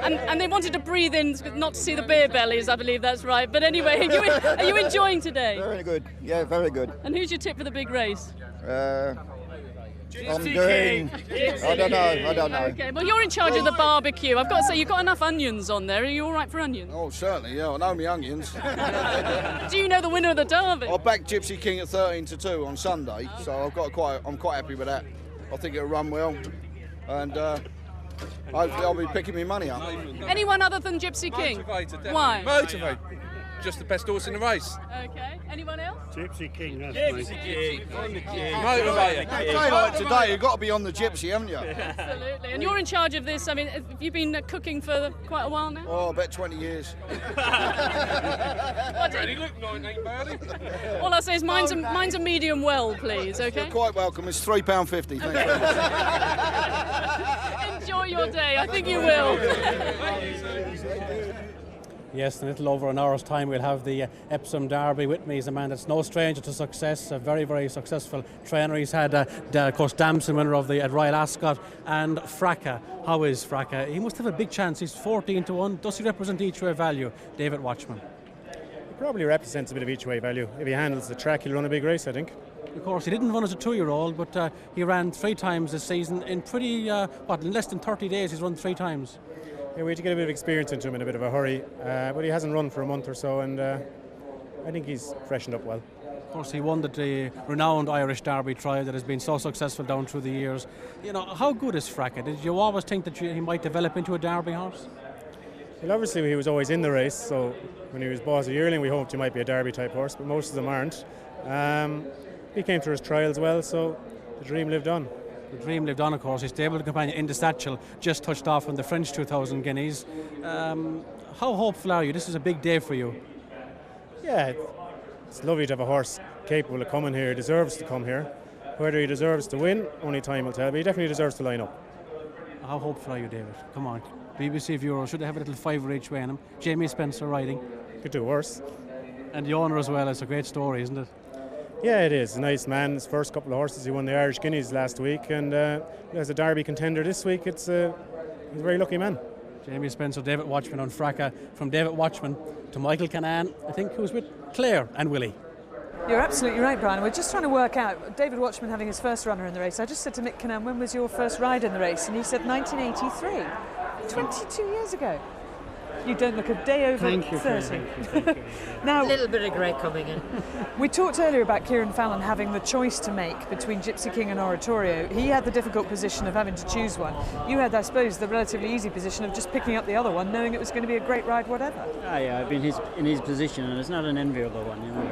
And they wanted to breathe in, not to see the beer bellies, I believe that's right. But anyway, are you enjoying today? Very good, yeah, very good. And who's your tip for the big race? I'm doing, I don't know. Okay, well, you're in charge of the barbecue. I've got to say, you've got enough onions on there. Are you all right for onions? Oh, certainly, yeah, I know my onions. Do you know the winner of the Derby? I backed Gypsy King at 13-2 on Sunday, so I'm quite happy with that. I think it'll run well, and hopefully I'll be picking my money up. Anyone other than Gypsy King? Motivator, Why? Motivate. Just the best horse in the race. Okay. Anyone else? Gypsy King, that's Gypsy King. Motivator. Like today, you've got to be on the Gypsy, haven't you? Absolutely. And you're in charge of this. I mean, have you been cooking for quite a while now? Oh, I bet 20 years. Look, 19 barley. All I say is mine's a medium well, please, okay? You're quite welcome. It's £3.50. Thanks very much. Enjoy your day. I think you will. Yes, in a little over an hour's time we'll have the Epsom Derby. With me is a man that's no stranger to success, a very, very successful trainer. He's had, of course, Damson, winner of the Royal Ascot, and Fracas. How is Fracas? He must have a big chance. He's 14-1. Does he represent each-way value? David Watchman. He probably represents a bit of each-way value. If he handles the track, he'll run a big race, I think. Of course, he didn't run as a 2-year-old, but he ran 3 times this season. In pretty, in less than 30 days, he's run 3 times. Yeah, we had to get a bit of experience into him in a bit of a hurry, but he hasn't run for a month or so, and I think he's freshened up well. Of course, he won the renowned Irish Derby trial that has been so successful down through the years. You know, how good is Fracas? Did you always think that he might develop into a Derby horse? Well, obviously he was always in the race, so when he was bought as a yearling we hoped he might be a Derby type horse, but most of them aren't. He came through his trials well, so the dream lived on. The dream lived on, of course. His stable companion in the satchel just touched off on the French 2,000 guineas. How hopeful are you? This is a big day for you. Yeah, it's lovely to have a horse capable of coming here. He deserves to come here. Whether he deserves to win, only time will tell, but he definitely deserves to line up. How hopeful are you, David? Come on. BBC viewers, should they have a little fiver each way in him? Jamie Spencer riding. Could do worse. And the owner as well. It's a great story, isn't it? Yeah, it is. A nice man. His first couple of horses, he won the Irish Guineas last week, and as a Derby contender this week, he's a very lucky man. Jamie Spencer, David Watchman on Fracas. From David Watchman to Michael Canan, I think, who's with Clare and Willie. You're absolutely right, Brian. We're just trying to work out, David Watchman having his first runner in the race. I just said to Mick Cannan, when was your first ride in the race? And he said 1983, 22 years ago. You don't look a day over 30. Thank you. Now, a little bit of grey coming in. We talked earlier about Kieran Fallon having the choice to make between Gypsy King and Oratorio. He had the difficult position of having to choose one. You had, I suppose, the relatively easy position of just picking up the other one, knowing it was going to be a great ride, whatever. Yeah, I've been in his position, and it's not an enviable one. You know,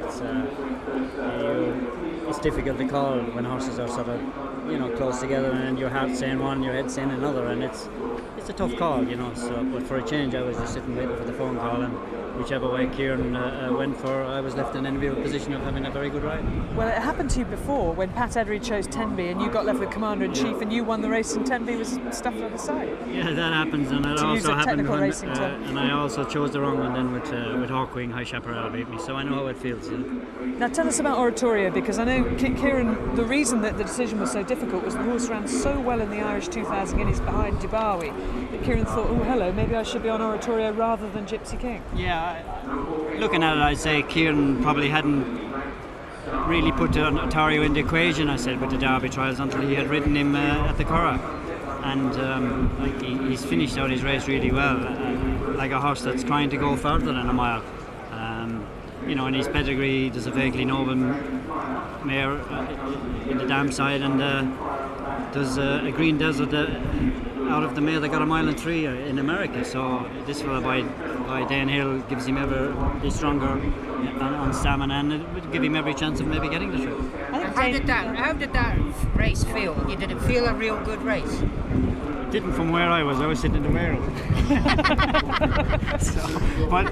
it's difficult to call when horses are sort of, you know, close together, and your heart's saying one, your head's saying another, and it's a tough call, you know. So, but for a change, I was just sitting waiting for the phone call, and whichever way Kieran went for, I was left in an enviable position of having a very good ride. Well, it happened to you before when Pat Eddery chose Tenby, and you got left with Commander-in-Chief, and you won the race, and Tenby was stuffed on the side. Yeah, that happens, and it also happened when, and I also chose the wrong one then with Hawkwing. High Chaparral beat me, so I know how it feels. You know. Now tell us about Oratorio, because I know Kieran, the reason that the decision was so difficult was the horse ran so well in the Irish 2000 Guineas behind Dubawi that Kieran thought, oh hello, maybe I should be on Oratorio rather than Gypsy King. Yeah, looking at it, I'd say Kieran probably hadn't really put Oratorio in the equation, I said, with the Derby trials until he had ridden him at the Curragh. And he's finished out his race really well, like a horse that's trying to go further than a mile. You know, in his pedigree, there's a vaguely noble mare in the dam side, and there's a Green Desert out of the mare that got 1.3 miles in America. So this fella by Dan Hill gives him ever be stronger on stamina, and it would give him every chance of maybe getting the trip. How did that race feel? Did it feel a real good race? It didn't from where I was sitting in the wheel. But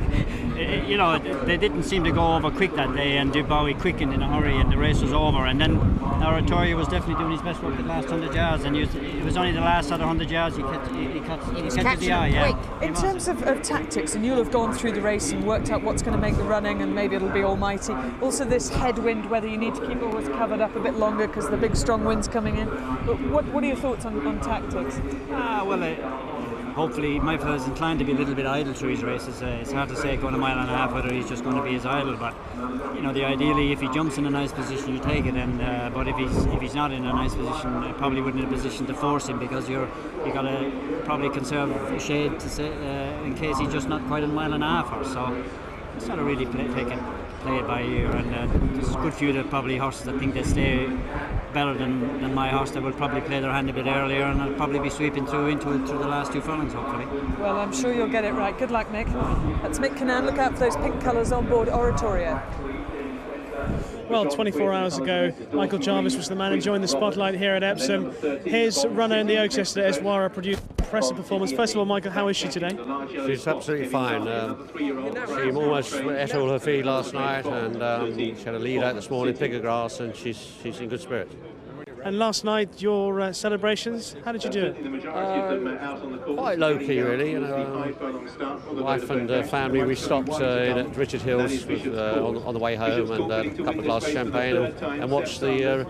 you know, they didn't seem to go over quick that day, and Dubawi quickened in a hurry, and the race was over. And then Oratorio was definitely doing his best work the last 100 yards, and it was only the last other 100 yards he catches the eye. Yeah. In terms of tactics, and you'll have gone through the race and worked out what's going to make the running, and maybe it'll be almighty. Also this headwind, whether you need to keep always covered up a bit longer because the big strong wind's coming in. But what are your thoughts on tactics? Hopefully my fella's inclined to be a little bit idle through his races. It's hard to say going 1.5 miles whether he's just going to be as idle, but you know, ideally if he jumps in a nice position you take it, and but if he's not in a nice position, I probably wouldn't in a position to force him, because you got to probably conserve a shade to say, in case he's just not quite 1.5 miles or so. It's not a really play it by ear, and there's a good few that probably horses that think they stay better than my horse that will probably play their hand a bit earlier, and I'll probably be sweeping through the last 2 furlongs hopefully. Well, I'm sure you'll get it right. Good luck, Mick. Let's Mick Cannan. Look out for those pink colours on board Oratorio. Well, 24 hours ago, Michael Jarvis was the man enjoying the spotlight here at Epsom. His runner in the Oaks yesterday, Eswara, produced an impressive performance. First of all, Michael, how is she today? She's absolutely fine. She almost ate all her feed last night, and she had a lead out this morning, pick of grass, and she's in good spirit. And last night, your celebrations, how did you do it? Quite low-key, really. You know, wife and family, we stopped in at Richard Hill's on the way home, and a couple of glasses of champagne, and watched the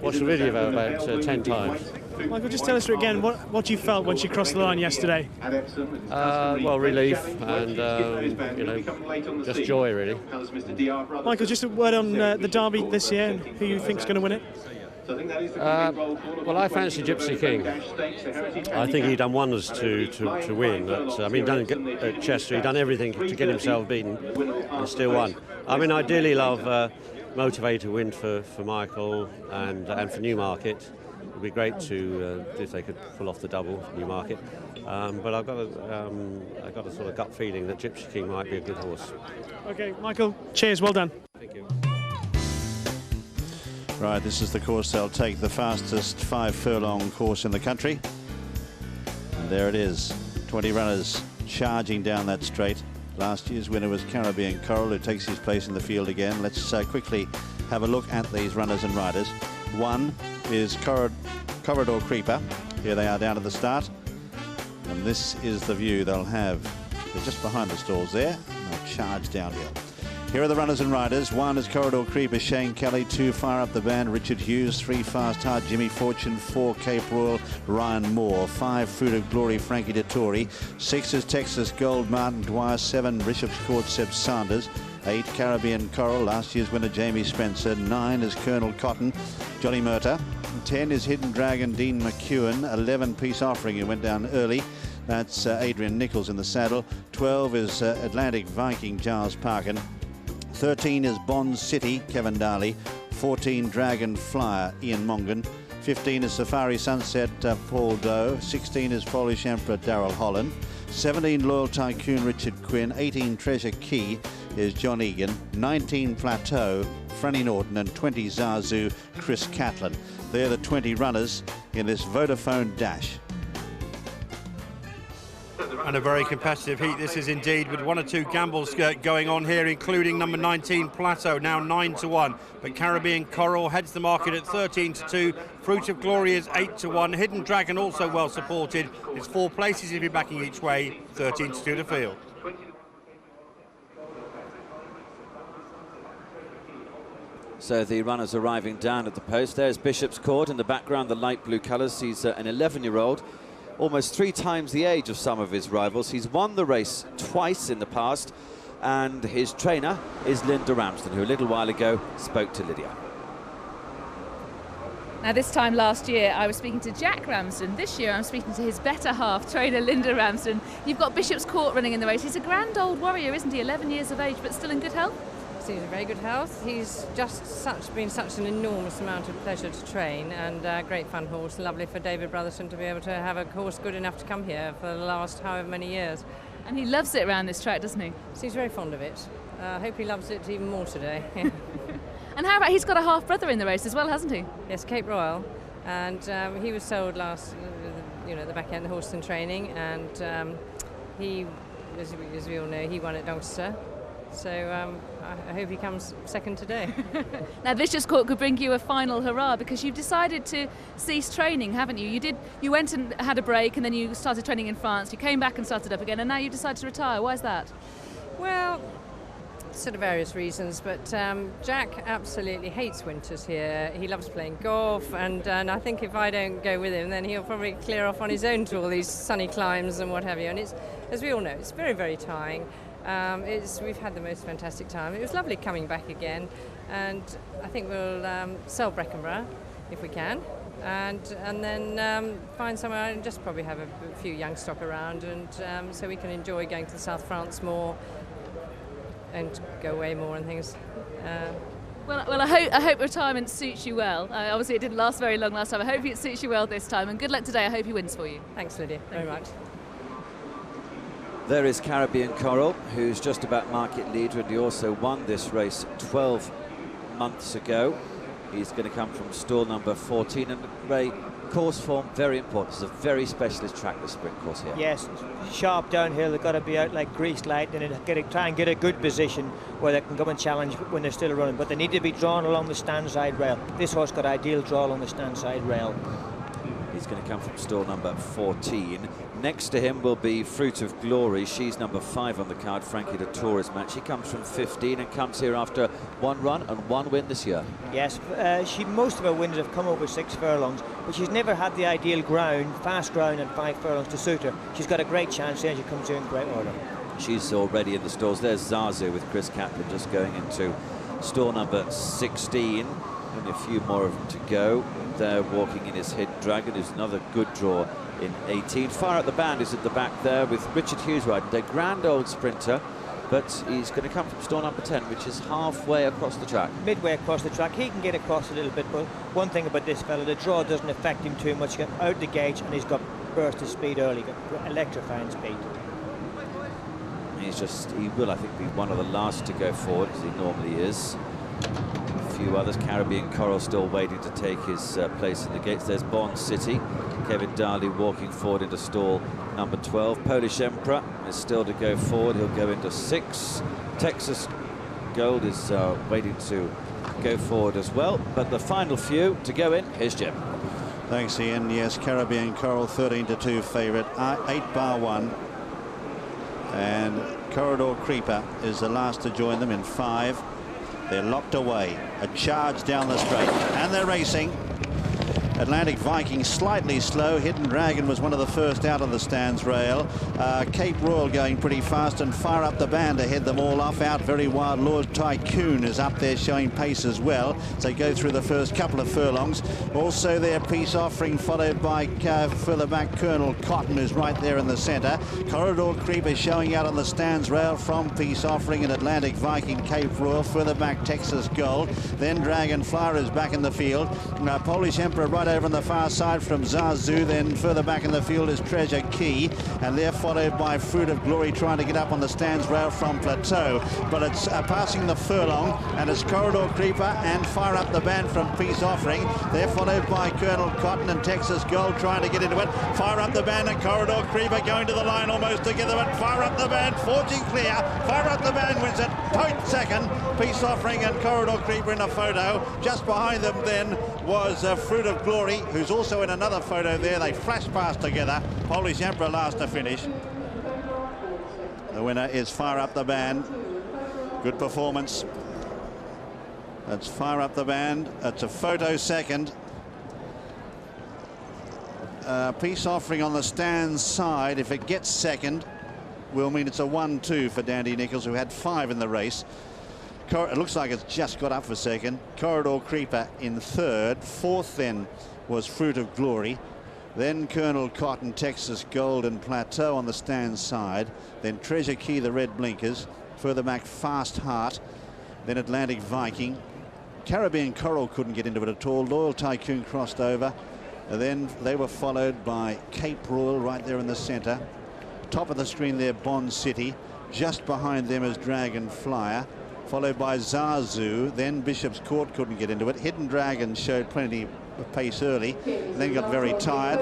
video about 10 times. Michael, just tell us again what you felt when she crossed the line yesterday. Well, relief and you know, just joy, really. Michael, just a word on the Derby this year and who you think is going to win it. Well, I fancy Gypsy King. I think he'd done wonders to win. But, I mean, done at Chester, he'd done everything to get himself beaten and still won. I mean, ideally love Motivator win for Michael and for Newmarket. It would be great to if they could pull off the double Newmarket. But I've got a sort of gut feeling that Gypsy King might be a good horse. Okay, Michael, cheers, well done. Thank you. Right, this is the course they'll take, the fastest 5 furlong course in the country. And there it is, 20 runners charging down that straight. Last year's winner was Caribbean Coral, who takes his place in the field again. Let's quickly have a look at these runners and riders. One is Corridor Creeper. Here they are down at the start. And this is the view they'll have. They're just behind the stalls there. And they'll charge downhill. Here are the runners and riders. 1 is Corridor Creeper, Shane Kelly. 2, Fire Up the Band, Richard Hughes. 3, Fast Heart, Jimmy Fortune. 4, Cape Royal, Ryan Moore. 5, Fruit of Glory, Frankie Dettori. 6 is Texas Gold, Martin Dwyer. 7, Bishop's Court, Seb Sanders. 8, Caribbean Coral, last year's winner Jamie Spencer. 9 is Colonel Cotton, Johnnie Murtagh. 10 is Hidden Dragon, Dean McEwen. 11, Peace Offering, who went down early. That's Adrian Nichols in the saddle. 12 is Atlantic Viking, Giles Parkin. 13 is Bond City, Kevin Darley. 14, Dragon Flyer, Ian Mongan. 15 is Safari Sunset, Paul Doe. 16 is Polish Emperor, Darrell Holland. 17, Loyal Tycoon, Richard Quinn. 18, Treasure Key is John Egan. 19, Plateau, Franny Norton. And 20, Zazu, Chris Catlin. They're the 20 runners in this Vodafone Dash. And a very competitive heat this is indeed, with 1 or 2 gambles going on here, including number 19 Plateau, now 9-1. But Caribbean Coral heads the market at 13-2. Fruit of Glory is 8-1. Hidden Dragon also well supported. It's 4 places if you're backing each way, 13-2 to field. So the runners arriving down at the post. There's Bishop's Court in the background, the light blue colours. He's an 11-year-old. Almost 3 times the age of some of his rivals. He's won the race twice in the past, and his trainer is Linda Ramsden, who a little while ago spoke to Lydia. Now, this time last year I was speaking to Jack Ramsden. This year I'm speaking to his better half, trainer Linda Ramsden. You've got Bishop's Court running in the race. He's a grand old warrior, isn't he? 11 years of age, but still in good health? He's in very good health. He's just been such an enormous amount of pleasure to train, and a great fun horse. Lovely for David Brotherton to be able to have a horse good enough to come here for the last however many years. And he loves it around this track, doesn't he? He's very fond of it. I hope he loves it even more today. And how about, he's got a half brother in the race as well, hasn't he? Yes, Cape Royal, and he was sold last, the back end, the horse in training, and he, as we all know, he won at Doncaster. So I hope he comes second today. Now, Bishop's Court could bring you a final hurrah, because you've decided to cease training, haven't you? You went and had a break, and then you started training in France. You came back and started up again, and now you decided to retire. Why is that? Well, sort of various reasons, but Jack absolutely hates winters here. He loves playing golf, and I think if I don't go with him, then he'll probably clear off on his own to all these sunny climes and what have you. And it's, as we all know, it's very, very tiring. We've had the most fantastic time. It was lovely coming back again, and I think we'll sell Breckenborough if we can, and then find somewhere and just probably have a few young stock around, and so we can enjoy going to South France more and go away more and things. Well, I hope retirement suits you well. Obviously, it didn't last very long last time. I hope it suits you well this time, and good luck today. I hope he wins for you. Thanks, Lydia, very much. There is Caribbean Coral, who's just about market leader, and he also won this race 12 months ago. He's going to come from stall number 14, and Ray, course form, very important. It's a very specialist track, the sprint course here. Yes, sharp downhill. They've got to be out like greased lightning and try and get a good position where they can come and challenge when they're still running, but they need to be drawn along the stand side rail. This horse got ideal draw along the stand side rail. He's going to come from stall number 14. Next to him will be Fruit of Glory. She's number 5 on the card, Frankie Dettori's match. She comes from 15 and comes here after 1 run and 1 win this year. Yes, most of her wins have come over 6 furlongs, but she's never had the ideal ground, fast ground and 5 furlongs to suit her. She's got a great chance here, and she comes here in great order. She's already in the stalls. There's Zazu with Chris Catlin just going into stall number 16. Only a few more of them to go. They're walking in his Hidden Dragon, who's another good draw in 18. Far at the band is at the back there with Richard Hughes riding. A grand old sprinter, but he's going to come from stall number 10, which is halfway across the track. Midway across the track. He can get across a little bit, but one thing about this fella, the draw doesn't affect him too much. He got out the gauge, and he's got burst of speed early, got electrifying speed. He will, I think, be one of the last to go forward, as he normally is. A few others. Caribbean Coral still waiting to take his place in the gates. There's Bond City. Kevin Darley walking forward into stall number 12. Polish Emperor is still to go forward. He'll go into 6. Texas Gold is waiting to go forward as well. But the final few to go in, here's Jim. Thanks, Ian. Yes, Caribbean Coral 13-2 favourite. 8 bar 1. And Corridor Creeper is the last to join them in 5. They're locked away. A charge down the straight, and they're racing. Atlantic Viking slightly slow. Hidden Dragon was one of the first out of the stands rail. Cape Royal going pretty fast, and Fire Up the Band to head them all off. Out very wild. Lord Tycoon is up there showing pace as well. So go through the first couple of furlongs. Also there, Peace Offering, followed by further back Colonel Cotton, who's right there in the centre. Corridor Creeper showing out on the stands rail from Peace Offering and Atlantic Viking, Cape Royal. Further back Texas Gold. Then Dragonfly is back in the field. Polish Emperor right over on the far side from Zazu. Then further back in the field is Treasure Key, and they're followed by Fruit of Glory trying to get up on the stands rail from Plateau. But it's passing the furlong, and it's Corridor Creeper and Fire Up the Band from Peace Offering. They're followed by Colonel Cotton and Texas Gold trying to get into it. Fire Up the Band and Corridor Creeper going to the line almost together, but Fire Up the Band forging clear. Fire Up the Band wins it. Tight second. Peace Offering and Corridor Creeper in a photo. Just behind them then was Fruit of Glory, who's also in another photo there. They flashed past together. Polish Emperor last to finish. The winner is Fire Up the Band. Good performance. That's Fire Up the Band. That's a photo second. Peace Offering on the stand side, if it gets second, will mean it's a 1-2 for Dandy Nichols, who had 5 in the race. It looks like it's just got up for second. Corridor Creeper in third. Fourth then was Fruit of Glory. Then Colonel Cotton, Texas Gold and Plateau on the stand side. Then Treasure Key, the red blinkers. Further back Fast Heart. Then Atlantic Viking. Caribbean Coral couldn't get into it at all. Loyal Tycoon crossed over. And then they were followed by Cape Royal right there in the centre. Top of the screen there, Bond City. Just behind them is Dragon Flyer, followed by Zazu. Then Bishop's Court couldn't get into it. Hidden Dragon showed plenty of pace early, and then got very tired.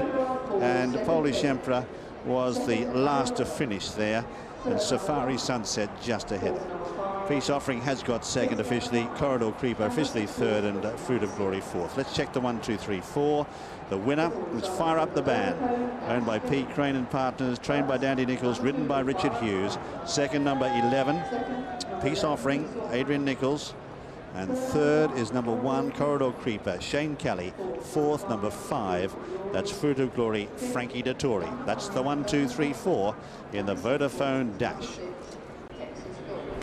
And Polish Emperor was the last to finish there, and Safari Sunset just ahead. Peace Offering has got second officially. Corridor Creeper officially third, and Fruit of Glory fourth. Let's check the 1, 2, 3, 4. The winner was Fire Up the Band, owned by P. Crane and Partners, trained by Dandy Nichols, ridden by Richard Hughes. Second, number 11, Peace Offering, Adrian Nichols. And third is number 1, Corridor Creeper, Shane Kelly. Fourth, number 5, that's Fruit of Glory, Frankie Dettori. That's the 1, 2, 3, 4 in the Vodafone Dash.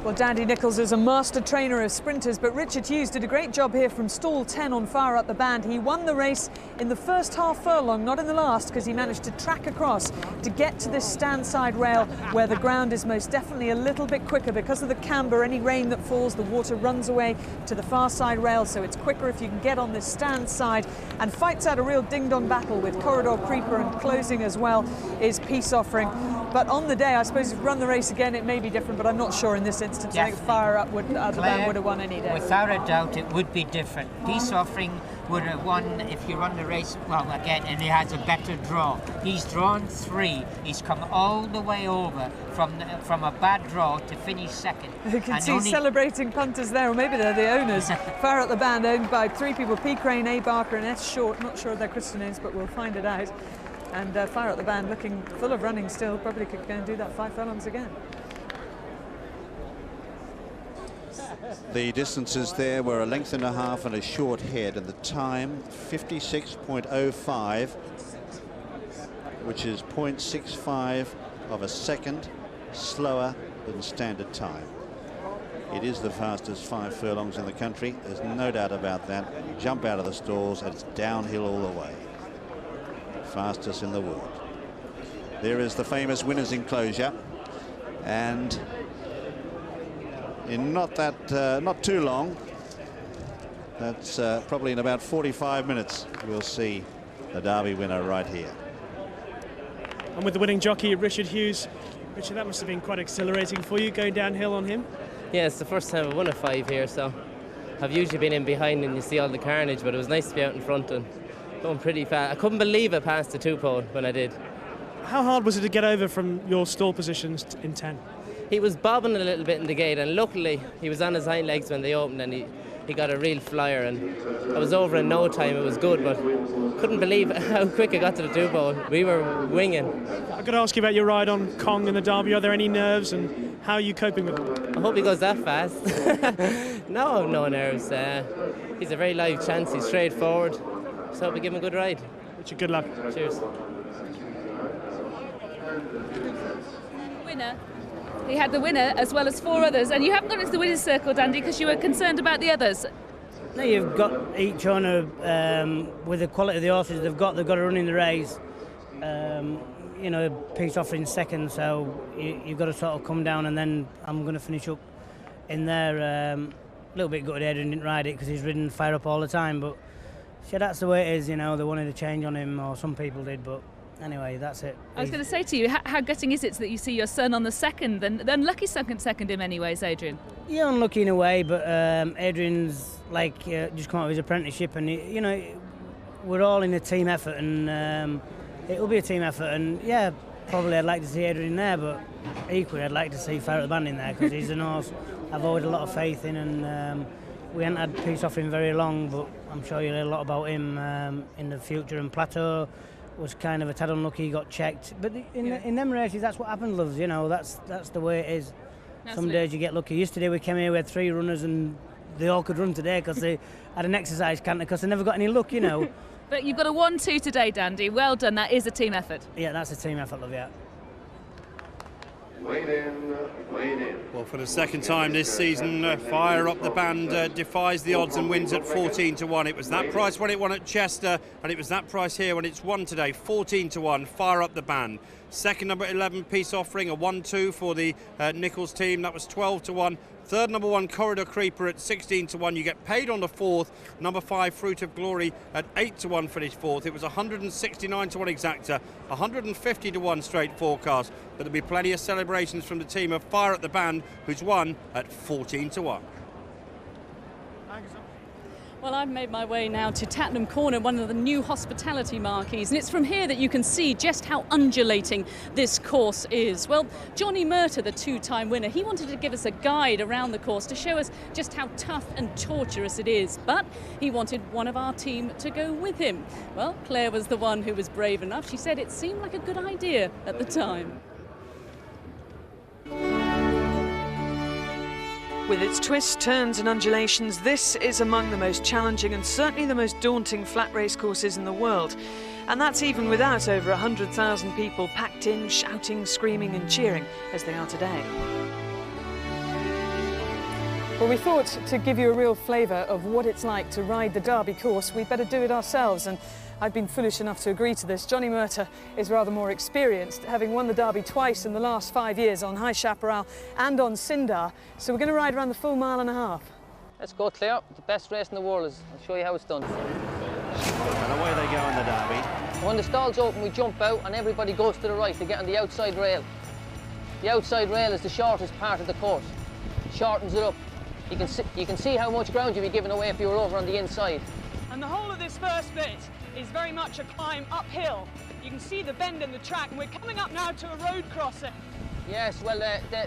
Well, Dandy Nichols is a master trainer of sprinters, but Richard Hughes did a great job here from stall 10 on Fire Up the Band. He won the race in the first half furlong, not in the last, because he managed to track across to get to this stand side rail where the ground is most definitely a little bit quicker because of the camber. Any rain that falls, the water runs away to the far side rail, so it's quicker if you can get on this stand side, and fights out a real ding-dong battle with Corridor Creeper, and closing as well is Peace Offering. But on the day, I suppose if you run the race again, it may be different, but I'm not sure in this instance. I think Fire Up the Band would have won any day. Without a doubt, it would be different. Peace Offering would have won if you run the race, well, again, and he has a better draw. He's drawn 3. He's come all the way over from a bad draw to finish second. You can see celebrating punters there, or maybe they're the owners. Fire Up the Band, owned by 3 people, P. Crane, A. Barker and S. Short. Not sure of their Christian names, but we'll find it out. And Fire Up the Band looking full of running still, probably could go and do that 5 furlongs again. The distances there were a length and a half and a short head, and the time 56.05, which is 0.65 of a second slower than standard time. It is the fastest 5 furlongs in the country, there's no doubt about that. You jump out of the stalls and it's downhill all the way. Fastest in the world. There is the famous winners enclosure, and in not too long, that's probably in about 45 minutes, we'll see the Derby winner right here. And with the winning jockey, Richard Hughes. Richard, that must have been quite exhilarating for you, going downhill on him. Yeah, it's the first time I've won a 5 here, so I've usually been in behind and you see all the carnage, but it was nice to be out in front and going pretty fast. I couldn't believe it past the 2-pole when I did. How hard was it to get over from your stall positions in 10? He was bobbing a little bit in the gate, and luckily he was on his hind legs when they opened, and he got a real flyer, and I was over in no time. It was good, but couldn't believe how quick I got to the 2-pole. We were winging. I've got to ask you about your ride on Kong in the Derby. Are there any nerves, and how are you coping with it? I hope he goes that fast. No nerves. He's a very live chance. He's straightforward. So we give him a good ride. Richard, good luck. Cheers. Winner. He had the winner as well as 4 others, and you haven't got into the winner's circle, Dandy, because you were concerned about the others. No, you've got each owner with the quality of the horses they've got to run in the race. You know, Peace Offering second, so you've got to sort of come down, and then I'm going to finish up in there. A little bit gutted Adrian didn't ride it because he's ridden Fire Up all the time, but yeah, that's the way it is. You know, they wanted a change on him, or some people did, but anyway, that's it. I was going to say to you, how gutting is it that you see your son on the second, and the unlucky second him anyways, Adrian? Yeah, unlucky in a way, but Adrian's like just come out of his apprenticeship, and you know, we're all in a team effort, and it will be a team effort, and yeah, probably I'd like to see Adrian there, but equally I'd like to see Fire Up the Band in there, because he's an horse I've always had a lot of faith in, and we haven't had Peace Offering very long, but I'm sure you'll hear a lot about him in the future. And Plateau was kind of a tad unlucky, he got checked, but in them races that's what happens, loves, you know, that's the way it is. Some days you get lucky. Yesterday we came here, we had 3 runners, and they all could run today because they had an exercise canter because they never got any luck, you know. But you've got a 1-2 today, Dandy. Well done, that is a team effort. Yeah, that's a team effort, love, yeah. Well, for the second time this season, Fire Up the Band defies the odds and wins at 14-1. It was that price when it won at Chester, and it was that price here when it's won today, 14-1. Fire Up the Band. Second, number 11, Peace Offering, a 1-2 for the Nichols team. That was 12-1. Third, number 1, Corridor Creeper at 16-1. You get paid on the fourth. Number 5, Fruit of Glory at 8-1 finished fourth. It was 169-1 exacta, 150-1 straight forecast. But there'll be plenty of celebrations from the team of Fire Up the Band, who's won at 14-1. Well, I've made my way now to Tattenham Corner, one of the new hospitality marquees, and it's from here that you can see just how undulating this course is. Well, Johnnie Murtagh, the 2-time winner, he wanted to give us a guide around the course to show us just how tough and torturous it is, but he wanted one of our team to go with him. Well, Clare was the one who was brave enough. She said it seemed like a good idea at the time. With its twists, turns and undulations, this is among the most challenging and certainly the most daunting flat race courses in the world. And that's even without over 100,000 people packed in, shouting, screaming and cheering as they are today. Well, we thought to give you a real flavour of what it's like to ride the Derby course, we'd better do it ourselves. And I've been foolish enough to agree to this. Johnnie Murtagh is rather more experienced, having won the Derby twice in the last 5 years on High Chaparral and on Sindar. So we're going to ride around the full 1.5 miles. Let's go, Clare. The best race in the world. I'll show you how it's done. And away they go in the Derby. When the stall's open, we jump out and everybody goes to the right to get on the outside rail. The outside rail is the shortest part of the course. Shortens it up. You can see how much ground you'd be giving away if you were over on the inside. And the whole of this first bit is very much a climb uphill. You can see the bend in the track, and we're coming up now to a road crossing. Yes, well,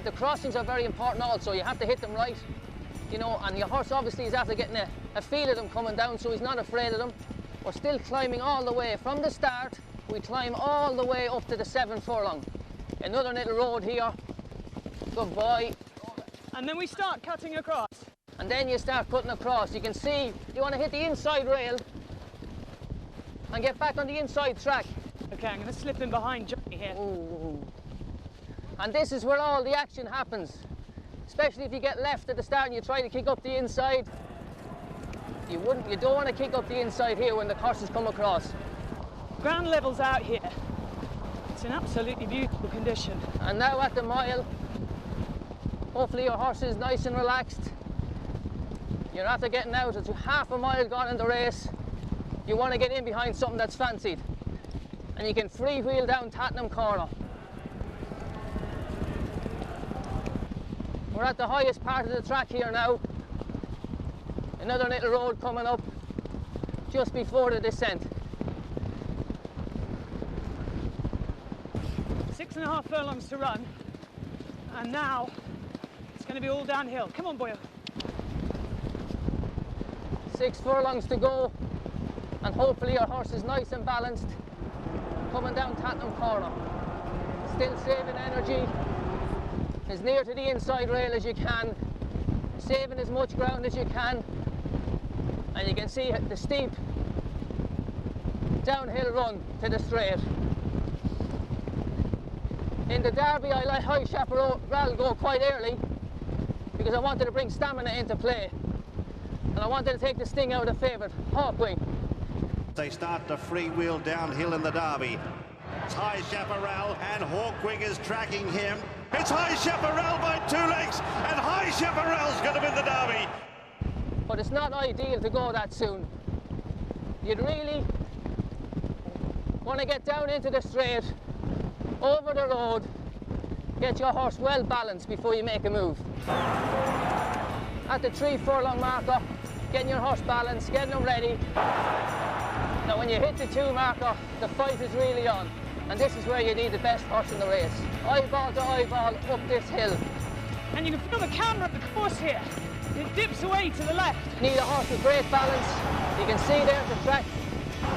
the crossings are very important also. You have to hit them right, you know, and your horse obviously is after getting a feel of them coming down, so he's not afraid of them. We're still climbing all the way. From the start, we climb all the way up to the 7 furlong. Another little road here. Good boy. And then we start cutting across. And then you start cutting across. You can see you want to hit the inside rail and get back on the inside track. Okay, I'm going to slip in behind Johnny here. Ooh. And this is where all the action happens, especially if you get left at the start and you try to kick up the inside. You don't want to kick up the inside here when the horses come across. Ground level's out here. It's in absolutely beautiful condition. And now at the mile, hopefully your horse is nice and relaxed. You're after getting out, it's half a mile gone in the race. You want to get in behind something that's fancied. And you can freewheel down Tattenham Corner. We're at the highest part of the track here now. Another little road coming up just before the descent. 6.5 furlongs to run. And now it's going to be all downhill. Come on, boyo. 6 furlongs to go. And hopefully your horse is nice and balanced coming down Tattenham Corner. Still saving energy, as near to the inside rail as you can, saving as much ground as you can, and you can see the steep downhill run to the straight. In the Derby, I let High Chaparral go quite early because I wanted to bring stamina into play, and I wanted to take the sting out of the favourite, Hawkwing. They start to freewheel downhill in the Derby. It's High Chaparral, and Hawkwing is tracking him. It's High Chaparral by 2 lengths, and High Chaparral's going to win the Derby. But it's not ideal to go that soon. You'd really want to get down into the straight, over the road, get your horse well balanced before you make a move. At the 3 furlong marker, getting your horse balanced, getting them ready. Now when you hit the 2 marker, the fight is really on, and this is where you need the best horse in the race. Eyeball to eyeball up this hill. And you can feel the camera of the course here. It dips away to the left. Need a horse with great balance. You can see there the track.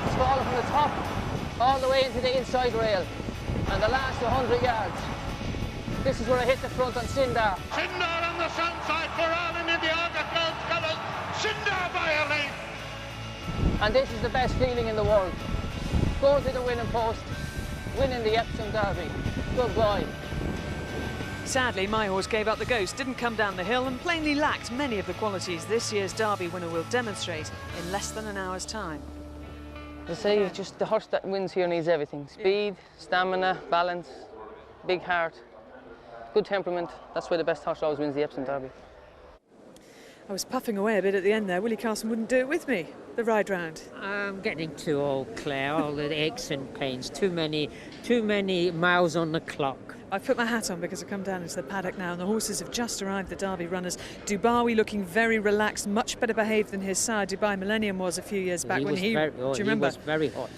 It's falling from the top all the way into the inside rail. And the last 100 yards. This is where I hit the front on Sindar. Sindar on the front side for Allen in the August Gold colours. Sindar by a length. And this is the best feeling in the world. Going to the winning post, winning the Epsom Derby. Good boy. Sadly, my horse gave up the ghost, didn't come down the hill, and plainly lacked many of the qualities this year's Derby winner will demonstrate in less than an hour's time. I say, just the horse that wins here needs everything. Speed, stamina, balance, big heart, good temperament. That's why the best horse always wins the Epsom Derby. I was puffing away a bit at the end there. Willie Carson wouldn't do it with me, the ride round. I'm getting too old, Claire. All the aches and pains. Too many miles on the clock. I've put my hat on because I've come down into the paddock now, and the horses have just arrived, the Derby runners. Dubawi looking very relaxed, much better behaved than his sire Dubai Millennium was a few years back. Do you remember? He was very hot.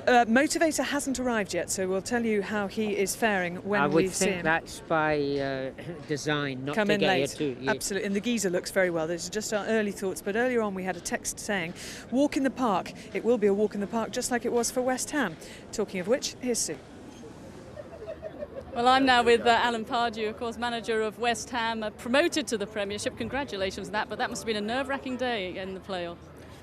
Motivator hasn't arrived yet, so we'll tell you how he is faring when we see him. I would think that's by design, not Come to in get late. here too. Absolutely, and the geezer looks very well. Those are just our early thoughts, but earlier on we had a text saying, walk in the park. It will be a walk in the park just like it was for West Ham. Talking of which, here's Sue. Well, I'm now with Alan Pardew, of course, manager of West Ham, promoted to the Premiership. Congratulations on that, but that must have been a nerve-wracking day in the playoff.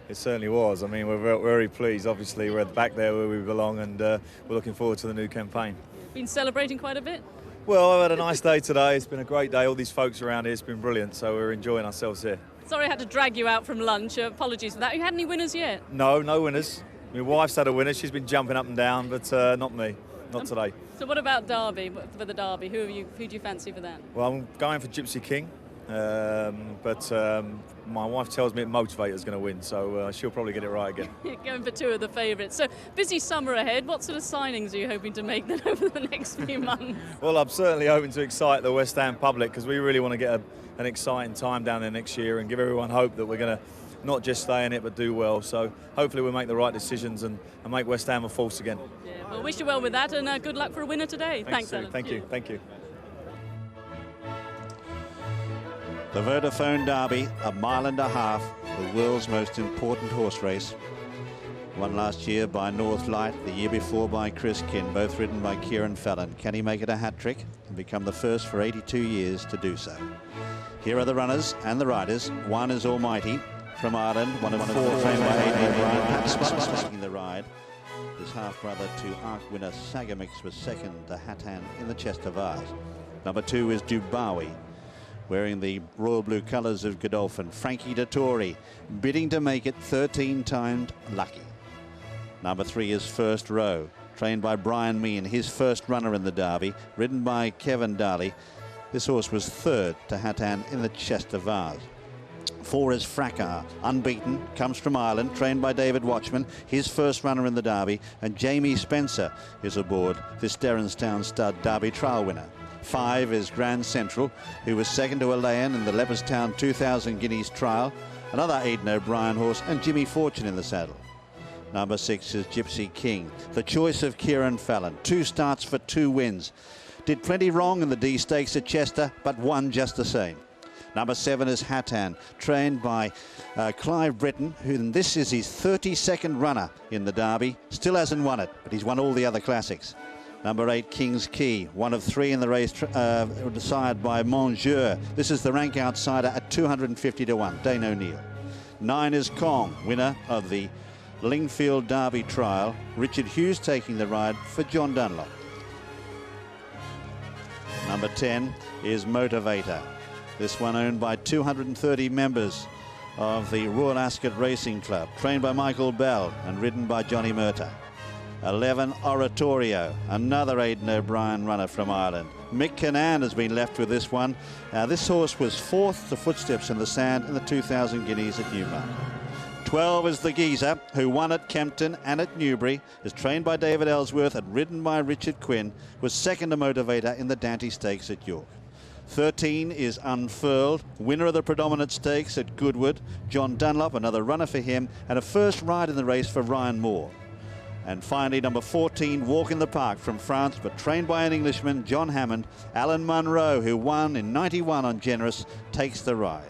It certainly was. I mean, we're very pleased. Obviously, we're back there where we belong, and we're looking forward to the new campaign. Been celebrating quite a bit? Well, I've had a nice day today. It's been a great day. All these folks around here, it's been brilliant, so we're enjoying ourselves here. Sorry I had to drag you out from lunch. Apologies for that. Have you had any winners yet? No winners. My wife's had a winner. She's been jumping up and down, but not me. Not today. So what about Derby, for the Derby? Who do you fancy for that? Well, I'm going for Gypsy King, but my wife tells me Motivator is going to win, so she'll probably get it right again. You're going for 2 of the favourites. So busy summer ahead. What sort of signings are you hoping to make then over the next few months? Well, I'm certainly hoping to excite the West Ham public because we really want to get an exciting time down there next year and give everyone hope that we're going to not just stay in it but do well. So hopefully we'll make the right decisions and make West Ham a force again. Yeah, well, wish you well with that, and good luck for a winner today. Thanks, Alan. Thank you. The Vodafone Derby, a mile and a half, the world's most important horse race. Won last year by Northlight, the year before by Chris Kinn, both ridden by Kieran Fallon. Can he make it a hat-trick and become the first for 82 years to do so? Here are the runners and the riders. One is Almighty from Ireland, one of 4 trained by Adrian Ryan. Pat taking the ride. His half-brother to Arc winner Sagamix was second to Hatan in the Chester Vase. Number 2 is Dubawi, wearing the royal blue colours of Godolphin. Frankie Dettori, bidding to make it 13-timed lucky. Number 3 is First Row, trained by Brian Meehan, his first runner in the Derby, ridden by Kevin Darley. This horse was third to Hatan in the Chester Vase. 4 is Fracas, unbeaten, comes from Ireland, trained by David Watchman, his first runner in the Derby, and Jamie Spencer is aboard, this Derrinstown stud Derby trial winner. 5 is Grand Central, who was second to Alain in the Leopardstown 2000 Guineas trial, another Aidan O'Brien horse, and Jimmy Fortune in the saddle. Number 6 is Gypsy King, the choice of Kieran Fallon. 2 starts for 2 wins. Did plenty wrong in the D Stakes at Chester, but won just the same. Number 7 is Hatan, trained by Clive Britton, who this is his 32nd runner in the Derby. Still hasn't won it, but he's won all the other classics. Number 8, King's Key, one of 3 in the race, decided by Monsieur. This is the rank outsider at 250 to 1, Dane O'Neill. 9 is Kong, winner of the Lingfield Derby trial. Richard Hughes taking the ride for John Dunlop. Number 10 is Motivator. This one owned by 230 members of the Royal Ascot Racing Club, trained by Michael Bell and ridden by Johnnie Murtagh. 11 Oratorio, another Aidan O'Brien runner from Ireland. Mick Cannan has been left with this one. This horse was fourth to Footsteps in the Sand in the 2000 Guineas at Newmarket. 12 is the Geezer, who won at Kempton and at Newbury, is trained by David Ellsworth and ridden by Richard Quinn, was second to Motivator in the Dante Stakes at York. 13 is Unfurled, winner of the Predominant Stakes at Goodwood. John Dunlop, another runner for him, and a first ride in the race for Ryan Moore. And finally, number 14, Walk in the Park from France, but trained by an Englishman, John Hammond. Alan Munro, who won in 91 on Generous, takes the ride.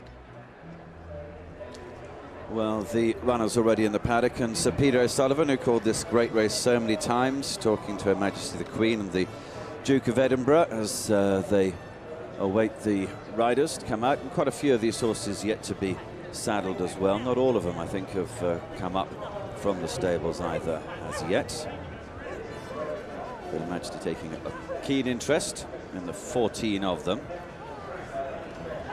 Well, the runners already in the paddock, and Sir Peter O'Sullivan, who called this great race so many times, talking to Her Majesty the Queen and the Duke of Edinburgh as they await the riders to come out. And quite a few of these horses yet to be saddled as well. Not all of them, I think, have come up from the stables either as yet. Her Majesty taking a keen interest in the 14 of them.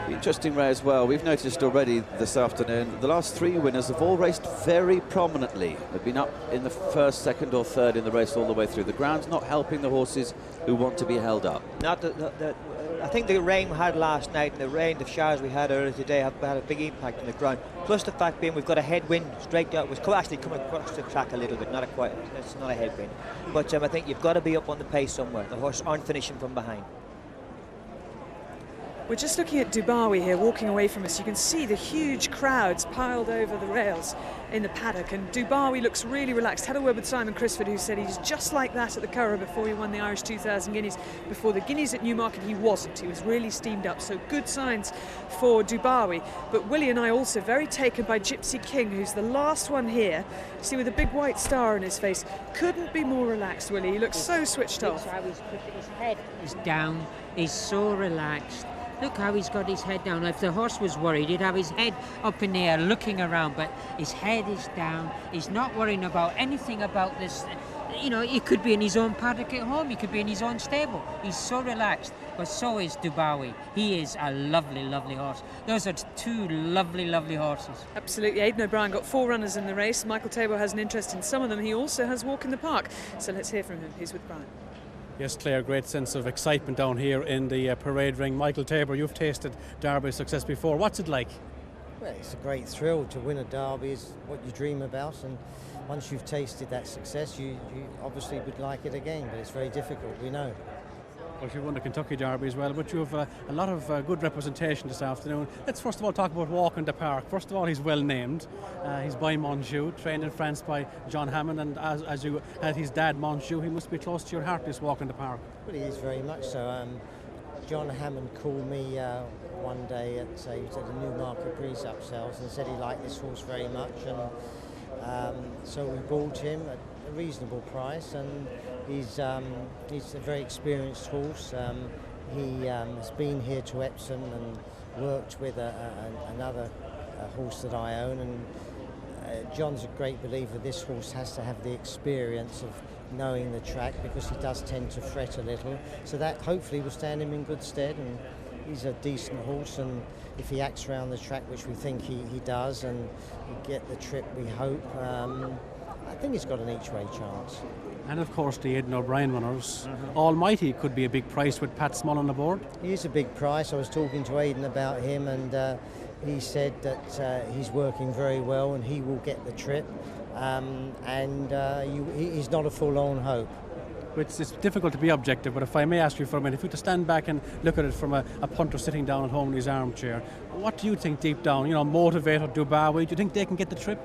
Interesting, Ray, as well. We've noticed already this afternoon the last three winners have all raced very prominently. They've been up in the first, second or third in the race all the way through. The ground's not helping the horses who want to be held up. I think the rain we had last night and the showers we had earlier today have had a big impact on the ground. Plus the fact being we've got a headwind straight out. It was actually coming across the track a little bit, it's not a headwind. But I think you've got to be up on the pace somewhere. The horses aren't finishing from behind. We're just looking at Dubawi here, walking away from us. You can see the huge crowds piled over the rails in the paddock, and Dubawi looks really relaxed. Had a word with Simon Crisford, who said he's just like that at the Curragh before he won the Irish 2000 Guineas. Before the Guineas at Newmarket, he wasn't. He was really steamed up, so good signs for Dubawi. But Willie and I also very taken by Gypsy King, who's the last one here. See, with a big white star on his face. Couldn't be more relaxed, Willie. He looks so switched off. His head is down. He's so relaxed. Look how he's got his head down. If the horse was worried, he'd have his head up in the air looking around, but his head is down. He's not worrying about anything about this. You know, he could be in his own paddock at home. He could be in his own stable. He's so relaxed, but so is Dubawi. He is a lovely, lovely horse. Those are two lovely, lovely horses. Absolutely. Aidan O'Brien got 4 runners in the race. Michael Tabor has an interest in some of them. He also has Walk in the Park. So let's hear from him. He's with Brian. Yes, Clare, great sense of excitement down here in the parade ring. Michael Tabor, you've tasted Derby success before. What's it like? Well, it's a great thrill. To win a Derby is what you dream about, and once you've tasted that success, you obviously would like it again, but it's very difficult, we know. Well, you won the Kentucky Derby as well, but you have a lot of good representation this afternoon. Let's first of all talk about Walk in the Park. First of all, he's well named. He's by Monjou, trained in France by John Hammond, and as you had his dad Monjou, he must be close to your heart, this Walk in the Park. Well, he is very much so. John Hammond called me one day at a Newmarket Breeze-Up sales and said he liked this horse very much, and so we bought him at a reasonable price, and he's a very experienced horse. He has been here to Epsom and worked with another horse that I own, and John's a great believer this horse has to have the experience of knowing the track, because he does tend to fret a little, so that hopefully will stand him in good stead. And he's a decent horse, and if he acts around the track, which we think he does, and he get the trip we hope, I think he's got an each-way chance. And of course the Aidan O'Brien runners. Almighty could be a big price with Pat Small on the board. He is a big price. I was talking to Aidan about him, and he said that he's working very well and he will get the trip, and he's not a full-on hope. It's difficult to be objective, but if I may ask you for a minute, if you were to stand back and look at it from a punter sitting down at home in his armchair, what do you think deep down? You know, Motivator, Dubawi, do you think they can get the trip?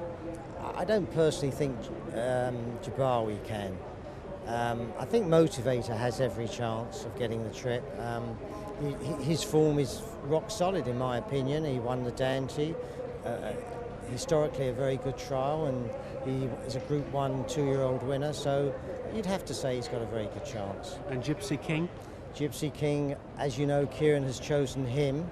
I don't personally think Dubawi can. I think Motivator has every chance of getting the trip. His form is rock solid, in my opinion. He won the Dante, historically a very good trial, and he is a Group 1 2-year-old winner, so you'd have to say he's got a very good chance. And Gypsy King? Gypsy King, as you know, Kieran has chosen him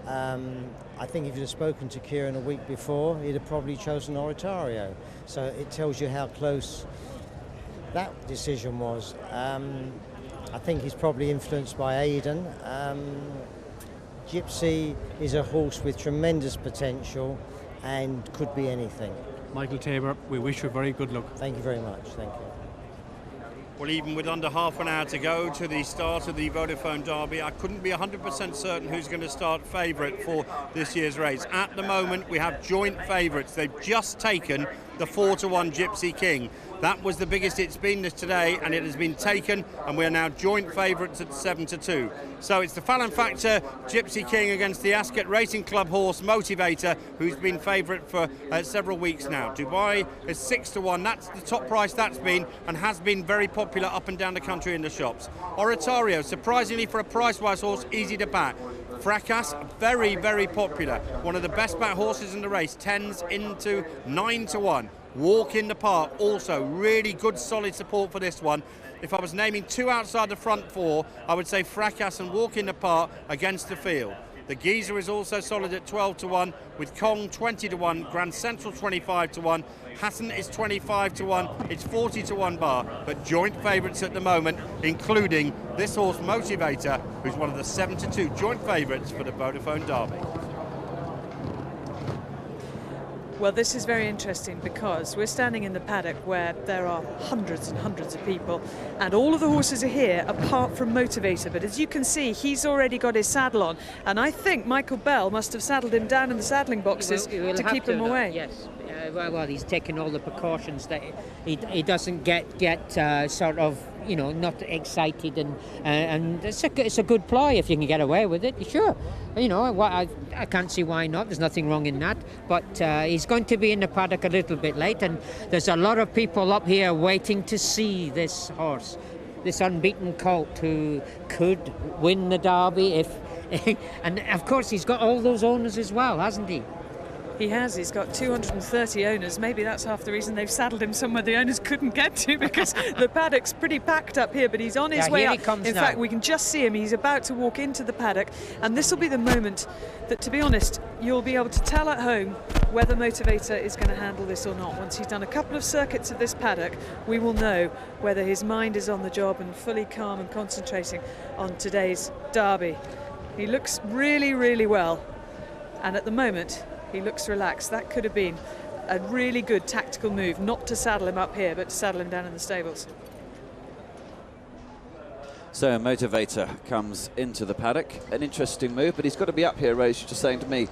I think if you'd have spoken to Kieran a week before, he'd have probably chosen Oratorio. So it tells you how close that decision was. I think he's probably influenced by Aidan. Gypsy is a horse with tremendous potential and could be anything. Michael Tabor, we wish you very good luck. Thank you very much. Thank you. Well, even with under half an hour to go to the start of the Vodafone Derby, I couldn't be 100% certain who's going to start favourite for this year's race. At the moment, we have joint favourites. They've just taken the 4-1 Gypsy King. That was the biggest it's been this today, and it has been taken, and we are now joint favourites at 7-2. So it's the Fallon Factor Gypsy King against the Ascot Racing Club horse Motivator, who's been favourite for several weeks now. Dubai is 6-1. That's the top price that's been, and has been very popular up and down the country in the shops. Oratorio, surprisingly for a price-wise horse, easy to back. Fracas, very, very popular. One of the best back horses in the race, 10s into 9-1. Walk in the Park, also really good solid support for this one. If I was naming two outside the front four, I would say Fracas and Walk in the Park against the field. The Geezer is also solid at 12-1, with Kong 20-1, Grand Central 25-1, Hassan is 25-1, it's 40-1 bar, but joint favourites at the moment, including this horse Motivator, who's one of the 7-2 joint favourites for the Vodafone Derby. Well, this is very interesting because we're standing in the paddock where there are hundreds and hundreds of people, and all of the horses are here apart from Motivator. But as you can see, he's already got his saddle on, and I think Michael Bell must have saddled him down in the saddling boxes to keep him away. Yes. Well, he's taken all the precautions that he doesn't get sort of, you know, not excited, and it's a good ploy if you can get away with it. Sure, you know, I can't see why not. There's nothing wrong in that. But he's going to be in the paddock a little bit late, and there's a lot of people up here waiting to see this horse, this unbeaten colt who could win the Derby if. And of course, he's got all those owners as well, hasn't he? He has. He's got 230 owners. Maybe that's half the reason they've saddled him somewhere the owners couldn't get to, because the paddock's pretty packed up here, but he's on his way here up. He comes in now. fact, we can just see him. He's about to walk into the paddock, and this will be the moment that, to be honest, you'll be able to tell at home whether Motivator is going to handle this or not. Once he's done a couple of circuits of this paddock, we will know whether his mind is on the job and fully calm and concentrating on today's Derby. He looks really, really well, and at the moment he looks relaxed. That could have been a really good tactical move, not to saddle him up here, but to saddle him down in the stables. So Motivator comes into the paddock. An interesting move, but he's got to be up here, Rose, you're just saying to me,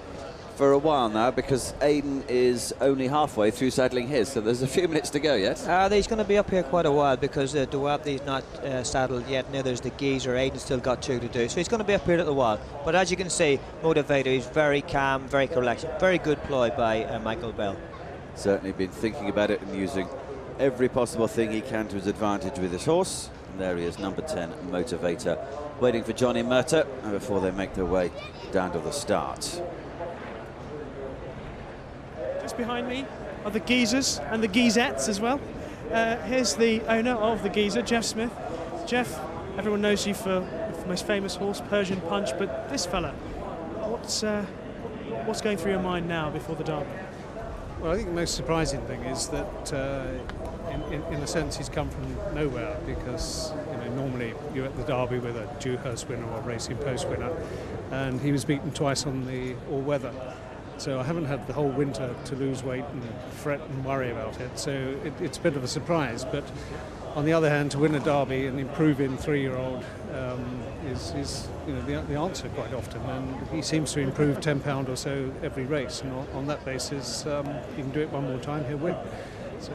for a while now, because Aidan is only halfway through saddling his, so there's a few minutes to go yet. He's going to be up here quite a while, because Duabdi's not saddled yet. Now there's the Geezer. Aidan's still got two to do, so he's going to be up here a little while. But as you can see, Motivator is very calm, very relaxed. Very good ploy by Michael Bell. Certainly been thinking about it and using every possible thing he can to his advantage with his horse. And there he is, number 10, Motivator, waiting for Johnnie Murtagh before they make their way down to the start. Just behind me are the Geezers and the Geezettes as well. Here's the owner of the Geezer, Jeff Smith. Jeff, everyone knows you for the most famous horse, Persian Punch, but this fella, what's going through your mind now before the Derby? Well, I think the most surprising thing is that, in a sense, he's come from nowhere, because normally you're at the Derby with a Dewhurst winner or a Racing Post winner, and he was beaten twice on the all-weather. So I haven't had the whole winter to lose weight and fret and worry about it. So it's a bit of a surprise. But on the other hand, to win a Derby and improve in 3-year-old is the answer quite often. And he seems to improve £10 or so every race. And on that basis, he can do it one more time, he'll win. So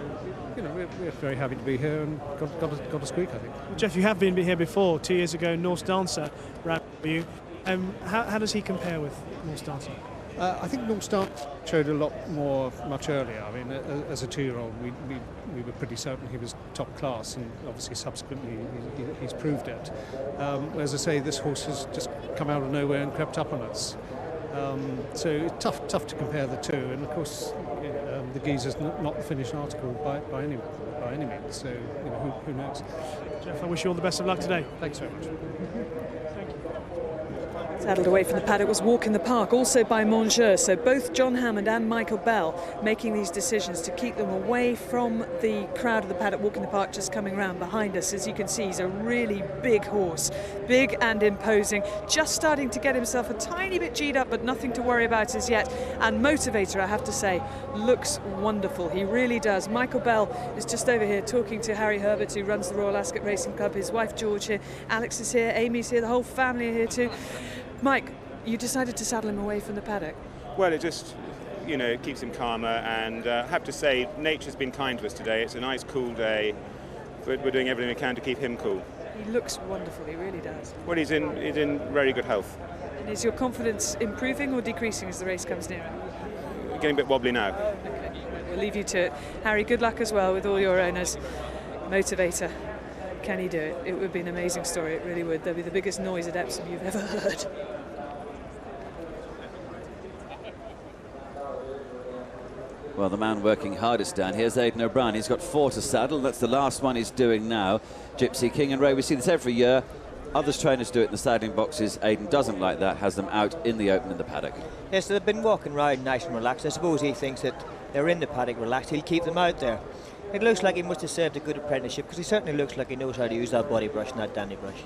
we're very happy to be here and got a squeak, I think. Well, Jeff, you have been here before. 2 years ago, Norse Dancer ran for you. How does he compare with Norse Dancer? I think North Star showed a lot more much earlier. I mean, as a 2-year-old, we were pretty certain he was top class, and obviously subsequently he's proved it. As I say, this horse has just come out of nowhere and crept up on us. So it's tough to compare the two, and of course the Geezer's not the finished article by any means. So who knows? Jeff, I wish you all the best of luck today. Thanks very much. Thank you. Saddled away from the paddock was Walk in the Park, also by Mongeur. So both John Hammond and Michael Bell making these decisions to keep them away from the crowd of the paddock. Walk in the Park just coming round behind us. As you can see, he's a really big horse, big and imposing, just starting to get himself a tiny bit G'd up, but nothing to worry about as yet. And Motivator, I have to say, looks wonderful. He really does. Michael Bell is just over here talking to Harry Herbert, who runs the Royal Ascot Racing Club, his wife George here, Alex is here, Amy's here, the whole family are here too. Mike, you decided to saddle him away from the paddock. Well, it just, you know, keeps him calmer, and I have to say, nature's been kind to us today. It's a nice, cool day. We're doing everything we can to keep him cool. He looks wonderful, he really does. Well, he's in very good health. And is your confidence improving or decreasing as the race comes nearer? Getting a bit wobbly now. Okay, we'll leave you to it. Harry, good luck as well with all your owners. Motivator, can he do it? It would be an amazing story, it really would. There'll be the biggest noise at Epsom you've ever heard. Well, the man working hardest down here is Aidan O'Brien. He's got 4 to saddle. That's the last one he's doing now. Gypsy King and Ray, we see this every year. Others trainers do it in the saddling boxes. Aidan doesn't like that, has them out in the open in the paddock. Yes, they've been walking riding nice and relaxed. I suppose he thinks that they're in the paddock relaxed. He'll keep them out there. It looks like he must have served a good apprenticeship, because he certainly looks like he knows how to use that body brush and that dandy brush.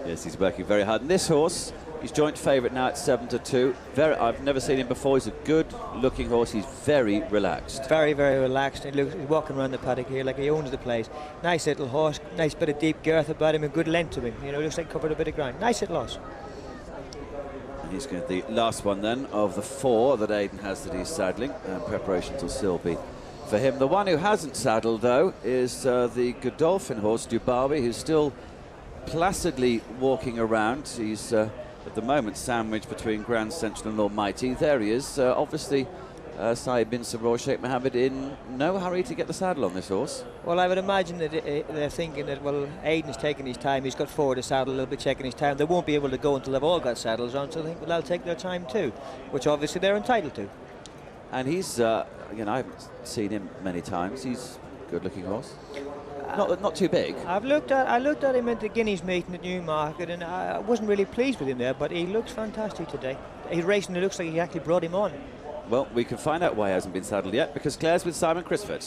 Yes, he's working very hard. And this horse, he's joint favourite now at 7 to 2. I've never seen him before. He's a good-looking horse. He's very relaxed. Very, very relaxed. He's walking around the paddock here like he owns the place. Nice little horse, nice bit of deep girth about him, and good length to him. You know, looks like covered a bit of ground. Nice little horse. And he's going to the last one then of the 4 that Aidan has that he's saddling, and preparations will still be for him. The one who hasn't saddled, though, is the Godolphin horse, Dubarwi, who's still placidly walking around. He's at the moment sandwiched between Grand Central and Almighty. There he is. Obviously, Saeed bin Saror Sheikh Mohammed in no hurry to get the saddle on this horse. Well, I would imagine that they're thinking that, well, Aidan's taking his time. He's got 4 to saddle, a little bit checking his time. They won't be able to go until they've all got saddles on, so I think they'll take their time too, which obviously they're entitled to. And he's, again, I haven't seen him many times. He's a good-looking horse. Not too big. I looked at him at the Guineas meeting at Newmarket, and I wasn't really pleased with him there, but he looks fantastic today. He's racing, it looks like he actually brought him on. Well, we can find out why he hasn't been saddled yet, because Clare's with Simon Crisford.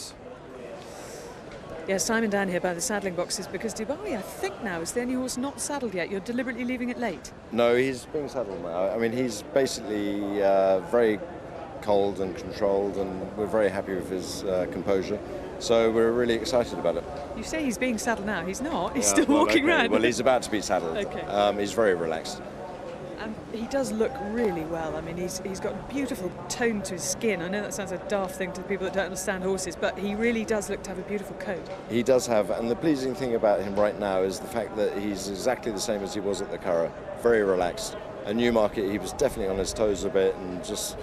Yeah, Simon down here by the saddling boxes, because Dubarwi, I think now, is the only horse not saddled yet. You're deliberately leaving it late. No, he's being saddled now. I mean, he's basically very cold and controlled, and we're very happy with his composure. So we're really excited about it. You say he's being saddled now. He's not. He's still walking around. Well, he's about to be saddled. Okay. He's very relaxed. And he does look really well. I mean, he's got a beautiful tone to his skin. I know that sounds a daft thing to people that don't understand horses, but he really does look to have a beautiful coat. He does have, and the pleasing thing about him right now is the fact that he's exactly the same as he was at the Curragh. Very relaxed. At Newmarket, he was definitely on his toes a bit and just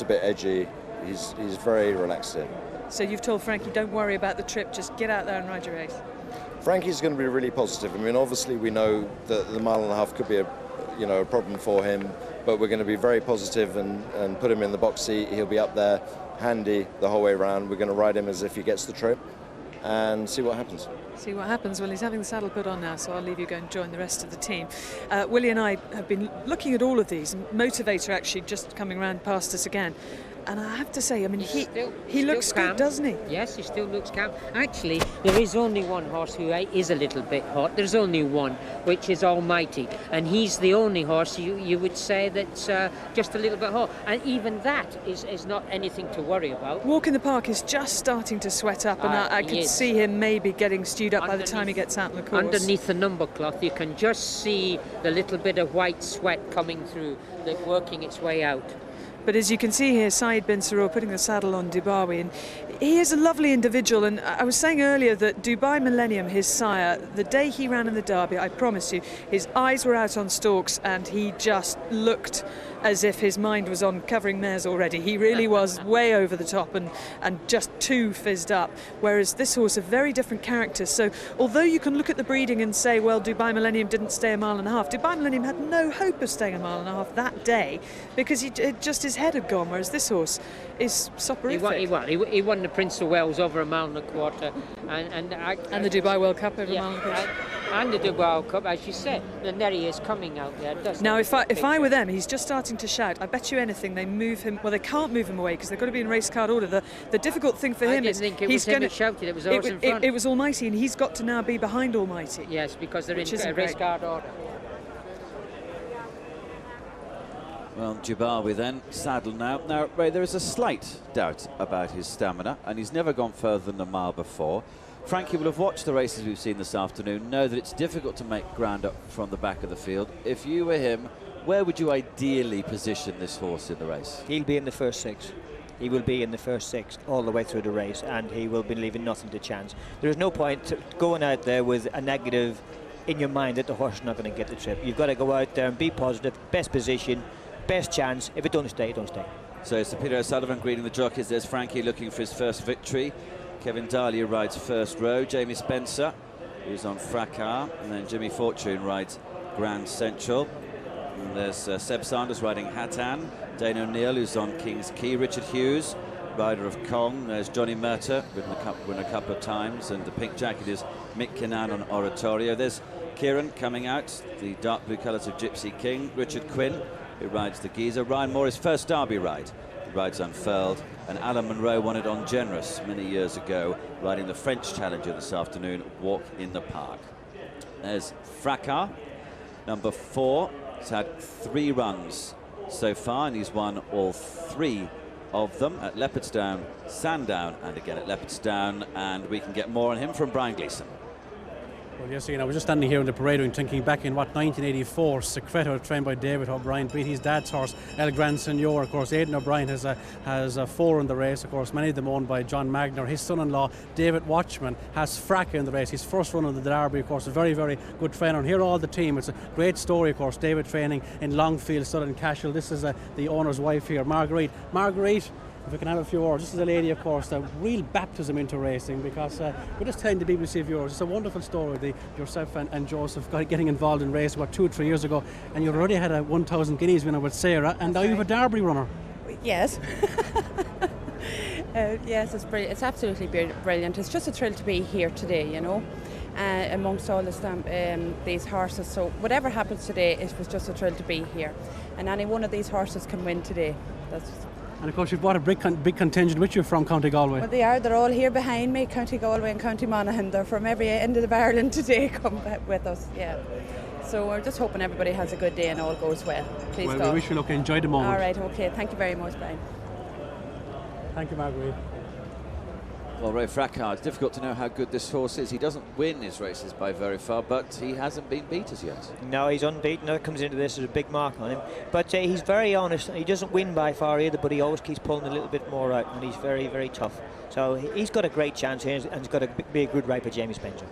a bit edgy. He's very relaxed here. So you've told Frankie, don't worry about the trip, just get out there and ride your race. Frankie's going to be really positive. I mean, obviously we know that the mile and a half could be a problem for him, but we're going to be very positive and put him in the box seat. He'll be up there, handy the whole way around. We're going to ride him as if he gets the trip and see what happens. See what happens. Well, he's having the saddle put on now, so I'll leave you go and join the rest of the team. Willie and I have been looking at all of these. Motivator actually just coming round past us again. And I have to say, I mean, he looks good, doesn't he? Yes, he still looks calm. Actually, there is only one horse who is a little bit hot. There's only one, which is Almighty. And he's the only horse you would say that's just a little bit hot. And even that is not anything to worry about. Walk in the Park is just starting to sweat up, and I could see him maybe getting stewed up by the time he gets out on the course. Underneath the number cloth, you can just see the little bit of white sweat coming through, working its way out. But as you can see here, Saeed bin Saror putting the saddle on Dubarwi, and he is a lovely individual. And I was saying earlier that Dubai Millennium, his sire, the day he ran in the Derby, I promise you, his eyes were out on stalks and he just looked as if his mind was on covering mares already. He really was way over the top and just too fizzed up, whereas this horse, a very different character. So although you can look at the breeding and say, well, Dubai Millennium didn't stay a mile and a half, Dubai Millennium had no hope of staying a mile and a half that day because his head had gone, whereas this horse is soporific. He won the Prince of Wales over a mile and a quarter, and the Dubai World Cup over a mile and a quarter. And the World Cup, as you said, and there he is coming out there. Now, if I were them, he's just starting to shout. I bet you anything they move him. Well, they can't move him away because they've got to be in race card order. The difficult thing for him is he's going to shout it. It was in front. It was Almighty, and he's got to now be behind Almighty. Yes, because they're in race card order. Well, Jibawi then, saddled now. Now, Ray, there is a slight doubt about his stamina, and he's never gone further than a mile before. Frankie will have watched the races we've seen this afternoon, know that it's difficult to make ground up from the back of the field. If you were him, where would you ideally position this horse in the race? He'll be in the first 6. He will be in the first 6 all the way through the race, and he will be leaving nothing to chance. There is no point going out there with a negative in your mind that the horse is not going to get the trip. You've got to go out there and be positive, best position, best chance. If it don't stay, it don't stay. So Sir Peter O'Sullivan greeting the jockeys. There's Frankie looking for his first victory. Kevin Dahlia rides first row. Jamie Spencer, who's on Fracas, and then Jimmy Fortune rides Grand Central. And there's Seb Sanders riding Hatan. Dane O'Neill, who's on King's Quay. Richard Hughes, rider of Kong. There's Johnnie Murtagh, written a couple of times, and the pink jacket is Mick Kinnan on Oratorio. There's Kieran coming out, the dark blue colours of Gypsy King. Richard Quinn, who rides the Geezer. Ryan Moore's first Derby ride. He rides Unfurled. And Alan Munro won it on Generous many years ago, riding the French Challenger this afternoon, Walk in the Park. There's Fracas, number 4. He's had 3 runs so far, and he's won all 3 of them at Leopardstown, Sandown, and again at Leopardstown. And we can get more on him from Brian Gleeson. Well, yes, Ian, I was just standing here in the parade ring thinking back in 1984, Secreto, trained by David O'Brien, beat his dad's horse, El Gran Senor. Of course, Aidan O'Brien has 4 in the race, of course, many of them owned by John Magner. His son-in-law, David Watchman, has Fracas in the race, his first run on the Derby, of course, a very, very good trainer. And here all the team, it's a great story, of course, David training in Longfield, Southern Cashel. This is the owner's wife here, Marguerite. Marguerite, if we can have a few words. This is a lady, of course, a real baptism into racing, because we're just telling the BBC viewers, it's a wonderful story, yourself and Joseph getting involved in racing about 2 or 3 years ago, and you already had a 1,000 guineas winner with Sarah, and now you have a Derby runner. Yes. Yes, it's brilliant. It's absolutely brilliant. It's just a thrill to be here today, you know, amongst all these horses. So whatever happens today, it was just a thrill to be here, and any one of these horses can win today. And of course you've brought a big contingent with you from County Galway. Well, they're all here behind me, County Galway and County Monaghan. They're from every end of Ireland today, come with us, yeah. So we're just hoping everybody has a good day and all goes well. Please well, God. We wish you luck, enjoy the moment. All right, okay, thank you very much, Brian. Thank you, Marguerite. Well, Ray Fracas, it's difficult to know how good this horse is. He doesn't win his races by very far, but he hasn't been beat as yet. No, he's unbeaten. That comes into this as a big mark on him. But he's very honest. He doesn't win by far either, but he always keeps pulling a little bit more out, and he's very, very tough. So he's got a great chance here, and he's got to be a good ride for Jamie Spencer.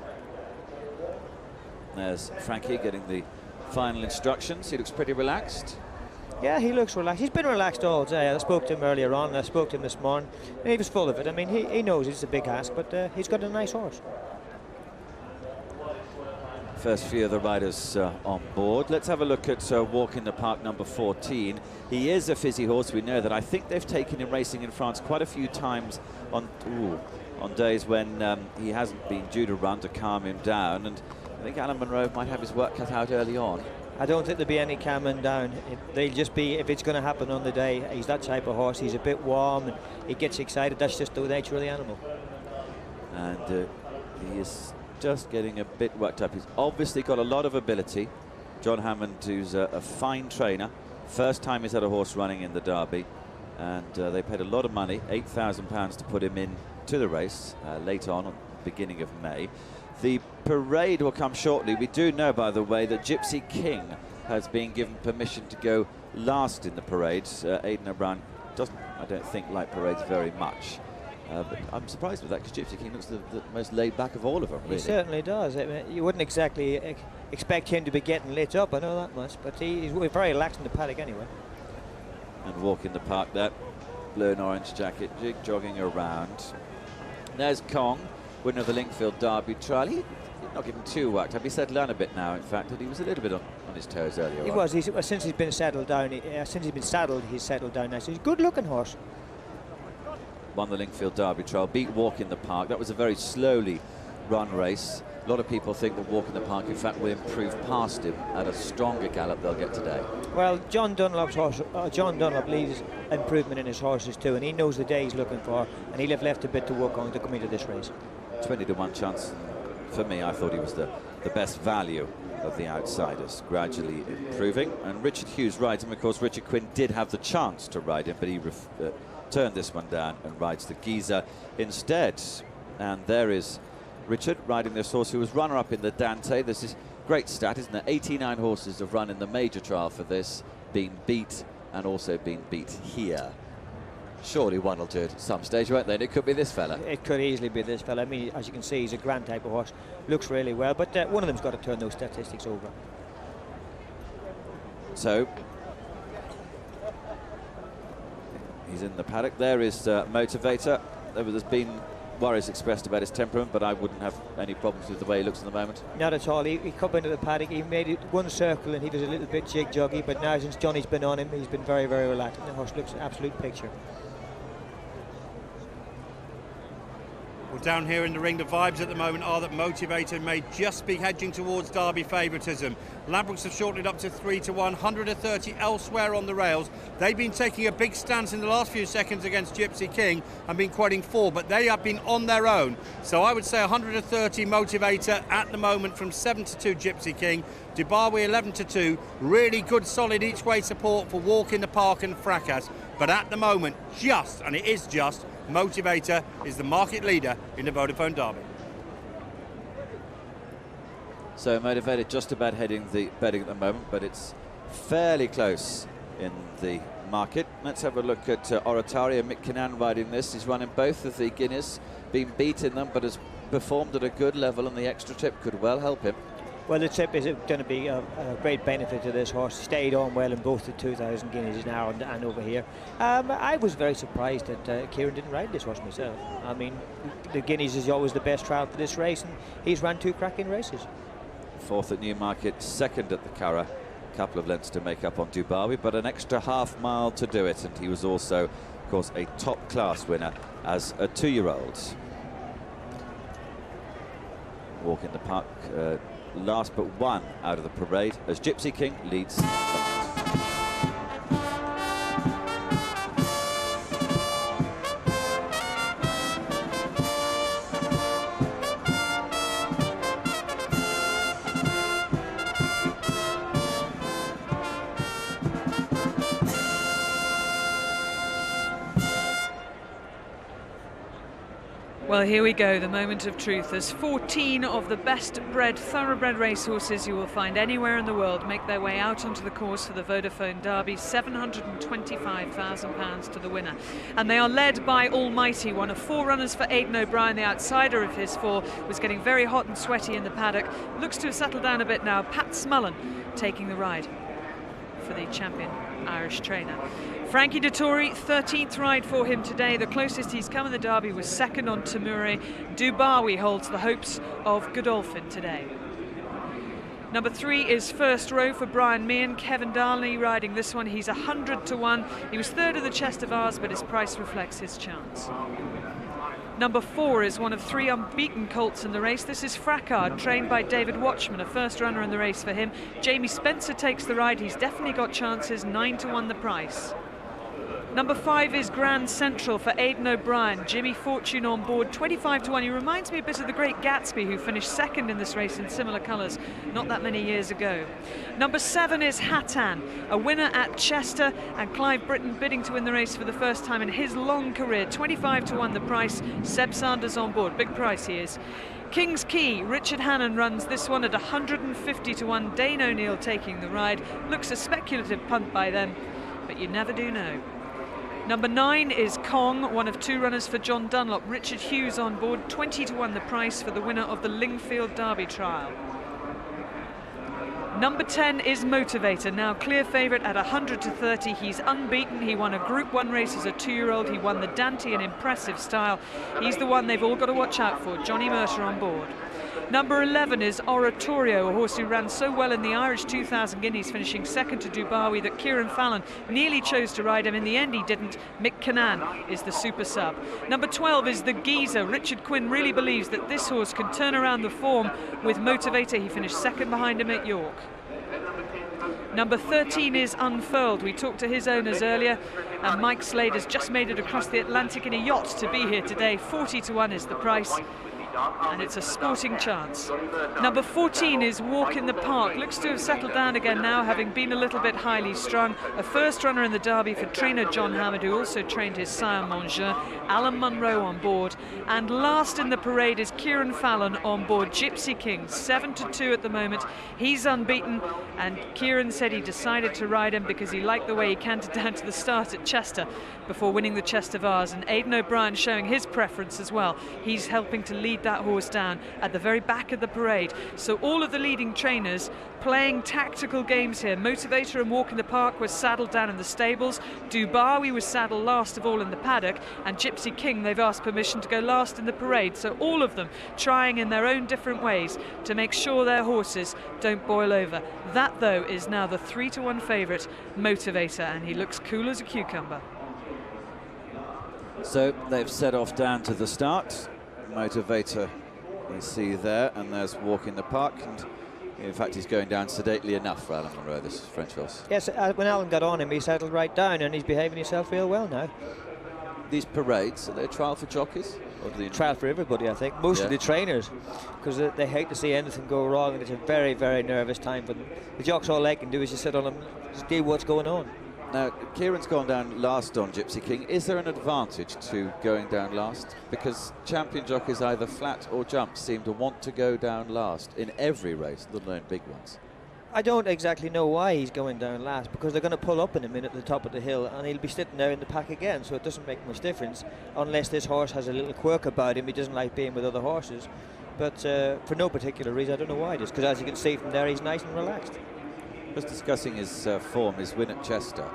There's Frankie getting the final instructions. He looks pretty relaxed. Yeah, he looks relaxed. He's been relaxed all day. I spoke to him earlier on, and I spoke to him this morning. He was full of it. I mean, he knows it's a big ask, but he's got a nice horse. First few of the riders on board. Let's have a look at Walk in the Park number 14. He is a fizzy horse, we know that. I think they've taken him racing in France quite a few times on days when he hasn't been due to run to calm him down, and I think Alan Munro might have his work cut out early on. I don't think there'll be any calming down. They'll just be, if it's going to happen on the day, he's that type of horse. He's a bit warm and he gets excited. That's just the nature of the animal. And he is just getting a bit worked up. He's obviously got a lot of ability. John Hammond, who's a fine trainer. First time he's had a horse running in the Derby. And they paid a lot of money, £8,000 to put him in to the race late on the beginning of May. The parade will come shortly. We do know, by the way, that Gypsy King has been given permission to go last in the parades. Aidan O'Brien doesn't, I don't think, like parades very much. But I'm surprised with that, because Gypsy King looks the most laid back of all of them, really. He certainly does. I mean, you wouldn't exactly expect him to be getting lit up, I know that much, but he's very relaxed in the paddock anyway. And Walk in the Park, that blue and orange jacket, jogging around. There's Kong, winner of the Linkfield Derby trial. He's not getting too worked up. He's settled down a bit now, in fact, and he was a little bit on his toes earlier. He was. Since he's been settled down, since he's been saddled, he's settled down nicely. He's a good-looking horse. Won the Linkfield Derby trial, beat Walk in the Park. That was a very slowly run race. A lot of people think that Walk in the Park, in fact, will improve past him at a stronger gallop they'll get today. Well, John Dunlop leads improvement in his horses too, and he knows the day he's looking for, and he'll have left a bit to work on to come into this race. 20-1 chance. For me, I thought he was the best value of the outsiders, gradually improving. And Richard Hughes rides him. Of course, Richard Quinn did have the chance to ride him, but he turned this one down and rides the Geezer instead. And there is Richard riding this horse who was runner-up in the Dante. This is great stat, isn't it? 89 horses have run in the major trial for this, been beat and also been beat here. Surely one will do it at some stage, won't they? And it could be this fella. It could easily be this fella. I mean, as you can see, he's a grand type of horse. Looks really well, but one of them's got to turn those statistics over. So he's in the paddock. There is Motivator. There's been worries expressed about his temperament, but I wouldn't have any problems with the way he looks at the moment. Not at all. He come into the paddock, he made it one circle and he was a little bit jig-joggy, but now since Johnny's been on him, he's been very, very relaxed. The horse looks an absolute picture. Well, down here in the ring, the vibes at the moment are that Motivator may just be hedging towards Derby favouritism. Ladbrokes have shortened up to 3-1, 130 elsewhere on the rails. They've been taking a big stance in the last few seconds against Gypsy King and been quoting 4, but they have been on their own. So I would say 130 Motivator at the moment from 7-2 Gypsy King. Dubawi 11-2, really good solid each way support for Walk in the Park and Fracas. But at the moment, and it is just, Motivator is the market leader in the Vodafone Derby. So Motivator just about heading the betting at the moment, but it's fairly close in the market. Let's have a look at Oratorio. Mick Kinnan riding this. He's running both of the Guineas, been beaten them, but has performed at a good level, and the extra tip could well help him. Well, the tip is going to be a great benefit to this horse. Stayed on well in both the 2,000 Guineas now and over here. I was very surprised that Kieran didn't ride this horse myself. I mean, the Guineas is always the best trial for this race, and he's ran 2 cracking races. 4th at Newmarket, 2nd at the Curragh. A couple of lengths to make up on Dubawi, but an extra half mile to do it. And he was also, of course, a top-class winner as a 2-year-old. Walk in the Park. Last but one out of the parade as Gypsy King leads. Well, here we go, the moment of truth. There's 14 of the best bred, thoroughbred racehorses you will find anywhere in the world make their way out onto the course for the Vodafone Derby. £725,000 to the winner. And they are led by Almighty, one of 4 runners for Aidan O'Brien. The outsider of his 4 was getting very hot and sweaty in the paddock. Looks to have settled down a bit now. Pat Smullen taking the ride for the champion Irish trainer. Frankie Dettori, 13th ride for him today. The closest he's come in the Derby was 2nd on Tamure. Dubawi holds the hopes of Godolphin today. Number 3 is First Row for Brian Meehan. Kevin Darley riding this one. He's 100-1. He was 3rd in the Chest of Ours, but his price reflects his chance. Number 4 is one of 3 unbeaten colts in the race. This is Fracard, trained by David Watchman, a first runner in the race for him. Jamie Spencer takes the ride. He's definitely got chances, 9-1 the price. Number 5 is Grand Central for Aidan O'Brien. Jimmy Fortune on board, 25-1. He reminds me a bit of the Great Gatsby, who finished 2nd in this race in similar colours not that many years ago. Number 7 is Hattan, a winner at Chester, and Clive Britton bidding to win the race for the first time in his long career. 25-1 the price. Seb Sanders on board, big price he is. King's Key, Richard Hannon runs this one at 150-1. Dane O'Neill taking the ride. Looks a speculative punt by them, but you never do know. Number 9 is Kong, one of 2 runners for John Dunlop. Richard Hughes on board, 20-1 the price for the winner of the Lingfield Derby trial. Number 10 is Motivator, now clear favourite at 100-30. He's unbeaten. He won a Group 1 race as a 2-year-old. He won the Dante in impressive style. He's the one they've all got to watch out for. Johnnie Murtagh on board. Number 11 is Oratorio, a horse who ran so well in the Irish 2000 Guineas, finishing second to Dubawi, that Kieran Fallon nearly chose to ride him. In the end, he didn't. Mick Cannan is the super sub. Number 12 is the Geezer. Richard Quinn really believes that this horse can turn around the form with Motivator. He finished second behind him at York. Number 13 is Unfurled. We talked to his owners earlier, and Mike Slade has just made it across the Atlantic in a yacht to be here today. 40 to 1 is the price, and it's a sporting chance. Number 14 is Walk in the Park. Looks to have settled down again now, having been a little bit highly strung. A first runner in the Derby for trainer John Hammond, who also trained his sire Mongeur. Alan Munro on board. And last in the parade is Kieran Fallon on board Gypsy King. 7 to 2 at the moment. He's unbeaten, and Kieran said he decided to ride him because he liked the way he cantered down to the start at Chester before winning the Chester Vase. And Aidan O'Brien showing his preference as well. He's helping to lead that horse down at the very back of the parade. So all of the leading trainers playing tactical games here. Motivator and Walk in the Park was saddled down in the stables. Dubawi was saddled last of all in the paddock, and Gypsy King, they've asked permission to go last in the parade. So all of them trying in their own different ways to make sure their horses don't boil over. That though is now the 3 to 1 favourite, Motivator, and he looks cool as a cucumber. So they've set off down to the start. Motivator we see there, and there's Walk in the Park, and in fact he's going down sedately enough for Alan Munro, this French horse. Yes, when Alan got on him, he settled right down, and he's behaving himself real well now. These parades, are they a trial for jockeys? Or do they trial for everybody, I think. Mostly the trainers, because they hate to see anything go wrong, and it's a very, very nervous time for them. The jocks, all they can do is just sit on them, just see what's going on. Now, Kieran's gone down last on Gypsy King. Is there an advantage to going down last? Because champion jockeys, either flat or jump, seem to want to go down last in every race, let alone big ones. I don't exactly know why he's going down last, because they're going to pull up in a minute at the top of the hill, and he'll be sitting there in the pack again, so it doesn't make much difference, unless this horse has a little quirk about him. He doesn't like being with other horses. But for no particular reason, I don't know why, just because as you can see from there, he's nice and relaxed. Just discussing his form, his win at Chester,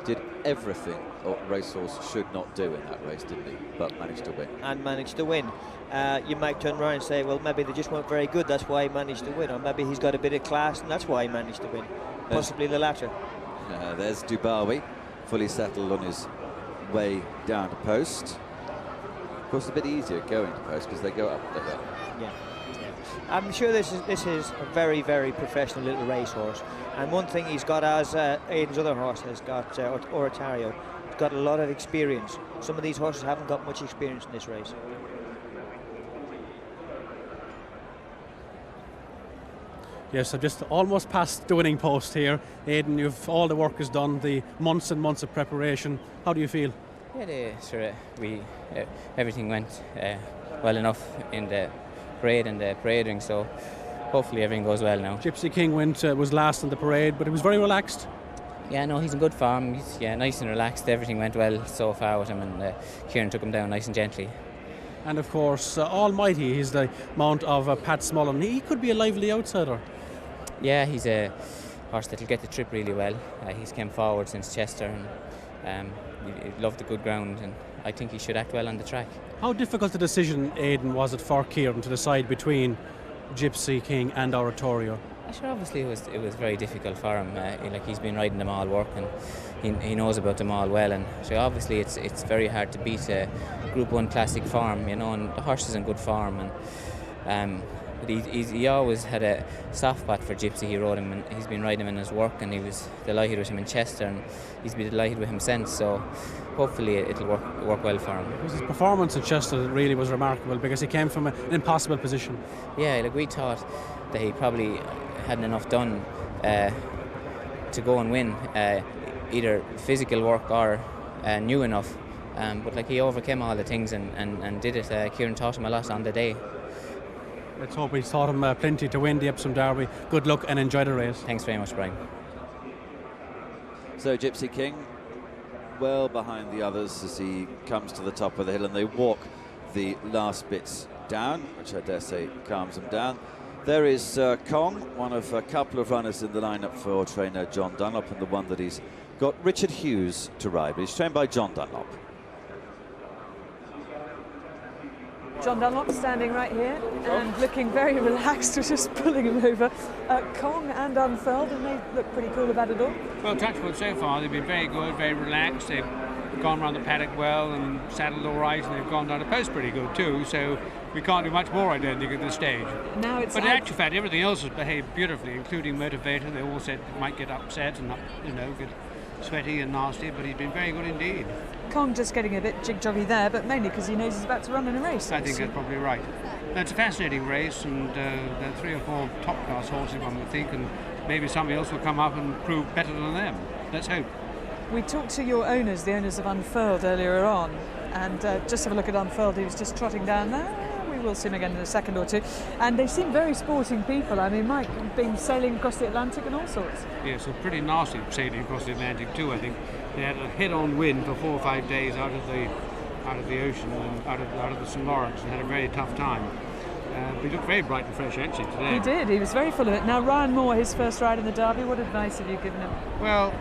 did everything a racehorse should not do in that race, didn't he? But managed to win. And managed to win. You might turn around and say, well, maybe they just weren't very good, that's why he managed to win. Or maybe he's got a bit of class, and that's why he managed to win. Possibly the latter. There's Dubawi, fully settled on his way down to post. Of course, it's a bit easier going to post because they go up the hill. Yeah. I'm sure this is a very, very professional little racehorse. And one thing he's got, as Aidan's other horse has got, Oratorio, he's got a lot of experience. Some of these horses haven't got much experience in this race. Yes, I'm just almost past the winning post here. Aidan, all the work is done, the months and months of preparation. How do you feel? Yeah, everything went well enough in the parade and the parade ring, so hopefully everything goes well now. Gypsy King was last in the parade, but he was very relaxed. Yeah, no, he's in good form. He's nice and relaxed. Everything went well so far with him, and Kieran took him down nice and gently. And of course, Almighty, he's the mount of Pat Smullen. He could be a lively outsider. Yeah, he's a horse that'll get the trip really well. He's came forward since Chester, and he loved the good ground, and I think he should act well on the track. How difficult a decision, Aidan, was it for Kieran to decide between Gypsy King and Oratorio? Sure, obviously it was very difficult for him. He's been riding them all work, and he knows about them all well. And so obviously it's very hard to beat a Group 1 classic form, and the horse is in good form. But he always had a soft spot for Gypsy. He rode him, and he's been riding him in his work, and he was delighted with him in Chester, and he's been delighted with him since. So hopefully it'll work well for him. His performance at Chester really was remarkable because he came from an impossible position. Yeah, we thought that he probably hadn't enough done to go and win, either physical work or new enough. But he overcame all the things and did it. Kieran taught him a lot on the day. Let's hope we taught him plenty to win the Epsom Derby. Good luck and enjoy the race. Thanks very much, Brian. So Gypsy King well behind the others as he comes to the top of the hill, and they walk the last bits down, which I dare say calms them down. There is Kong, one of a couple of runners in the lineup for trainer John Dunlop, and the one that he's got Richard Hughes to ride, but he's trained by John Dunlop. John Dunlop standing right here and looking very relaxed. We're just pulling him over. Kong and Unfurled, and they look pretty cool about it all. Well, touchwood so far, they've been very good, very relaxed. They've gone around the paddock well and saddled all right, and they've gone down the post pretty good too. So we can't do much more, I don't think, at this stage. Now it's but in actual fact, everything else has behaved beautifully, including Motivator. They all said it might get upset and get sweaty and nasty, but he's been very good indeed. Kong just getting a bit jig-joggy there, but mainly because he knows he's about to run in a race. I think that's probably right. It's a fascinating race, and there are 3 or 4 top-class horses, one would think, and maybe somebody else will come up and prove better than them. Let's hope. We talked to your owners, the owners of Unfurled, earlier on, and just have a look at Unfurled. He was just trotting down there. We will see him again in a second or two. And they seem very sporting people. I mean, Mike, been sailing across the Atlantic and all sorts. Yeah, so pretty nasty sailing across the Atlantic too, I think. They had a head-on wind for 4 or 5 days out of the ocean and out of the St. Lawrence, and had a very tough time. But he looked very bright and fresh actually today. He did. He was very full of it. Now, Ryan Moore, his first ride in the Derby, what advice have you given him? Well,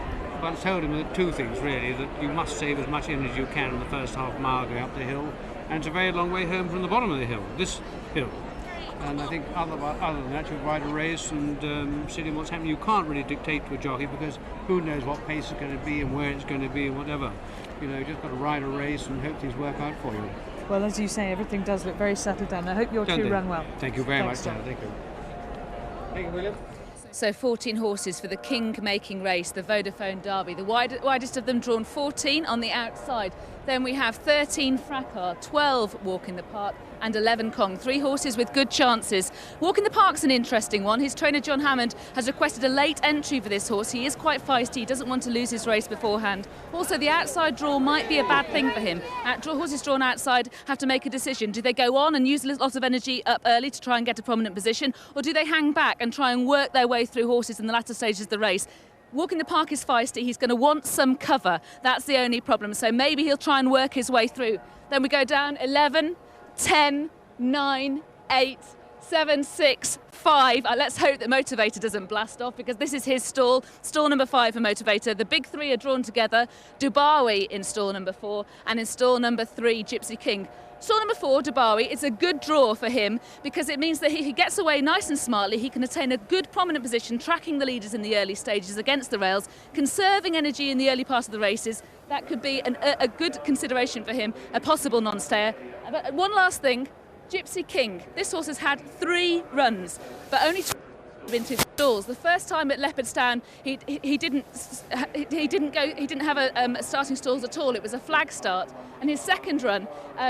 I told him 2 things really, that you must save as much energy as you can in the first half mile going up the hill, and it's a very long way home from the bottom of the hill, this hill. And I think other than that, you ride a race and sit in what's happening. You can't really dictate to a jockey, because who knows what pace it's going to be and where it's going to be and whatever. You know, you just got to ride a race and hope things work out for you. Well, as you say, everything does look very settled down. I hope your 2 run well. Thank you very Thanks, much, Dana. Thank you. Thank you, William. So 14 horses for the king-making race, the Vodafone Derby. The widest of them drawn 14 on the outside. Then we have 13 Fracas, 12 Walk in the Park and 11 Kong. 3 horses with good chances. Walk in the Park's an interesting one. His trainer John Hammond has requested a late entry for this horse. He is quite feisty. He doesn't want to lose his race beforehand. Also, the outside draw might be a bad thing for him. Horses drawn outside have to make a decision. Do they go on and use a lot of energy up early to try and get a prominent position, or do they hang back and try and work their way through horses in the latter stages of the race? Walk in the Park is feisty. He's going to want some cover. That's the only problem. So maybe he'll try and work his way through. Then we go down 11, 10, 9, 8, 7, 6, 5. Let's hope that Motivator doesn't blast off, because this is his stall. Stall number 5 for Motivator. The big 3 are drawn together. Dubawi in stall number 4, and in stall number 3, Gypsy King. Stall number 4, Dubawi, it's a good draw for him, because it means that if he gets away nice and smartly, he can attain a good prominent position, tracking the leaders in the early stages against the rails, conserving energy in the early part of the races. That could be a good consideration for him, a possible non-stayer. But one last thing, Gypsy King. This horse has had 3 runs, but only 2 into stalls. The first time at Leopardstown, he didn't have a starting stalls at all. It was a flag start. And his second run,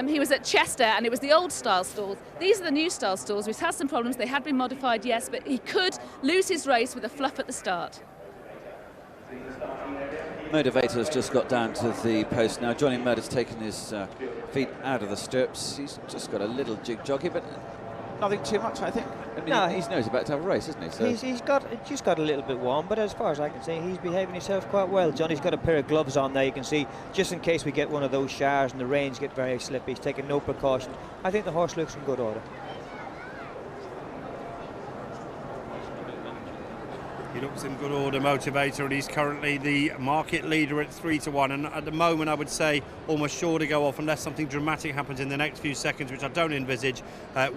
he was at Chester, and it was the old style stalls. These are the new style stalls. We've had some problems. They had been modified, yes, but he could lose his race with a fluff at the start. Motivator's just got down to the post now. Johnnie Murtagh's taken his feet out of the stirrups. He's just got a little jig-joggy, but nothing too much, I think. I mean, No, he knows he's about to have a race, isn't he? So He's just got a little bit warm, but as far as I can see, he's behaving himself quite well. Johnny's got a pair of gloves on there, you can see, just in case we get one of those showers and the rains get very slippy. He's taking no precaution. I think the horse looks in good order. He looks in good order, Motivator, and he's currently the market leader at 3-1. And at the moment, I would say almost sure to go off, unless something dramatic happens in the next few seconds, which I don't envisage,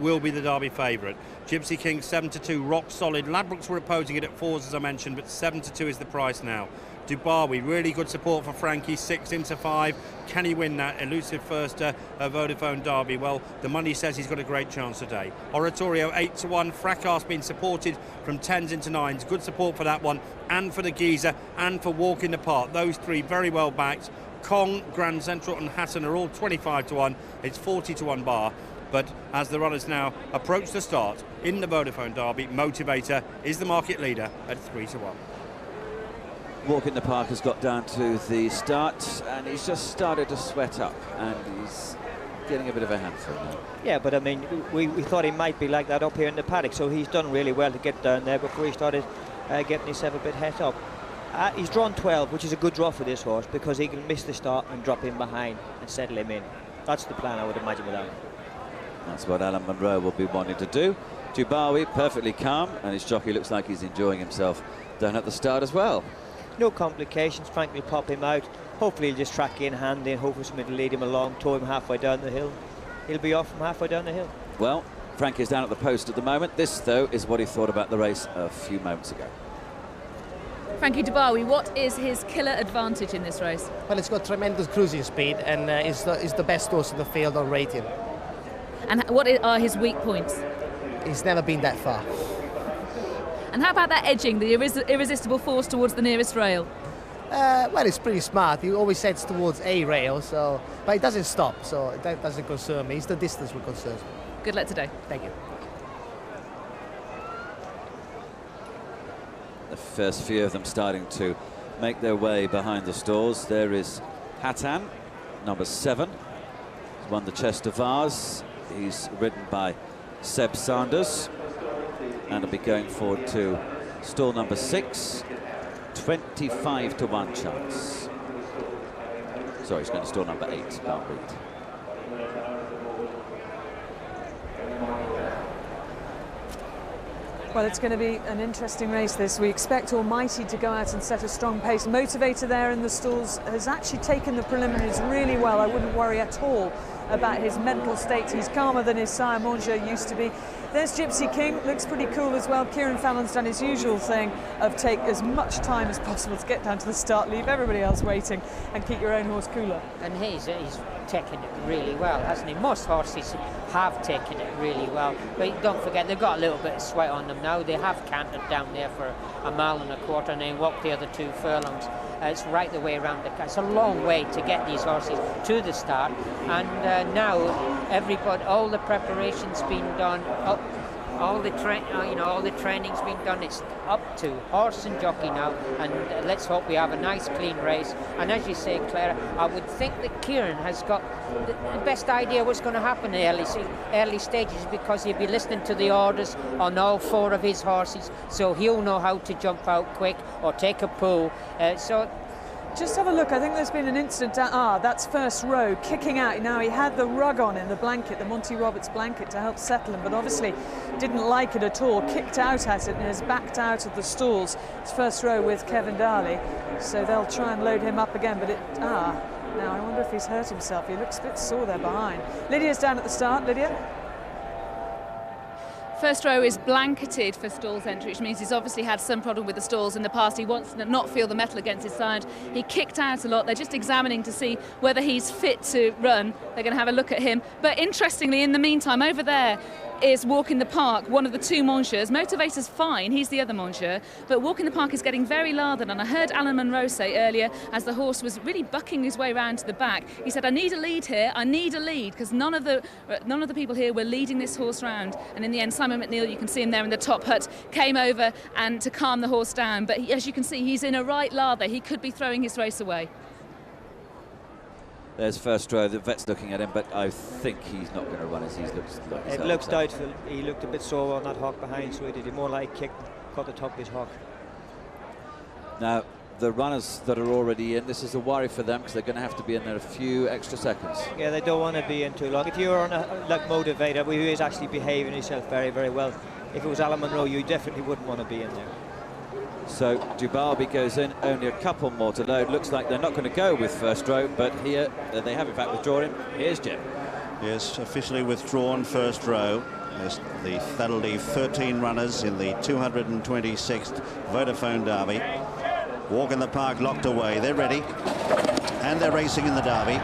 will be the Derby favourite. Gypsy King 7-2, rock solid. Ladbrokes were opposing it at 4s, as I mentioned, but 7-2 is the price now. Dubawi, really good support for Frankie, 6-5. Can he win that elusive first Vodafone Derby? Well, the money says he's got a great chance today. Oratorio 8-1. Fracas being supported from 10s into 9s. Good support for that one, and for the Geezer, and for Walk in the Park. Those 3 very well backed. Kong, Grand Central and Hatton are all 25-1. It's 40-1 bar. But as the runners now approach the start in the Vodafone Derby, Motivator is the market leader at 3-1. Walk in the Park has got down to the start, and he's just started to sweat up, and he's getting a bit of a handful now. Yeah, but I mean, we thought he might be like that up here in the paddock, so he's done really well to get down there before he started getting himself a bit het up. He's drawn 12, which is a good draw for this horse, because he can miss the start and drop in behind and settle him in. That's the plan, I would imagine, with that. That's what Alan Munro will be wanting to do. Dubawi perfectly calm, and his jockey looks like he's enjoying himself down at the start as well. No complications. Frank will pop him out. Hopefully he'll just track in, hand in, hopefully somebody will lead him along, tow him halfway down the hill. he'll be off from halfway down the hill. Well, Frankie's down at the post at the moment. This, though, is what he thought about the race a few moments ago. Frankie Derby, what is his killer advantage in this race? Well, it's got tremendous cruising speed and is the best horse in the field on rating. And what are his weak points? He's never been that far. And how about that edging, the irresistible force towards the nearest rail? Well, it's pretty smart. He always heads towards a rail, but he doesn't stop, so that doesn't concern me. It's the distance that concerns me. Good luck today. Thank you. The first few of them starting to make their way behind the stalls. There is Hatan, number 7. He's won the Chester Vase. He's ridden by Seb Sanders. And will be going forward to stall number 6. 25 to 1 chance. Sorry, he's going to stall number 8. Can't read. Well, it's going to be an interesting race this. We expect Almighty to go out and set a strong pace. Motivator there in the stalls has actually taken the preliminaries really well. I wouldn't worry at all about his mental state. He's calmer than his sire Manger used to be. There's Gypsy King, looks pretty cool as well. Kieran Fallon's done his usual thing of take as much time as possible to get down to the start, leave everybody else waiting and keep your own horse cooler. And he's taken it really well, hasn't he? Most horses have taken it really well, but don't forget they've got a little bit of sweat on them now. They have cantered down there for 1.25 miles and then walked the other 2 furlongs. It's right the way around the car. It's a long way to get these horses to the start, and now everybody, all the preparation's been done. All the training's been done. It's up to horse and jockey now, and let's hope we have a nice clean race. And as you say, Clare, I would think that Kieran has got the best idea what's going to happen in the early stages, because he'll be listening to the orders on all 4 of his horses, so he'll know how to jump out quick or take a pull. Just have a look. I think there's been an incident. That's first row kicking out. Now, he had the rug on in the blanket, the Monty Roberts blanket, to help settle him, but obviously didn't like it at all. Kicked out at it and has backed out of the stalls. It's first row with Kevin Darley, so they'll try and load him up again. But now I wonder if he's hurt himself. He looks a bit sore there behind. Lydia's down at the start. Lydia. First row is blanketed for stalls entry, which means he's obviously had some problem with the stalls in the past. He wants to not feel the metal against his side. He kicked out a lot. They're just examining to see whether he's fit to run. They're going to have a look at him. But interestingly, in the meantime, over there is Walk in the Park, one of the 2 Mongeurs. Motivator's fine, he's the other Monsieur, but Walk in the Park is getting very lathered, and I heard Alan Munro say earlier, as the horse was really bucking his way round to the back, he said, I need a lead here, I need a lead, because none of the people here were leading this horse round. And in the end, Simon McNeil, you can see him there in the top hut, came over and to calm the horse down, but as you can see, he's in a right lather. He could be throwing his race away. There's first row. The vet's looking at him, but I think he's not going to run as he looks like. It looks doubtful. He looked a bit sore on that hock behind, so he did more like kick, caught the top of his hock. Now, the runners that are already in, this is a worry for them, because they're going to have to be in there a few extra seconds. Yeah, they don't want to be in too long. If you're on like Motivator, who is actually behaving himself very, very well, if it was Alan Munro, you definitely wouldn't want to be in there. So Derby goes in, only a couple more to load. Looks like they're not going to go with first row, but here they have in fact withdrawn him. Here's Jim. Yes, officially withdrawn first row. Yes, that'll leave 13 runners in the 226th Vodafone Derby. Walk in the Park locked away. They're ready, and they're racing in the Derby.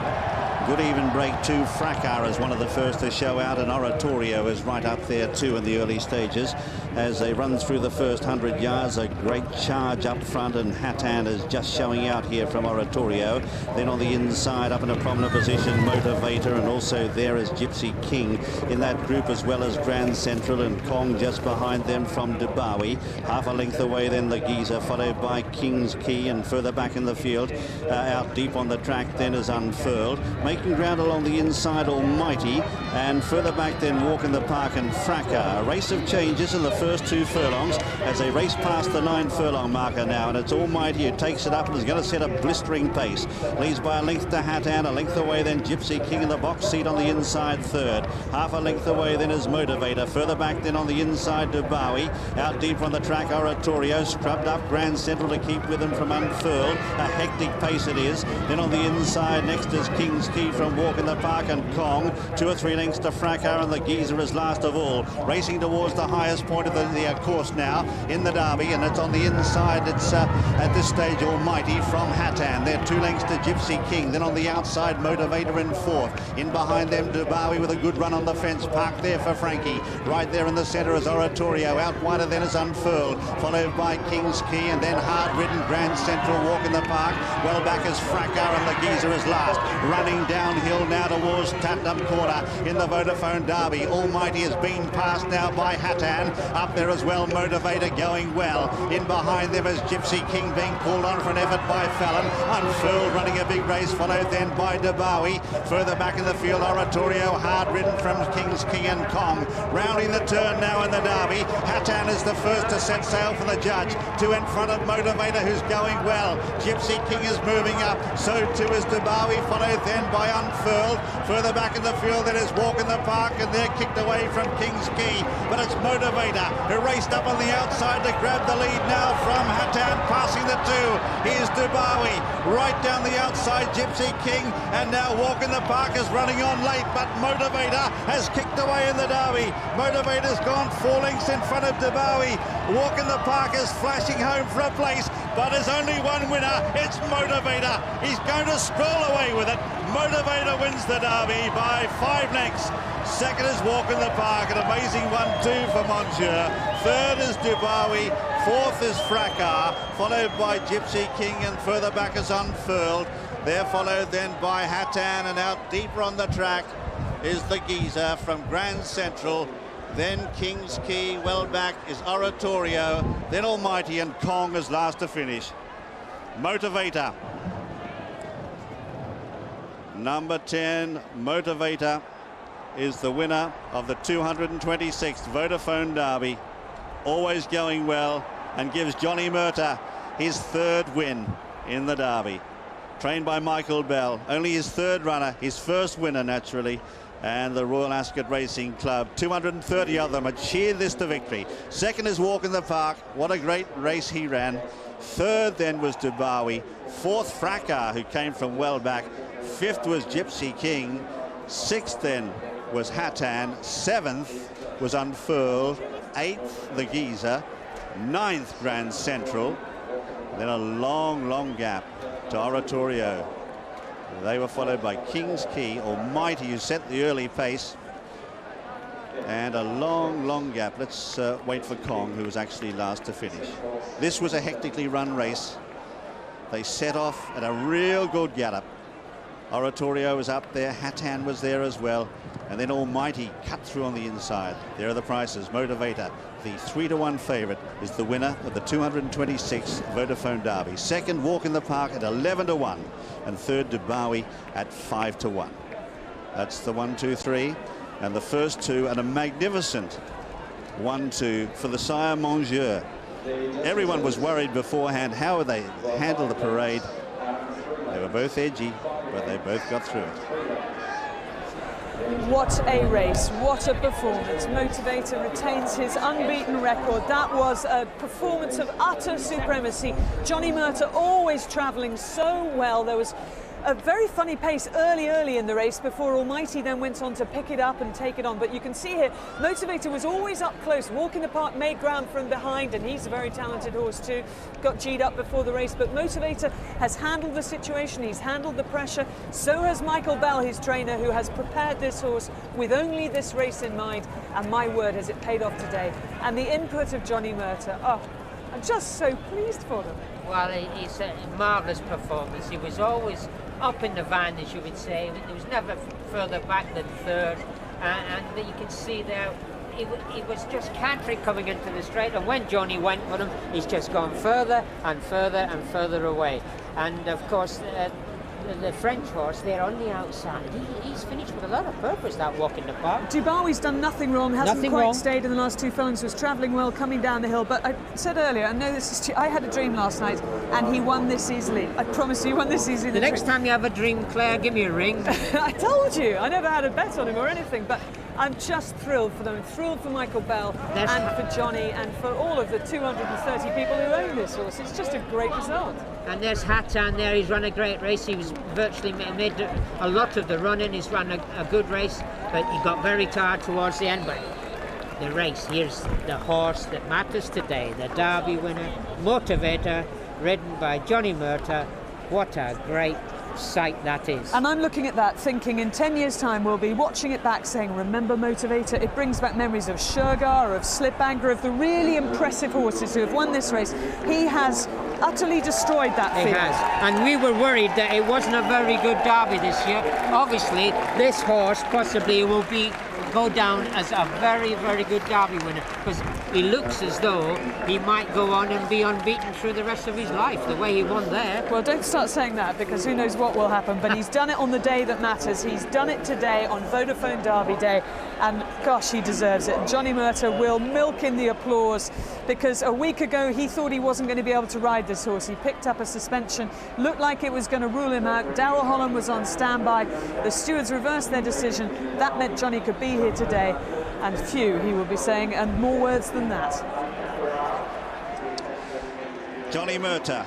Good even break too. Fracas is one of the first to show out, and Oratorio is right up there too in the early stages as they run through the first 100 yards. A great charge up front, and Hatan is just showing out here from Oratorio. Then on the inside, up in a prominent position, Motivator, and also there is Gypsy King in that group, as well as Grand Central, and Kong just behind them from Derby. Half a length away then the Geezer, followed by King's Key, and further back in the field, out deep on the track then is Unfurled. Making ground along the inside, Almighty, and further back then Walk in the Park and Fracas. A race of changes in the first 2 furlongs as they race past the 9 furlong marker now, and it's Almighty who takes it up and is going to set a blistering pace. Leads by a length to Hatan, a length away then Gypsy King in the box seat on the inside third. Half a length away then is Motivator. Further back then on the inside Dubawi. Out deep from the track Oratorio, scrubbed up Grand Central to keep with him from Unfurled. A hectic pace it is. Then on the inside next is King's Key from Walk in the Park and Kong. 2 or 3 lengths to Fracas, and the Geezer is last of all. Racing towards the highest point of the course now in the Derby, and it's on the inside. It's at this stage Almighty from Hatan. They're 2 lengths to Gypsy King. Then on the outside Motivator in fourth. In behind them Dubawi with a good run on the fence. Parked there for Frankie. Right there in the centre is Oratorio. Out wider then is Unfurled. Followed by King's Key, and then hard-ridden Grand Central Walk in the Park. Well back is Fracas, and the Geezer is last. Running downhill now towards Tatnam Corner in the Vodafone Derby. Almighty has been passed now by Hatan. Up there as well Motivator going well. In behind them is Gypsy King being pulled on for an effort by Fallon. Unfurled running a big race, followed then by Dubawi. Further back in the field Oratorio, hard-ridden from King's King and Kong. Rounding the turn now in the Derby. Hatan is the first to set sail for the judge. 2 in front of Motivator, who's going well. Gypsy King is moving up. So too is Dubawi, followed then by Unfurled. Further back in the field there is Walk in the Park, and they're kicked away from King's Key. But it's Motivator who raced up on the outside to grab the lead now from Hatan, passing the 2. Here's Dubawi right down the outside, Gypsy King, and now Walk in the Park is running on late, but Motivator has kicked away in the Derby. Motivator's gone 4 lengths in front of Dubawi. Walk in the Park is flashing home for a place, but there's only one winner. It's Motivator. He's going to stroll away with it. Motivator wins the Derby by 5 lengths. Second is Walk in the Park, an amazing 1-2 for Monsieur. Third is Dubawi. Fourth is Fracas, followed by Gypsy King, and further back is Unfurled. They're followed then by Hatan, and out deeper on the track is the Geezer from Grand Central. Then King's Key, well back is Oratorio, then Almighty, and Kong is last to finish. Motivator. Number 10, Motivator, is the winner of the 226th Vodafone Derby. Always going well, and gives Johnnie Murtagh his 3rd win in the Derby. Trained by Michael Bell, only his 3rd runner, his 1st winner naturally, and the Royal Ascot Racing Club. 230 of them, a cheer this to victory. Second is Walk in the Park. What a great race he ran. Third then was Dubawi. Fourth, Fracas, who came from well back. Fifth was Gypsy King. Sixth then was Hatan. Seventh was Unfurled. Eighth, the Geezer. Ninth, Grand Central. Then a long gap to Oratorio. They were followed by King's Key, Almighty, who set the early pace, and a long gap. Let's wait for Kong, who was actually last to finish. This was a hectically run race. They set off at a real good gallop. Oratorio was up there, Hatan was there as well, and then Almighty cut through on the inside. There are the prices. Motivator, the 3-1 favourite, is the winner of the 226th Vodafone Derby. Second, Walk in the Park at 11-1, and third, Dubawi at 5-1. That's the 1, 2, 3, and the first 2, and a magnificent 1-2 for the Sire Monsieur. Everyone was worried beforehand. How would they handle the parade? They were both edgy, but they both got through it. What a race, what a performance. Motivator retains his unbeaten record. That was a performance of utter supremacy. Johnnie Murtagh always travelling so well. There was a very funny pace early in the race before Almighty then went on to pick it up and take it on. But you can see here, Motivator was always up close. Walk in the Park made ground from behind, and he's a very talented horse too. Got G'd up before the race, but Motivator has handled the situation. He's handled the pressure. So has Michael Bell, his trainer, who has prepared this horse with only this race in mind. And my word, has it paid off today. And the input of Johnnie Murtagh, oh, I'm just so pleased for them. Well, it's a marvellous performance. He was always up in the van, as you would say. He was never further back than third, and you can see there he was just cantering coming into the straight, and when Johnnie went with him, he's just gone further and further and further away. And of course the French horse there on the outside. He's finished with a lot of purpose, that walk in the park. Dubawi's done nothing wrong, hasn't Nothing quite wrong. stayed in the last two furlongs, was travelling well, coming down the hill. But I said earlier, I know this is I had a dream last night, and he won this easily. I promise you, he won this easily. The next time you have a dream, Claire, give me a ring. I told you, I never had a bet on him or anything, but I'm just thrilled for them, thrilled for Michael Bell and for Johnny and for all of the 230 people who own this horse. It's just a great result. And there's Hatan there, he's run a great race. He was virtually made a lot of the running. He's run a good race, but he got very tired towards the end. But the race, here's the horse that matters today, the Derby winner, Motivator, ridden by Johnnie Murtagh. What a great sight that is. And I'm looking at that thinking in 10 years time we'll be watching it back saying remember Motivator. It brings back memories of Shergar, of Slipbanker, of the really impressive horses who have won this race. He has utterly destroyed that field. He has, and we were worried that it wasn't a very good Derby this year. Obviously this horse possibly will go down as a very, very good Derby winner, because he looks as though he might go on and be unbeaten through the rest of his life, the way he won there. Well, don't start saying that, because who knows what will happen, but he's done it on the day that matters. He's done it today on Vodafone Derby Day, and gosh, he deserves it. Johnnie Murtagh will milk in the applause, because a week ago he thought he wasn't going to be able to ride this horse. He picked up a suspension, looked like it was going to rule him out. Darrell Holland was on standby. The stewards reversed their decision. That meant Johnny could be here today, and few, he will be saying, and more words than that. Johnnie Murtagh,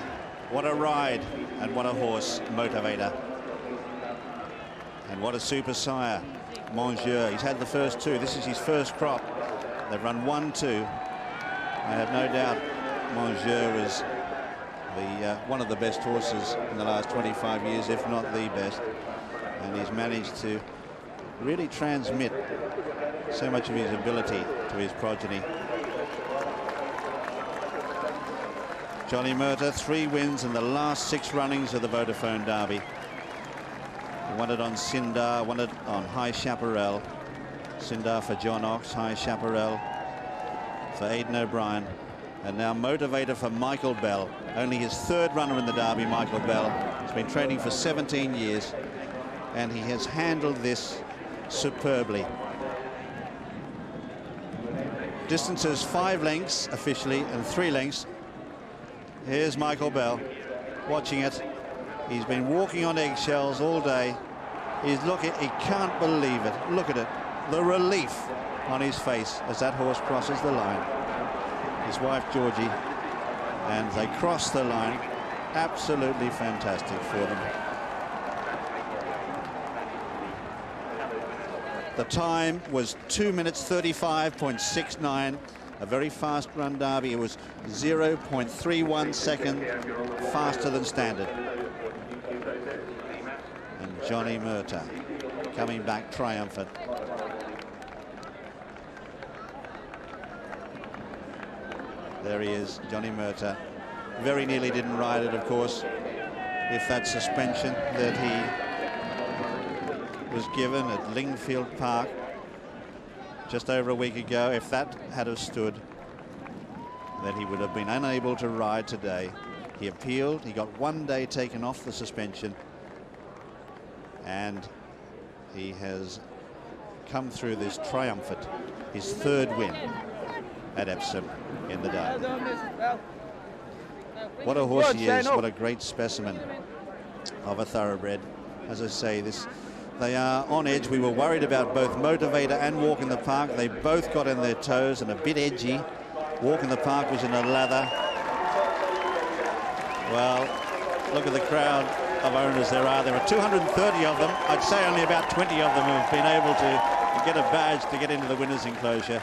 what a ride and what a horse, Motivator. And what a super sire, Monsieur. He's had the first two. This is his first crop. They've run 1-2. I have no doubt Monsieur was one of the best horses in the last 25 years, if not the best. And he's managed to really transmit so much of his ability to his progeny. Johnnie Murtagh, 3 wins in the last 6 runnings of the Vodafone Derby. He won it on Sindar, won it on High Chaparral. Sindar for John Ox, High Chaparral for Aidan O'Brien. And now Motivator for Michael Bell. Only his 3rd runner in the Derby, Michael Bell. He's been training for 17 years, and he has handled this superbly. Distances 5 lengths officially and 3 lengths. Here's Michael Bell watching it. He's been walking on eggshells all day. He's looking, he can't believe it. Look at it, the relief on his face as that horse crosses the line. His wife Georgie, and they cross the line. Absolutely fantastic for them. The time was 2 minutes 35.69. A very fast run Derby. It was 0.31 second faster than standard. And Johnnie Murtagh coming back triumphant. There he is, Johnnie Murtagh. Very nearly didn't ride it, of course, if that suspension that he was given at Lingfield Park just over a week ago, if that had have stood, then he would have been unable to ride today. He appealed, he got 1 day taken off the suspension, and he has come through this triumphant, his 3rd win at Epsom in the Derby. What a horse he is, what a great specimen of a thoroughbred. As I say, they are on edge. We were worried about both Motivator and Walk in the Park. They both got in their toes and a bit edgy. Walk in the Park was in a lather. Well, look at the crowd of owners there are. There are 230 of them. I'd say only about 20 of them have been able to get a badge to get into the winners' enclosure,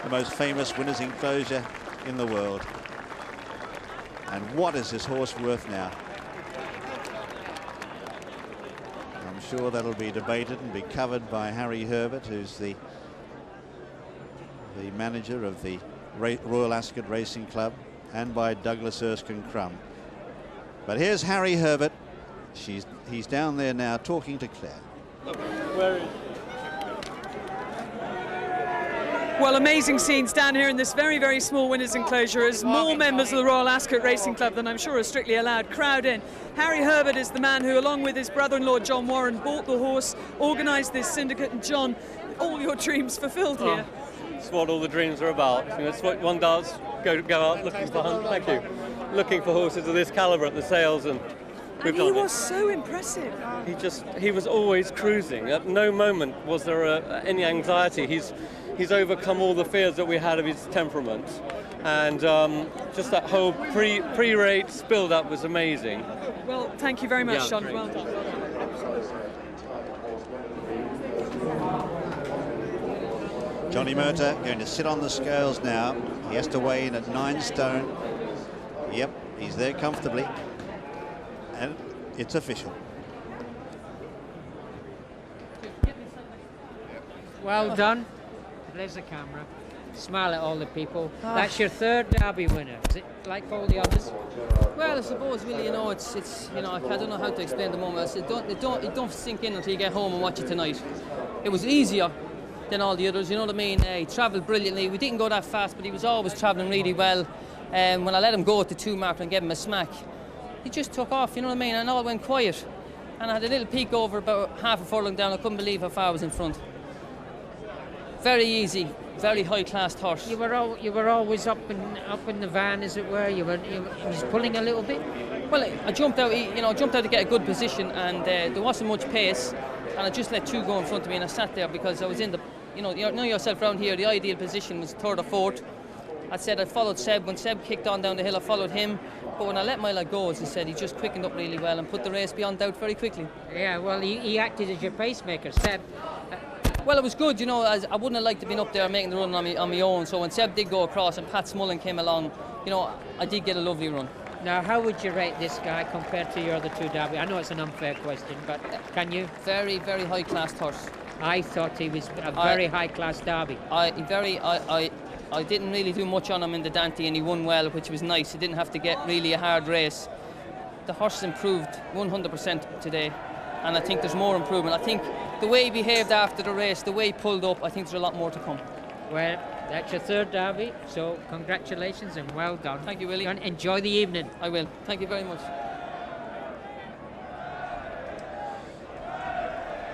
the most famous winners' enclosure in the world. And what is this horse worth now? I'm sure that'll be debated and be covered by Harry Herbert, who's the manager of the Royal Ascot Racing Club, and by Douglas Erskine Crumb. But here's Harry Herbert. He's down there now talking to Clare. Well, amazing scenes down here in this very, very small winners' enclosure as more members of the Royal Ascot Racing Club than I'm sure are strictly allowed crowd in. Harry Herbert is the man who, along with his brother-in-law John Warren, bought the horse, organised this syndicate. And John, all your dreams fulfilled here. It's what all the dreams are about. You know, it's what one does. Go out looking for. Thank you. Looking for horses of this calibre at the sales, and he was so impressive. He was always cruising. At no moment was there any anxiety. He's overcome all the fears that we had of his temperament, and just that whole pre-race build-up was amazing. Well, thank you very much, John. Well done. Johnnie Murtagh going to sit on the scales now. He has to weigh in at 9 stone. Yep, he's there comfortably. And it's official. Well done. There's the camera. Smile at all the people. That's your 3rd Derby winner. Is it like all the others? Well, I suppose, Willie, you know, it's you know, I don't know how to explain the moment. It don't sink in until you get home and watch it tonight. It was easier than all the others, you know what I mean? He travelled brilliantly. We didn't go that fast, but he was always travelling really well. When I let him go at the 2 mark and gave him a smack, he just took off, you know what I mean? And all went quiet. And I had a little peek over about half a furlong down. I couldn't believe how far I was in front. Very easy, very high-class horse. You were always up in the van, as it were. He was pulling a little bit. Well, I jumped out, jumped out to get a good position, and there wasn't much pace, and I just let 2 go in front of me, and I sat there because I was in the, you know yourself around here. The ideal position was 3rd or 4th. I said I followed Seb. When Seb kicked on down the hill, I followed him. But when I let my lad go, as I said, he just quickened up really well and put the race beyond doubt very quickly. Yeah, well, he acted as your pacemaker, Seb. Well, it was good, you know. I wouldn't have liked to have been up there making the run on my own. So when Seb did go across and Pat Smullen came along, you know, I did get a lovely run. Now, how would you rate this guy compared to your other 2 Derby? I know it's an unfair question, but can you? Very, very high-class horse. I thought he was a very high-class Derby. I didn't really do much on him in the Dante, and he won well, which was nice. He didn't have to get really a hard race. The horse improved 100% today, and I think there's more improvement. I think the way he behaved after the race, the way he pulled up, I think there's a lot more to come. Well, that's your 3rd Derby, so congratulations and well done. Thank you, Willie. And enjoy the evening. I will. Thank you very much.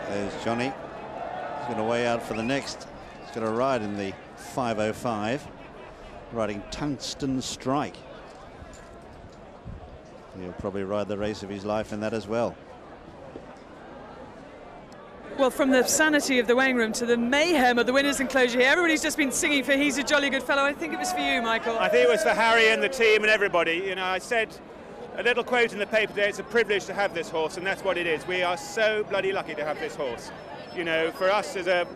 There's Johnny. He's going to weigh out for the next. He's going to ride in the 5:05, riding Tungsten Strike. He'll probably ride the race of his life in that as well. Well, from the sanity of the weighing room to the mayhem of the winners' enclosure here, everybody's just been singing for He's a Jolly Good Fellow. I think it was for you, Michael. I think it was for Harry and the team and everybody. You know, I said a little quote in the paper today, it's a privilege to have this horse, and that's what it is. We are so bloody lucky to have this horse. You know, for us as a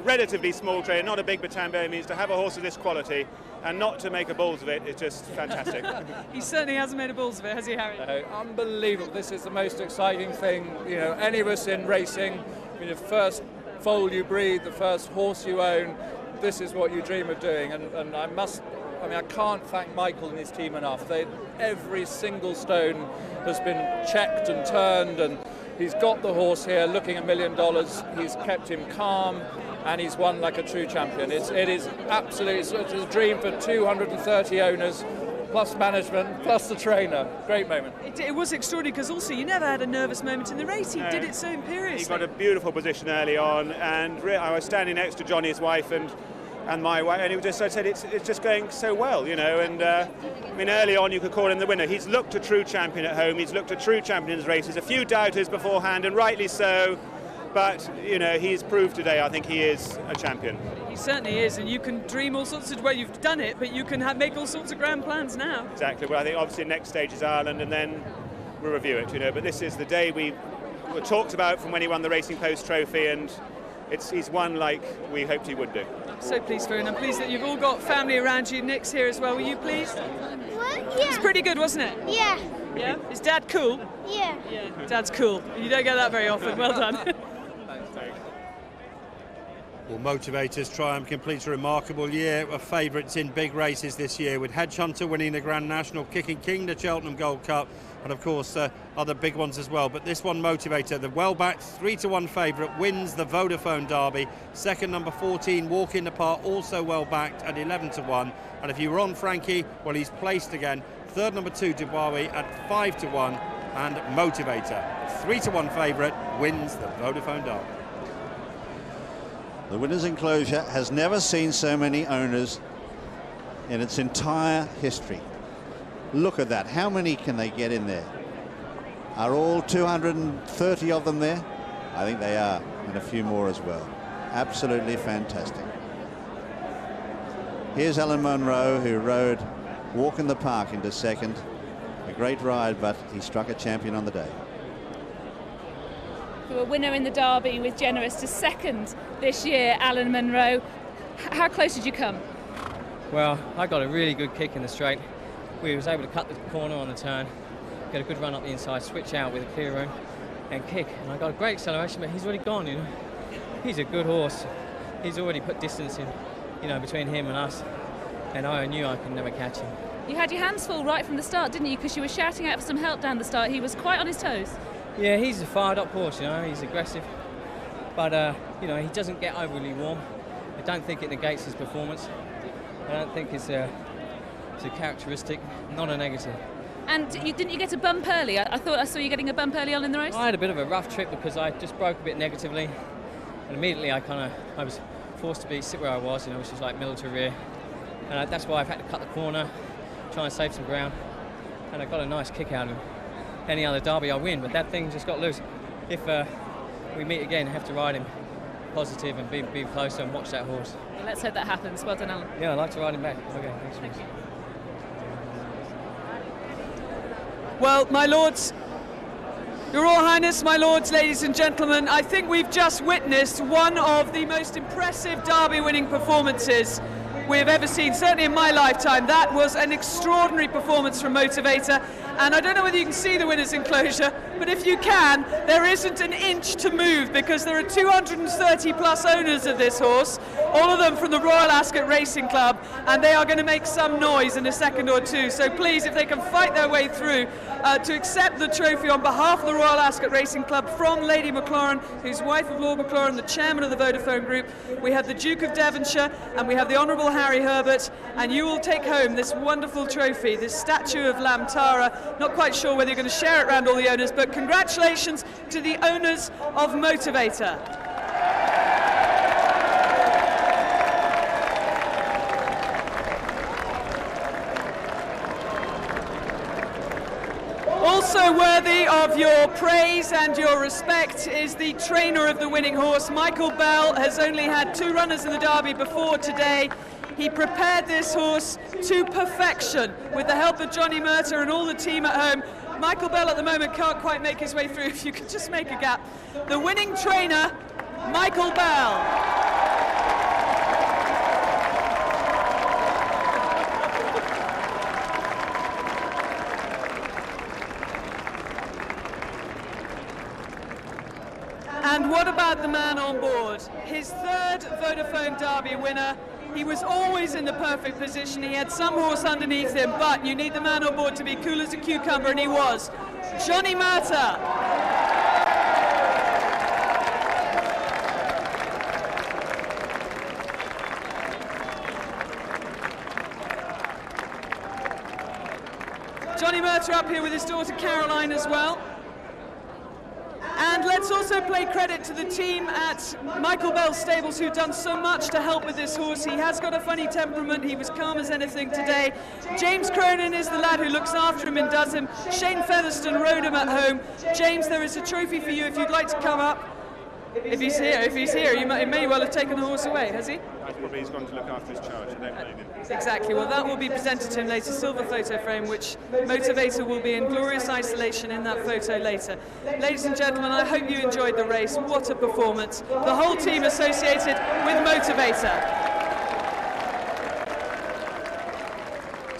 relatively small trainer, not a big battalion by any means, to have a horse of this quality and not to make a balls of it is just fantastic. He certainly hasn't made a balls of it, has he, Harry? Unbelievable. This is the most exciting thing, you know, any of us in racing. I mean, the first foal you breed, the first horse you own, this is what you dream of doing. And I can't thank Michael and his team enough. Every single stone has been checked and turned, and he's got the horse here looking $1 million. He's kept him calm, and he's won like a true champion. It is absolutely, it's a dream for 230 owners, plus management, plus the trainer. Great moment. It was extraordinary, because also you never had a nervous moment in the race. He did it so imperiously. He got a beautiful position early on, and I was standing next to Johnny's wife and my wife, and I said it's just going so well, you know. And I mean, early on you could call him the winner. He's looked a true champion at home. He's looked a true champion in his races. A few doubters beforehand, and rightly so. But you know, he's proved today. I think he is a champion. He certainly is, and you can dream all sorts of. Well, you've done it, but you can make all sorts of grand plans now. Exactly. Well, I think obviously next stage is Ireland, and then we'll review it. You know, but this is the day we were talked about from when he won the Racing Post Trophy, and he's won like we hoped he would do. So pleased for him. I'm pleased that you've all got family around you. Nick's here as well. Were you pleased? What? Yeah. It's pretty good, wasn't it? Yeah. Yeah? Is Dad cool? Yeah. Yeah. Dad's cool. You don't get that very often. Well done. Well, Motivator's triumph completes a remarkable year of favourites in big races this year, with Hedge Hunter winning the Grand National, Kicking King the Cheltenham Gold Cup, and of course other big ones as well. But this one, Motivator, the well-backed 3-1 favourite, wins the Vodafone Derby. Second, number 14, Walk in the Park, also well-backed at 11-1. And if you were on Frankie, well, he's placed again. Third, number 2, Dubawi at 5-1. And Motivator, 3-1 favourite, wins the Vodafone Derby. The winner's enclosure has never seen so many owners in its entire history. Look at that. How many can they get in there? Are all 230 of them there? I think they are, and a few more as well. Absolutely fantastic. Here's Alan Munro, who rode Walk in the Park into second. A great ride, but he struck a champion on the day. You were winner in the Derby with Generous to second this year, Alan Munro. How close did you come? Well, I got a really good kick in the straight. We was able to cut the corner on the turn, get a good run up the inside, switch out with a clear room and kick. And I got a great acceleration, but he's already gone, you know. He's a good horse. He's already put distance in, you know, between him and us. And I knew I could never catch him. You had your hands full right from the start, didn't you? Because you were shouting out for some help down the start. He was quite on his toes. Yeah, he's a fired-up horse, you know. He's aggressive, but you know, he doesn't get overly warm. I don't think it negates his performance. I don't think it's a characteristic, not a negative. And didn't you get a bump early? I thought I saw you getting a bump early on in the race. I had a bit of a rough trip because I just broke a bit negatively, and immediately I was forced to sit where I was, you know, which is like middle to rear, and that's why I've had to cut the corner, try and save some ground, and I got a nice kick out of him. Any other Derby I win, but that thing just got loose. If we meet again, I have to ride him positive and be closer and watch that horse. Well, let's hope that happens. Well done, Alan. Yeah, I'd like to ride him back. Okay, thanks. Thank you. Well, my lords, Your Royal Highness, my lords, ladies and gentlemen, I think we've just witnessed one of the most impressive Derby winning performances we have ever seen, certainly in my lifetime. That was an extraordinary performance from Motivator, and I don't know whether you can see the winner's enclosure, but if you can, there isn't an inch to move because there are 230 plus owners of this horse, all of them from the Royal Ascot Racing Club, and they are going to make some noise in a second or two. So please, if they can fight their way through to accept the trophy on behalf of the Royal Ascot Racing Club from Lady Maclaurin, who's wife of Lord Maclaurin, the chairman of the Vodafone Group. We have the Duke of Devonshire and we have the Honourable Harry Herbert, and you will take home this wonderful trophy, this statue of Lam Tara. Not quite sure whether you're going to share it around all the owners, but congratulations to the owners of Motivator. Also worthy of your praise and your respect is the trainer of the winning horse. Michael Bell has only had 2 runners in the Derby before today. He prepared this horse to perfection with the help of Johnnie Murtagh and all the team at home. Michael Bell at the moment can't quite make his way through. If you could just make a gap. The winning trainer, Michael Bell. And what about the man on board? His 3rd Vodafone Derby winner. He was always in the perfect position. He had some horse underneath him, but you need the man on board to be cool as a cucumber, and he was. Johnnie Murtagh. Johnnie Murtagh up here with his daughter Caroline as well. And let's also play credit to the team at Michael Bell's stables who've done so much to help with this horse. He has got a funny temperament. He was calm as anything today. James Cronin is the lad who looks after him and does him. Shane Featherstone rode him at home. James, there is a trophy for you if you'd like to come up. If he's here, he may well have taken the horse away, has he? Probably he's gone to look after his charge. I don't blame him. Exactly. Well, that will be presented to him later. Silver photo frame, which Motivator will be in glorious isolation in that photo later. Ladies and gentlemen, I hope you enjoyed the race. What a performance. The whole team associated with Motivator.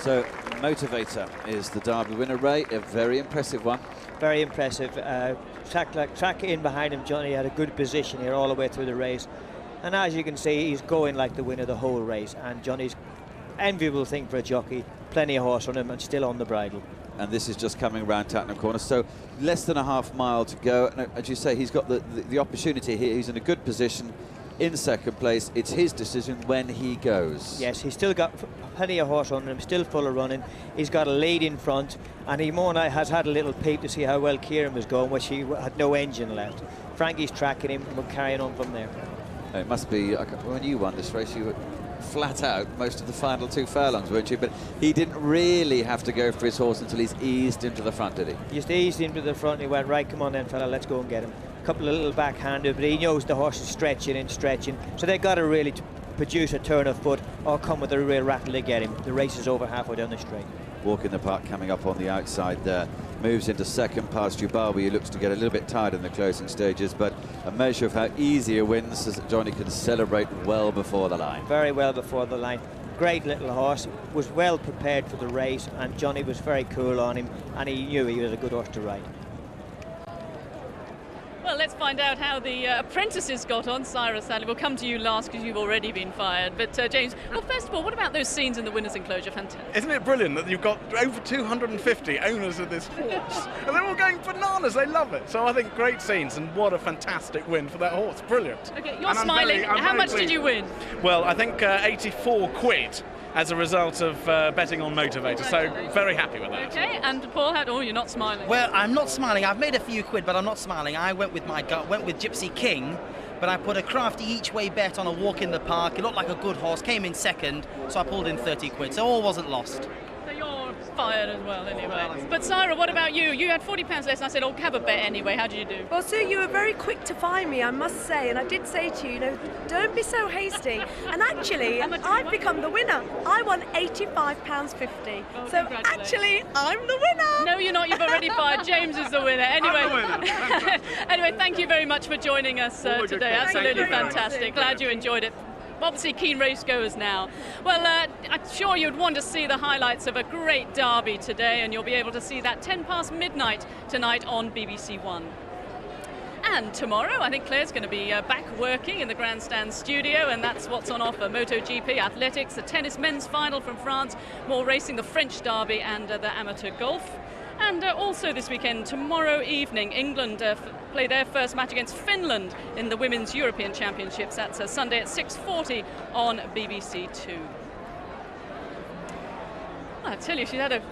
So, Motivator is the Derby winner, Ray. A very impressive one. Very impressive. Track in behind him, Johnny had a good position here all the way through the race. And as you can see, he's going like the winner the whole race. And Johnny's enviable thing for a jockey. Plenty of horse on him and still on the bridle. And this is just coming around Tattenham Corner, so less than a half mile to go. And as you say, he's got the opportunity here. He's in a good position in second place. It's his decision when he goes. Yes, he's still got plenty of horse on him, still full of running. He's got a lead in front, and he has had a little peep to see how well Kieran was going, which he had no engine left. Frankie's tracking him and we're carrying on from there. It must be, when you won this race, you were flat out most of the final 2 furlongs, weren't you? But he didn't really have to go for his horse until he's eased into the front, did he? He just eased into the front and he went, right, come on then, fella, let's go and get him. A couple of little backhanded, but he knows the horse is stretching and stretching, so they've got to really produce a turn of foot or come with a real rattle to get him. The race is over halfway down the straight. Walk in the park coming up on the outside there. Moves into second past Jubawi, who looks to get a little bit tired in the closing stages, but a measure of how easy a win, so that Johnny can celebrate well before the line. Very well before the line. Great little horse, was well prepared for the race, and Johnny was very cool on him, and he knew he was a good horse to ride. Well, let's find out how the apprentices got on. Cyrus, sadly, we'll come to you last because you've already been fired. But James, well, first of all, what about those scenes in the winner's enclosure? Fantastic. Isn't it brilliant that you've got over 250 owners of this horse? And they're all going bananas, they love it. So I think great scenes, and what a fantastic win for that horse. Brilliant. Okay, you're smiling. How much did you win? Well, I think 84 quid as a result of betting on Motivator, so very happy with that. Okay, and Paul, you're not smiling. Well, I'm not smiling. I've made a few quid, but I'm not smiling. I went with my gut, went with Gypsy King, but I put a crafty each way bet on a walk in the park. It looked like a good horse, came in second, so I pulled in 30 quid, so all wasn't lost. So you're fired as well, anyway. But Sarah, what about you? You had £40 less, and I said, have a bet anyway. How did you do? Well, Sue, you were very quick to fire me, I must say, and I did say to you, don't be so hasty. And actually, I've become the winner. I won £85.50. Oh, so actually, I'm the winner. No, you're not. You've already fired. James is the winner. Anyway, anyway, thank you very much for joining us today. Absolutely fantastic. Glad you enjoyed it. Obviously keen race goers now. Well, I'm sure you'd want to see the highlights of a great derby today, and you'll be able to see that 10 past midnight tonight on BBC One. And tomorrow, I think Claire's going to be back working in the Grandstand studio, and that's what's on offer. MotoGP, athletics, the tennis men's final from France, more racing, the French Derby and the amateur golf. And also this weekend, tomorrow evening, England play their first match against Finland in the Women's European Championships. That's Sunday at 6:40 on BBC Two. I tell you, she had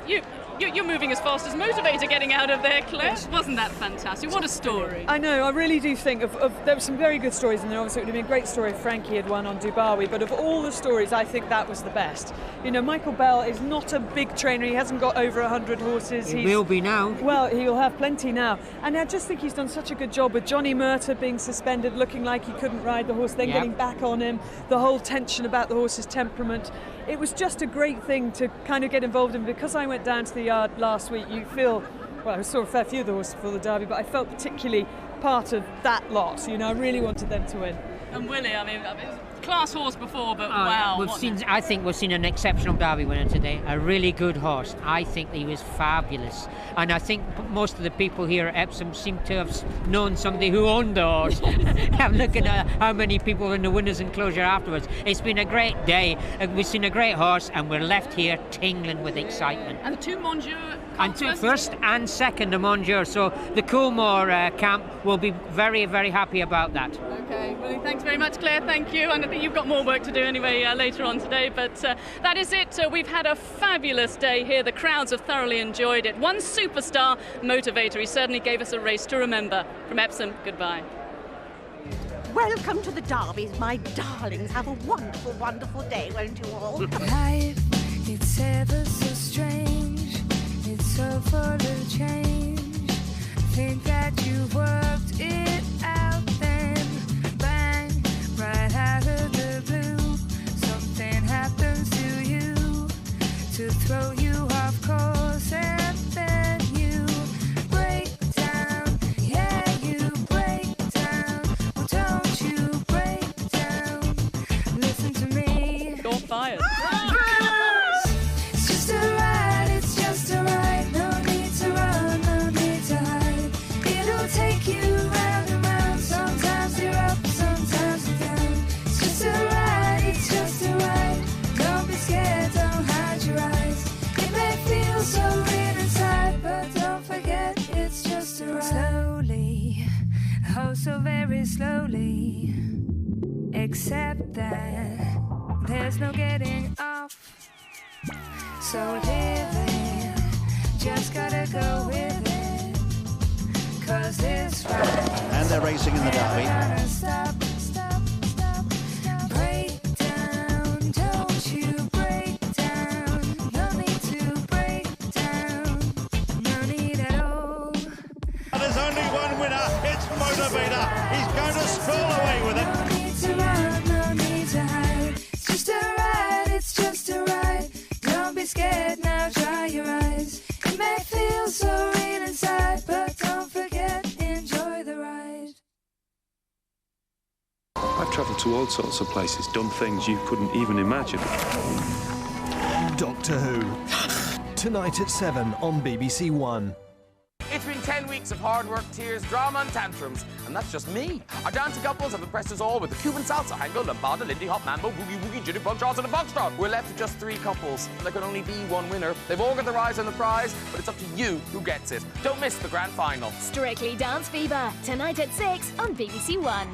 you're moving as fast as Motivator getting out of there, Claire. Wasn't that fantastic? What a story. I know, I really do think there were some very good stories in there. Obviously it would have been a great story if Frankie had won on Dubawi, but of all the stories, I think that was the best. Michael Bell is not a big trainer. He hasn't got over 100 horses. He will be now. Well, he'll have plenty now. And I just think he's done such a good job with Johnnie Murtagh being suspended, looking like he couldn't ride the horse, then getting back on him, the whole tension about the horse's temperament. It was just a great thing to kind of get involved in. Because I went down to the yard last week, you feel, well, I saw a fair few of the horses before the Derby, but I felt particularly part of that lot. I really wanted them to win. And Willie, I mean class horse before, but wow. I think we've seen an exceptional Derby winner today, a really good horse. I think he was fabulous. And I think most of the people here at Epsom seem to have known somebody who owned the horse. I'm looking at how many people were in the winner's enclosure afterwards. It's been a great day. We've seen a great horse, and we're left here tingling with excitement. And the two Monsieur and first and second, the Monsieur. So the Coolmore camp will be very, very happy about that. Okay, well, thanks very much, Claire. Thank you. And I think you've got more work to do anyway later on today. But that is it. We've had a fabulous day here. The crowds have thoroughly enjoyed it. One superstar, Motivator. He certainly gave us a race to remember. From Epsom, goodbye. Welcome to the Derbies, my darlings. Have a wonderful, wonderful day, won't you all? Life, it's ever so strange. It's so full of change. Think that you worked it out, then bang, right out of the blue. Something happens to you to throw you off course, and then you break down. Yeah, you break down. Well, don't you break down. Listen to me. You're fired. It's just a ride, it's just a ride. No need to run, no need to hide. It'll take you round and round. Sometimes you're up, sometimes you're down. very slowly. Except that there's no getting off. So living, just gotta go with it. 'Cause this ride, and they're racing in the Derby. Stop, stop, stop, stop. Break down, don't you break down. No need to break down, no need at all. There's only one winner, it's Motivator. He's going to stroll away with it. No need to run, no need to hide. It's just a ride, it's just a ride. Don't be scared now, dry your eyes. It may feel so real inside, but don't forget, enjoy the ride. I've travelled to all sorts of places, done things you couldn't even imagine. Doctor Who. Tonight at 7 on BBC One. It's been 10 weeks of hard work, tears, drama and tantrums. And that's just me. Our dancing couples have impressed us all with the Cuban salsa, Hango, Lambada, Lindy Hop, Mambo, Boogie Woogie, Jitty Bug Charles and the Foxtrot. We're left with just 3 couples, and there can only be one winner. They've all got their eyes on the prize, but it's up to you who gets it. Don't miss the grand final. Strictly Dance Fever, tonight at 6 on BBC One.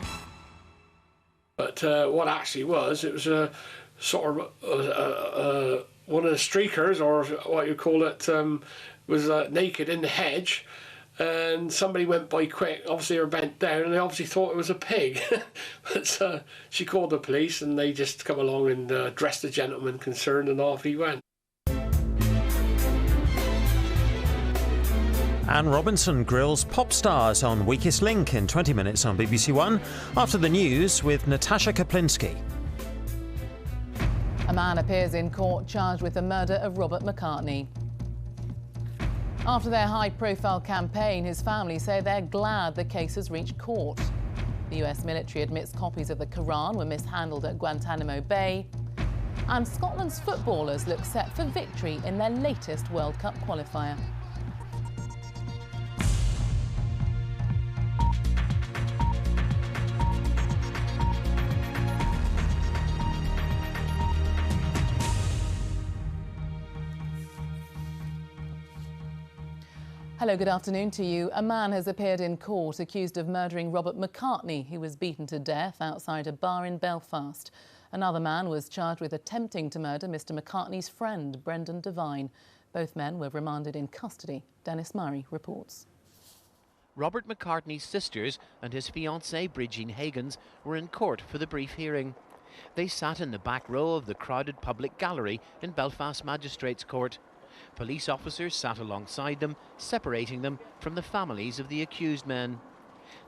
But what actually was, it was a sort of one of the streakers, or what you call it, was naked in the hedge, and somebody went by quick. Obviously, they were bent down, and they obviously thought it was a pig. But she called the police, and they just come along and dressed the gentleman concerned, and off he went. Anne Robinson grills pop stars on Weakest Link in 20 minutes on BBC One, after the news with Natasha Kaplinsky. A man appears in court charged with the murder of Robert McCartney. After their high-profile campaign, his family say they're glad the case has reached court. The US military admits copies of the Quran were mishandled at Guantanamo Bay. And Scotland's footballers look set for victory in their latest World Cup qualifier. Hello, good afternoon to you. A man has appeared in court accused of murdering Robert McCartney. He was beaten to death outside a bar in Belfast. Another man was charged with attempting to murder Mr McCartney's friend, Brendan Devine. Both men were remanded in custody. Dennis Murray reports. Robert McCartney's sisters and his fiancée, Bridgeen Higgins, were in court for the brief hearing. They sat in the back row of the crowded public gallery in Belfast Magistrates Court. Police officers sat alongside them, separating them from the families of the accused men.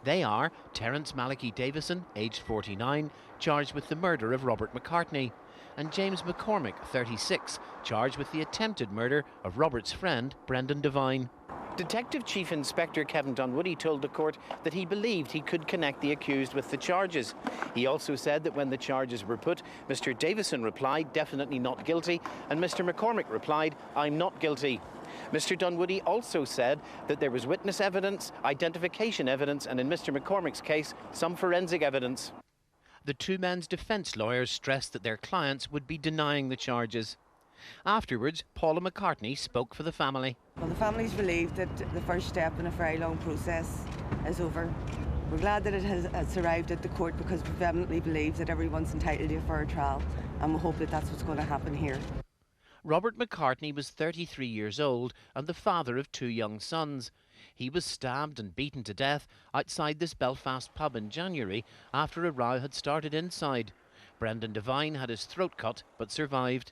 They are Terence Malachi Davison, aged 49, charged with the murder of Robert McCartney, and James McCormick, 36, charged with the attempted murder of Robert's friend, Brendan Devine. Detective Chief Inspector Kevin Dunwoody told the court that he believed he could connect the accused with the charges. He also said that when the charges were put, Mr Davison replied, "Definitely not guilty," and Mr McCormick replied, "I'm not guilty." Mr Dunwoody also said that there was witness evidence, identification evidence, and in Mr McCormick's case, some forensic evidence. The two men's defence lawyers stressed that their clients would be denying the charges. Afterwards, Paula McCartney spoke for the family. Well, the family's relieved that the first step in a very long process is over. We're glad that it has arrived at the court, because we vehemently believe that everyone's entitled to a fair trial, and we hope that that's what's going to happen here. Robert McCartney was 33 years old and the father of 2 young sons. He was stabbed and beaten to death outside this Belfast pub in January after a row had started inside. Brendan Devine had his throat cut but survived.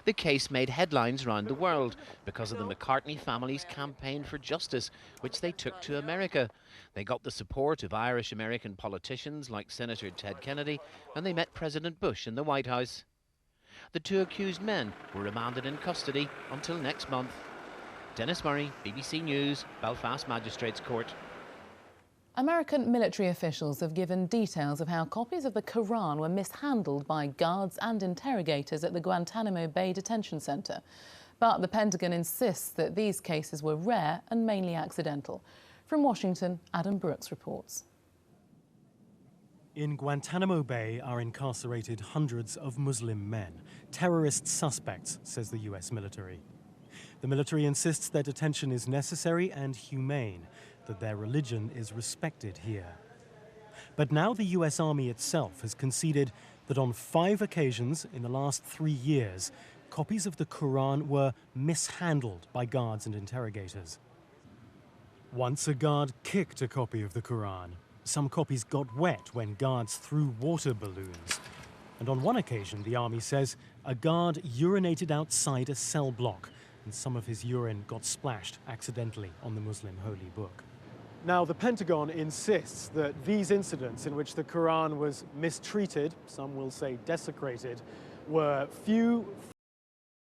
The case made headlines round the world because of the McCartney family's campaign for justice, which they took to America. They got the support of Irish-American politicians like Senator Ted Kennedy, and they met President Bush in the White House. The 2 accused men were remanded in custody until next month. Dennis Murray, BBC News, Belfast Magistrates Court. American military officials have given details of how copies of the Quran were mishandled by guards and interrogators at the Guantanamo Bay Detention Center. But the Pentagon insists that these cases were rare and mainly accidental. From Washington, Adam Brooks reports. In Guantanamo Bay are incarcerated hundreds of Muslim men, terrorist suspects, says the US military. The military insists their detention is necessary and humane, that their religion is respected here. But now the US Army itself has conceded that on 5 occasions in the last 3 years, copies of the Quran were mishandled by guards and interrogators. Once a guard kicked a copy of the Quran. Some copies got wet when guards threw water balloons. And on one occasion, the Army says, a guard urinated outside a cell block, and some of his urine got splashed accidentally on the Muslim holy book. Now, the Pentagon insists that these incidents in which the Quran was mistreated, some will say desecrated, were few,